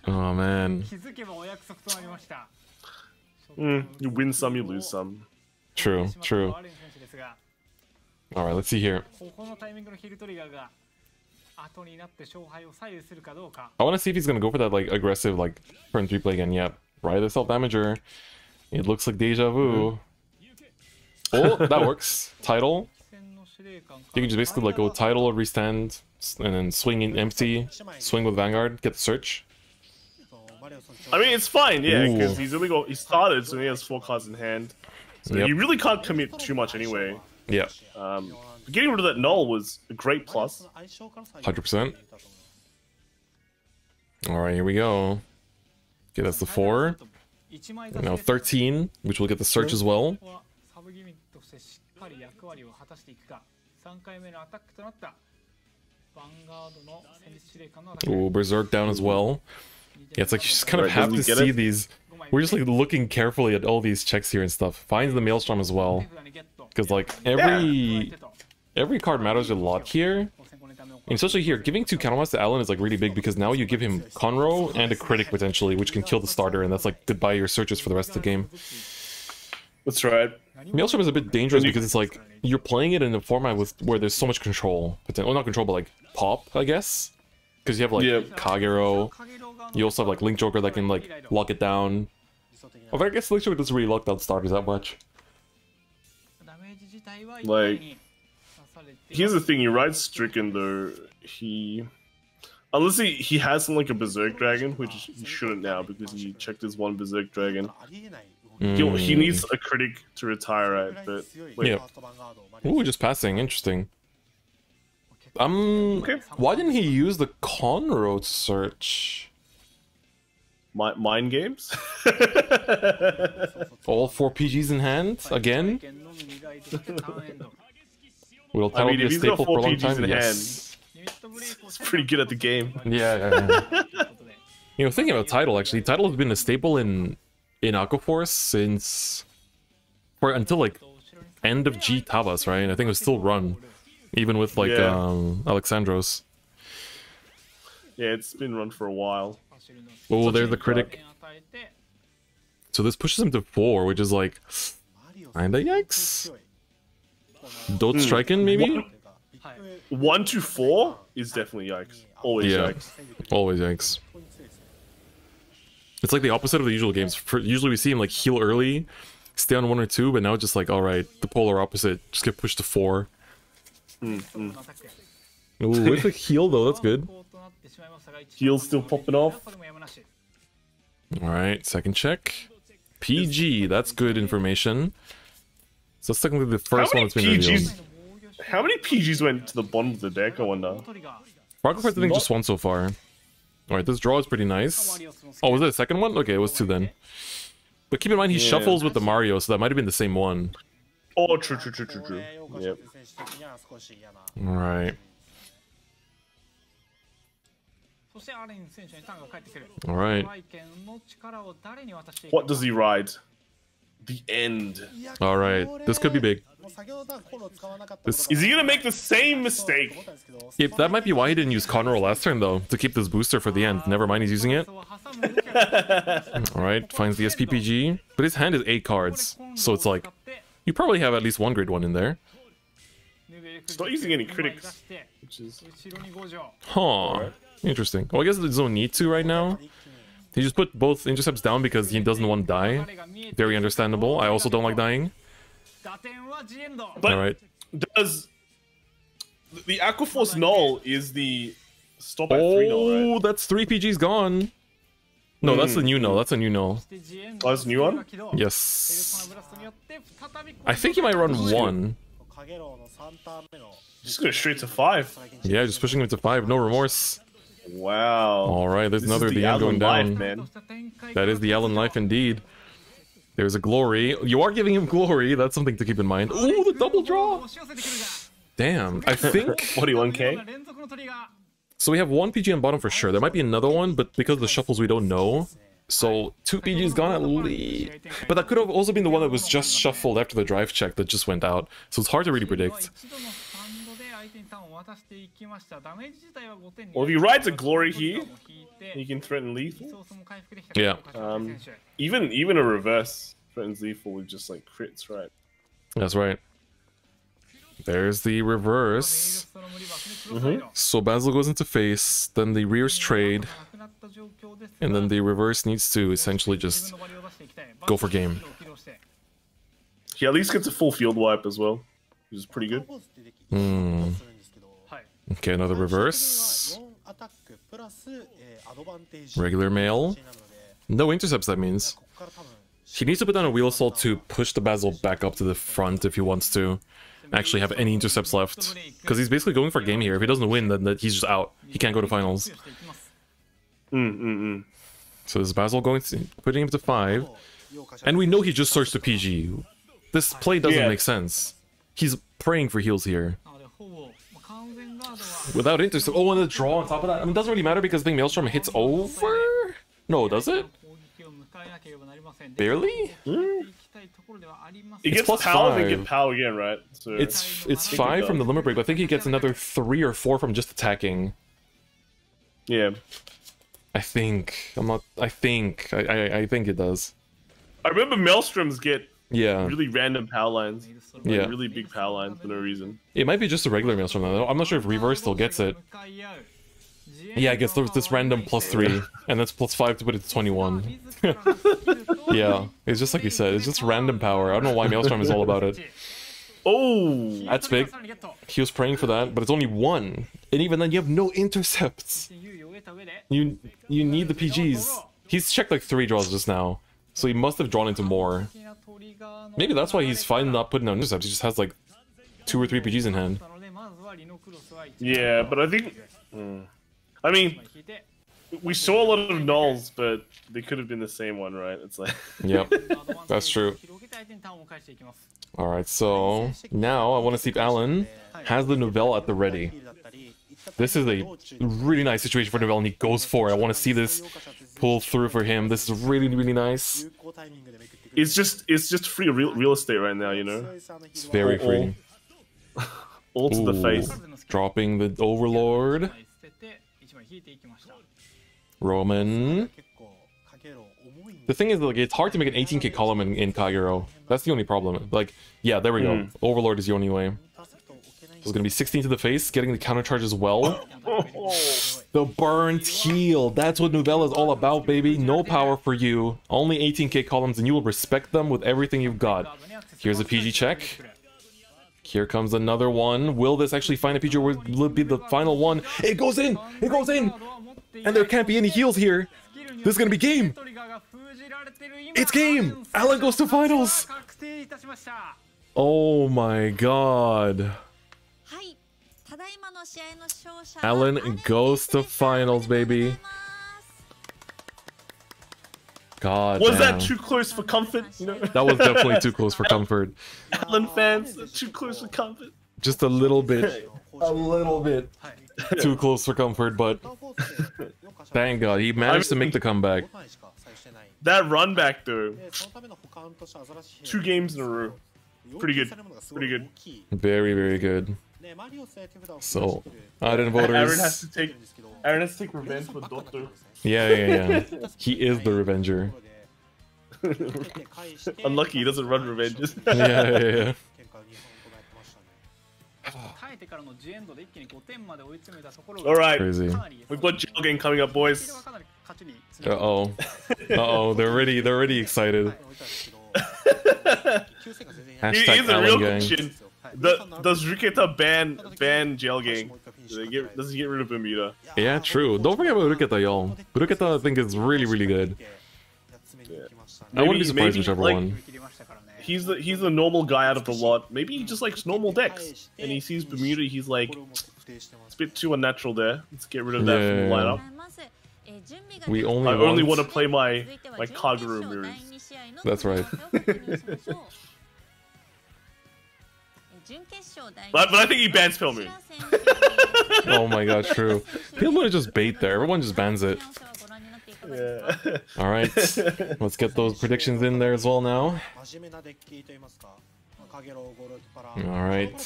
[SPEAKER 1] Oh man.
[SPEAKER 2] You win some, you lose some.
[SPEAKER 1] True, true. Alright, let's see here. I want to see if he's going to go for that like aggressive like turn 3 play again. Yep. Right, the self-damager. It looks like deja vu. Oh, that works. Title. You can just basically like go title or restand and then swing in empty, swing with Vanguard, get the search.
[SPEAKER 2] I mean, it's fine, yeah, because he started, so he has 4 cards in hand. So he really can't commit too much anyway.
[SPEAKER 1] Yeah.
[SPEAKER 2] Getting rid of that null was a great plus.
[SPEAKER 1] 100%. Alright, here we go. Okay, that's the 4. And now 13, which will get the search as well. Ooh, Berserk down as well. Yeah, it's like you just kind of have to see these. We're just like looking carefully at all these checks here and stuff. Finds the Maelstrom as well. Because like every card matters a lot here. And especially here, giving 2 counterblast to Alan is like really big because now you give him Conroe and a critic potentially, which can kill the starter, and that's like goodbye your searches for the rest of the game.
[SPEAKER 2] That's right.
[SPEAKER 1] Maelstrom is a bit dangerous because it's like you're playing it in a format where there's so much control. Well, not control, but like pop, I guess. Because you have like Kagero. You also have like Link Joker that can like lock it down. Although I guess Link Joker doesn't really lock down starters that much.
[SPEAKER 2] Like, here's the thing: you ride Stricken though. Unless he has something like a Berserk Dragon, which he shouldn't now because he checked his one Berserk Dragon. He needs a critic to retire at, but wait.
[SPEAKER 1] Yeah. Ooh, just passing. Interesting. Okay. Why didn't he use the Conroe search?
[SPEAKER 2] Mind games?
[SPEAKER 1] All 4 PGs in hand again? Will title be a staple for a long time? Yes.
[SPEAKER 2] It's pretty good at the game.
[SPEAKER 1] Yeah. You know, thinking about title, actually, title has been a staple in Aquaforce since until like end of G Tavas, right? I think it was still run, even with like Alexandros.
[SPEAKER 2] Yeah, it's been run for a while.
[SPEAKER 1] Oh, there's the critic. So this pushes him to 4, which is like kinda yikes. Dot striking maybe?
[SPEAKER 2] 1 to 4 is definitely yikes. Always yikes.
[SPEAKER 1] Always yikes. It's like the opposite of the usual games. Usually we see him like heal early, stay on 1 or 2, but now it's just like, alright, the polar opposite. Just get pushed to 4. Ooh, with the heal though, that's good.
[SPEAKER 2] Heal still popping off.
[SPEAKER 1] Alright, second check. PG, that's good information. So that's technically the first one that's been revealed.
[SPEAKER 2] How many PGs went to the bottom of the deck, I wonder?
[SPEAKER 1] Rockford, I think just 1 so far. Alright, this draw is pretty nice. Oh, was it a second one? Okay, it was 2 then. But keep in mind, he shuffles with the Mario, so that might have been the same one.
[SPEAKER 2] Oh, true. Yep.
[SPEAKER 1] Alright. Alright.
[SPEAKER 2] What does he ride? The end.
[SPEAKER 1] Alright, this could be big.
[SPEAKER 2] Is he gonna make the same mistake?
[SPEAKER 1] Yep, that might be why he didn't use Conroe last turn though, to keep this booster for the end. Never mind, he's using it. Alright, finds the SPPG. But his hand is 8 cards, so it's like, you probably have at least 1 grade 1 in there.
[SPEAKER 2] He's not using any critics, which is...
[SPEAKER 1] Huh. Interesting. Well, I guess there's no need to right now. He just put both intercepts down because he doesn't want to die. Very understandable. I also don't like dying.
[SPEAKER 2] But
[SPEAKER 1] alright.
[SPEAKER 2] Does... The Aquaforce null is the stop at 3 null, right?
[SPEAKER 1] Oh, that's 3 PGs gone. No, that's the new null. That's a new null.
[SPEAKER 2] Oh, that's a new one?
[SPEAKER 1] Yes. I think he might run 1.
[SPEAKER 2] Just go straight to 5.
[SPEAKER 1] Yeah, just pushing him to 5. No remorse.
[SPEAKER 2] Wow.
[SPEAKER 1] Alright, there's another
[SPEAKER 2] the
[SPEAKER 1] DM going down.
[SPEAKER 2] Life, man.
[SPEAKER 1] That is the Allen life indeed. There's a glory. You are giving him glory. That's something to keep in mind. Oh, the double draw. Damn. I think...
[SPEAKER 2] 41k?
[SPEAKER 1] So we have 1 PG on bottom for sure. There might be another one, but because of the shuffles, we don't know. So 2 PGs gone at least. But that could have also been the one that was just shuffled after the drive check that just went out. So it's hard to really predict.
[SPEAKER 2] Well, if he rides a glory here, he can threaten lethal.
[SPEAKER 1] Yeah.
[SPEAKER 2] Even a reverse threatens lethal with just like crits, right?
[SPEAKER 1] That's right. There's the reverse. So Basil goes into face, then the rears trade, and then the reverse needs to essentially just go for game.
[SPEAKER 2] He at least gets a full field wipe as well, which is pretty good.
[SPEAKER 1] Okay, another reverse. Regular mail. No intercepts, that means. He needs to put down a wheel assault to push the Basil back up to the front if he wants to actually have any intercepts left. Because he's basically going for game here. If he doesn't win, then he's just out. He can't go to finals. So this Basil going to, putting him to 5. And we know he just searched the PG. This play doesn't make sense. He's praying for heals here. Without intercept. Oh, and the draw on top of that. I mean, it doesn't really matter because I think Maelstrom hits over? No, does it? Barely?
[SPEAKER 2] He gets
[SPEAKER 1] plus
[SPEAKER 2] power,
[SPEAKER 1] 5.
[SPEAKER 2] then get power again, right? So
[SPEAKER 1] it's 5 from the limit break, but I think he gets another 3 or 4 from just attacking.
[SPEAKER 2] Yeah.
[SPEAKER 1] I think. I'm not... I think it does.
[SPEAKER 2] I remember Maelstroms get
[SPEAKER 1] Yeah.
[SPEAKER 2] Really random power lines. Like,
[SPEAKER 1] Yeah.
[SPEAKER 2] really big power lines for no reason.
[SPEAKER 1] It might be just a regular Maelstrom though. I'm not sure if Reverse still gets it. Yeah, I guess there's this random +3, and that's +5 to put it to 21. Yeah, it's just like you said, it's just random power. I don't know why Maelstrom is all about it.
[SPEAKER 2] Oh!
[SPEAKER 1] That's big. He was praying for that, but it's only 1. And even then, you have no intercepts. You need the PGs. He's checked like 3 draws just now, so he must have drawn into more. Maybe that's why he's fine not putting down intercepts. He just has like 2 or 3 PGs in hand.
[SPEAKER 2] Yeah, but I think... I mean, we saw a lot of nulls, but they could have been the same one, right? It's like...
[SPEAKER 1] Yep, that's true. Alright, so now I want to see if Alan has the Novell at the ready. This is a really nice situation for Novell, and he goes for it. I want to see this pull through for him. This is really, really nice.
[SPEAKER 2] It's just free real estate right now, you know?
[SPEAKER 1] It's very free.
[SPEAKER 2] All to the face.
[SPEAKER 1] Dropping the Overlord. Roman. The thing is, like, it's hard to make an 18k column in Kagero. That's the only problem. Like, yeah, there we go. Overlord is the only way. So it's gonna be 16 to the face, getting the counter charge as well. The burnt heal. That's what Novella is all about, baby. No power for you. Only 18k columns, and you will respect them with everything you've got. Here's a PG check. Here comes another one. Will this actually find a PG, or will it be the final one? It goes in! It goes in! And there can't be any heals here. This is gonna be game. It's game! Alan goes to finals! Oh my god. Alan goes to finals, baby. God
[SPEAKER 2] Was
[SPEAKER 1] damn.
[SPEAKER 2] that too close for comfort? You know?
[SPEAKER 1] That was definitely too close for comfort.
[SPEAKER 2] Alan fans, too close for comfort.
[SPEAKER 1] Just a little bit. A little bit. Too close for comfort, but... Thank God, he managed to make the comeback.
[SPEAKER 2] That run back, though. 2 games in a row. Pretty good. Pretty good.
[SPEAKER 1] Very, very good. So, Aaron voters...
[SPEAKER 2] Aaron has to take revenge for Dotto.
[SPEAKER 1] Yeah. He is the Revenger.
[SPEAKER 2] Unlucky, he doesn't run revenges.
[SPEAKER 1] Yeah.
[SPEAKER 2] Alright,
[SPEAKER 1] Crazy.
[SPEAKER 2] we've got Jail Gang coming up, boys.
[SPEAKER 1] Uh-oh. Uh-oh, they're already excited. Hashtag
[SPEAKER 2] Here's a
[SPEAKER 1] Alan
[SPEAKER 2] real
[SPEAKER 1] gang.
[SPEAKER 2] question. Does Riketa ban Jail Gang? Does he get rid of Bermuda?
[SPEAKER 1] Yeah, true. Don't forget about Ruketa, y'all. Ruketa, I think, is really, really good.
[SPEAKER 2] Yeah.
[SPEAKER 1] I wouldn't be surprised
[SPEAKER 2] maybe,
[SPEAKER 1] whichever
[SPEAKER 2] like,
[SPEAKER 1] one.
[SPEAKER 2] He's the normal guy out of the lot. Maybe he just likes normal decks, and he sees Bermuda. He's like, it's a bit too unnatural there. Let's get rid of that from the lineup.
[SPEAKER 1] We
[SPEAKER 2] I
[SPEAKER 1] only
[SPEAKER 2] only want to play my Kagero mirrors.
[SPEAKER 1] That's right.
[SPEAKER 2] But I think he bans Pale Moon.
[SPEAKER 1] Oh my god, true. People are just bait there. Everyone just bans it.
[SPEAKER 2] Yeah.
[SPEAKER 1] Alright, let's get those predictions in there as well now. Alright.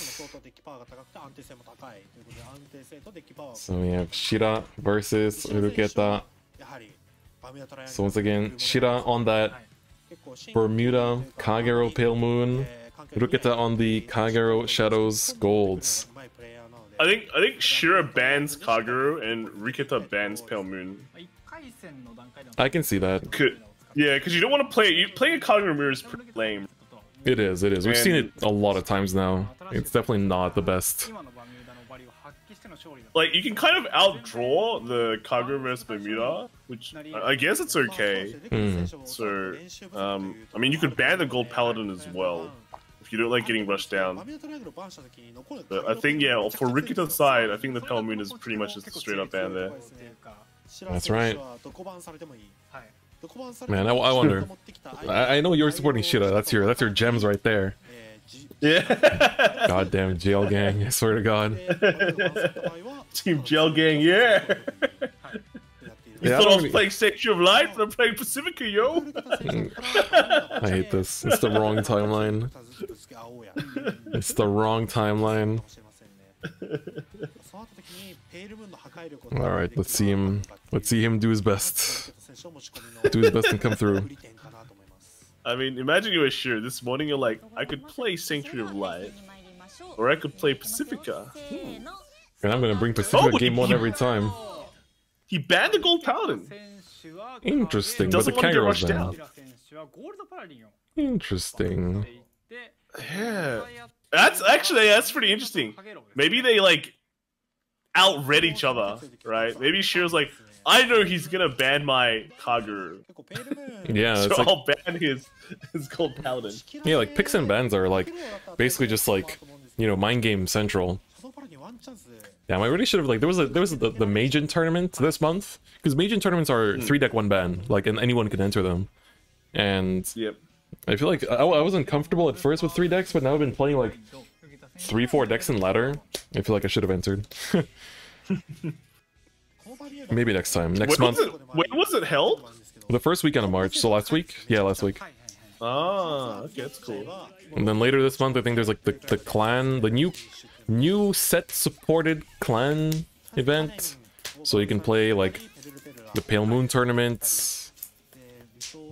[SPEAKER 1] So we have Shira versus Ruketa. So once again, Shira on that Bermuda, Kagero Pale Moon, Ruketa on the Kagero Shadows Golds.
[SPEAKER 2] I think Shira bans Kagero and Riketa bans Pale Moon.
[SPEAKER 1] I can see that.
[SPEAKER 2] Yeah, because you don't want to play. Playing a Kagero mirror is pretty lame.
[SPEAKER 1] It is. We've seen it a lot of times now. It's definitely not the best.
[SPEAKER 2] Like, you can kind of outdraw the Kagero versus Bermuda, which I guess it's okay. So, I mean, you could ban the Gold Paladin as well, if you don't like getting rushed down. But I think, yeah, for Riketa's side, I think the Pale Moon is pretty much just a straight up ban there.
[SPEAKER 1] That's right. Man, I wonder. I know you're supporting Shira. That's your gems right there.
[SPEAKER 2] Yeah.
[SPEAKER 1] Goddamn jail gang! I swear to God.
[SPEAKER 2] Team Jail Gang, yeah. You thought I was playing Sector of Light, but I'm playing Pacifica, yo.
[SPEAKER 1] I hate this. It's the wrong timeline. It's the wrong timeline. All right, let's see him. Let's see him do his best. Do his best and come through.
[SPEAKER 2] I mean, imagine you were sure this morning you're like, I could play Sanctuary of Light, or I could play Pacifica.
[SPEAKER 1] And I'm gonna bring Pacifica game 1 every time.
[SPEAKER 2] He banned the Gold Paladin.
[SPEAKER 1] Interesting, but the
[SPEAKER 2] Doesn't want to get
[SPEAKER 1] Kagura was
[SPEAKER 2] rushed
[SPEAKER 1] banned.
[SPEAKER 2] down.
[SPEAKER 1] Interesting.
[SPEAKER 2] Yeah, that's pretty interesting. Maybe they like outread each other, right? Maybe Shiro's like, I know he's gonna ban my Kagura.
[SPEAKER 1] Yeah,
[SPEAKER 2] So
[SPEAKER 1] it's like,
[SPEAKER 2] I'll ban his Gold Paladin.
[SPEAKER 1] yeah, like picks and bans are like basically just like, you know, mind game central. Damn, I really should have like there was the Majin tournament this month, because Majin tournaments are 3-deck 1 ban, like, and anyone can enter them. And
[SPEAKER 2] Yep.
[SPEAKER 1] I feel like I wasn't comfortable at first with 3 decks, but now I've been playing like 3-4 decks in ladder. I feel like I should have entered. Maybe next time. Next month.
[SPEAKER 2] When was it held?
[SPEAKER 1] The first weekend of March, so last week? Yeah, last week.
[SPEAKER 2] Ah, okay, that's cool.
[SPEAKER 1] And then later this month, I think there's like the clan, the new set supported clan event. So you can play like the Pale Moon tournaments,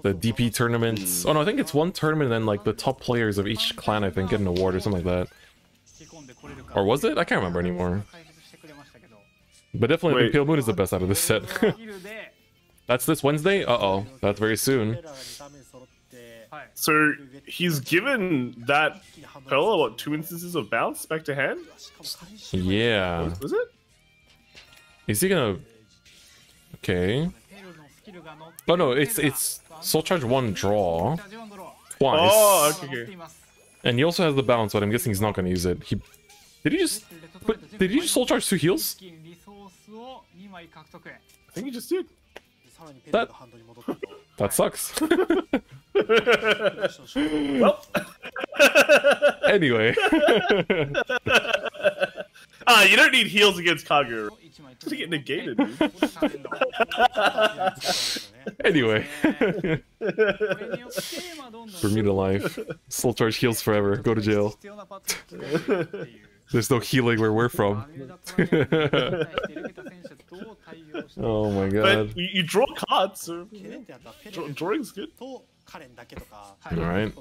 [SPEAKER 1] the DP tournaments. Oh no, I think it's one tournament and then like the top players of each clan, I think, get an award or something like that. Or was it? I can't remember anymore. But definitely, I think Pale Moon is the best out of this set. That's this Wednesday? Uh-oh. That's very soon.
[SPEAKER 2] So he's given that Perla, what, 2 instances of bounce back to hand?
[SPEAKER 1] Yeah.
[SPEAKER 2] Was it?
[SPEAKER 1] Is he gonna... Okay. Oh no, it's Soul Charge 1 draw. Twice.
[SPEAKER 2] Oh, okay.
[SPEAKER 1] And he also has the bounce, but I'm guessing he's not gonna use it. Did he just Soul Charge 2 heals?
[SPEAKER 2] I think he just did.
[SPEAKER 1] That sucks.
[SPEAKER 2] Well.
[SPEAKER 1] Anyway.
[SPEAKER 2] You don't need heals against Kagura. Just get negated, dude.
[SPEAKER 1] Anyway. Bermuda life. Soul Charge heals forever. Go to jail. There's no healing where we're from. Oh my god.
[SPEAKER 2] But you draw cards, so drawing's good.
[SPEAKER 1] Alright.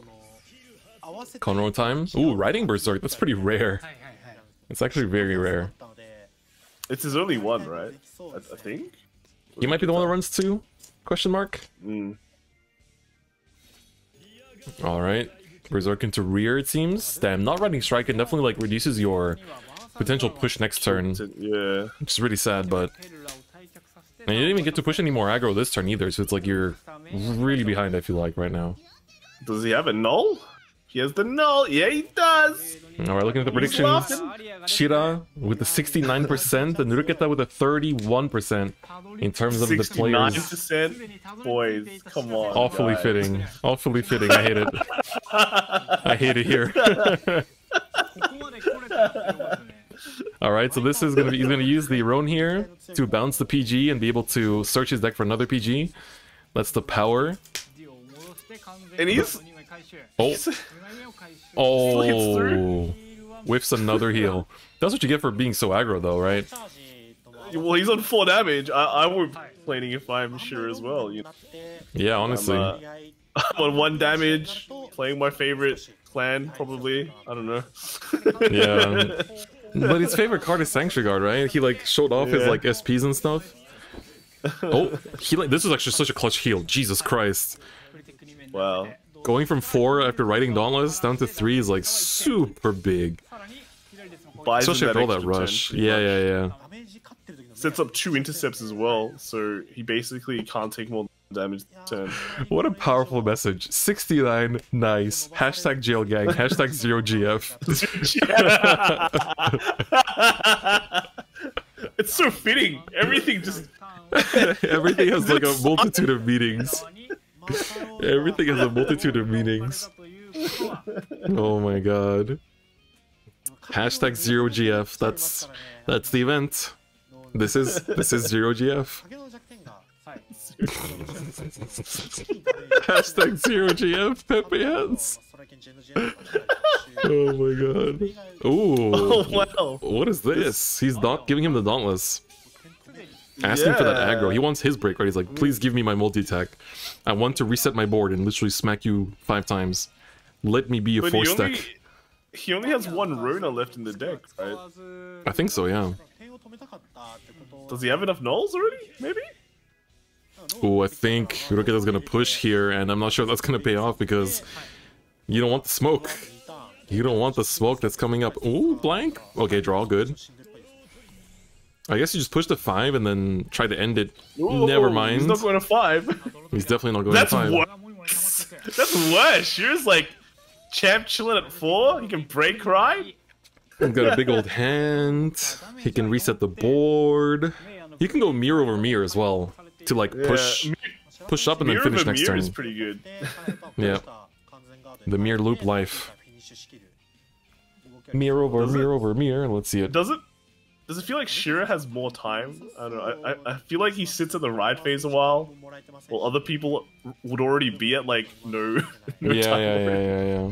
[SPEAKER 1] Conroe time. Ooh, Riding Berserk. That's pretty rare. It's actually very rare.
[SPEAKER 2] It's his only one, right? I think?
[SPEAKER 1] He might be the one that runs 2? Question mark? Alright. Berserk into rear, it seems. Damn, not riding strike can definitely like reduces your potential push next turn.
[SPEAKER 2] Yeah.
[SPEAKER 1] Which is really sad, but... And you didn't even get to push any more aggro this turn either, so it's like you're really behind, I feel like, right now.
[SPEAKER 2] Does he have a null? He has the null. Yeah, he does.
[SPEAKER 1] Alright, looking at the predictions. Shira with the 69%, and Nuruketa with a 31% in terms of the players.
[SPEAKER 2] 69%? Boys, come on.
[SPEAKER 1] Awfully
[SPEAKER 2] guys.
[SPEAKER 1] fitting. Awfully fitting. I hate it. I hate it here. Alright, so this is gonna be, he's gonna use the Roan here to bounce the PG and be able to search his deck for another PG. That's the power.
[SPEAKER 2] And he's...
[SPEAKER 1] Oh, whiffs another heal. That's what you get for being so aggro, though, right?
[SPEAKER 2] Well, he's on 4 damage. I would be complaining if I'm sure as well. You know?
[SPEAKER 1] Yeah, honestly.
[SPEAKER 2] I'm on 1 damage, playing my favorite clan, probably. I don't know.
[SPEAKER 1] Yeah. But his favorite card is Sanctuary Guard, right? He like showed off his like SPs and stuff. Oh, he like this is actually such a clutch heal. Jesus Christ.
[SPEAKER 2] Wow.
[SPEAKER 1] Going from 4 after writing Dauntless down to 3 is like super big. Especially after all that rush. Yeah.
[SPEAKER 2] Sets up 2 intercepts as well, so he basically can't take more damage turn.
[SPEAKER 1] What a powerful message. 69, nice. Hashtag jail gang. Hashtag 0GF.
[SPEAKER 2] It's so fitting. Everything just...
[SPEAKER 1] Everything has like a multitude of meanings. Everything has a multitude of meanings. Oh my god. Hashtag 0GF. That's the event. This is 0GF. Hashtag 0GF. Pepe hands. Oh my god. Ooh.
[SPEAKER 2] Oh wow.
[SPEAKER 1] What is this? He's not giving him the Dauntless. Asking for that aggro. He wants his break, right? He's like, please give me my multi-attack. I want to reset my board and literally smack you 5 times. Let me be a 4-stack.
[SPEAKER 2] He only has 1 Rona left in the deck, right?
[SPEAKER 1] I think so, yeah.
[SPEAKER 2] Does he have enough nulls already? Maybe?
[SPEAKER 1] Oh, I think Ruketa's gonna push here, and I'm not sure if that's gonna pay off because you don't want the smoke. You don't want the smoke that's coming up. Ooh, blank. Okay, draw, good. I guess you just push the 5 and then try to end it.
[SPEAKER 2] Ooh,
[SPEAKER 1] never mind.
[SPEAKER 2] He's not going to 5.
[SPEAKER 1] He's definitely not going to 5.
[SPEAKER 2] That's worse. Shearer's like champ chilling at 4. He can break right.
[SPEAKER 1] He's got a big old hand. He can reset the board. He can go mirror over mirror as well to like push up and then finish next turn.
[SPEAKER 2] Is pretty good.
[SPEAKER 1] Yeah. The mirror loop life. Mirror over mirror. Let's see it.
[SPEAKER 2] Does it feel like Shearer has more time? I don't know. I feel like he sits at the ride phase a while other people would already be at like no time.
[SPEAKER 1] Yeah.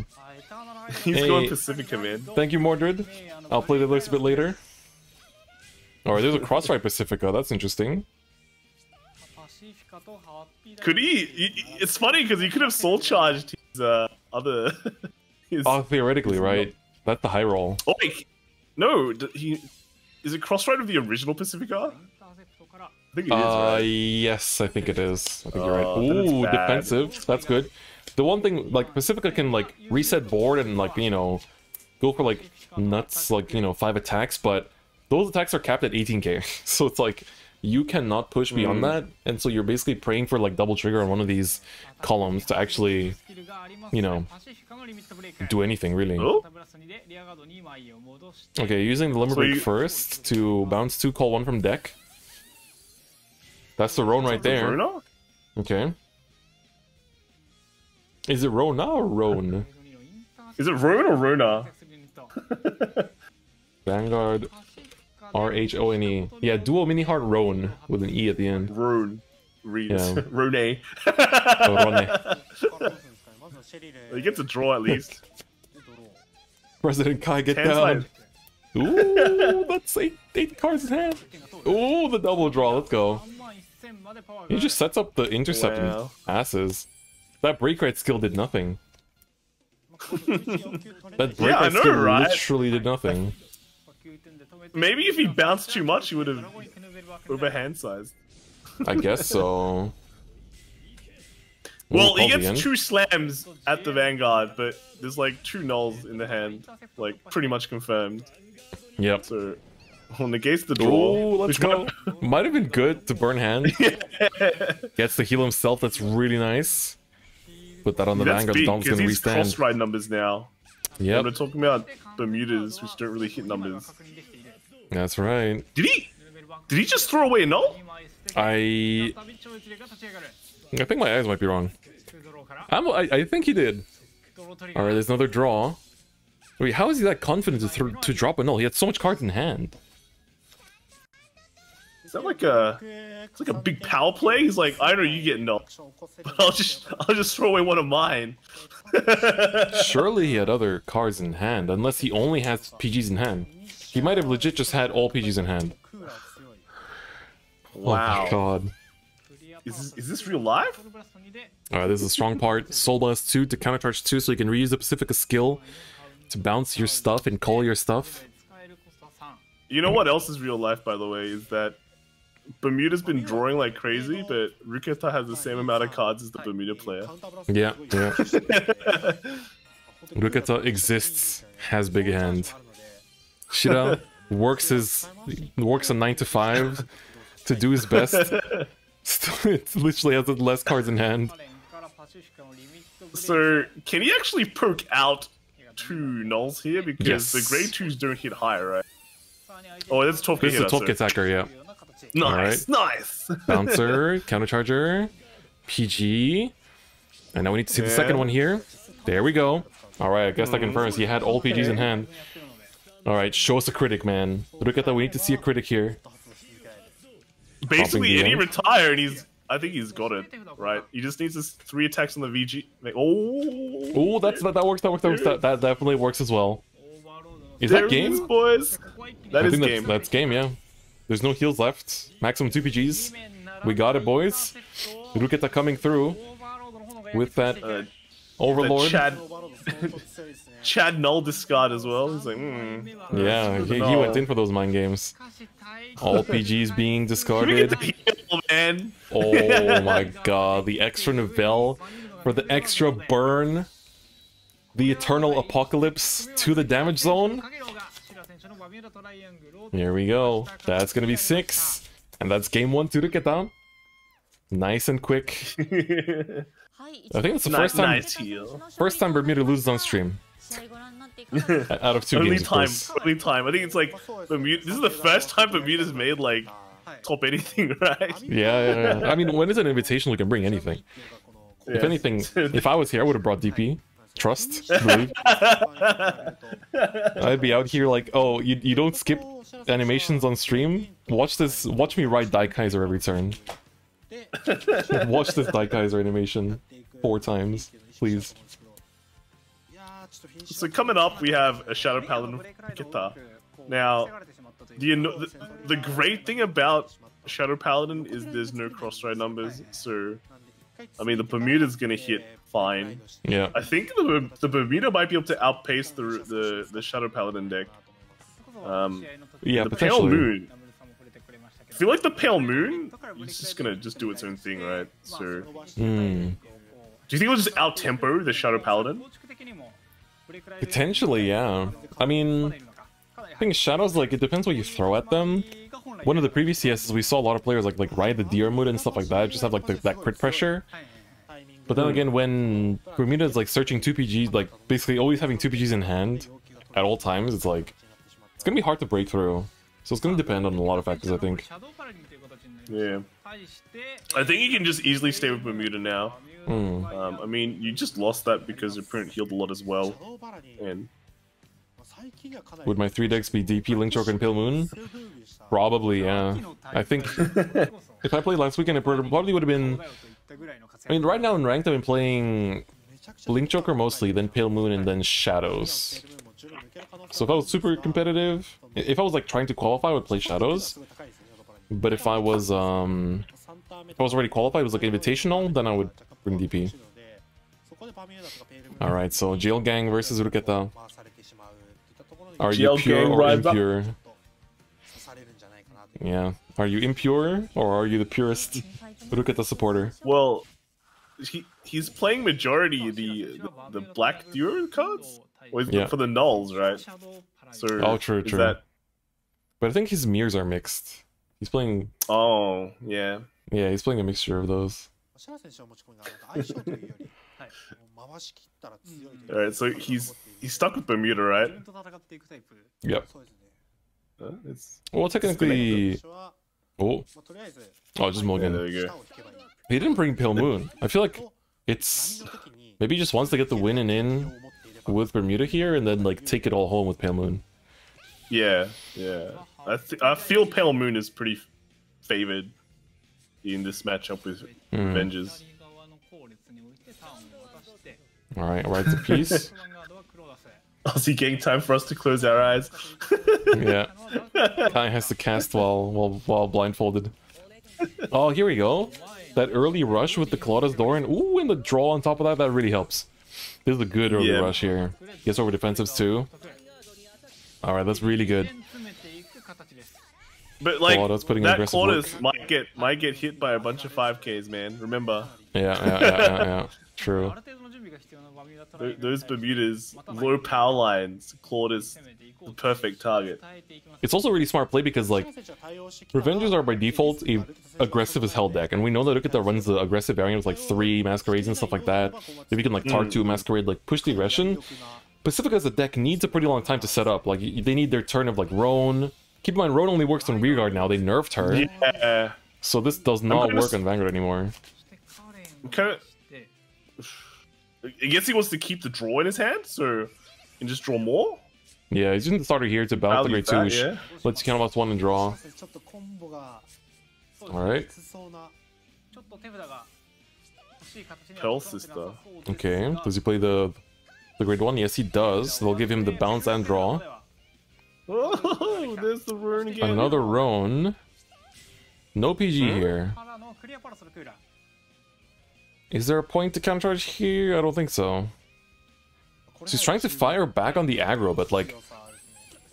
[SPEAKER 2] He's going Pacifica, man.
[SPEAKER 1] Thank you, Mordred. I'll play the list a bit later. Alright, there's a Crossfire Pacifica. That's interesting.
[SPEAKER 2] Could he? It's funny because he could have soul charged his other.
[SPEAKER 1] Oh, theoretically, right? That's the high roll.
[SPEAKER 2] Oh wait, no. Is it Crossride of the original Pacifica? I think it is, right?
[SPEAKER 1] Yes, I think it is. I think you're right. Ooh, defensive. That's good. The one thing, like, Pacifica can, like, reset board and, like, you know, go for, like, nuts, like, you know, 5 attacks, but those attacks are capped at 18k. So it's like, you cannot push beyond that, and so you're basically praying for, like, double trigger on one of these columns to actually, you know, do anything, really.
[SPEAKER 2] Oh?
[SPEAKER 1] Okay, using the Limberbreak first to bounce 2, call 1 from deck. That's the Roan right there.
[SPEAKER 2] Rona?
[SPEAKER 1] Okay. Is it Rona or Roan?
[SPEAKER 2] Is it Roan or Rona?
[SPEAKER 1] Vanguard, R-H-O-N-E. Yeah, dual mini heart Roan with an E at the end.
[SPEAKER 2] Roan. Reads.
[SPEAKER 1] Yeah.
[SPEAKER 2] Rone.
[SPEAKER 1] Oh, Rone.
[SPEAKER 2] You get to draw at least.
[SPEAKER 1] President Kai, get
[SPEAKER 2] Hand
[SPEAKER 1] down.
[SPEAKER 2] slide.
[SPEAKER 1] Ooh, that's 8 cards in hand. Ooh, the double draw. Let's go. He just sets up the intercept and passes. That break right skill did nothing. That break right skill literally did nothing.
[SPEAKER 2] Maybe if he bounced too much, he would have overhand sized.
[SPEAKER 1] I guess so.
[SPEAKER 2] Well, he gets 2 slams at the Vanguard, but there's like 2 nulls in the hand, like pretty much confirmed.
[SPEAKER 1] Yep.
[SPEAKER 2] So, negates the draw.
[SPEAKER 1] Oh, let's go. Might have been good to burn hand. Gets to heal himself. That's really nice. Put that on the Vanguard. The Dom's gonna restand.
[SPEAKER 2] Cross-ride numbers now.
[SPEAKER 1] Yep.
[SPEAKER 2] We're talking about Bermudas, which don't really hit numbers.
[SPEAKER 1] That's right.
[SPEAKER 2] Did he just throw away a null?
[SPEAKER 1] I think my eyes might be wrong. I think he did. Alright, there's another draw. Wait, how is he that confident to drop a null? He had so much cards in hand.
[SPEAKER 2] Is that like it's like a big power play? He's like, I know you get null, but I'll just throw away one of mine.
[SPEAKER 1] Surely he had other cards in hand, unless he only has PGs in hand. He might have legit just had all PGs in hand.
[SPEAKER 2] Wow.
[SPEAKER 1] Oh my god.
[SPEAKER 2] Is this real life?
[SPEAKER 1] Alright, this is a strong part. Soul Blast 2 to countercharge 2, so you can reuse the Pacifica skill to bounce your stuff and call your stuff.
[SPEAKER 2] You know what else is real life, by the way, is that Bermuda's been drawing like crazy, but Ruketa has the same amount of cards as the Bermuda player.
[SPEAKER 1] Yeah. Ruketa exists, has big hand. Shida works a 9 to 5 to do his best. It literally has less cards in hand.
[SPEAKER 2] So, can he actually poke out 2 nulls here? Because the grade 2s don't hit higher, right? Oh, that's 12k.
[SPEAKER 1] This is a 12k attacker, yeah.
[SPEAKER 2] Nice, nice.
[SPEAKER 1] Bouncer, countercharger, PG. And now we need to see the second one here. There we go. Alright, I guess that confirms he had all PGs in hand. Alright, show us a critic, man. Look at that, we need to see a critic here.
[SPEAKER 2] Basically, and he retired, and I think he's got it, right? He just needs his 3 attacks on the VG.
[SPEAKER 1] Oh, that works. That definitely works as well. Is that game,
[SPEAKER 2] boys? That is game.
[SPEAKER 1] That's game, yeah. There's no heals left. Maximum 2 PGs. We got it, boys. Ruketa coming through with that Overlord.
[SPEAKER 2] Chad Null discard as well. He's like,
[SPEAKER 1] Yeah, he went in for those mind games. All PGs being discarded.
[SPEAKER 2] Man.
[SPEAKER 1] Oh my god, the extra Novell for the extra burn. The Eternal Apocalypse to the damage zone. Here we go. That's gonna be 6. And that's game 1 to Ruketa. Nice and quick. I think it's the first time Bermuda loses on stream. Out of 2 games, of course.
[SPEAKER 2] Only time. I think it's like Bermuda. This is the first time Bermuda's made like top anything, right?
[SPEAKER 1] Yeah. I mean, when it's an invitation, we can bring anything. If anything, if I was here, I would have brought DP. Trust, believe. I'd be out here like, oh, you don't skip animations on stream? Watch this. Watch me ride Daikaiser every turn. Watch this Daikaiser animation 4 times, please.
[SPEAKER 2] So coming up, we have a Shadow Paladin Ruketa. Now, do you know the great thing about Shadow Paladin is there's no cross-ride numbers, so I mean the Bermuda's gonna hit fine.
[SPEAKER 1] Yeah.
[SPEAKER 2] I think the Bermuda might be able to outpace the Shadow Paladin deck.
[SPEAKER 1] Yeah,
[SPEAKER 2] the
[SPEAKER 1] potentially.
[SPEAKER 2] Pale Moon. I feel like the Pale Moon is just gonna do its own thing, right? So, do you think it'll just out-tempo the Shadow Paladin?
[SPEAKER 1] Potentially, yeah. I mean, I think Shadows, like, it depends what you throw at them. One of the previous CSs, we saw a lot of players like ride the Deer Mood and stuff like that, just have like that crit pressure. But then again, when Bermuda is like searching 2 PGs, like basically always having 2 PGs in hand at all times, it's like, it's gonna be hard to break through. So it's gonna depend on a lot of factors, I think.
[SPEAKER 2] Yeah. I think you can just easily stay with Bermuda now. I mean, you just lost that because your opponent healed a lot as well. And
[SPEAKER 1] would my 3 decks be DP, Link Joker, and Pale Moon? Probably, yeah. I think if I played last weekend, it probably would have been... I mean, right now in Ranked, I've been playing Link Joker mostly, then Pale Moon, and then Shadows. So if I was super competitive, if I was like trying to qualify, I would play Shadows. But if I was already qualified, it was like invitational, then I would bring DP. Alright, so Jail Gang versus Ruketa. Are you pure or impure? Yeah. Are you impure or are you the purest Ruketa supporter?
[SPEAKER 2] well, he's playing majority the black duo cards, or for the nulls, right? So
[SPEAKER 1] oh, true. But I think his mirrors are mixed. He's playing.
[SPEAKER 2] Oh, yeah.
[SPEAKER 1] Yeah, he's playing a mixture of those.
[SPEAKER 2] Alright, so he's stuck with Bermuda, right?
[SPEAKER 1] Yep. Well, technically... Oh, just Mulligan.
[SPEAKER 2] Yeah, there you go.
[SPEAKER 1] He didn't bring Pale Moon. I feel like it's... Maybe he just wants to get the win and in with Bermuda here, and then like take it all home with Pale Moon.
[SPEAKER 2] Yeah. I feel Pale Moon is pretty favored in this matchup with Avengers.
[SPEAKER 1] Alright, to peace.
[SPEAKER 2] Aussie gang, time for us to close our eyes.
[SPEAKER 1] Yeah. Kai has to cast while blindfolded. Oh, here we go. That early rush with the Colossus Doran. Ooh, and the draw on top of that really helps. This is a good early rush here. Gets over defensives too. Alright, that's really good.
[SPEAKER 2] But like, that Colossus might get hit by a bunch of 5Ks, man. Remember.
[SPEAKER 1] Yeah. True.
[SPEAKER 2] Those Bermudas, low power lines, Claudius, the perfect target.
[SPEAKER 1] It's also a really smart play because, like, Revengers are by default a aggressive as hell deck, and we know that Ruketa runs the aggressive variant with like 3 Masquerades and stuff like that. If you can like tar 2 Masquerade, like push the aggression. Pacifica as a deck needs a pretty long time to set up. Like, they need their turn of like Roan. Keep in mind, Roan only works on Rearguard now. They nerfed her.
[SPEAKER 2] Yeah.
[SPEAKER 1] So this does not work on Vanguard anymore.
[SPEAKER 2] I guess he wants to keep the draw in his hand, so he can just draw more?
[SPEAKER 1] Yeah, he's using the starter here to balance the Great Touche.
[SPEAKER 2] Yeah.
[SPEAKER 1] Let's count off 1 and draw. Alright.
[SPEAKER 2] Pearl Sister.
[SPEAKER 1] Okay, does he play the Great One? Yes, he does. They'll give him the bounce and draw.
[SPEAKER 2] Oh, Oh, there's the rune again.
[SPEAKER 1] Another Roan. No PG here. Is there a point to countercharge here? I don't think so. So he's trying to fire back on the aggro, but like...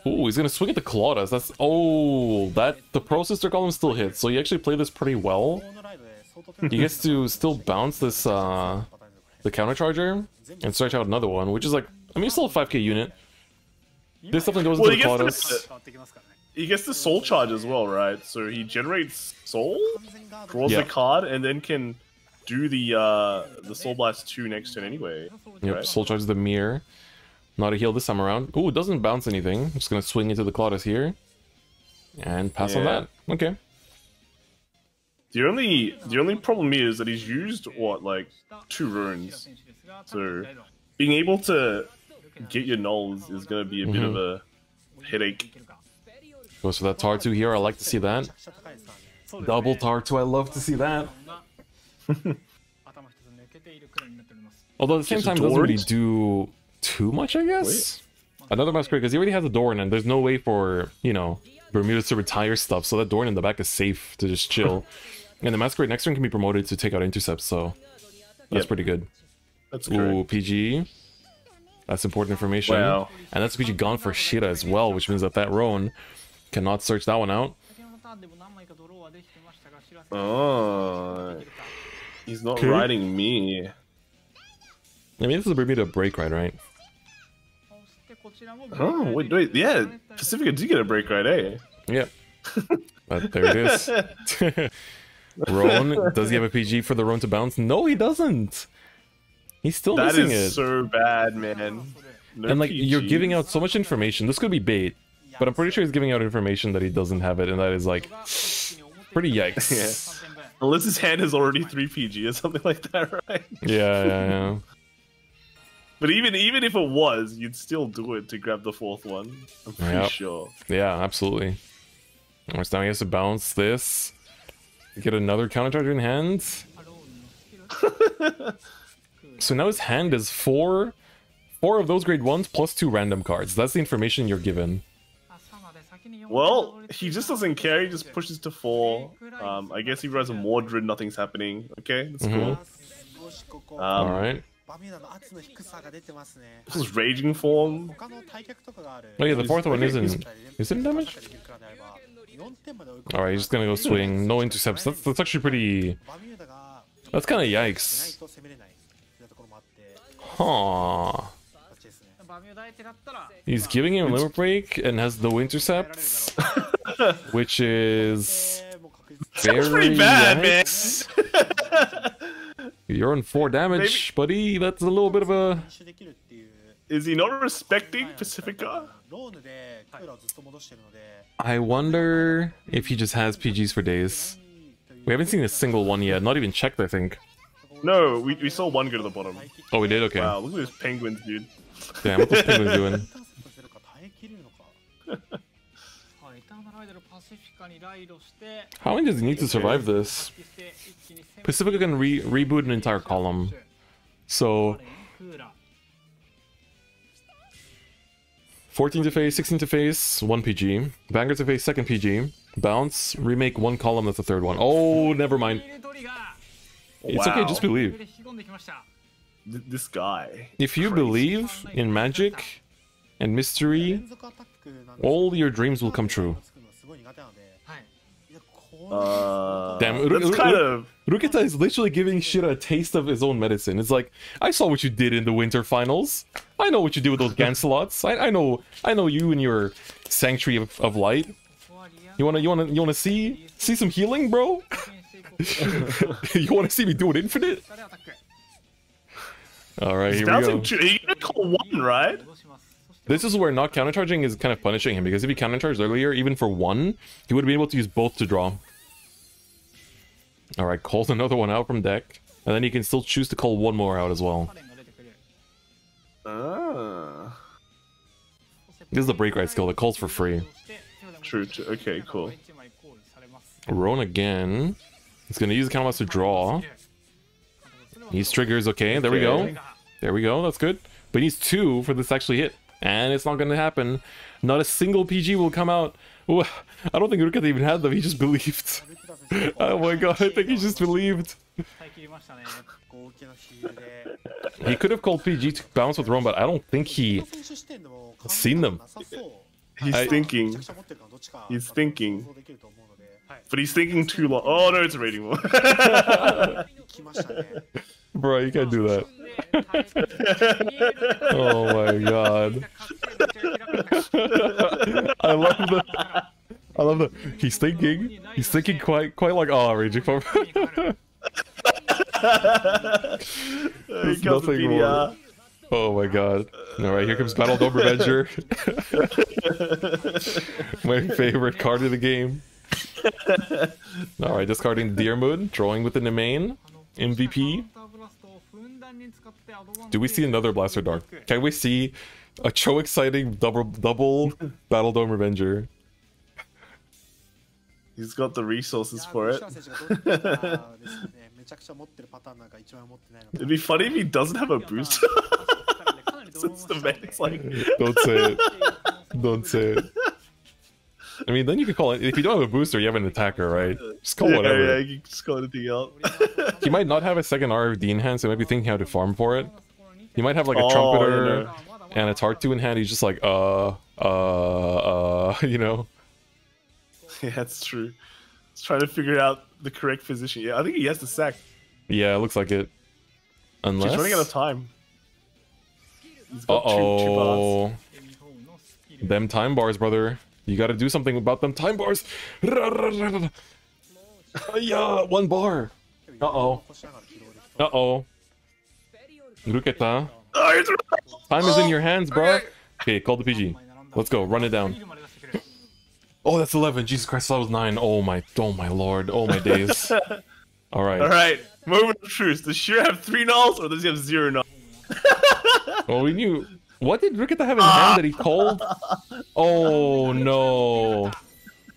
[SPEAKER 1] Ooh, he's gonna swing at the Claudas. That's... Oh, the Pro Sister Column still hits, so he actually played this pretty well. He gets to still bounce this, the countercharger, and search out another one, which is like... I mean, it's still a 5k unit. This definitely goes into the Claudas.
[SPEAKER 2] He gets the soul charge as well, right? So he generates soul, draws the card, and then can do the Soul Blast 2 next turn anyway.
[SPEAKER 1] Yep,
[SPEAKER 2] right?
[SPEAKER 1] soul charges the mirror. Not a heal this time around. Ooh, it doesn't bounce anything. I'm just gonna swing into the Claudas here. And pass on that. Okay.
[SPEAKER 2] The only problem is that he's used, what, like, 2 runes. So being able to get your nulls is gonna be a bit of a headache.
[SPEAKER 1] Goes for that Tar 2 here, I like to see that. Double Tar 2, I love to see that. Although at the same time, it doesn't really do too much, I guess. Another Masquerade, because he already has a Dorn, and there's no way for, you know, Bermudas to retire stuff, so that Dorn in the back is safe to just chill. And the Masquerade next turn can be promoted to take out intercepts, so that's pretty good.
[SPEAKER 2] That's
[SPEAKER 1] Ooh, PG. That's important information.
[SPEAKER 2] Wow.
[SPEAKER 1] And that's PG gone for Shira as well, which means that Roan cannot search that one out.
[SPEAKER 2] Oh, he's not riding me.
[SPEAKER 1] I mean, this is a Bermuda break ride, right?
[SPEAKER 2] Oh, wait, yeah, Pacifica did get a break ride, eh?
[SPEAKER 1] Yep. But there it is. Roan, does he have a PG for the Roan to bounce? No, he doesn't. He's still missing it.
[SPEAKER 2] That is so bad, man. No
[SPEAKER 1] and like,
[SPEAKER 2] PGs.
[SPEAKER 1] you're giving out so much information. This could be bait, but I'm pretty sure he's giving out information that he doesn't have it, and that is like pretty yikes.
[SPEAKER 2] Yeah. Unless his hand is already 3 PG or something like that, right?
[SPEAKER 1] Yeah.
[SPEAKER 2] But even if it was, you'd still do it to grab the 4th one. I'm pretty sure.
[SPEAKER 1] Yeah, absolutely. Alright, so now he has to bounce this. Get another countercharger in hand. So now his hand is four of those grade 1s plus 2 random cards. That's the information you're given.
[SPEAKER 2] Well, he just doesn't care. He just pushes to 4. I guess he runs a Mordred. Nothing's happening. Okay, that's cool.
[SPEAKER 1] All right.
[SPEAKER 2] This is Raging Form.
[SPEAKER 1] Oh yeah, the 4th one isn't. Is it in damage? All right, he's just gonna go swing. No intercepts. That's actually pretty. That's kind of yikes. Huh. He's giving him a limit break and has no intercepts, which is very
[SPEAKER 2] pretty bad,
[SPEAKER 1] man. You're on 4 damage, buddy. That's a little bit of a.
[SPEAKER 2] Is he not respecting Pacifica?
[SPEAKER 1] I wonder if he just has PGs for days. We haven't seen a single one yet. Not even checked, I think.
[SPEAKER 2] No, we saw one go to the bottom.
[SPEAKER 1] Oh, we did? Okay.
[SPEAKER 2] Wow, look at those penguins, dude.
[SPEAKER 1] Damn, what those penguins doing? How many does he need to survive this? Pacifica can reboot an entire column. So 14 to face, 16 to face, 1 PG. Vanguard to face, 2nd PG. Bounce, remake 1 column, that's the 3rd one. Oh, never mind. It's okay, just believe.
[SPEAKER 2] This guy.
[SPEAKER 1] If you believe in magic and mystery, all your dreams will come true. Damn,
[SPEAKER 2] that's kind of...
[SPEAKER 1] Ruketa is literally giving Shira a taste of his own medicine. It's like, I saw what you did in the winter finals. I know what you did with those Ganslots. I know you and your Sanctuary of Light. You wanna see some healing, bro? You wanna see me do it infinite? Alright, here we go.
[SPEAKER 2] He can call 1, right?
[SPEAKER 1] This is where not countercharging is kind of punishing him, because if he countercharged earlier, even for 1, he would have been able to use both to draw. Alright, calls another one out from deck, and then he can still choose to call 1 more out as well. This is the break ride skill that calls for free.
[SPEAKER 2] True. Okay, cool.
[SPEAKER 1] Roan again. He's gonna use the counterblast to draw. He needs triggers, okay, there we go. There we go, that's good. But he needs 2 for this to actually hit. And it's not gonna happen. Not a single PG will come out. Ooh, I don't think Ruketa even had them, he just believed. Oh my god, I think he just believed. He could have called PG to bounce with Rome, but I don't think he seen them.
[SPEAKER 2] He's thinking. He's thinking. But he's thinking too long. Oh no, it's a rating war.
[SPEAKER 1] Bro, you can't do that. Oh my god. I love that. He's thinking quite like, oh, raging for There's nothing more. Oh my god. Alright, here comes Battle Dome Revenger. My favorite card of the game. Alright, discarding Deer Moon, drawing with the main. MVP. Do we see another Blaster Dark? Can we see a so exciting double Battle Dome Revenger?
[SPEAKER 2] He's got the resources for it. It'd be funny if he doesn't have a booster. Since the man's like...
[SPEAKER 1] Don't say it. Don't say it. I mean, then you can call it... If you don't have a booster, you have an attacker, right? Just call whatever.
[SPEAKER 2] Yeah, you can just call anything else.
[SPEAKER 1] He might not have a second RFD in hand, so he might be thinking how to farm for it. He might have like a Trumpeter and a Tark 2 in hand. He's just like, you know?
[SPEAKER 2] Yeah, that's true. He's trying to figure out the correct position. Yeah, I think he has to sack.
[SPEAKER 1] Yeah, it looks like it. Unless...
[SPEAKER 2] He's running out of time.
[SPEAKER 1] Uh-oh. Them time bars, brother. You gotta do something about them time bars. Yeah, 1 bar. Uh-oh. Uh-oh. Ruketa. Time is in your hands, bro. Okay, call the PG. Let's go, run it down. Oh, that's 11. Jesus Christ, that was 9. Oh my lord. Oh my days. Alright.
[SPEAKER 2] Alright, moment of truth. Does Shira have 3 nulls or does he have 0 nulls?
[SPEAKER 1] Well, we knew. What did Ruketa have in hand that he called? Oh no.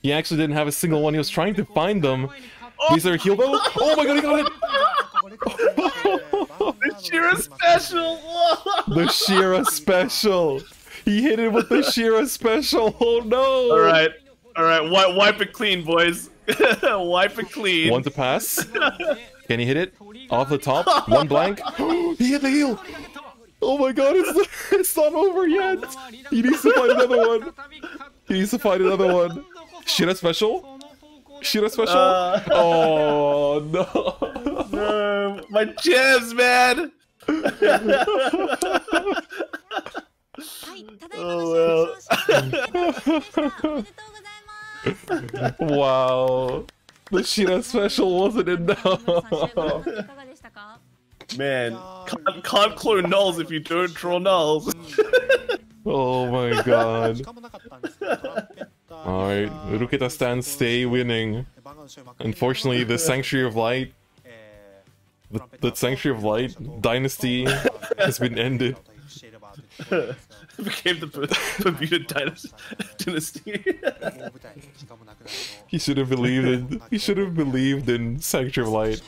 [SPEAKER 1] He actually didn't have a single one. He was trying to find them. These are heal though. Oh my god, he got it!
[SPEAKER 2] The Shira special!
[SPEAKER 1] The Shira special! He hit it with the Shira special! Oh no!
[SPEAKER 2] Alright, wipe it clean, boys. Wipe it clean.
[SPEAKER 1] One to pass. Can he hit it? Off the top? 1 blank? He hit the heal! Oh my god, it's not over yet! He needs to find another one! He needs to find another one! Shira special? Shira special? Oh no!
[SPEAKER 2] No, my gems, man! Oh
[SPEAKER 1] well. Wow. The Shira special wasn't enough.
[SPEAKER 2] Man, can't clone nulls if you don't draw nulls.
[SPEAKER 1] Oh my god. Alright, Ruketa stands stay winning. Unfortunately, the Sanctuary of Light, the Sanctuary of Light dynasty has been ended.
[SPEAKER 2] Became the Bermuda dynasty.
[SPEAKER 1] He should have believed in Sanctuary of Light.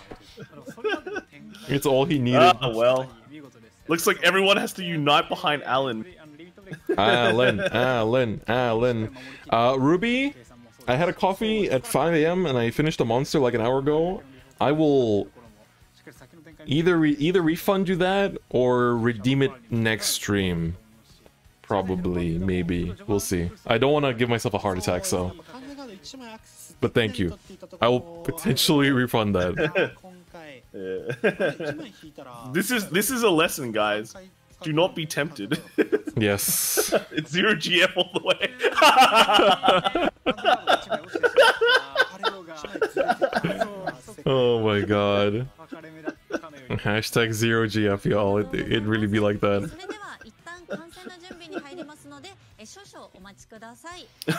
[SPEAKER 1] It's all he needed.
[SPEAKER 2] Ah, well. Looks like everyone has to unite behind Alan.
[SPEAKER 1] Alan. Ruby, I had a coffee at 5 AM and I finished a monster like an hour ago. I will either refund you that or redeem it next stream. Probably, maybe. We'll see. I don't want to give myself a heart attack, so... But thank you. I will potentially refund that.
[SPEAKER 2] This is a lesson, guys. Do not be tempted.
[SPEAKER 1] Yes.
[SPEAKER 2] It's 0 GF all the way.
[SPEAKER 1] Oh my god. Hashtag 0 GF, y'all. It really be like that.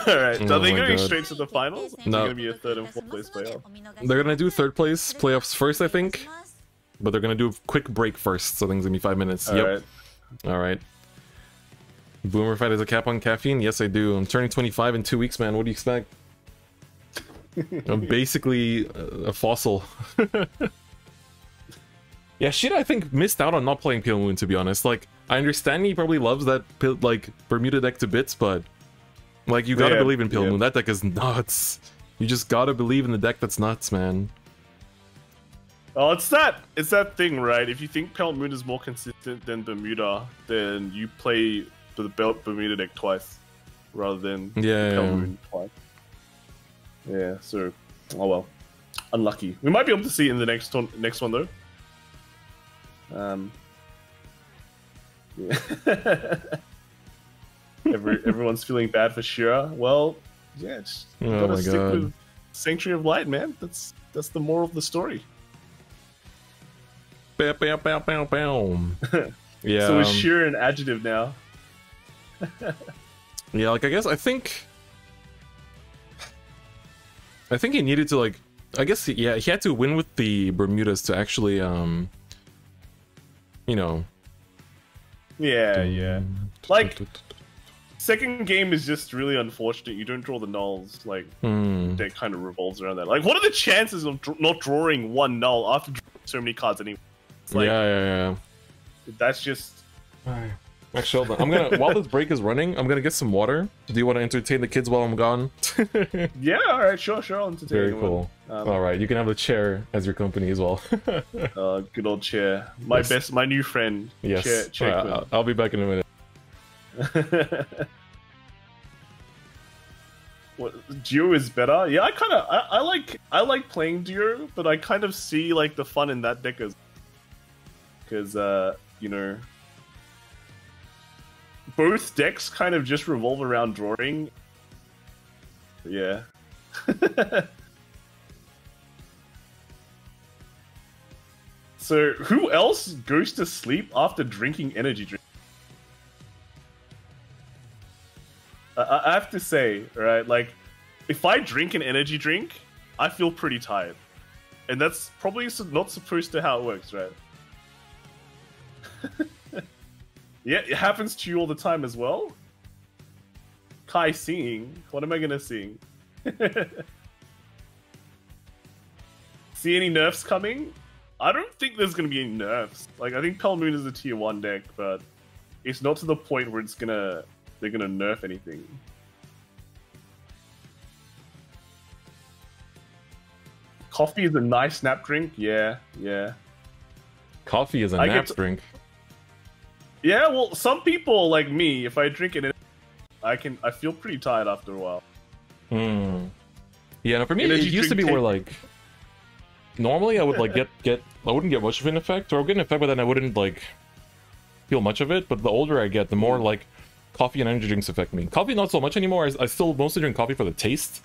[SPEAKER 2] Alright, so are they going
[SPEAKER 1] God.
[SPEAKER 2] straight to the finals? Or
[SPEAKER 1] No.
[SPEAKER 2] is it going to be a 3rd and 4th place playoff?
[SPEAKER 1] They're gonna do 3rd place playoffs first, I think. But they're gonna do a quick break first, so things gonna be 5 minutes. Yep. Alright. Boomer Fight has a cap on caffeine? Yes, I do. I'm turning 25 in 2 weeks, man. What do you expect? I'm basically a fossil. Yeah, Shida, I think, missed out on not playing Pale Moon, to be honest. Like, I understand he probably loves that, like, Bermuda deck to bits, but... Like, you gotta believe in Pale Moon. That deck is nuts. You just gotta believe in the deck that's nuts, man.
[SPEAKER 2] Oh, it's that thing, right? If you think Pale Moon is more consistent than Bermuda, then you play the Bermuda deck twice, rather than Pale Moon twice. Yeah, so... Oh well. Unlucky. We might be able to see it in the next one, though. Yeah. Everyone's feeling bad for Shira. Well, yeah, just gotta stick with Sanctuary of Light, man. That's the moral of the story.
[SPEAKER 1] Bow, bow, bow, bow, bow. Yeah.
[SPEAKER 2] So is Shira an adjective now?
[SPEAKER 1] Yeah, like I think he needed to, like, I guess he had to win with the Bermudas to actually you know.
[SPEAKER 2] Yeah. Like, second game is just really unfortunate. You don't draw the nulls. Like, deck kind of revolves around that. Like, what are the chances of not drawing one null after drawing so many cards anyway? Like, yeah. That's just...
[SPEAKER 1] Actually, hold on. I'm gonna, while this break is running, I'm gonna get some water. Do you want to entertain the kids while I'm gone?
[SPEAKER 2] Yeah, alright, sure, I'll entertain.
[SPEAKER 1] Very cool. Alright, you can have the chair as your company as well.
[SPEAKER 2] Good old chair. My new friend.
[SPEAKER 1] Yes.
[SPEAKER 2] Chair
[SPEAKER 1] I'll be back in a minute.
[SPEAKER 2] What, Duo is better? Yeah, I like playing Duo, but I kind of see like the fun in that deck as, because you know, both decks kind of just revolve around drawing. Yeah. So who else goes to sleep after drinking energy drink? I have to say, right, like, if I drink an energy drink, I feel pretty tired. And that's probably not supposed to how it works, right? Yeah, it happens to you all the time as well. Kai singing. What am I gonna sing? See any nerfs coming? I don't think there's gonna be any nerfs. Like, I think Pale Moon is a tier 1 deck, but it's not to the point where they're gonna nerf anything. Coffee is a nice snap drink. Yeah.
[SPEAKER 1] Coffee is a nap drink.
[SPEAKER 2] Yeah, well, some people like me, if I drink it, I feel pretty tired after a while.
[SPEAKER 1] Yeah, no, for me, it used to be where, like, normally I would, like, I wouldn't get much of an effect, or I would get an effect, but then I wouldn't, like, feel much of it. But the older I get, the more, like, coffee and energy drinks affect me. Coffee not so much anymore. I still mostly drink coffee for the taste,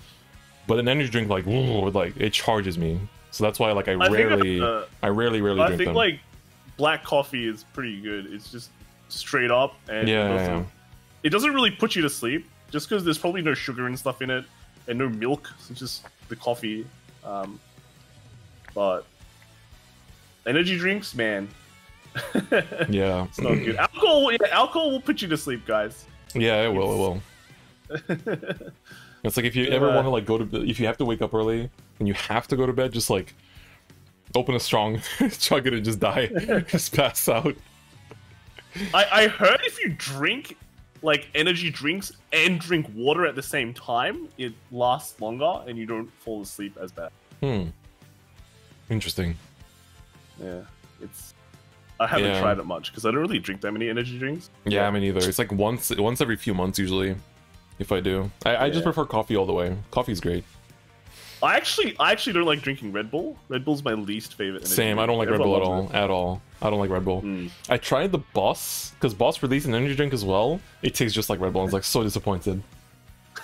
[SPEAKER 1] but an energy drink, like, it charges me. So that's why, like, I rarely drink them.
[SPEAKER 2] I think like black coffee is pretty good. It's just straight up, and it doesn't really put you to sleep, just because there's probably no sugar and stuff in it, and no milk. It's just the coffee. But energy drinks, man.
[SPEAKER 1] Yeah,
[SPEAKER 2] it's not good. Alcohol will put you to sleep, guys.
[SPEAKER 1] Yeah, it will. It's like if you ever want to, like, go to, if you have to wake up early and you have to go to bed, just like open a strong, chug it and just die, just pass out.
[SPEAKER 2] I heard if you drink like energy drinks and drink water at the same time, it lasts longer and you don't fall asleep as bad.
[SPEAKER 1] Interesting.
[SPEAKER 2] Yeah, I haven't tried it much because I don't really drink that many energy drinks.
[SPEAKER 1] Yeah, me neither. It's like once every few months usually, if I do. I just prefer coffee all the way. Coffee's great. I
[SPEAKER 2] actually don't like drinking Red Bull. Red Bull's my least favorite.
[SPEAKER 1] Same. I don't like Red Bull at all. I don't like Red Bull. I tried the Boss, because Boss released an energy drink as well. It tastes just like Red Bull. I was like so disappointed.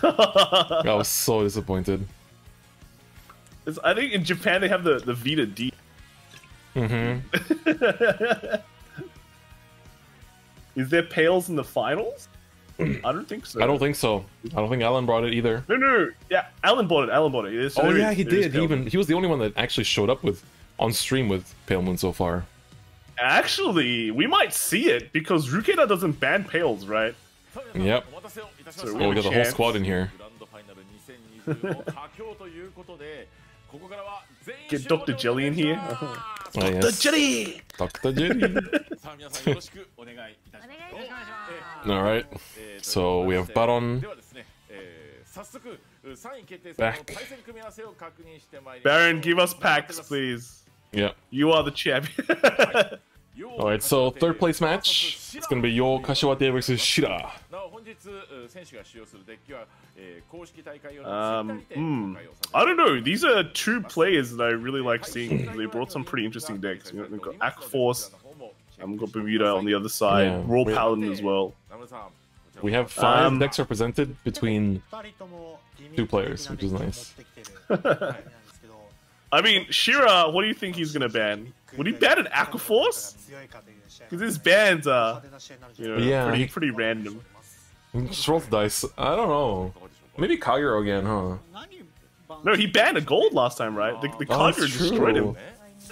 [SPEAKER 1] I was so disappointed.
[SPEAKER 2] I think in Japan they have the Vita D. Is there pails in the finals? I don't think so.
[SPEAKER 1] I don't think so. I don't think Alan brought it either.
[SPEAKER 2] No. Yeah, Alan bought it.
[SPEAKER 1] Oh yeah, he did. He was the only one that actually showed up on stream with Pale Moon so far.
[SPEAKER 2] Actually, we might see it because Rukeda doesn't ban pails, right?
[SPEAKER 1] Yep. So we got the whole squad in here.
[SPEAKER 2] Get Dr. Jelly in here.
[SPEAKER 1] Oh, yes.
[SPEAKER 2] Jelly!
[SPEAKER 1] Dr. Jelly. Alright, so we have Baron back.
[SPEAKER 2] Baron, give us packs, please.
[SPEAKER 1] Yeah.
[SPEAKER 2] You are the champion.
[SPEAKER 1] Alright, so third place match. It's gonna be Yo Kashiwate versus Shira.
[SPEAKER 2] I don't know. These are two players that I really like seeing. They brought some pretty interesting decks. We've got Aqua Force. We've got Bermuda on the other side.
[SPEAKER 1] Yeah.
[SPEAKER 2] Raw Paladin as well.
[SPEAKER 1] We have 5 decks represented between 2 players, which is nice.
[SPEAKER 2] I mean, Shira, what do you think he's gonna ban? Would he ban an Aqua Force? Because his bans are, pretty random.
[SPEAKER 1] Just roll the dice. I don't know. Maybe Kagero again, huh?
[SPEAKER 2] No, he banned a gold last time, right? The Kagero destroyed him.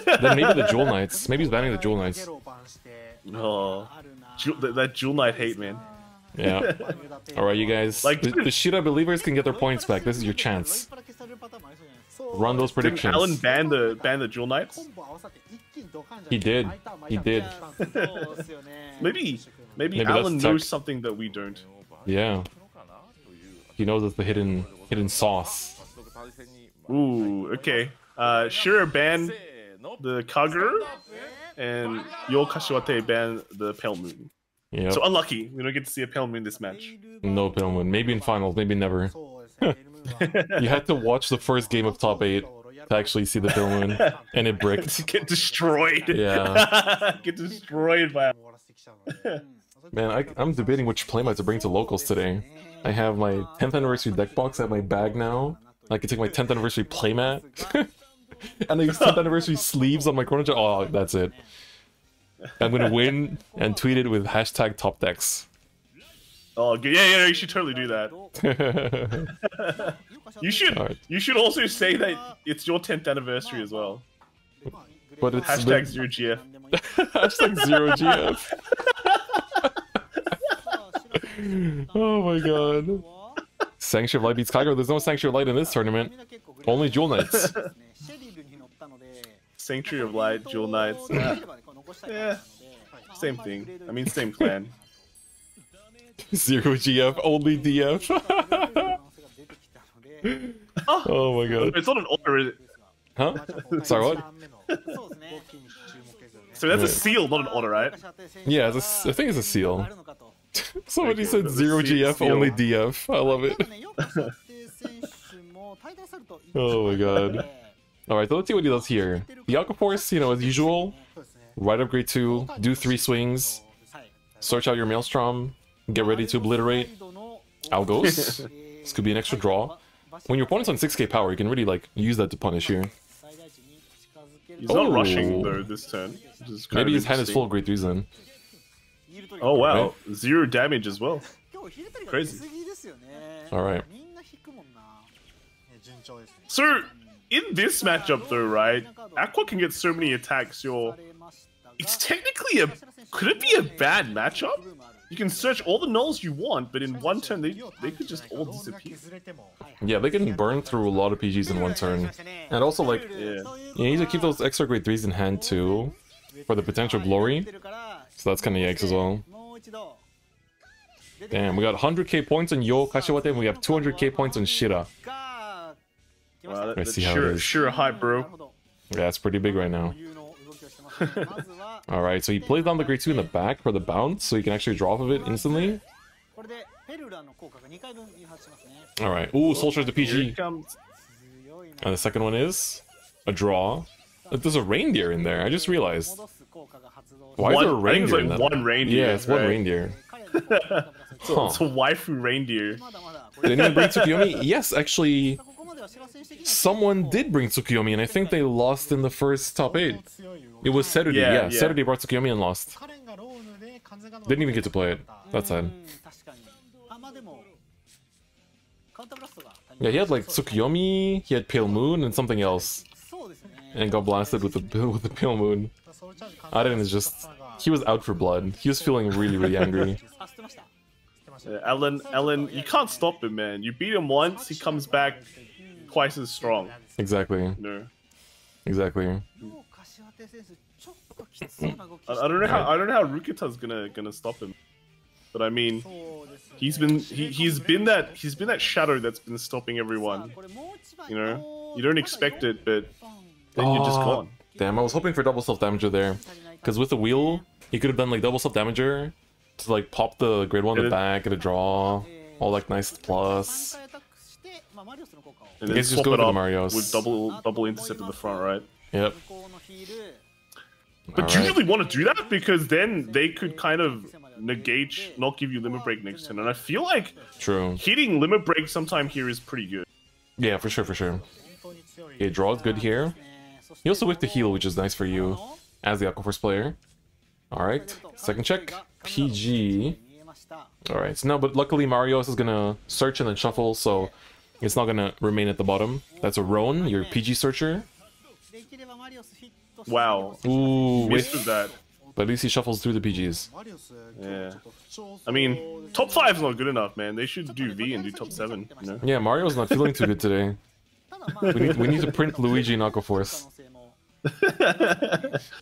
[SPEAKER 1] Then maybe the Jewel Knights. Maybe he's banning the Jewel Knights.
[SPEAKER 2] Oh, that Jewel Knight hate, man.
[SPEAKER 1] Yeah. Alright, you guys.
[SPEAKER 2] Like,
[SPEAKER 1] the Shira believers can get their points back. This is your chance. Run those predictions.
[SPEAKER 2] Alan ban the Jewel Knights?
[SPEAKER 1] He did. He did.
[SPEAKER 2] Maybe Alan knows something that we don't.
[SPEAKER 1] Yeah. He knows it's the hidden sauce.
[SPEAKER 2] Ooh, okay. Shira ban the Kagero, and Yo Kashiwate ban the Pale Moon.
[SPEAKER 1] Yeah.
[SPEAKER 2] So unlucky, we don't get to see a Pale Moon this match.
[SPEAKER 1] No Pale Moon. Maybe in finals, maybe never. You had to watch the first game of top 8 to actually see the Pale Moon, and it bricked.
[SPEAKER 2] Get destroyed.
[SPEAKER 1] Yeah.
[SPEAKER 2] Get destroyed by.
[SPEAKER 1] Man, I'm debating which playmat to bring to locals today. I have my 10th anniversary deck box at my bag now. I can take my 10th anniversary playmat. And I use 10th anniversary sleeves on my Chrono Trigger. Oh, that's it. I'm gonna win and tweet it with hashtag top decks.
[SPEAKER 2] Oh, yeah, you should totally do that. You should also say that it's your 10th anniversary as well.
[SPEAKER 1] But it's
[SPEAKER 2] hashtag 0GF.
[SPEAKER 1] Hashtag 0GF. Oh my god. Sanctuary of Light beats Kagero. There's no Sanctuary of Light in this tournament. Only Jewel Knights.
[SPEAKER 2] Sanctuary of Light, Jewel Knights. Yeah. Same thing. I mean, same clan.
[SPEAKER 1] 0GF, only DF. Oh my god.
[SPEAKER 2] It's not an order, is it?
[SPEAKER 1] Huh? Sorry, what?
[SPEAKER 2] So that's a seal, not an order, right?
[SPEAKER 1] Yeah, I think it's a seal. Somebody said 0GF, only DF. I love it. Oh my god. Alright, so let's see what he does here. The Aqua Force, as usual. Right up grade 2, do 3 swings. Search out your Maelstrom. Get ready to obliterate. Out goes. This could be an extra draw. When your opponent's on 6k power, you can really, use that to punish here.
[SPEAKER 2] He's not rushing, though, this turn.
[SPEAKER 1] Maybe his hand is full of grade 3s then.
[SPEAKER 2] Oh, wow. Right? 0 damage as well. Crazy.
[SPEAKER 1] Alright.
[SPEAKER 2] So, in this matchup, though, right? Aqua can get so many attacks, It's technically could it be a bad matchup? You can search all the nulls you want, but in one turn, they could just all disappear.
[SPEAKER 1] Yeah, they can burn through a lot of PGs in one turn. And also, you need to keep those extra grade 3s in hand, too, for the potential glory. So that's kind of yikes as well. Damn, we got 100k points on Yo Kashiwate, and we have 200k points on Shira.
[SPEAKER 2] Wow, that's sure hype, bro.
[SPEAKER 1] Yeah, it's pretty big right now. Alright, so he plays down the grade 2 in the back for the bounce, so he can actually draw off of it instantly. Alright, ooh, Soul Shard's the PG. And the second one is a draw. There's a reindeer in there, I just realized. Why is there a reindeer in that?
[SPEAKER 2] One reindeer.
[SPEAKER 1] Yeah, it's one reindeer.
[SPEAKER 2] Huh. It's a waifu reindeer.
[SPEAKER 1] Did anyone bring Tsukuyomi? Yes, actually, someone did bring Tsukuyomi, and I think they lost in the first top 8. It was Saturday, yeah. Saturday brought Tsukuyomi and lost. Didn't even get to play it. That's sad. Yeah, he had Tsukuyomi, he had Pale Moon, and something else. And got blasted with the Pale Moon. Aren is just... He was out for blood. He was feeling really, really angry.
[SPEAKER 2] Alan, you can't stop him, man. You beat him once, he comes back twice as strong.
[SPEAKER 1] Exactly.
[SPEAKER 2] No.
[SPEAKER 1] Exactly.
[SPEAKER 2] I don't know how Rukita's gonna stop him. But I mean, he's been that shadow that's been stopping everyone. You know, you don't expect it, but then you're just gone.
[SPEAKER 1] Damn, I was hoping for double self damager there, because with the wheel, he could have done like double self damager to like pop the grid one in the back, get a draw, all like nice plus.
[SPEAKER 2] And then
[SPEAKER 1] just
[SPEAKER 2] swap
[SPEAKER 1] go
[SPEAKER 2] it
[SPEAKER 1] for the
[SPEAKER 2] up
[SPEAKER 1] Marios.
[SPEAKER 2] with double intercept in the front, right?
[SPEAKER 1] Yep.
[SPEAKER 2] But do you really want to do that? Because then they could kind of negate, not give you limit break next turn. And I feel like hitting limit break sometime here is pretty good.
[SPEAKER 1] Yeah, for sure, for sure. Okay, draw is good here. He also whipped the heal, which is nice for you as the Aquaforce player. Alright, second check. PG. Alright, so no, but luckily Marios is gonna search and then shuffle, so it's not gonna remain at the bottom. That's a Roan, your PG searcher.
[SPEAKER 2] Wow.
[SPEAKER 1] Ooh,
[SPEAKER 2] missed that.
[SPEAKER 1] But at least he shuffles through the PGs.
[SPEAKER 2] Yeah. I mean, top 5 is not good enough, man. They should do V and do top 7. You know?
[SPEAKER 1] Yeah, Mario's not feeling too good today. We need to print Luigi in Aquaforce.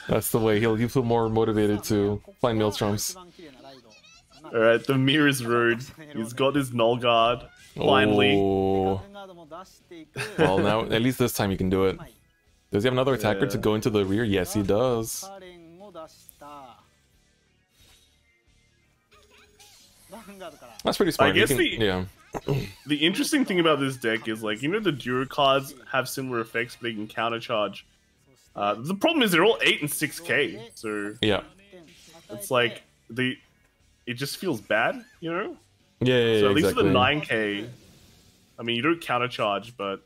[SPEAKER 1] That's the way. He'll feel more motivated to find Maelstroms.
[SPEAKER 2] Alright, the Mirror's Road. He's got his Null Guard. Finally.
[SPEAKER 1] Oh. Well, now, at least this time he can do it. Does he have another attacker to go into the rear? Yes, he does. That's pretty smart.
[SPEAKER 2] I guess
[SPEAKER 1] the
[SPEAKER 2] interesting thing about this deck is, like, you know, the duo cards have similar effects, but they can countercharge. The problem is they're all 8 and 6k, so
[SPEAKER 1] yeah,
[SPEAKER 2] it's like it just feels bad, you know?
[SPEAKER 1] Yeah,
[SPEAKER 2] so at least
[SPEAKER 1] exactly.
[SPEAKER 2] with the 9k, I mean, you don't countercharge, but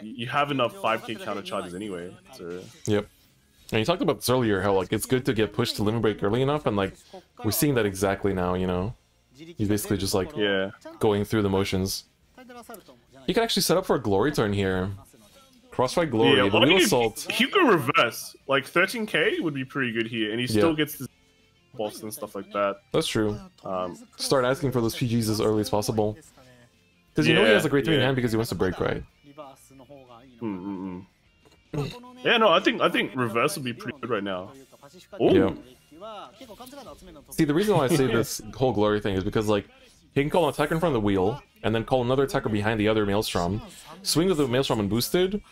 [SPEAKER 2] you have enough 5k countercharges anyway. So
[SPEAKER 1] yep. And you talked about this earlier, how like it's good to get pushed to limit break early enough, and like we're seeing that exactly now. You know, he's basically just like going through the motions. You can actually set up for a glory turn here. Crossfight glory, the wheel assault.
[SPEAKER 2] He could reverse, like 13k would be pretty good here, and he still gets the boss and stuff like that.
[SPEAKER 1] That's true. Start asking for those PGs as early as possible, because you know he has a great 3 in hand because he wants to break right.
[SPEAKER 2] Yeah, no, I think reverse would be pretty good right now. Ooh.
[SPEAKER 1] Yeah. See, the reason why I say this whole glory thing is because like he can call an attacker in front of the wheel, and then call another attacker behind the other Maelstrom, swing with the Maelstrom unboosted,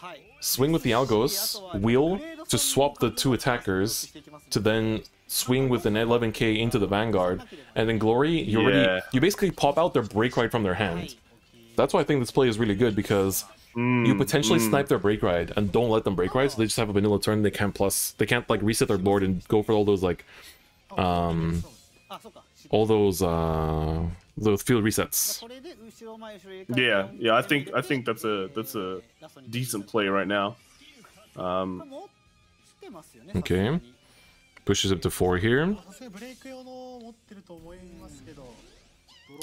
[SPEAKER 1] swing with the Algos, wheel to swap the 2 attackers, to then swing with an 11k into the Vanguard, and then glory, you basically pop out their break ride from their hand. That's why I think this play is really good, because you potentially snipe their break ride and don't let them break ride, so they just have a vanilla turn. They can't like reset their board and go for all those like those field resets.
[SPEAKER 2] Yeah, I think that's a decent play right now.
[SPEAKER 1] Okay, pushes up to 4 here.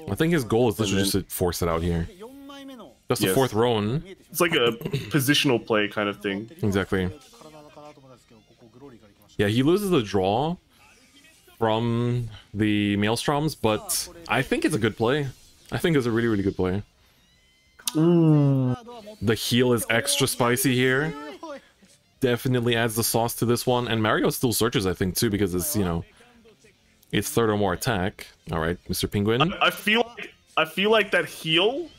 [SPEAKER 1] I think his goal is literally just to force it out here. That's the 4th Roan.
[SPEAKER 2] It's like a positional play kind of thing.
[SPEAKER 1] Exactly. Yeah, he loses the draw from the Maelstroms, but I think it's a good play. I think it's a really, really good play. The heal is extra spicy here. Definitely adds the sauce to this one. And Mario still searches, I think, too, because it's, you know, it's 3rd or more attack. Alright, Mr. Penguin.
[SPEAKER 2] I feel like that heal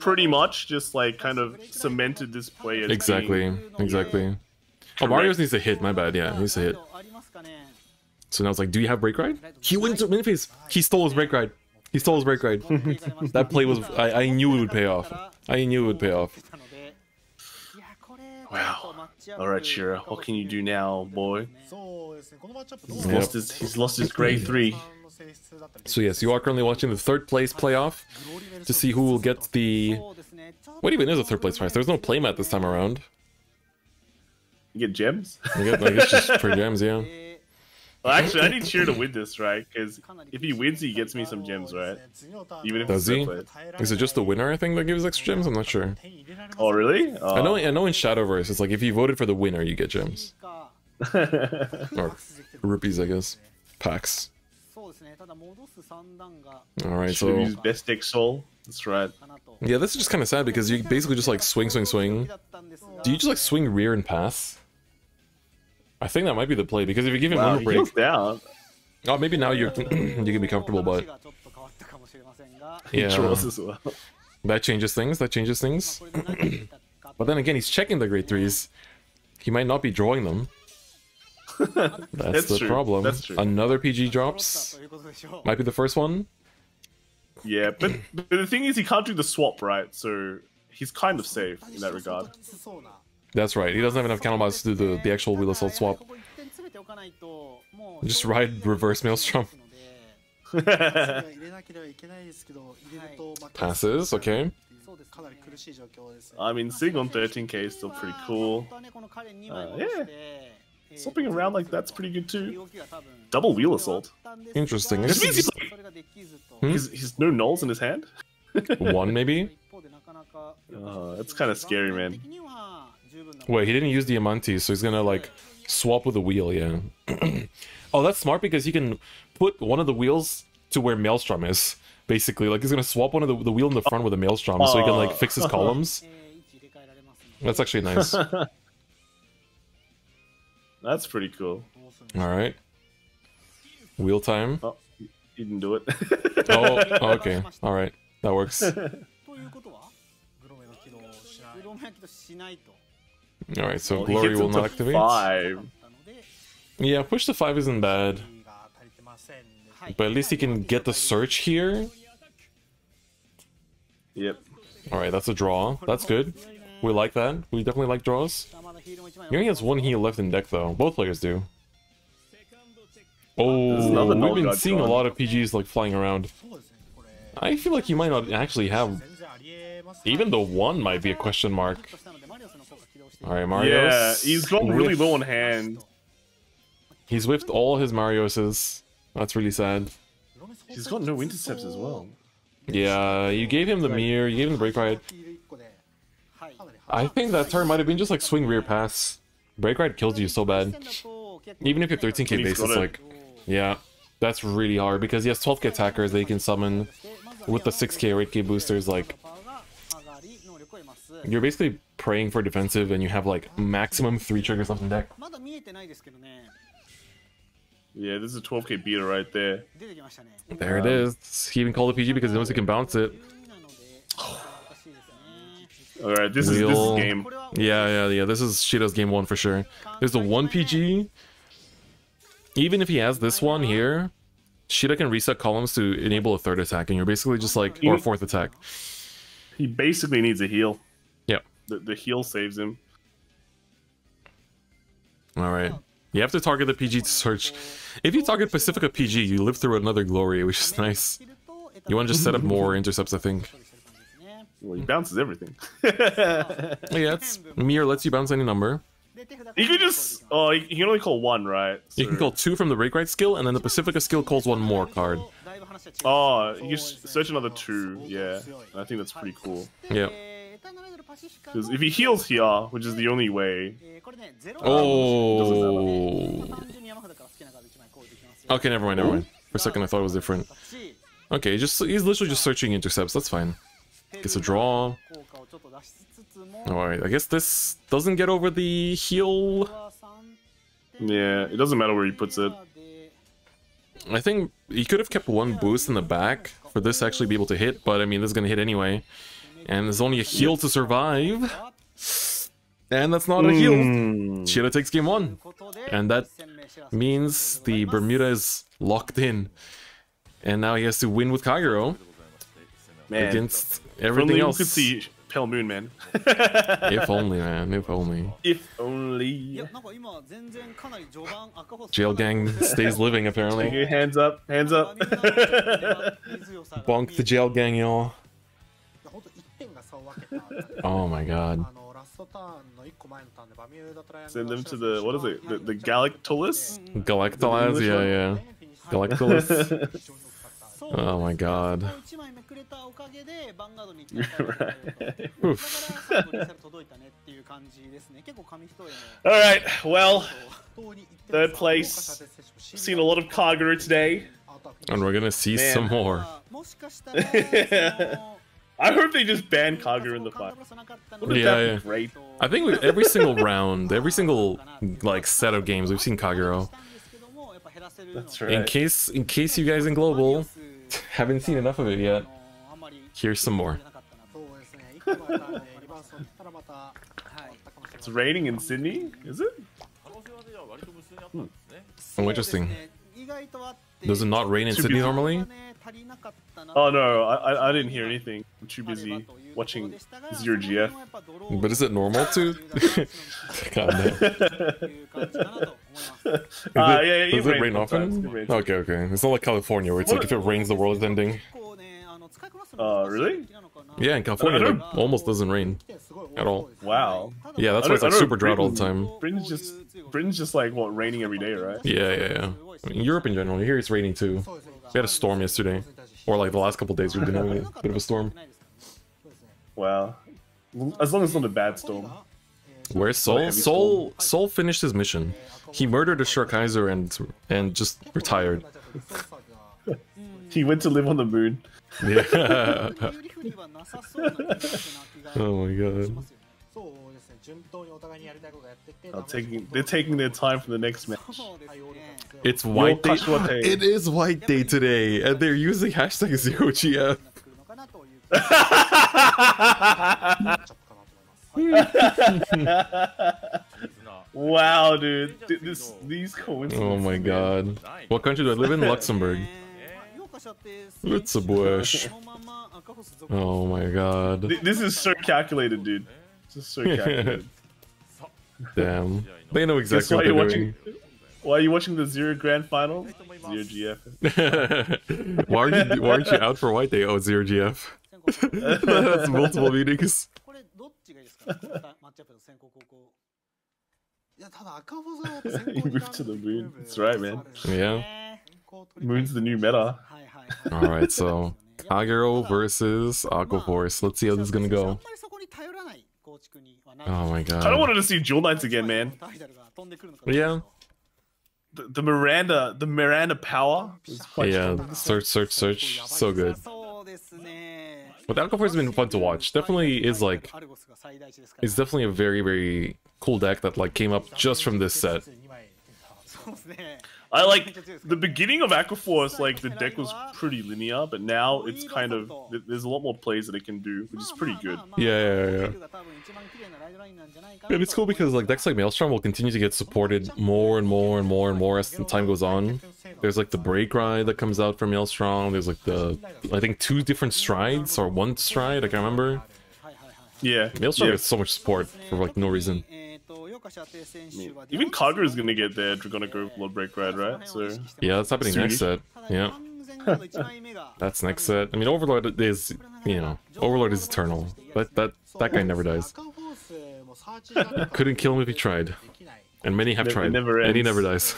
[SPEAKER 2] pretty much just like kind of cemented this play as
[SPEAKER 1] exactly. Oh, Marios needs to hit, my bad, yeah, he needs to hit. So now it's like, do you have break ride? He went to miniface! He stole his break ride. That play was, I knew it would pay off.
[SPEAKER 2] Wow. Alright, Shira, what can you do now, boy? He's lost his grade 3.
[SPEAKER 1] So yes, you are currently watching the 3rd place playoff to see who will get the... What even is a 3rd place prize? There's no playmat this time around.
[SPEAKER 2] You get gems?
[SPEAKER 1] I guess just for gems, yeah.
[SPEAKER 2] Well, actually, I need Shira to win this, right? Because if he wins, he gets me some gems, right? Even if
[SPEAKER 1] does he? Is it just the winner, I think, that gives extra gems? I'm not sure.
[SPEAKER 2] Oh, really?
[SPEAKER 1] I know in Shadowverse, it's like if you voted for the winner, you get gems. Or rupees, I guess. Packs. Alright,
[SPEAKER 2] Should
[SPEAKER 1] so
[SPEAKER 2] use best deck soul. That's right.
[SPEAKER 1] yeah, this is just kind of sad because you basically just like swing, swing, swing. Do you just like swing rear and pass? I think that might be the play because if you give him
[SPEAKER 2] Wow,
[SPEAKER 1] limit
[SPEAKER 2] he
[SPEAKER 1] break,
[SPEAKER 2] heals down.
[SPEAKER 1] oh, maybe now you can you can be comfortable, but
[SPEAKER 2] He
[SPEAKER 1] yeah,
[SPEAKER 2] draws as well.
[SPEAKER 1] that changes things. That changes things. But then again, he's checking the grade 3s. He might not be drawing them. That's the
[SPEAKER 2] true.
[SPEAKER 1] problem.
[SPEAKER 2] That's true.
[SPEAKER 1] Another PG drops. Might be the first one.
[SPEAKER 2] Yeah, but the thing is, he can't do the swap, right? So he's kind of safe in that regard.
[SPEAKER 1] That's right. He doesn't have enough counterbalance to do the actual wheel assault swap. Just ride reverse maelstrom. Passes, okay.
[SPEAKER 2] I mean, sitting on 13k is still pretty cool. Yeah, swapping around like that's pretty good too. Double wheel assault.
[SPEAKER 1] Interesting.
[SPEAKER 2] This means he's,
[SPEAKER 1] Hmm?
[SPEAKER 2] he's no nulls in his hand.
[SPEAKER 1] One maybe?
[SPEAKER 2] That's kind of scary, man.
[SPEAKER 1] Wait, he didn't use Diamante, so he's gonna like swap with the wheel, yeah. Oh, that's smart because he can put one of the wheels to where Maelstrom is. Basically, like he's gonna swap one of the wheel in the front with a Maelstrom so he can like fix his columns. That's actually nice.
[SPEAKER 2] That's pretty cool.
[SPEAKER 1] Alright. Wheel time.
[SPEAKER 2] Oh, he didn't do it.
[SPEAKER 1] Oh, okay. Alright. That works. Alright, so
[SPEAKER 2] Well, he
[SPEAKER 1] Glory
[SPEAKER 2] hits
[SPEAKER 1] will
[SPEAKER 2] him
[SPEAKER 1] not
[SPEAKER 2] to
[SPEAKER 1] activate.
[SPEAKER 2] 5.
[SPEAKER 1] Yeah, push to 5 isn't bad. But at least he can get the search here.
[SPEAKER 2] Yep.
[SPEAKER 1] Alright, that's a draw. That's good. We like that. We definitely like draws. He only has one heal left in deck though. Both players do. Oh, we've been seeing a lot of PGs like flying around. I feel like he might not actually have... Even the one might be a question mark. Alright, Marios.
[SPEAKER 2] Yeah, he's got really low on hand.
[SPEAKER 1] He's whiffed all his Marioses. That's really sad.
[SPEAKER 2] He's got no intercepts as well.
[SPEAKER 1] Yeah, you gave him the mirror, you gave him the break ride. I think that turn might have been just like swing rear pass. Break ride kills you so bad. Even if you're 13k base, it's like... Yeah, that's really hard because he has 12k attackers that he can summon with the 6k or 8k boosters. Like, you're basically praying for defensive and you have like maximum 3 triggers left in deck.
[SPEAKER 2] Yeah, this is a 12k beater right there.
[SPEAKER 1] There it is. He even called it PG because he knows he can bounce it.
[SPEAKER 2] Alright, this is game.
[SPEAKER 1] Yeah. This is Shido's game 1 for sure. There's the 1 PG. Even if he has this one here, Shida can reset columns to enable a 3rd attack, and you're basically just like, or 4th attack.
[SPEAKER 2] He basically needs a heal.
[SPEAKER 1] Yep.
[SPEAKER 2] The heal saves him.
[SPEAKER 1] Alright. You have to target the PG to search. If you target Pacifica PG, you live through another Glory, which is nice. You want to just set up more intercepts, I think.
[SPEAKER 2] Well, he bounces everything.
[SPEAKER 1] Yeah, it's Mir lets you bounce any number.
[SPEAKER 2] He could just... Oh, he can only call 1, right? So...
[SPEAKER 1] You can call 2 from the break ride skill, and then the Pacifica skill calls 1 more card.
[SPEAKER 2] Oh, you search another 2, yeah. I think that's pretty cool.
[SPEAKER 1] Yeah.
[SPEAKER 2] Because if he heals here, which is the only way...
[SPEAKER 1] Oh. Okay, never mind. For a second I thought it was different. Okay, he's literally just searching intercepts, that's fine. Gets a draw. Alright, I guess this doesn't get over the heal.
[SPEAKER 2] Yeah, it doesn't matter where he puts it.
[SPEAKER 1] I think he could have kept 1 boost in the back for this to actually be able to hit, but I mean, this is gonna hit anyway. And there's only a heal to survive. And that's not a heal. Shida takes game 1. And that means the Bermuda is locked in. And now he has to win with Kagero.
[SPEAKER 2] Man,
[SPEAKER 1] against everything else.
[SPEAKER 2] We could see Pale Moon, man.
[SPEAKER 1] If only, man. If only.
[SPEAKER 2] If only.
[SPEAKER 1] Jail gang stays living, apparently.
[SPEAKER 2] Okay, hands up. Hands up.
[SPEAKER 1] Bonk the jail gang, y'all. Oh my god.
[SPEAKER 2] Send them to the... What is it? The Galactolus?
[SPEAKER 1] Galactolus? Yeah. Galactolus. Oh my god.
[SPEAKER 2] Alright, well, 3rd place. Seen a lot of Kagero today.
[SPEAKER 1] And we're gonna see
[SPEAKER 2] Man.
[SPEAKER 1] some more.
[SPEAKER 2] I hope they just ban Kagura in the fight. Wouldn't
[SPEAKER 1] Yeah,
[SPEAKER 2] that be
[SPEAKER 1] yeah.
[SPEAKER 2] great?
[SPEAKER 1] I think with every single round, every single like set of games, we've seen Kagero.
[SPEAKER 2] That's right.
[SPEAKER 1] In case you guys in global haven't seen enough of it yet, here's some more.
[SPEAKER 2] It's raining in Sydney, is it?
[SPEAKER 1] Oh, interesting. Does it not rain in Sydney normally?
[SPEAKER 2] Oh no, I didn't hear anything. I'm too busy watching 0GF.
[SPEAKER 1] But is it normal to? God damn. Does it rain often? Okay, okay. It's not like California where it's like if it rains, the world is ending.
[SPEAKER 2] Really?
[SPEAKER 1] Yeah, in California, it almost doesn't rain at all.
[SPEAKER 2] Wow.
[SPEAKER 1] Yeah, that's why it's like super drought all the time.
[SPEAKER 2] Britain's just like what, raining every day, right?
[SPEAKER 1] Yeah, yeah, yeah. I mean, Europe in general, here it's raining too. We had a storm yesterday, or like the last couple of days we've been having a bit of a storm.
[SPEAKER 2] Wow. As long as it's not a bad storm.
[SPEAKER 1] Where's Sol? Sol finished his mission. He murdered a Shurkaiser and just retired.
[SPEAKER 2] He went to live on the moon.
[SPEAKER 1] Yeah. Oh my god.
[SPEAKER 2] They're taking their time for the next match.
[SPEAKER 1] It's White Day.
[SPEAKER 2] Kashiwate.
[SPEAKER 1] It is White Day today, and they're using hashtag 0GF.
[SPEAKER 2] Wow, dude. These coincidences.
[SPEAKER 1] Oh my god. What country do I live in? Luxembourg. It's a bush. Oh my god.
[SPEAKER 2] This is so calculated, dude. This is so calculated.
[SPEAKER 1] Damn. They know exactly
[SPEAKER 2] Why
[SPEAKER 1] what they're doing.
[SPEAKER 2] Why are you watching the Zero Grand Final? 0GF.
[SPEAKER 1] Why aren't you out for White Day? Oh, 0GF. That's multiple meanings.
[SPEAKER 2] You moved to the moon. That's right, man.
[SPEAKER 1] Yeah.
[SPEAKER 2] Moon's the new meta.
[SPEAKER 1] Alright, so Kagero versus Aquaforce. Let's see how this is gonna go. Oh my god.
[SPEAKER 2] I don't want to see Jewel Knights again, man.
[SPEAKER 1] Yeah.
[SPEAKER 2] The Miranda power. Is quite
[SPEAKER 1] Yeah. Search. So good. But the Aquaforce has been fun to watch. Definitely is like, it's definitely a very, very cool deck that like came up just from this set.
[SPEAKER 2] I like the beginning of Aquaforce, like the deck was pretty linear, but now it's kind of, there's a lot more plays that it can do, which is pretty good.
[SPEAKER 1] Yeah. And it's cool because like decks like Maelstrom will continue to get supported more and more as the time goes on. There's like the Break Ride that comes out from Maelstrom. There's like the, I think 2 different strides or 1 stride, I can't remember.
[SPEAKER 2] Yeah.
[SPEAKER 1] Maelstrom gets so much support for like no reason.
[SPEAKER 2] Even Kagura is gonna get their Dragonic Overlord Break Ride, right? So
[SPEAKER 1] yeah, that's happening next set. Yeah. That's next set. I mean, Overlord is, you know, Overlord is eternal. That guy never dies. Couldn't kill him if he tried. And many have tried. And he never dies.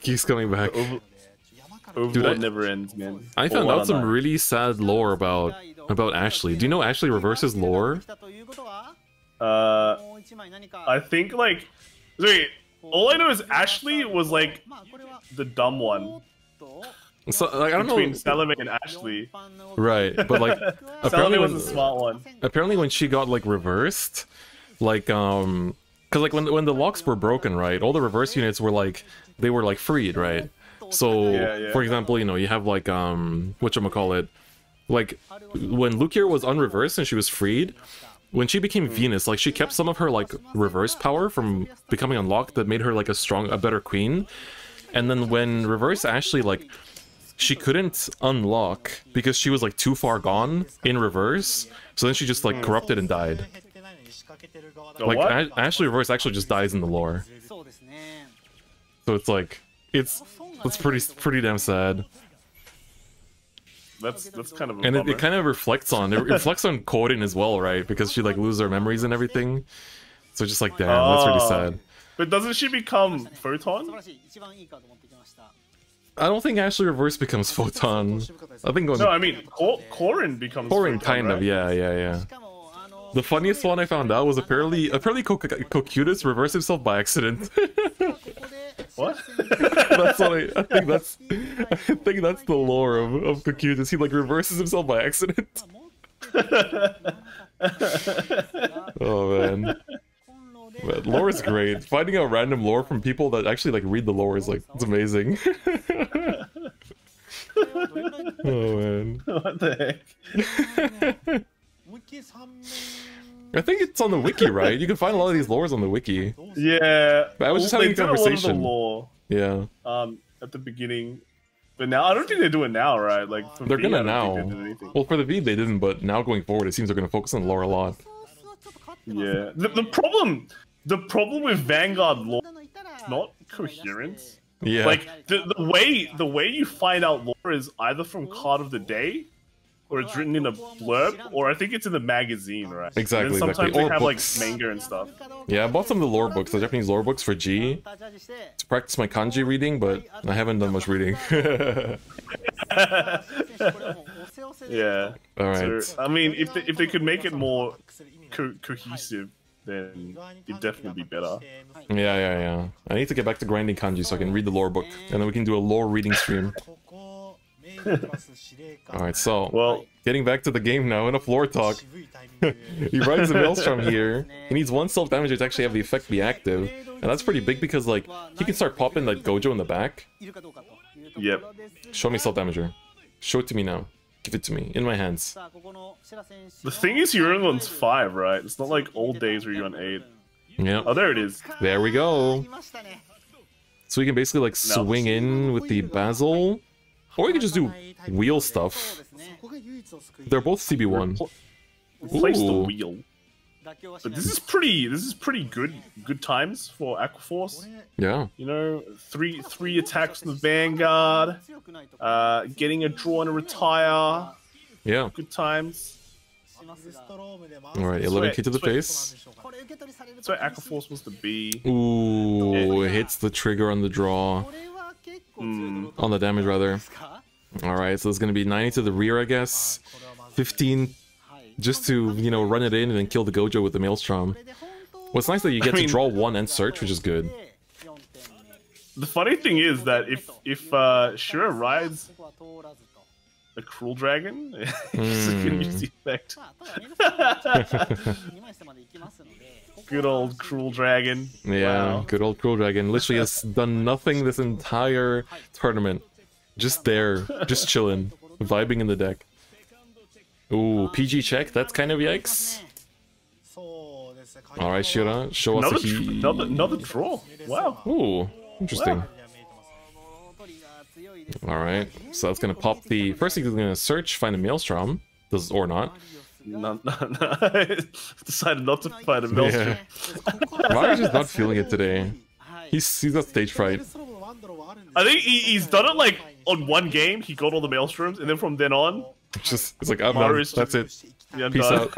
[SPEAKER 1] Keeps coming back.
[SPEAKER 2] Overlord never ends, man.
[SPEAKER 1] I found out some really sad lore about Ashley. Do you know Ashley reverses lore?
[SPEAKER 2] I think like, wait, all I know is Ashley was like the dumb one.
[SPEAKER 1] So like, I don't
[SPEAKER 2] between
[SPEAKER 1] know.
[SPEAKER 2] Salome and Ashley.
[SPEAKER 1] Right, but like
[SPEAKER 2] Salome was the smart one.
[SPEAKER 1] Apparently when she got like reversed, like because like when the locks were broken, right, all the reverse units were like, they were like freed, right? So for example, you know, you have like whatchamacallit, like when Lukier was unreversed and she was freed, when she became Venus, like she kept some of her like reverse power from becoming unlocked that made her like a better queen. And then when reverse Ashley, like she couldn't unlock because she was like too far gone in reverse, so then she just like corrupted and died. Like Ashley reverse actually just dies in the lore. So it's like it's pretty damn sad.
[SPEAKER 2] That's kind of a
[SPEAKER 1] and it kind of reflects on Corin as well, right? Because she like loses her memories and everything. So just like damn, that's really sad.
[SPEAKER 2] But doesn't she become Photon?
[SPEAKER 1] I don't think Ashley Reverse becomes Photon. I think
[SPEAKER 2] no, I mean Corin becomes
[SPEAKER 1] Corin,
[SPEAKER 2] Photon,
[SPEAKER 1] kind
[SPEAKER 2] right?
[SPEAKER 1] of, yeah. The funniest one I found out was apparently Cocutus reversed himself by accident.
[SPEAKER 2] What?
[SPEAKER 1] That's what I think that's the lore of Cocutus. He like reverses himself by accident. Oh man. But lore is great. Finding out random lore from people that actually like read the lore is like, it's amazing. Oh man.
[SPEAKER 2] What the heck?
[SPEAKER 1] I think it's on the wiki, right? You can find a lot of these lores on the wiki.
[SPEAKER 2] Yeah.
[SPEAKER 1] But I was just having a
[SPEAKER 2] They did lot of
[SPEAKER 1] conversation.
[SPEAKER 2] the lore,
[SPEAKER 1] Yeah.
[SPEAKER 2] at the beginning. But now, I don't think they do it now, right? Like, for
[SPEAKER 1] They're
[SPEAKER 2] V, I
[SPEAKER 1] gonna
[SPEAKER 2] don't think
[SPEAKER 1] now.
[SPEAKER 2] they did anything.
[SPEAKER 1] Well, for the V they didn't, but now going forward, it seems they're gonna focus on lore a lot.
[SPEAKER 2] Yeah. The problem with Vanguard lore is not coherence.
[SPEAKER 1] Yeah.
[SPEAKER 2] Like, the way you find out lore is either from Card of the Day, or it's written in a blurb, or I think it's in the magazine, right?
[SPEAKER 1] Exactly,
[SPEAKER 2] And then sometimes
[SPEAKER 1] exactly.
[SPEAKER 2] they
[SPEAKER 1] Or
[SPEAKER 2] have
[SPEAKER 1] books.
[SPEAKER 2] like manga and stuff.
[SPEAKER 1] Yeah, I bought some of the lore books, the Japanese lore books for G, to practice my kanji reading, but I haven't done much reading.
[SPEAKER 2] Yeah.
[SPEAKER 1] Alright.
[SPEAKER 2] So, I mean, if they could make it more cohesive, then it'd definitely be better.
[SPEAKER 1] Yeah. I need to get back to grinding kanji so I can read the lore book, and then we can do a lore reading stream. Alright, so,
[SPEAKER 2] Well,
[SPEAKER 1] getting back to the game now, enough lore talk. He rides a Maelstrom here. He needs one self-damager to actually have the effect be active. And that's pretty big because, like, he can start popping that Gojo in the back.
[SPEAKER 2] yep.
[SPEAKER 1] Show me self-damager. Show it to me now. Give it to me. In my hands.
[SPEAKER 2] The thing is, you're only on 5, right? It's not like old days where you're on 8.
[SPEAKER 1] Yep.
[SPEAKER 2] Oh, there it is.
[SPEAKER 1] There we go. So we can basically, like, swing in with the Basil. Or we can just do wheel stuff. They're both CB1.
[SPEAKER 2] Replace the
[SPEAKER 1] Ooh.
[SPEAKER 2] wheel. But this is pretty good times for Aquaforce.
[SPEAKER 1] Yeah.
[SPEAKER 2] You know, three attacks on the Vanguard, getting a draw and a retire.
[SPEAKER 1] Yeah.
[SPEAKER 2] Good times.
[SPEAKER 1] Alright, 11k to the face.
[SPEAKER 2] That's where Aquaforce wants to be.
[SPEAKER 1] Ooh, it hits the trigger on the draw. On the damage, rather. Alright, so it's gonna be 90 to the rear, I guess. 15 just to, you know, run it in and then kill the Gojo with the Maelstrom. What's nice that you get to draw one and search, which is good.
[SPEAKER 2] The funny thing is that if Shura rides a Cruel Dragon, it's gonna use the effect. Good old Cruel Dragon.
[SPEAKER 1] Yeah,
[SPEAKER 2] Wow.
[SPEAKER 1] good old Cruel Dragon. Literally has done nothing this entire tournament. Just there, just chilling, vibing in the deck. Ooh, PG check, that's kind of yikes. Alright, Shira, show us a key.
[SPEAKER 2] Another draw. Wow.
[SPEAKER 1] Ooh, interesting. Alright, so that's gonna pop the... First he's gonna search, find a Maelstrom. Does or not.
[SPEAKER 2] No. Decided not to fight a Maelstrom.
[SPEAKER 1] Mario's just not feeling it today. He's got stage fright.
[SPEAKER 2] I think he's done it like on one game. He got all the Maelstroms, and then from then on,
[SPEAKER 1] It's like, I'm done.
[SPEAKER 2] Mario's
[SPEAKER 1] That's it.
[SPEAKER 2] yeah, I'm
[SPEAKER 1] Peace
[SPEAKER 2] done.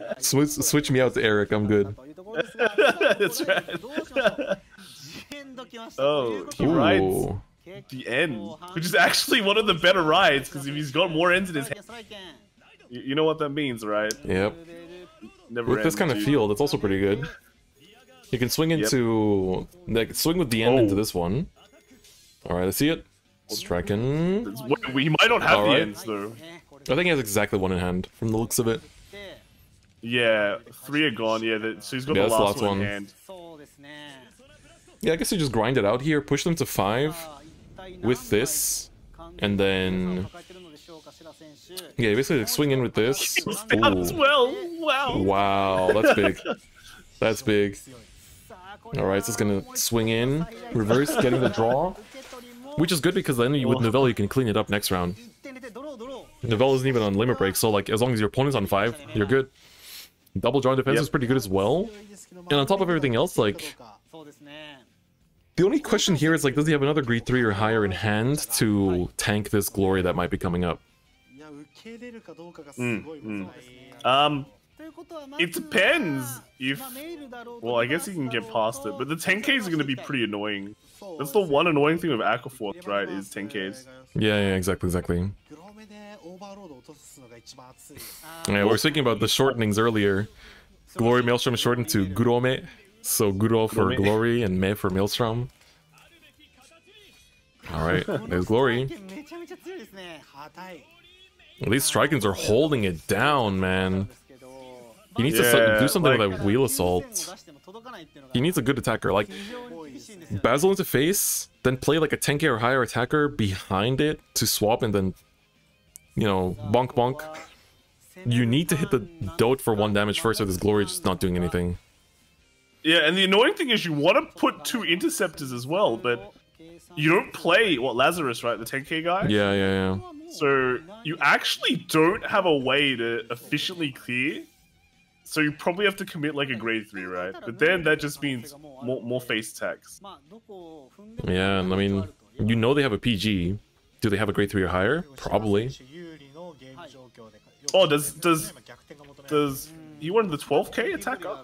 [SPEAKER 1] out. Switch me out to Eric, I'm good.
[SPEAKER 2] That's right. Oh, he rides
[SPEAKER 1] Ooh.
[SPEAKER 2] the end, which is actually one of the better rides, because if he's got more ends in his hand, you know what that means, right?
[SPEAKER 1] Yep.
[SPEAKER 2] Never
[SPEAKER 1] With this
[SPEAKER 2] ends,
[SPEAKER 1] kind of
[SPEAKER 2] dude.
[SPEAKER 1] field, it's also pretty good. You can swing into... Like, swing with the end into this one. Alright, I see it. Striking.
[SPEAKER 2] We might not have
[SPEAKER 1] Alright.
[SPEAKER 2] the ends, though.
[SPEAKER 1] I think he has exactly one in hand, from the looks of it.
[SPEAKER 2] Yeah, 3 are gone, yeah, so he's got
[SPEAKER 1] Yeah,
[SPEAKER 2] the
[SPEAKER 1] that's the
[SPEAKER 2] last
[SPEAKER 1] last
[SPEAKER 2] one in
[SPEAKER 1] one.
[SPEAKER 2] hand.
[SPEAKER 1] Yeah, I guess you just grind it out here, push them to 5 with this, and then... Yeah, you basically like swing in with this.
[SPEAKER 2] That as
[SPEAKER 1] Ooh.
[SPEAKER 2] well, wow.
[SPEAKER 1] Wow, that's big. That's big. Alright, so it's gonna swing in, reverse, getting the draw. Which is good because then with Novella you can clean it up next round. Novella isn't even on limit break, so like as long as your opponent's on 5, you're good. Double draw defense is pretty good as well. And on top of everything else, like... The only question here is like, does he have another grade 3 or higher in hand to tank this glory that might be coming up?
[SPEAKER 2] It depends if... Well, I guess he can get past it, but the 10Ks are going to be pretty annoying. That's the one annoying thing with Aquaforce, right, is 10Ks.
[SPEAKER 1] Yeah, exactly. Yeah, we were speaking about the shortenings earlier. Glory Maelstrom is shortened to Gurome. So Guro for Glory and Me for Maelstrom. Alright, there's Glory. Well, these Strikings are holding it down, man. He needs to do something with that Wheel Assault. He needs a good attacker. Like, Basil into face, then play like a 10k or higher attacker behind it to swap and then, you know, bonk bonk. You need to hit the Dote for 1 damage first, or this Glory just not doing anything.
[SPEAKER 2] Yeah, and the annoying thing is you want to put 2 Interceptors as well, but you don't play, Lazarus, right? The 10k guy?
[SPEAKER 1] Yeah.
[SPEAKER 2] So you actually don't have a way to efficiently clear. So you probably have to commit like a grade 3, right? But then that just means more face attacks.
[SPEAKER 1] Yeah, and I mean, you know they have a PG. Do they have a grade 3 or higher? Probably.
[SPEAKER 2] Oh, does he want the 12k attacker?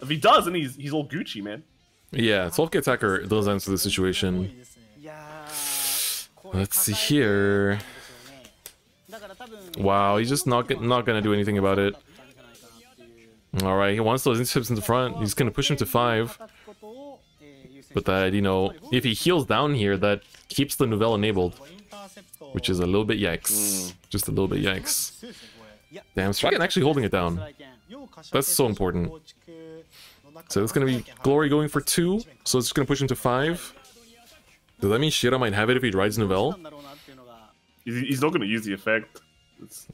[SPEAKER 2] If he does, then he's all Gucci, man.
[SPEAKER 1] Yeah, 12k attacker does answer the situation. Let's see here. Wow, he's just not gonna do anything about it. Alright, he wants those intercepts in the front. He's gonna push him to 5. But that, you know, if he heals down here, that keeps the Nouvelle enabled. Which is a little bit yikes. Just a little bit yikes. Damn, Striking actually holding it down. That's so important. So it's gonna be Glory going for 2. So it's just gonna push him to 5. Does that mean Shira might have it if he rides Nouvelle?
[SPEAKER 2] He's not gonna use the effect.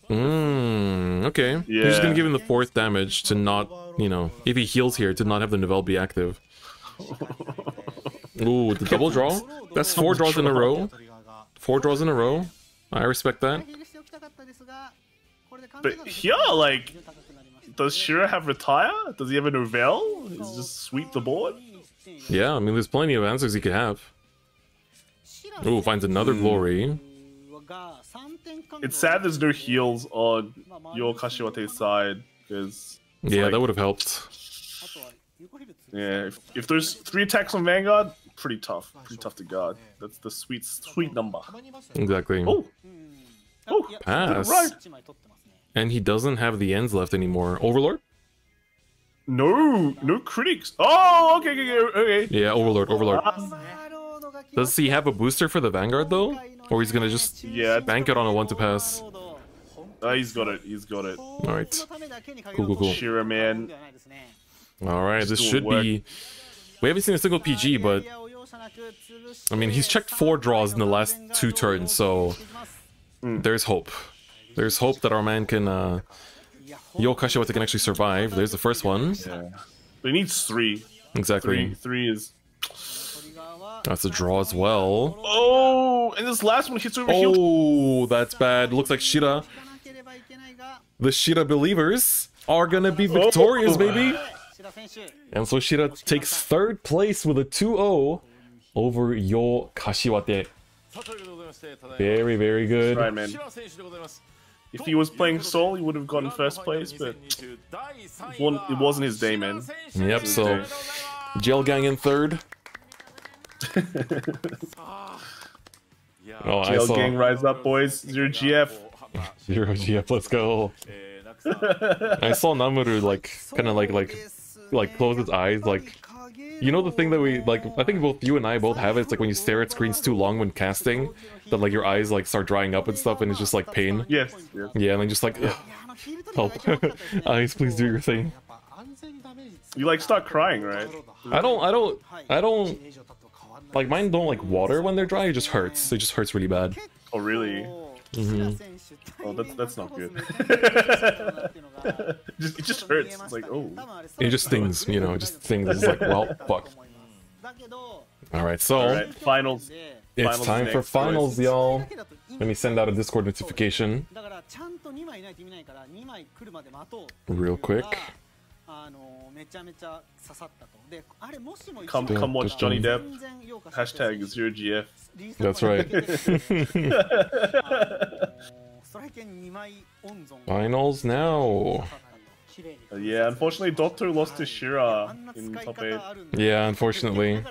[SPEAKER 1] Okay. Yeah. He's just gonna give him the 4th damage to not, you know, if he heals here, to not have the Nouvelle be active. Ooh, the double draw? That's 4 draws in a row. 4 draws in a row. I respect that.
[SPEAKER 2] But here, like, does Shira have Retire? Does he have a Nouvelle? Is he just sweep the board?
[SPEAKER 1] Yeah, I mean, there's plenty of answers he could have. Ooh, finds another Glory.
[SPEAKER 2] It's sad there's no heals on your Kashiwate's side, because...
[SPEAKER 1] Yeah, like, that would have helped.
[SPEAKER 2] Yeah, if there's 3 attacks on Vanguard, pretty tough. Pretty tough to guard. That's the sweet number.
[SPEAKER 1] Exactly.
[SPEAKER 2] Oh! Oh!
[SPEAKER 1] Pass.
[SPEAKER 2] Right.
[SPEAKER 1] And he doesn't have the ends left anymore. Overlord?
[SPEAKER 2] No critics. Oh, okay.
[SPEAKER 1] Yeah, Overlord. Does he have a booster for the Vanguard, though? Or he's gonna just bank it on a 1 to pass?
[SPEAKER 2] He's got it.
[SPEAKER 1] Alright. Cool.
[SPEAKER 2] Shira, man.
[SPEAKER 1] Alright, this should be... We haven't seen a single PG, but... I mean, he's checked 4 draws in the last 2 turns, so... There's hope. There's hope that our man can... Yo Kashiwate can actually survive. There's the first one.
[SPEAKER 2] Yeah. But he needs 3.
[SPEAKER 1] Exactly.
[SPEAKER 2] 3 is...
[SPEAKER 1] That's a draw as well.
[SPEAKER 2] Oh, and this last one hits over
[SPEAKER 1] here. Oh, that's bad. Looks like Shira. The Shira believers are gonna be victorious, baby. And so Shira takes 3rd place with a 2-0 over Yo Kashiwate. Very, very good.
[SPEAKER 2] That's right, man. If he was playing Soul, he would have gotten 1st place, but it wasn't his day, man.
[SPEAKER 1] Yep, so Gel Gang in 3rd.
[SPEAKER 2] Jail Gang rise up, boys. 0GF.
[SPEAKER 1] 0GF, let's go. I saw Namuru kind of like close his eyes, like, you know the thing that we like. I think both you and I both have it. It's like when you stare at screens too long when casting, that like your eyes like start drying up and stuff, and it's just like pain.
[SPEAKER 2] Yes.
[SPEAKER 1] Yeah, and then just like help, eyes, please do your thing.
[SPEAKER 2] You like start crying, right?
[SPEAKER 1] I don't. Like, mine don't like water when they're dry, it just hurts. It just hurts really bad.
[SPEAKER 2] Oh, really? Oh, that's not good. It just hurts. It's like, oh.
[SPEAKER 1] It just stings, you know, it just stings. It's like, well, fuck. Alright, so...
[SPEAKER 2] Finals.
[SPEAKER 1] It's time for finals, y'all. Let me send out a Discord notification. Real quick.
[SPEAKER 2] Come watch Johnny Depp. Hashtag 0GF.
[SPEAKER 1] That's right. Finals now.
[SPEAKER 2] Yeah, unfortunately Dotto lost to Shira in top 8.
[SPEAKER 1] Yeah, unfortunately.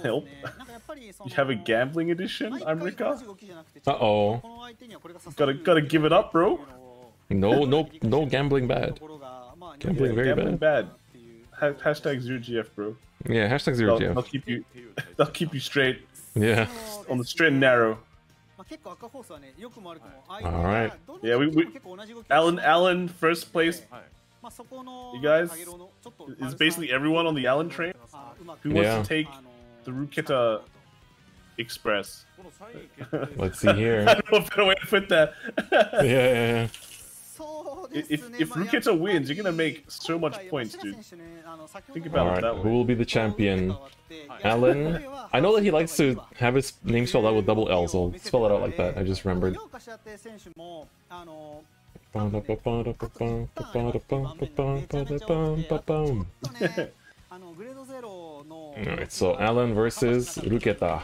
[SPEAKER 2] Help. You have a gambling edition, I'm Rika?
[SPEAKER 1] Uh-oh.
[SPEAKER 2] Gotta give it up, bro.
[SPEAKER 1] No gambling bad. Gambling very
[SPEAKER 2] Gambling
[SPEAKER 1] bad.
[SPEAKER 2] Hashtag 0GF, bro.
[SPEAKER 1] Yeah, hashtag 0GF.
[SPEAKER 2] They'll keep you straight.
[SPEAKER 1] Yeah.
[SPEAKER 2] On the straight and narrow.
[SPEAKER 1] Alright.
[SPEAKER 2] Yeah, we Alan first place. You guys, is basically everyone on the Alan train who wants to take the Ruketa Express.
[SPEAKER 1] Let's see here.
[SPEAKER 2] I don't know a better way to put that.
[SPEAKER 1] Yeah.
[SPEAKER 2] If Ruketa wins, you're gonna make so much points, dude. Think about it that way.
[SPEAKER 1] Who will be the champion? Alan. I know that he likes to have his name spelled out with double L, so I'll spell it out like that. I just remembered. Alright, so Alan versus Ruketa.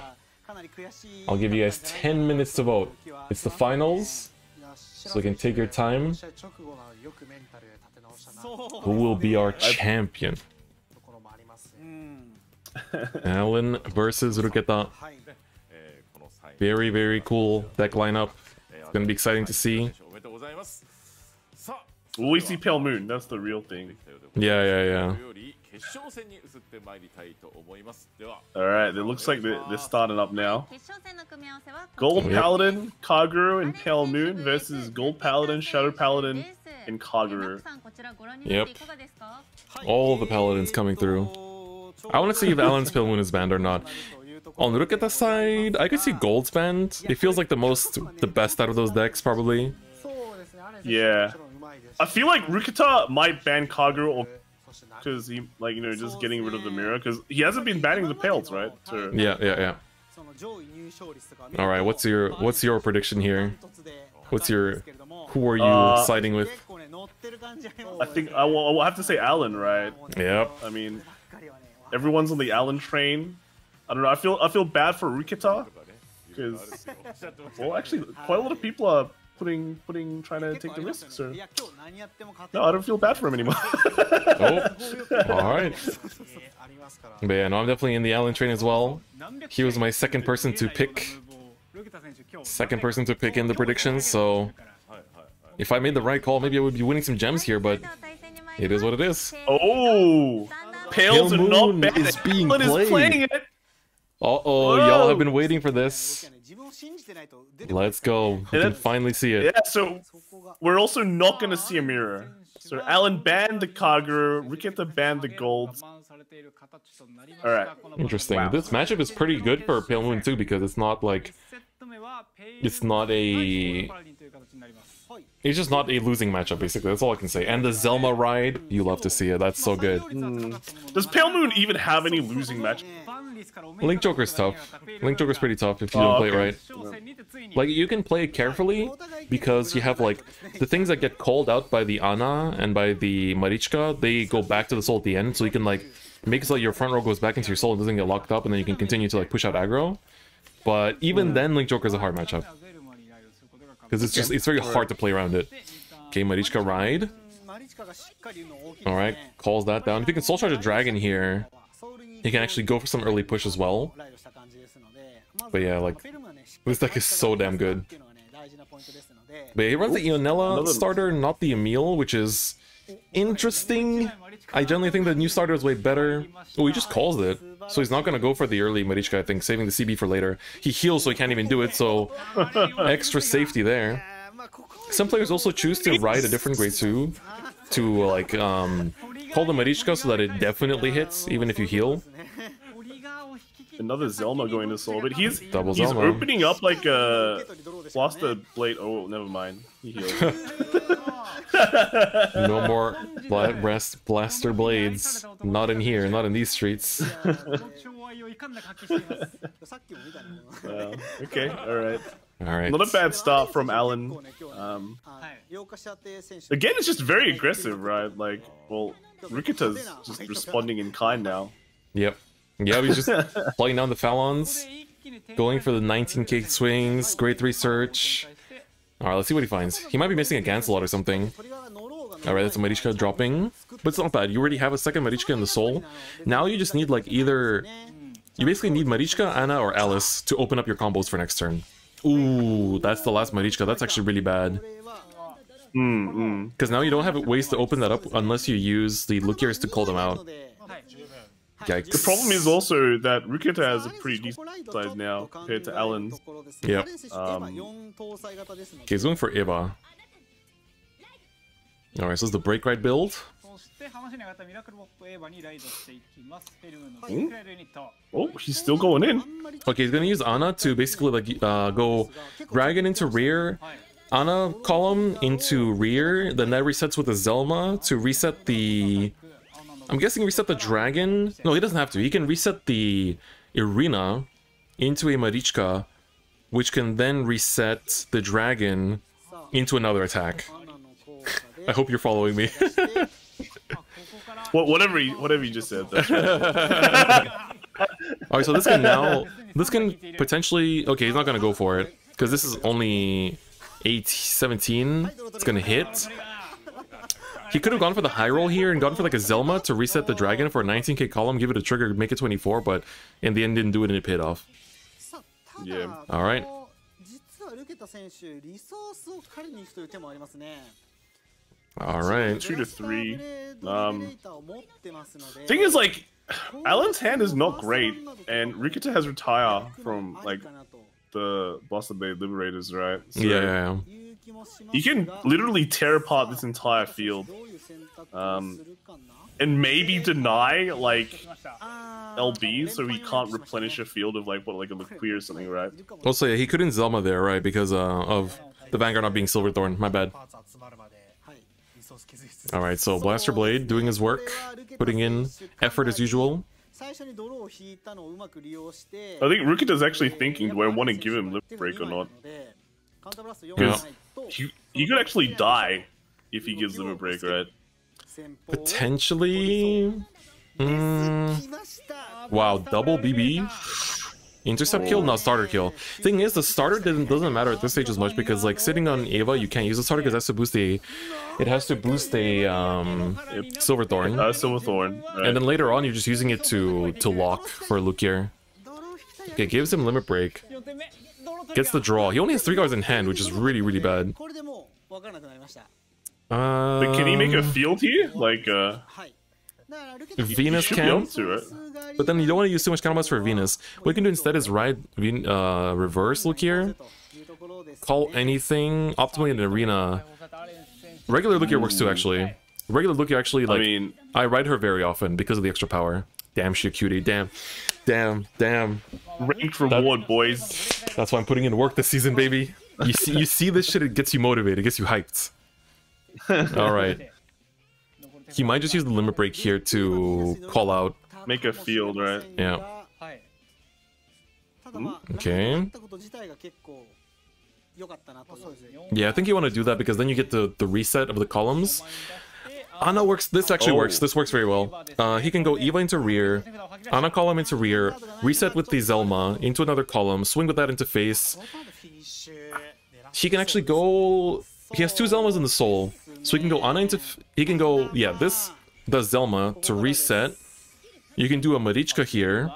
[SPEAKER 1] I'll give you guys 10 minutes to vote. It's the finals, so you can take your time. Who will be our champion? Alan versus Ruketa. Very, very cool deck lineup. It's gonna be exciting to see.
[SPEAKER 2] Will we see Pale Moon? That's the real thing.
[SPEAKER 1] Yeah.
[SPEAKER 2] Alright, it looks like they're starting up now. Gold Paladin, Kaguru, and Pale Moon versus Gold Paladin, Shadow Paladin, and Kaguru.
[SPEAKER 1] Yep. All the Paladins coming through. I want to see if Alan's Pale Moon is banned or not. On Ruketa's side, I could see Gold's banned. It feels like the best out of those decks, probably.
[SPEAKER 2] Yeah. I feel like Ruketa might ban Kaguru or because he, like, you know, just getting rid of the mirror, because he hasn't been banning the Pales, right? So...
[SPEAKER 1] Yeah. All right, what's your prediction here? Who are you siding with?
[SPEAKER 2] I think I will have to say Alan, right?
[SPEAKER 1] Yep.
[SPEAKER 2] I mean, everyone's on the Alan train. I don't know. I feel bad for Ruketa because, well, actually, quite a lot of people are trying to take the risk. So no, I don't feel bad for him anymore.
[SPEAKER 1] Oh, all right. But yeah, no, I'm definitely in the Alan train as well. He was my second person to pick in the predictions. So if I made the right call, maybe I would be winning some gems here. But it is what it is.
[SPEAKER 2] Oh, Pales are not bad.
[SPEAKER 1] Is being played.
[SPEAKER 2] It.
[SPEAKER 1] Uh-oh, y'all have been waiting for this. Let's go. We can finally see it.
[SPEAKER 2] Yeah, so we're also not going to see a mirror. So Alan banned the Kaguru, Ruketa banned the Golds. Alright.
[SPEAKER 1] Interesting. Wow. This matchup is pretty good for Pale Moon too, because it's not like... It's just not a losing matchup, basically. That's all I can say. And the Zelma ride, you love to see it. That's so good.
[SPEAKER 2] Does Pale Moon even have any losing matchups?
[SPEAKER 1] Link Joker's tough. Link Joker's pretty tough if you don't play it right. Yeah. Like, you can play it carefully, because you have, like, the things that get called out by the Ana and by the Marichka, they go back to the soul at the end, so you can, like, make it so that your front row goes back into your soul and doesn't get locked up, and then you can continue to, like, push out aggro. But even then, Link Joker's a hard matchup. Because it's very hard to play around it. Okay, Marichka ride. Alright, calls that down. If you can soul charge a dragon here, you can actually go for some early push as well. But yeah, like, this deck is so damn good. But yeah, he runs the Ionella starter, not the Emil, which is interesting. I generally think the new starter is way better. Oh, he just calls it. So he's not going to go for the early Marichka, I think, saving the CB for later. He heals, so he can't even do it, so extra safety there. Some players also choose to ride a different grade 2 to, like, call the Marichka so that it definitely hits, even if you heal.
[SPEAKER 2] Another Zelma going to soul, but he's opening up like a lost a blade. Oh, never mind. He healed.
[SPEAKER 1] No more blaster blades. Not in here. Not in these streets.
[SPEAKER 2] Okay. All right.
[SPEAKER 1] All right.
[SPEAKER 2] Not a bad start from Alan. Again, it's just very aggressive, right? Like, well, Ruketa's just responding in kind now.
[SPEAKER 1] Yep. Yeah, he's just playing down the Falons, going for the 19k swings, grade 3 search. Alright, let's see what he finds. He might be missing a Gancelot or something. Alright, that's a Marichka dropping. But it's not bad. You already have a second Marichka in the soul. Now you just need, like, either You basically need Marichka, Anna, or Alice to open up your combos for next turn. Ooh, that's the last Marichka. That's actually really bad. Because now you don't have ways to open that up unless you use the Lukiers to call them out. Yikes.
[SPEAKER 2] The problem is also that Rukita has a pretty decent size now compared to Alan's.
[SPEAKER 1] Yep. Okay, he's going for Eva. Alright, so this is the break right build.
[SPEAKER 2] Oh, he's still going in.
[SPEAKER 1] Okay, he's gonna use Ana to basically like go Dragon into rear, Ana column into rear, then that resets with a Zelma to reset the... I'm guessing reset the Dragon? No, he doesn't have to. He can reset the Irina into a Marichka, which can then reset the Dragon into another attack. I hope you're following me.
[SPEAKER 2] Whatever you just said. That's right.
[SPEAKER 1] Alright, so this can potentially... Okay, he's not gonna go for it, because this is only 17. It's gonna hit. He could have gone for the high roll here and gone for like a Zelma to reset the Dragon for a 19k column, give it a trigger, make it 24, but in the end didn't do it and it paid off.
[SPEAKER 2] Yeah.
[SPEAKER 1] Alright. Alright.
[SPEAKER 2] 2 to 3. Thing is, like, Alan's hand is not great, and Rikita has retire from like the Blaster Blade Liberators, right? So
[SPEAKER 1] Yeah.
[SPEAKER 2] he can literally tear apart this entire field, and maybe deny like LB, so he can't replenish a field of like a Liquid or something, right?
[SPEAKER 1] Also, yeah, he couldn't Zelma there, right? Because of the Vanguard not being Silverthorn. My bad. Alright, so Blaster Blade doing his work, putting in effort as usual.
[SPEAKER 2] I think Rukita's actually thinking, do I want to give him Lip Break or not? Because he could actually die if he gives Limit Break, right?
[SPEAKER 1] Potentially... Wow, double BB? Intercept kill? No, starter kill. Thing is, the starter doesn't matter at this stage as much because, like, sitting on Eva, you can't use the starter because it has to boost a... It has to boost a Silverthorn.
[SPEAKER 2] Silverthorn. Right.
[SPEAKER 1] And then later on, you're just using it to lock for Lukier. Okay, gives him Limit Break. Gets the draw. He only has 3 cards in hand, which is really, really bad.
[SPEAKER 2] But can he make a field here? Like,
[SPEAKER 1] Venus can, but then you don't want to use too much counterblast for Venus. What you can do instead is ride reverse Lukier, call anything, optimally in the arena. Regular Lukier works too, actually. Regular Lukier actually, like, I ride her very often because of the extra power. Damn, she a cutie. Damn.
[SPEAKER 2] Ranked reward, boys.
[SPEAKER 1] That's why I'm putting in work this season, baby. You see this shit, it gets you motivated, it gets you hyped. Alright. He might just use the Limit Break here to call out.
[SPEAKER 2] Make a field, right?
[SPEAKER 1] Yeah. Okay. Yeah, I think you want to do that because then you get the reset of the columns. Ana works. This actually works. This works very well. He can go Eva into rear, Ana column into rear, reset with the Zelma into another column, swing with that into face. He can actually go... He has 2 Zelmas in the soul, so he can go Ana into... He can go... Yeah, this does Zelma to reset. You can do a Marichka here.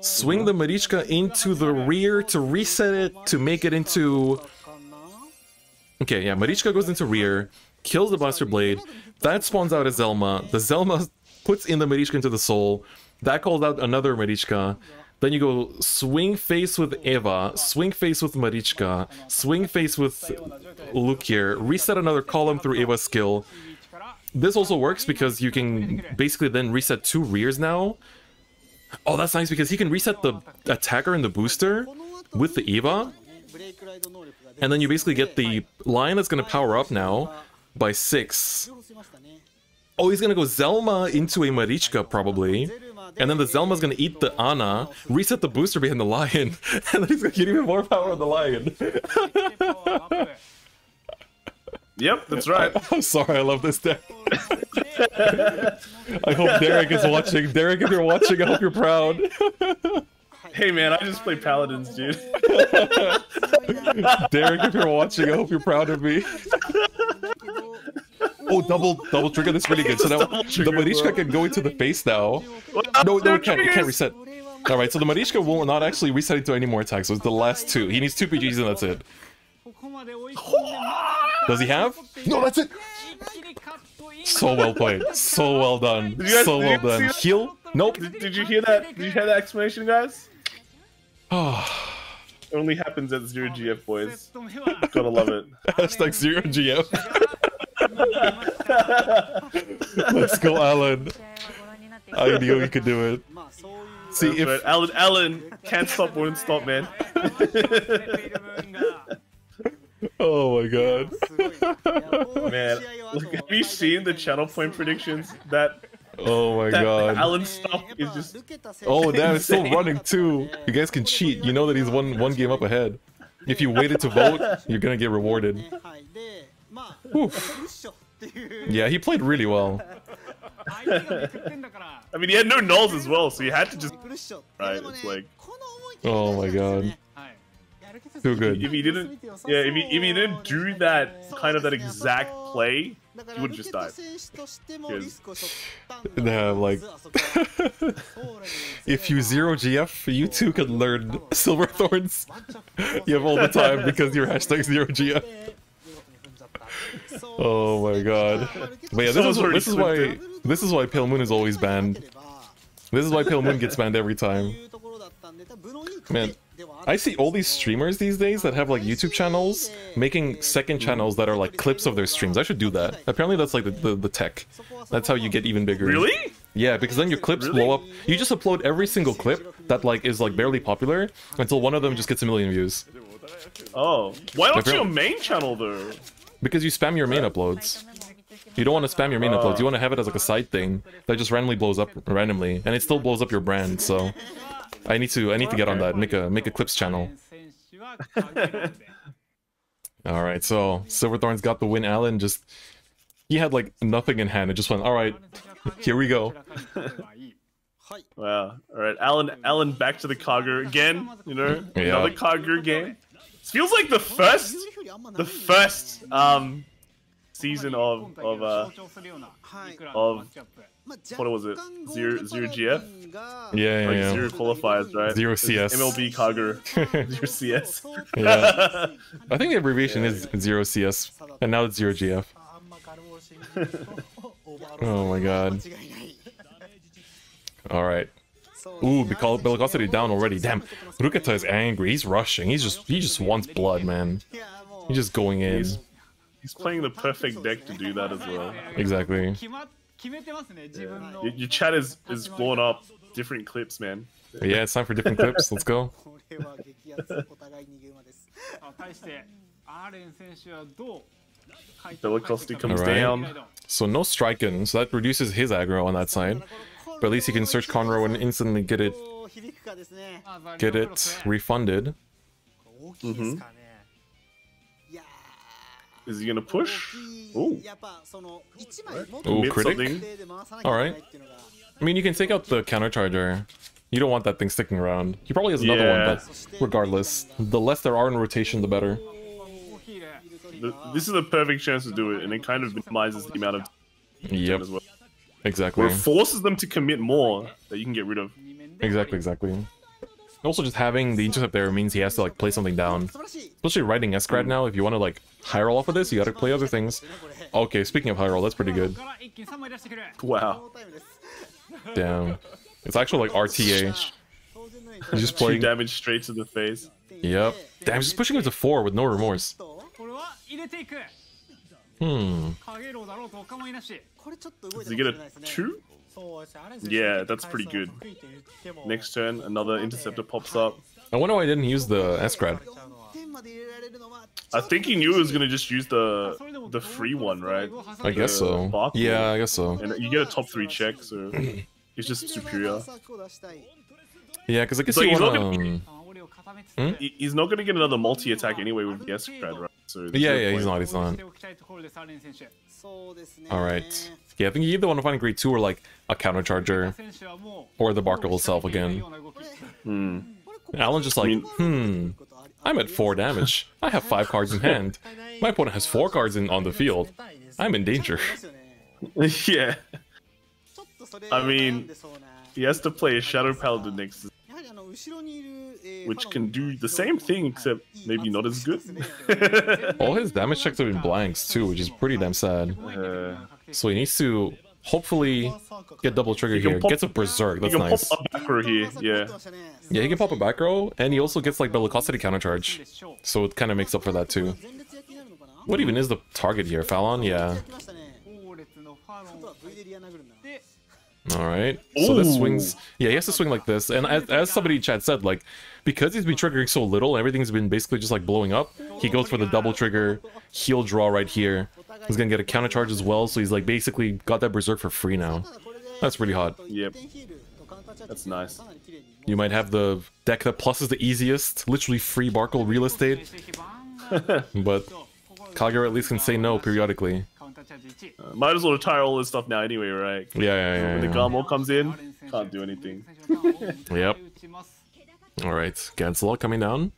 [SPEAKER 1] Swing the Marichka into the rear to reset it, to make it into... Okay, yeah, Marichka goes into rear, kills the Blaster Blade, that spawns out a Zelma, the Zelma puts in the Marichka into the soul, that calls out another Marichka, then you go swing face with Eva, swing face with Marichka, swing face with Lukier, reset another column through Eva's skill. This also works because you can basically then reset 2 rears now. Oh, that's nice because he can reset the attacker and the booster with the Eva. And then you basically get the line that's going to power up now by 6. Oh, he's going to go Zelma into a Marichka probably. And then the Zelma's going to eat the Ana, reset the booster behind the lion, and then he's going to get even more power on the lion.
[SPEAKER 2] Yep, that's right.
[SPEAKER 1] I'm sorry, I love this deck. I hope Derek is watching. Derek, if you're watching, I hope you're proud.
[SPEAKER 2] Hey man, I just play Paladins, dude.
[SPEAKER 1] Derek, if you're watching, I hope you're proud of me. Oh, double trigger, that's really good. So now the Marichka can go into the face now. No, it can't reset. Alright, so the Marishka will not actually reset into any more attacks, so it's the last two. He needs 2 PGs and that's it. Does he have? No, that's it! So well played. So well done. So well done. Heal? Nope.
[SPEAKER 2] Did you hear that? Did you hear that explanation, guys? It only happens at 0 GF, boys. Gotta love it.
[SPEAKER 1] Hashtag 0 GF. Let's go, Alan. I knew he could do it. See, if
[SPEAKER 2] right. Alan can't stop, won't stop, man.
[SPEAKER 1] Oh my god.
[SPEAKER 2] Man, look, have you seen the channel point predictions?
[SPEAKER 1] Oh my god.
[SPEAKER 2] Alan's stuff is just...
[SPEAKER 1] Oh damn, it's still running too. You guys can cheat. You know that he's one game up ahead. If you waited to vote, you're gonna get rewarded. Oof. Yeah, he played really well.
[SPEAKER 2] I mean, he had no nulls as well, so you had to just... Right, it's like...
[SPEAKER 1] Oh my god. Too good.
[SPEAKER 2] If he didn't... Yeah, if he didn't do that, kind of that exact play, he would have just died.
[SPEAKER 1] Yeah, like... if you 0 GF, you too could learn Silver Thorns. You have all the time because you're hashtag 0 GF. Oh my god. But yeah, this is why Pale Moon is always banned. This is why Pale Moon gets banned every time. Man, I see all these streamers these days that have like YouTube channels making second channels that are like clips of their streams. I should do that. Apparently that's like the tech. That's how you get even bigger.
[SPEAKER 2] Really?
[SPEAKER 1] Yeah, because then your clips blow up. You just upload every single clip that like is like barely popular until one of them just gets 1 million views.
[SPEAKER 2] Oh, why not your main channel though?
[SPEAKER 1] Because you spam your main uploads. You don't want to spam your main uploads. You want to have it as like a side thing that just randomly blows up randomly, and it still blows up your brand. So I need to get on that. Make a clips channel. All right, so Silverthorns got the win. Alan just he had like nothing in hand. It just went. All right, here we go.
[SPEAKER 2] Wow. All right, Alan back to the Kagura again. You know, another Kagura game. It feels like the first season of what was it? Zero GF?
[SPEAKER 1] Yeah,
[SPEAKER 2] like
[SPEAKER 1] yeah.
[SPEAKER 2] Zero qualifiers, right?
[SPEAKER 1] 0 CS.
[SPEAKER 2] MLB Kagura. 0 CS.
[SPEAKER 1] Yeah. I think the abbreviation is 0 CS, and now it's 0 GF. Oh my god. Alright. Ooh, Bellicosity down already. Damn, Ruketa is angry. He's rushing. He just wants blood, man. He's just going in.
[SPEAKER 2] He's playing the perfect deck to do that as well.
[SPEAKER 1] Exactly.
[SPEAKER 2] Your chat is blowing up different clips, man.
[SPEAKER 1] Yeah, it's time for different clips. Let's go.
[SPEAKER 2] Bellicosity comes down.
[SPEAKER 1] So no striking, so that reduces his aggro on that side. But at least he can search Conroe and instantly get it refunded.
[SPEAKER 2] Mm-hmm. Is he gonna push? Ooh.
[SPEAKER 1] Ooh, critic? Alright. I mean, you can take out the countercharger. You don't want that thing sticking around. He probably has another one, but regardless, the less there are in rotation, the better.
[SPEAKER 2] This is a perfect chance to do it, and it kind of minimizes the amount of as well.
[SPEAKER 1] Exactly.
[SPEAKER 2] Or it forces them to commit more that you can get rid of.
[SPEAKER 1] Exactly. Also, just having the intercept there means he has to like play something down. Especially riding Escrad now, if you want to like high roll off of this, you gotta play other things. Okay, speaking of high roll, that's pretty good.
[SPEAKER 2] Wow.
[SPEAKER 1] Damn. It's actually like RTA. He's just playing
[SPEAKER 2] damage straight to the face.
[SPEAKER 1] Yep. Damn, he's just pushing him to 4 with no remorse.
[SPEAKER 2] Does he get a 2? Yeah, that's pretty good. Next turn, another interceptor pops up.
[SPEAKER 1] I wonder why I didn't use the Escrad.
[SPEAKER 2] I think he knew he was gonna just use the free one, right?
[SPEAKER 1] I guess so.
[SPEAKER 2] Bark
[SPEAKER 1] yeah, I guess so.
[SPEAKER 2] And you get a top 3 check, so he's just superior.
[SPEAKER 1] Yeah, because I guess
[SPEAKER 2] like,
[SPEAKER 1] he's
[SPEAKER 2] not gonna get another multi-attack anyway with the Escrad, right? So
[SPEAKER 1] yeah, he's not. Alright. Yeah, I think you either want to find grade 2 or like a countercharger or the Barker itself again. Alan's just like, I'm at 4 damage. I have 5 cards in hand. My opponent has 4 cards on the field. I'm in danger.
[SPEAKER 2] Yeah. I mean, he has to play a Shadow Paladin next. which can do the same thing except maybe not as good.
[SPEAKER 1] All his damage checks have been blanks too, which is pretty damn sad. So he needs to hopefully get double trigger here. Gets a berserk. That's nice.
[SPEAKER 2] Pop a back row here.
[SPEAKER 1] Yeah, he can pop a back row, and he also gets like bellicosity counter charge, so it kind of makes up for that too. What even is the target here? Fallon? Yeah. Alright, so this swings... Yeah, he has to swing like this, and as somebody in chat said, like, because he's been triggering so little, everything's been basically just like blowing up, he goes for the double trigger, heal draw right here. He's gonna get a counter charge as well, so he's like basically got that berserk for free now. That's pretty hot.
[SPEAKER 2] Yep. That's nice.
[SPEAKER 1] You might have the deck that pluses the easiest, literally free Barkle real estate, but Kagura at least can say no periodically.
[SPEAKER 2] Might as well retire all this stuff now anyway, right?
[SPEAKER 1] Yeah.
[SPEAKER 2] When the Garmor comes in, can't do anything.
[SPEAKER 1] Yep. Alright, Gancelot coming down.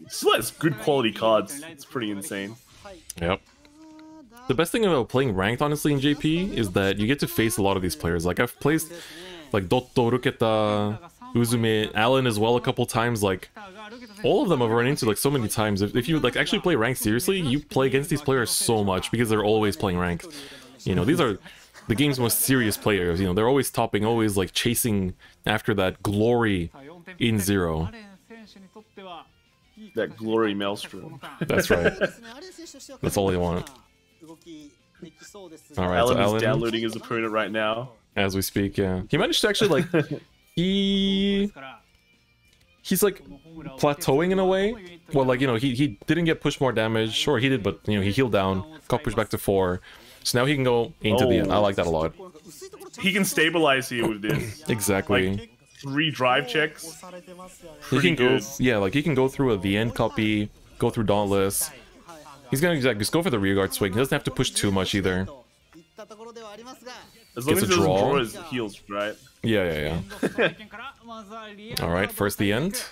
[SPEAKER 2] Still has good quality cards. It's pretty insane.
[SPEAKER 1] Yep. The best thing about playing ranked, honestly, in JP is that you get to face a lot of these players. Like, I've placed, like, Dotto, Ruketa, Uzume, Alan as well a couple times. Like, all of them I've run into, like, so many times. If you, like, actually play ranked seriously, you play against these players so much because they're always playing ranked. You know, these are the game's most serious players. You know, they're always topping, always, like, chasing after that glory in Zero.
[SPEAKER 2] That glory maelstrom.
[SPEAKER 1] That's right. That's all they want. Alright,
[SPEAKER 2] Alan
[SPEAKER 1] so Alan
[SPEAKER 2] is downloading his opponent right now.
[SPEAKER 1] As we speak, yeah. He managed to actually, like, he's like plateauing in a way. Well, like, you know, he didn't get pushed more damage. Sure, he did, but, you know, he healed down, got pushed back to 4. So now he can go into the end. I like that a lot.
[SPEAKER 2] He can stabilize here with this.
[SPEAKER 1] Exactly.
[SPEAKER 2] Like, 3 drive checks.
[SPEAKER 1] He can go, yeah, like, he can go through the end copy, go through Dauntless. He's gonna just go for the rearguard swing. He doesn't have to push too much either.
[SPEAKER 2] As long as he doesn't draw his heals, right?
[SPEAKER 1] Yeah. Alright, first the end.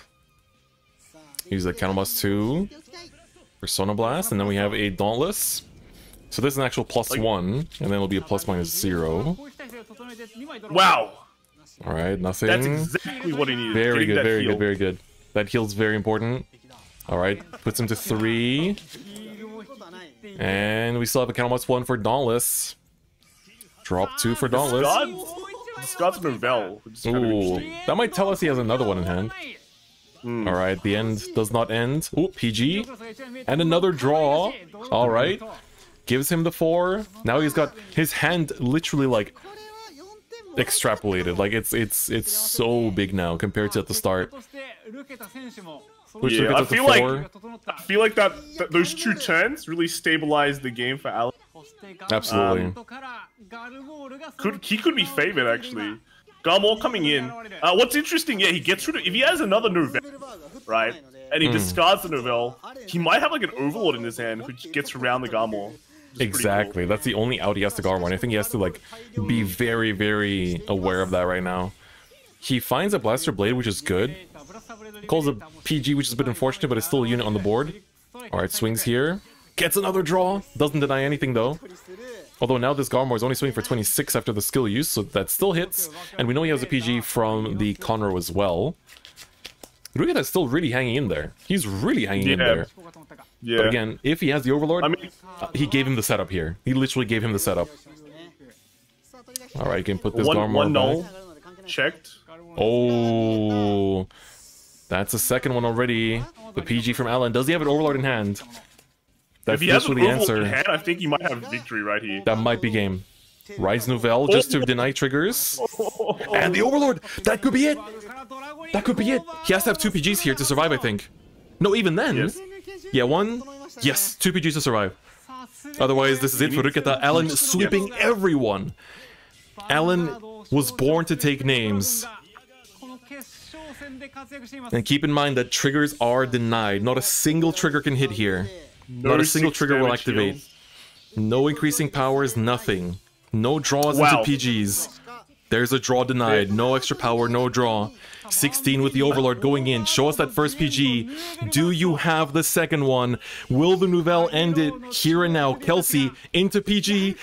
[SPEAKER 1] Use a Counterblast 2. Persona Blast, and then we have a Dauntless. So this is an actual +1, and then it'll be a ±0.
[SPEAKER 2] Wow!
[SPEAKER 1] Alright, nothing.
[SPEAKER 2] That's exactly what he needed.
[SPEAKER 1] Very good, very good. That heal's very important. Alright, puts him to 3. And we still have a Counterblast 1 for Dauntless. Drop 2 for Dauntless.
[SPEAKER 2] Scott's Novell.
[SPEAKER 1] Ooh, that might tell us he has another one in hand. Alright, the end does not end. Ooh, PG. And another draw. Alright. Gives him the 4. Now he's got his hand literally, like, extrapolated. Like, it's so big now compared to at the start.
[SPEAKER 2] Yeah, I feel like that those 2 turns really stabilized the game for Alan.
[SPEAKER 1] Absolutely.
[SPEAKER 2] He could be favored actually. Garmor coming in. What's interesting, yeah, he gets rid of, if he has another Novell, right, and he discards the Novell, he might have like an Overlord in his hand which gets around the Garmor.
[SPEAKER 1] Exactly. Cool. That's the only out he has to Garmor. I think he has to like be very, very aware of that right now. He finds a Blaster Blade, which is good. Calls a PG, which is a bit unfortunate, but it's still a unit on the board. Alright, swings here. Gets another draw. Doesn't deny anything, though. Although now this Garmor is only swinging for 26 after the skill use, so that still hits. And we know he has a PG from the Conroe as well. Rugeta's still really hanging in there. He's really hanging in there. Yeah. But again, if he has the Overlord, I mean, he gave him the setup here. He literally gave him the setup. Alright, you can put this Garmor back.
[SPEAKER 2] Checked.
[SPEAKER 1] Oh, that's a second one already. The PG from Alan. Does he have an Overlord in hand? That's literally the answer.
[SPEAKER 2] In hand, I think he might have victory right here.
[SPEAKER 1] That might be game. Rise Novell just to deny triggers. And the Overlord! That could be it! That could be it! He has to have 2 PGs here to survive, I think. No, even then. Yes. Yeah, 1. Yes, 2 PGs to survive. Otherwise, this is it for Ruketa. Alan sweeping everyone. Alan was born to take names. And keep in mind that triggers are denied. Not a single trigger can hit here. Not a single trigger will activate. No increasing powers, nothing. No draws into PGs. There's a draw denied. No extra power, no draw. 16 with the Overlord going in. Show us that first PG. Do you have the second one? Will the Nouvelle end it here and now? Kelsey into PG.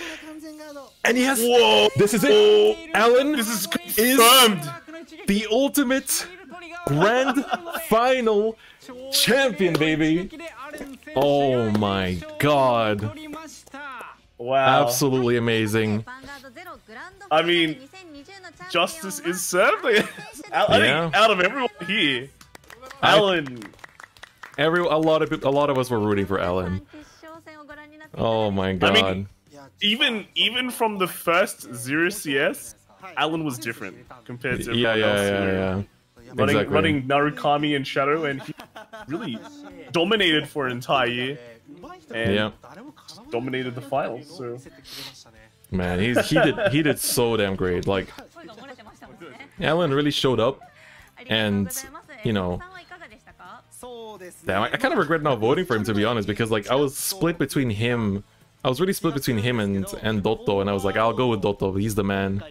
[SPEAKER 1] And yes,
[SPEAKER 2] Whoa!
[SPEAKER 1] this is it. Alan
[SPEAKER 2] This is
[SPEAKER 1] is
[SPEAKER 2] confirmed.
[SPEAKER 1] the ultimate grand final champion, baby. Oh my god.
[SPEAKER 2] Wow.
[SPEAKER 1] Absolutely amazing.
[SPEAKER 2] I mean, justice is served. I think out of everyone here, Alan.
[SPEAKER 1] A lot of us were rooting for Alan. Oh my god.
[SPEAKER 2] I mean, even from the first 0 CS, Alan was different compared to everyone else. Running Narukami and Shadow, and he really dominated for an entire year. And dominated the finals. So
[SPEAKER 1] man, he did so damn great. Like, Alan really showed up, and you know, damn, I kind of regret not voting for him, to be honest, because like I was split between him. I was really split between him and Dotto, and I was like, I'll go with Dotto. He's the man.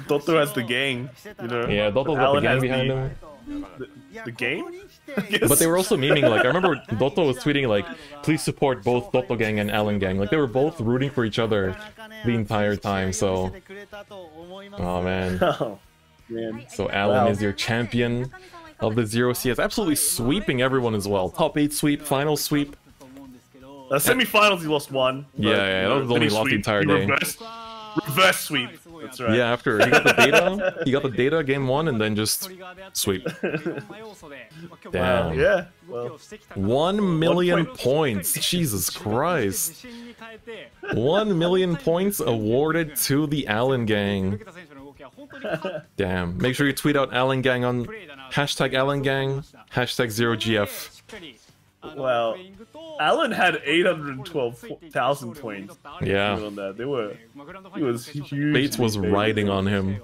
[SPEAKER 2] Dotto has the gang, you know.
[SPEAKER 1] Yeah, Dotto's got the gang behind him.
[SPEAKER 2] The game?
[SPEAKER 1] But they were also memeing, like, I remember Dotto was tweeting, like, please support both Dotto gang and Alan gang. Like, they were both rooting for each other the entire time, so... Oh, man.
[SPEAKER 2] Oh, man.
[SPEAKER 1] So Alan is your champion of the 0 CS. Absolutely sweeping everyone as well. Top 8 sweep, final sweep.
[SPEAKER 2] Semi-finals, he lost one.
[SPEAKER 1] Yeah, that was only lost the entire day.
[SPEAKER 2] Reverse sweep. That's right.
[SPEAKER 1] Yeah, after he got the data game 1 and then just sweep. Damn.
[SPEAKER 2] Yeah. Well,
[SPEAKER 1] 1 million points. Jesus Christ. 1 million points awarded to the Alan gang. Damn. Make sure you tweet out Alan gang on hashtag Alan gang, hashtag 0GF.
[SPEAKER 2] well, Alan had 812,000 points.
[SPEAKER 1] Yeah.
[SPEAKER 2] On that. He was huge.
[SPEAKER 1] Bates was riding on him.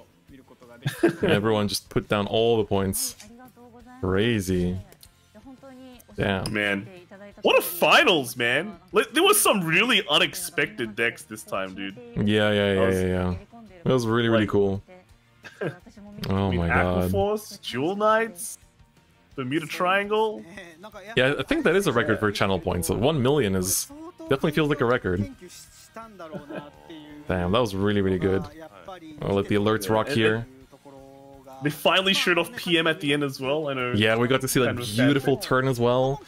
[SPEAKER 1] Everyone just put down all the points. Crazy. Damn.
[SPEAKER 2] Man. What a finals, man. There was some really unexpected decks this time, dude.
[SPEAKER 1] Yeah. It was really, really cool. Oh my god.
[SPEAKER 2] Aquaforce, Jewel Knights, Bermuda Triangle.
[SPEAKER 1] Yeah, I think that is a record for channel points. So 1 million is definitely feels like a record. Damn, that was really, really good. I'll let the alerts rock here.
[SPEAKER 2] They finally showed off PM at the end as well. I know.
[SPEAKER 1] Yeah, we got to see that beautiful turn as well.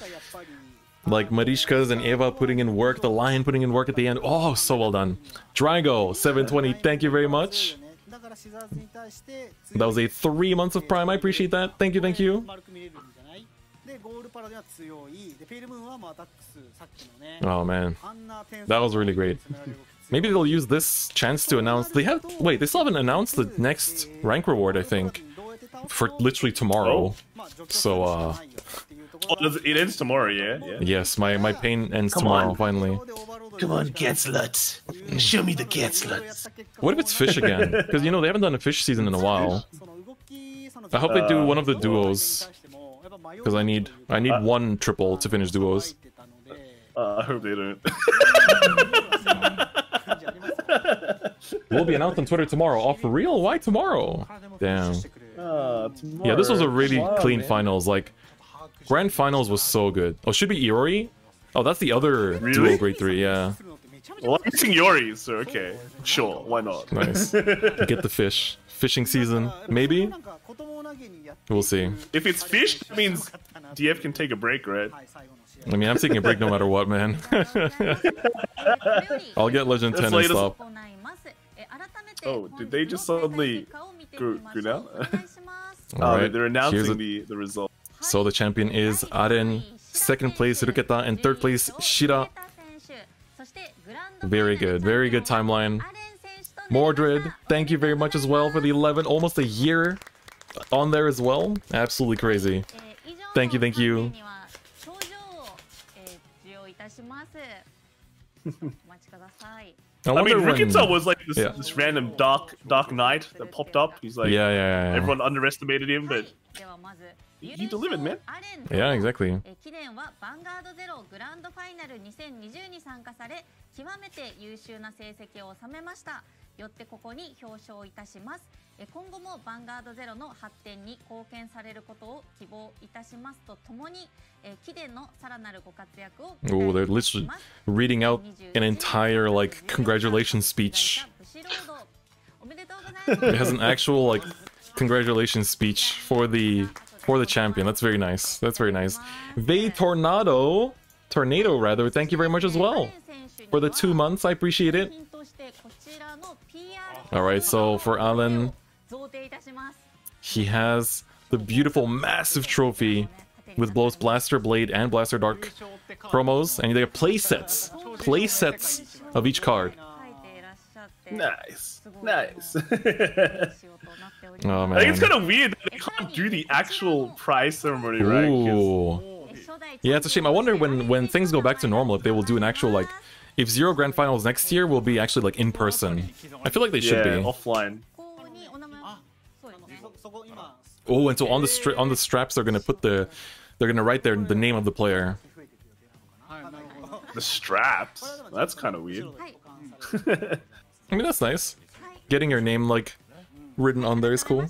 [SPEAKER 1] Like Marishka's and Eva putting in work, the Lion putting in work at the end. Oh, so well done. Drago, 720, thank you very much. That was a 3 months of Prime, I appreciate that. Thank you. Oh man, that was really great. Maybe they'll use this chance to announce. They still haven't announced the next rank reward, I think, for literally tomorrow. So
[SPEAKER 2] it ends tomorrow, yeah.
[SPEAKER 1] Yes, my pain ends tomorrow finally.
[SPEAKER 2] Come on, Ganslut. Show me the Ganslut.
[SPEAKER 1] What if it's fish again? Because you know they haven't done a fish season in a while. I hope they do one of the duos. Because I need one triple to finish duos.
[SPEAKER 2] I hope they don't.
[SPEAKER 1] Will be announced on Twitter tomorrow. Oh, for real? Why tomorrow? Damn. Yeah, this was a really clean finals. Like, grand finals was so good. Oh, should be Iori? Oh, that's the other duo grade 3, yeah.
[SPEAKER 2] Well, I'm missing Iori, so okay. Sure, why not?
[SPEAKER 1] Nice. Get the fish. Fishing season, maybe? We'll see.
[SPEAKER 2] If it's fish, that means DF can take a break, right?
[SPEAKER 1] I mean, I'm taking a break no matter what, man. I'll get Legend 10 and stop.
[SPEAKER 2] Oh, did they just suddenly go now?
[SPEAKER 1] Alright,
[SPEAKER 2] they're announcing the result.
[SPEAKER 1] So the champion is Aren, second place Ruketa, and third place Shira. Very good timeline. Mordred, thank you very much as well for the 11, almost a year on there as well. Absolutely crazy. Thank you.
[SPEAKER 2] I mean, Ruketa was like this random dark knight that popped up. He's like, everyone underestimated him, but he delivered, man.
[SPEAKER 1] Yeah, exactly.
[SPEAKER 3] よってここに表彰いたします。今後もヴァンガードゼロの発展に貢献されることを希望いたしますとともに、貴殿のさらなるご活躍を。
[SPEAKER 1] Oh, they're literally reading out an entire like congratulations speech.
[SPEAKER 3] おめでとうございます。
[SPEAKER 1] It has an actual like congratulations speech for the champion. That's very nice. That's very nice. Tornado rather. Thank you very much as well for the 2 months. I appreciate it. All right, so for Alan, he has the beautiful massive trophy with both Blaster Blade and Blaster Dark promos, and they have play sets of each card.
[SPEAKER 2] Nice.
[SPEAKER 1] Oh man,
[SPEAKER 2] I think it's kind of weird that they can't do the actual prize ceremony, right? 'Cause
[SPEAKER 1] ooh. Yeah, it's a shame. I wonder when things go back to normal if they will do an actual like, if Zero Grand Finals next year will be actually like in person. I feel like they should
[SPEAKER 2] yeah,
[SPEAKER 1] be.
[SPEAKER 2] offline.
[SPEAKER 1] Oh, and so on the straps they're gonna write the name of the player.
[SPEAKER 2] The straps? That's kind of weird.
[SPEAKER 1] I mean, that's nice. Getting your name like written on there is cool.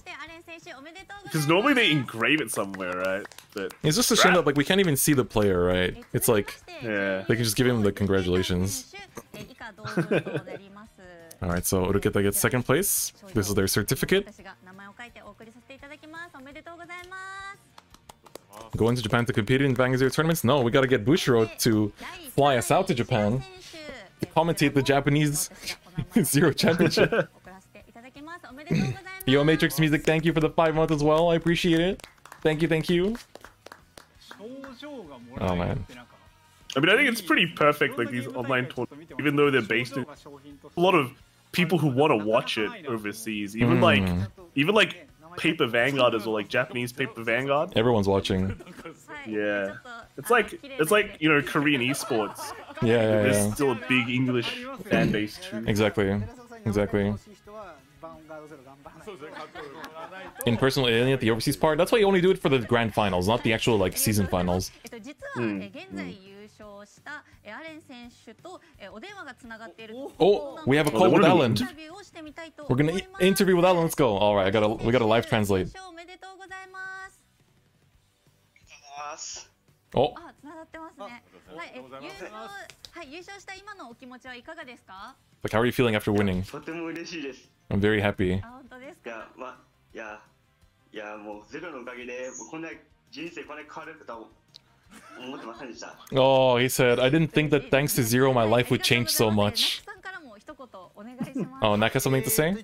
[SPEAKER 2] Because normally they engrave it somewhere, right? But
[SPEAKER 1] It's just a shame that like we can't even see the player, right? It's like
[SPEAKER 2] yeah.
[SPEAKER 1] they can just give him the congratulations. All right, so Uruketa gets second place. This is their certificate. Going to Japan to compete in Vanguard Zero tournaments? No, we gotta get Bushiro to fly us out to Japan to commentate the Japanese Zero Championship. Yo, Matrix Music, thank you for the 5 months as well. I appreciate it. Thank you. Oh man.
[SPEAKER 2] I mean, I think it's pretty perfect, like these online tournaments, even though they're based in a lot of people who want to watch it overseas. Even like Paper Vanguard as well, like Japanese Paper Vanguard.
[SPEAKER 1] Everyone's watching.
[SPEAKER 2] Yeah, it's like you know, Korean esports.
[SPEAKER 1] Yeah.
[SPEAKER 2] There's still a big English fan base too.
[SPEAKER 1] Exactly. In person only at the overseas part. That's why you only do it for the grand finals, not the actual like season finals. Oh, we have a call with Alan. We're gonna interview with Alan. Let's go. All right, we gotta live translate. Oh. Like, how are you feeling after winning? I'm very happy. Oh, he said, I didn't think that thanks to Zero my life would change so much. Oh, Nak has something to say?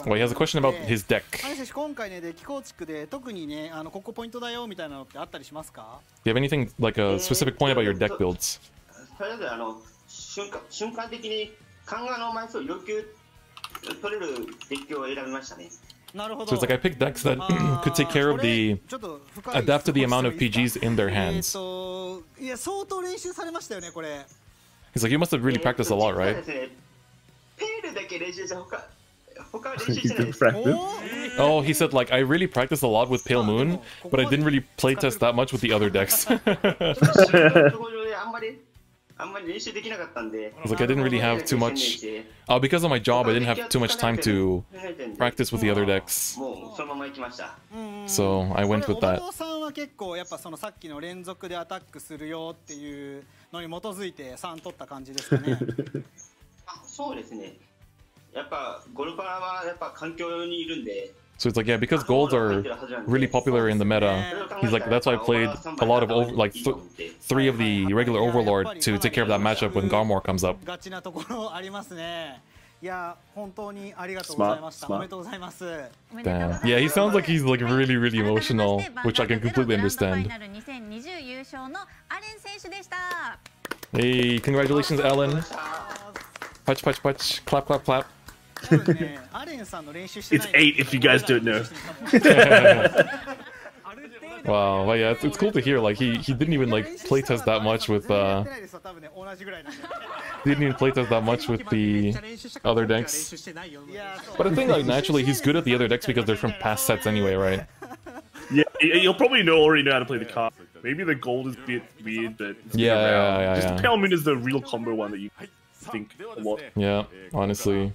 [SPEAKER 1] Well, he has a question about his deck. Do you have anything, like a specific point about your deck builds? So it's like I picked decks that could take care of adapt to the amount of PGs in their hands. He's like, you must have really practiced a lot, right? Oh, he said, like, I really practiced a lot with Pale Moon, but I didn't really playtest that much with the other decks. It's like I didn't really have too much. Because of my job, I didn't have too much time to practice with the other decks. So I went with that. So it's like, yeah, because golds are really popular in the meta, he's like, that's why I played a lot of, three of the regular Overlord to take care of that matchup when Garmor comes up.
[SPEAKER 2] Smart.
[SPEAKER 1] Damn. Yeah, he sounds like he's like really, really emotional, which I can completely understand. Hey, congratulations, Alan. Punch, punch, punch. Clap, clap, clap.
[SPEAKER 2] It's 8 if you guys don't know.
[SPEAKER 1] Wow, well, yeah, it's cool to hear. Like he didn't even like playtest that much with the other decks. But I think like naturally he's good at the other decks because they're from past sets anyway, right?
[SPEAKER 2] Yeah, you'll probably already know how to play the card. Maybe the gold is a bit weird, but
[SPEAKER 1] Yeah.
[SPEAKER 2] Just Pale Moon is the real combo one that you. think a lot.
[SPEAKER 1] Yeah, honestly.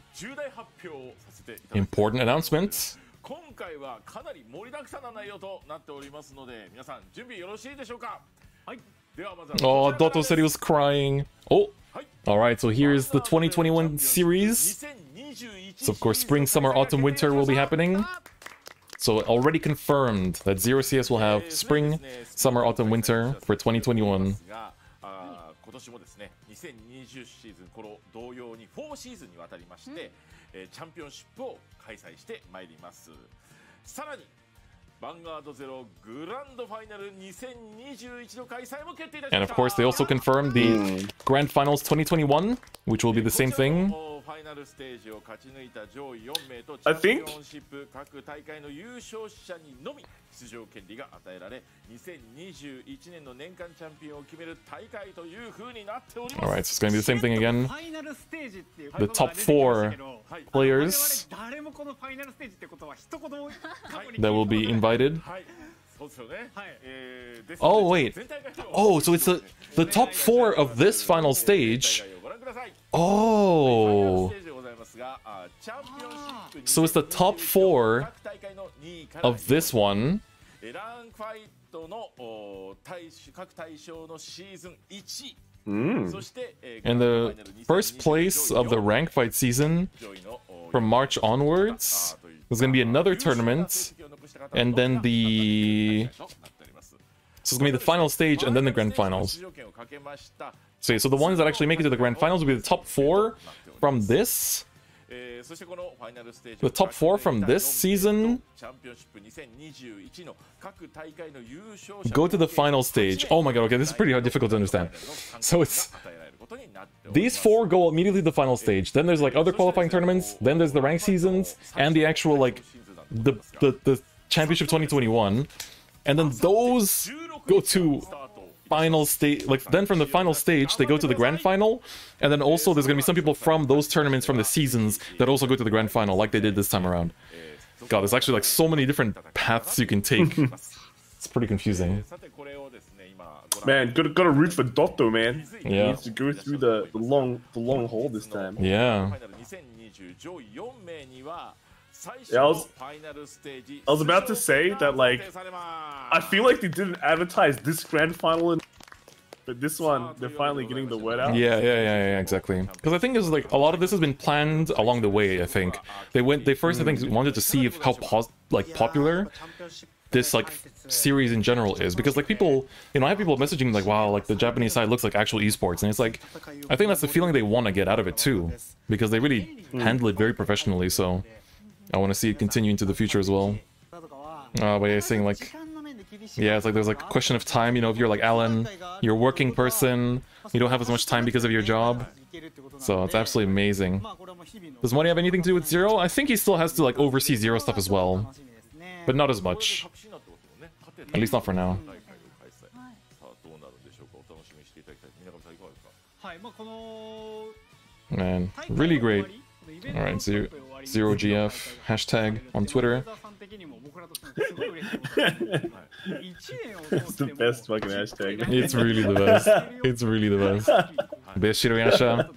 [SPEAKER 1] Important announcements.
[SPEAKER 4] 今回はかなり盛りだくさんな内容となっておりますので、皆さん準備よろしいでしょうか。はい。ではまずは
[SPEAKER 1] Oh, Dotto said he was crying. Oh, alright, so here's the 2021 series. So of course, spring, summer, autumn, winter will be happening. So already confirmed that Zero CS will have spring, summer, autumn, winter for 2021.
[SPEAKER 4] 今年もですね、2020シーズンこの同様に4シーズンにわたりまして、チャンピオンシップを開催してまいります。さらにヴァンガードゼログランドファイナル2021の開催も決定いたしました。
[SPEAKER 1] And of course, they also confirmed the Grand Finals 2021, which will be the same thing.
[SPEAKER 2] I think
[SPEAKER 4] 各大会の優勝者にのみ出場権利が与えられ、2021年の年間チャンピオンを決める大会という風になっております。
[SPEAKER 1] Alright, so it's going to be the same thing again. The top 4 players that will be invited. Oh wait. Oh, so it's the top 4 of this final stage. Oh. So it's the top 4 of this one. And the first place of the rank fight season from March onwards, there's going to be another tournament, and then so it's going to be the final stage and then the grand finals. So the ones that actually make it to the grand finals will be the top 4 from this. The top 4 from this season go to the final stage. Oh my god, okay, this is pretty difficult to understand. So it's these 4 go immediately to the final stage. Then there's like other qualifying tournaments, then there's the rank seasons, and the actual like the championship 2021. And then those go to final stage, like then from the final stage they go to the grand final, and then also there's gonna be some people from those tournaments from the seasons that also go to the grand final like they did this time around. God, there's actually like so many different paths you can take. It's pretty confusing.
[SPEAKER 2] Man, gotta root for Dotto, man.
[SPEAKER 1] Yeah.
[SPEAKER 2] He needs to go through the long haul this time.
[SPEAKER 1] Yeah.
[SPEAKER 2] Yeah, I was about to say that, like, I feel like they didn't advertise this grand final, but this one, they're finally getting the word out.
[SPEAKER 1] Yeah, exactly. Because I think it's like a lot of this has been planned along the way. I think they first I think wanted to see how popular this like series in general is, because like people, I have people messaging like, wow, like the Japanese side looks like actual esports, and it's like I think that's the feeling they want to get out of it too, because they really handle it very professionally. So I want to see it continue into the future as well. But yeah, saying like, yeah, it's like there's like a question of time, if you're like Alan, you're a working person, you don't have as much time because of your job. So it's absolutely amazing. Does Money have anything to do with Zero? I think he still has to like oversee Zero stuff as well, but not as much. At least not for now. Man, really great. Alright, Zero GF hashtag on Twitter.
[SPEAKER 2] It's the best fucking hashtag.
[SPEAKER 1] It's really the best. It's really the best. Best Shiroyasha.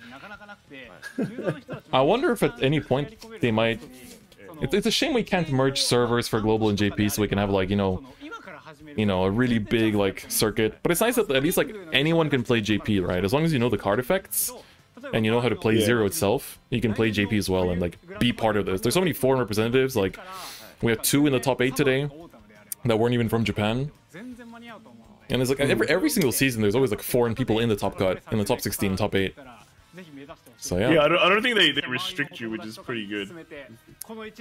[SPEAKER 1] I wonder if at any point they might... It's a shame we can't merge servers for Global and JP so we can have like, a really big like circuit. But it's nice that at least like anyone can play JP, right? As long as you know the card effects and you know how to play Zero itself, you can play JP as well and like be part of this. There's so many foreign representatives, like we have 2 in the top 8 today that weren't even from Japan. And it's like every single season there's always like foreign people in the top cut, in the top 16, top 8. So yeah.
[SPEAKER 2] Yeah, I don't think they restrict you, which is pretty good.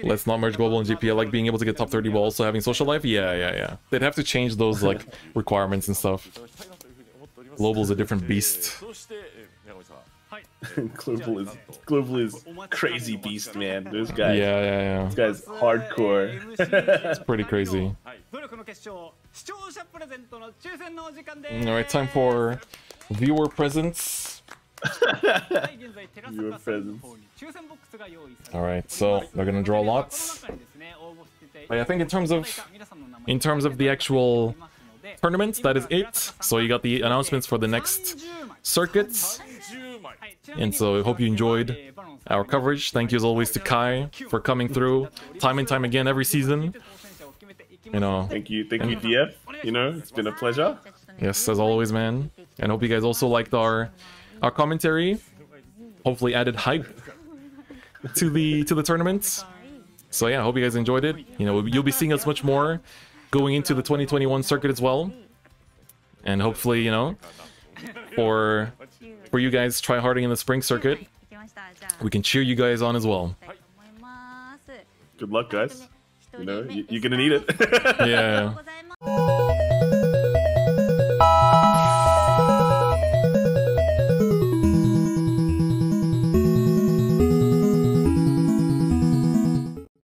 [SPEAKER 1] Let's not merge Global and GP. I like being able to get top 30 while also having social life. Yeah. They'd have to change those like requirements and stuff. Global's a different beast.
[SPEAKER 2] Global is crazy beast, man. This guy.
[SPEAKER 1] Yeah.
[SPEAKER 2] This guy's hardcore.
[SPEAKER 1] It's pretty crazy. Alright, time for viewer presents.
[SPEAKER 2] Viewer presents.
[SPEAKER 1] Alright, so they're gonna draw lots. But I think in terms of the actual tournaments, that is it. So you got the announcements for the next circuits. And so I hope you enjoyed our coverage. Thank you as always to Kai for coming through time and time again every season. You know,
[SPEAKER 2] Thank you, DF. You know, it's been a pleasure.
[SPEAKER 1] yes, as always, man. And hope you guys also liked our commentary. Hopefully added hype to the tournament. So yeah, I hope you guys enjoyed it. You know, you'll be seeing us much more going into the 2021 circuit as well. And hopefully, you know, for you guys try harding in the spring circuit, we can cheer you guys on as well.
[SPEAKER 2] Good luck, guys. You know, you're gonna need it.
[SPEAKER 1] Yeah.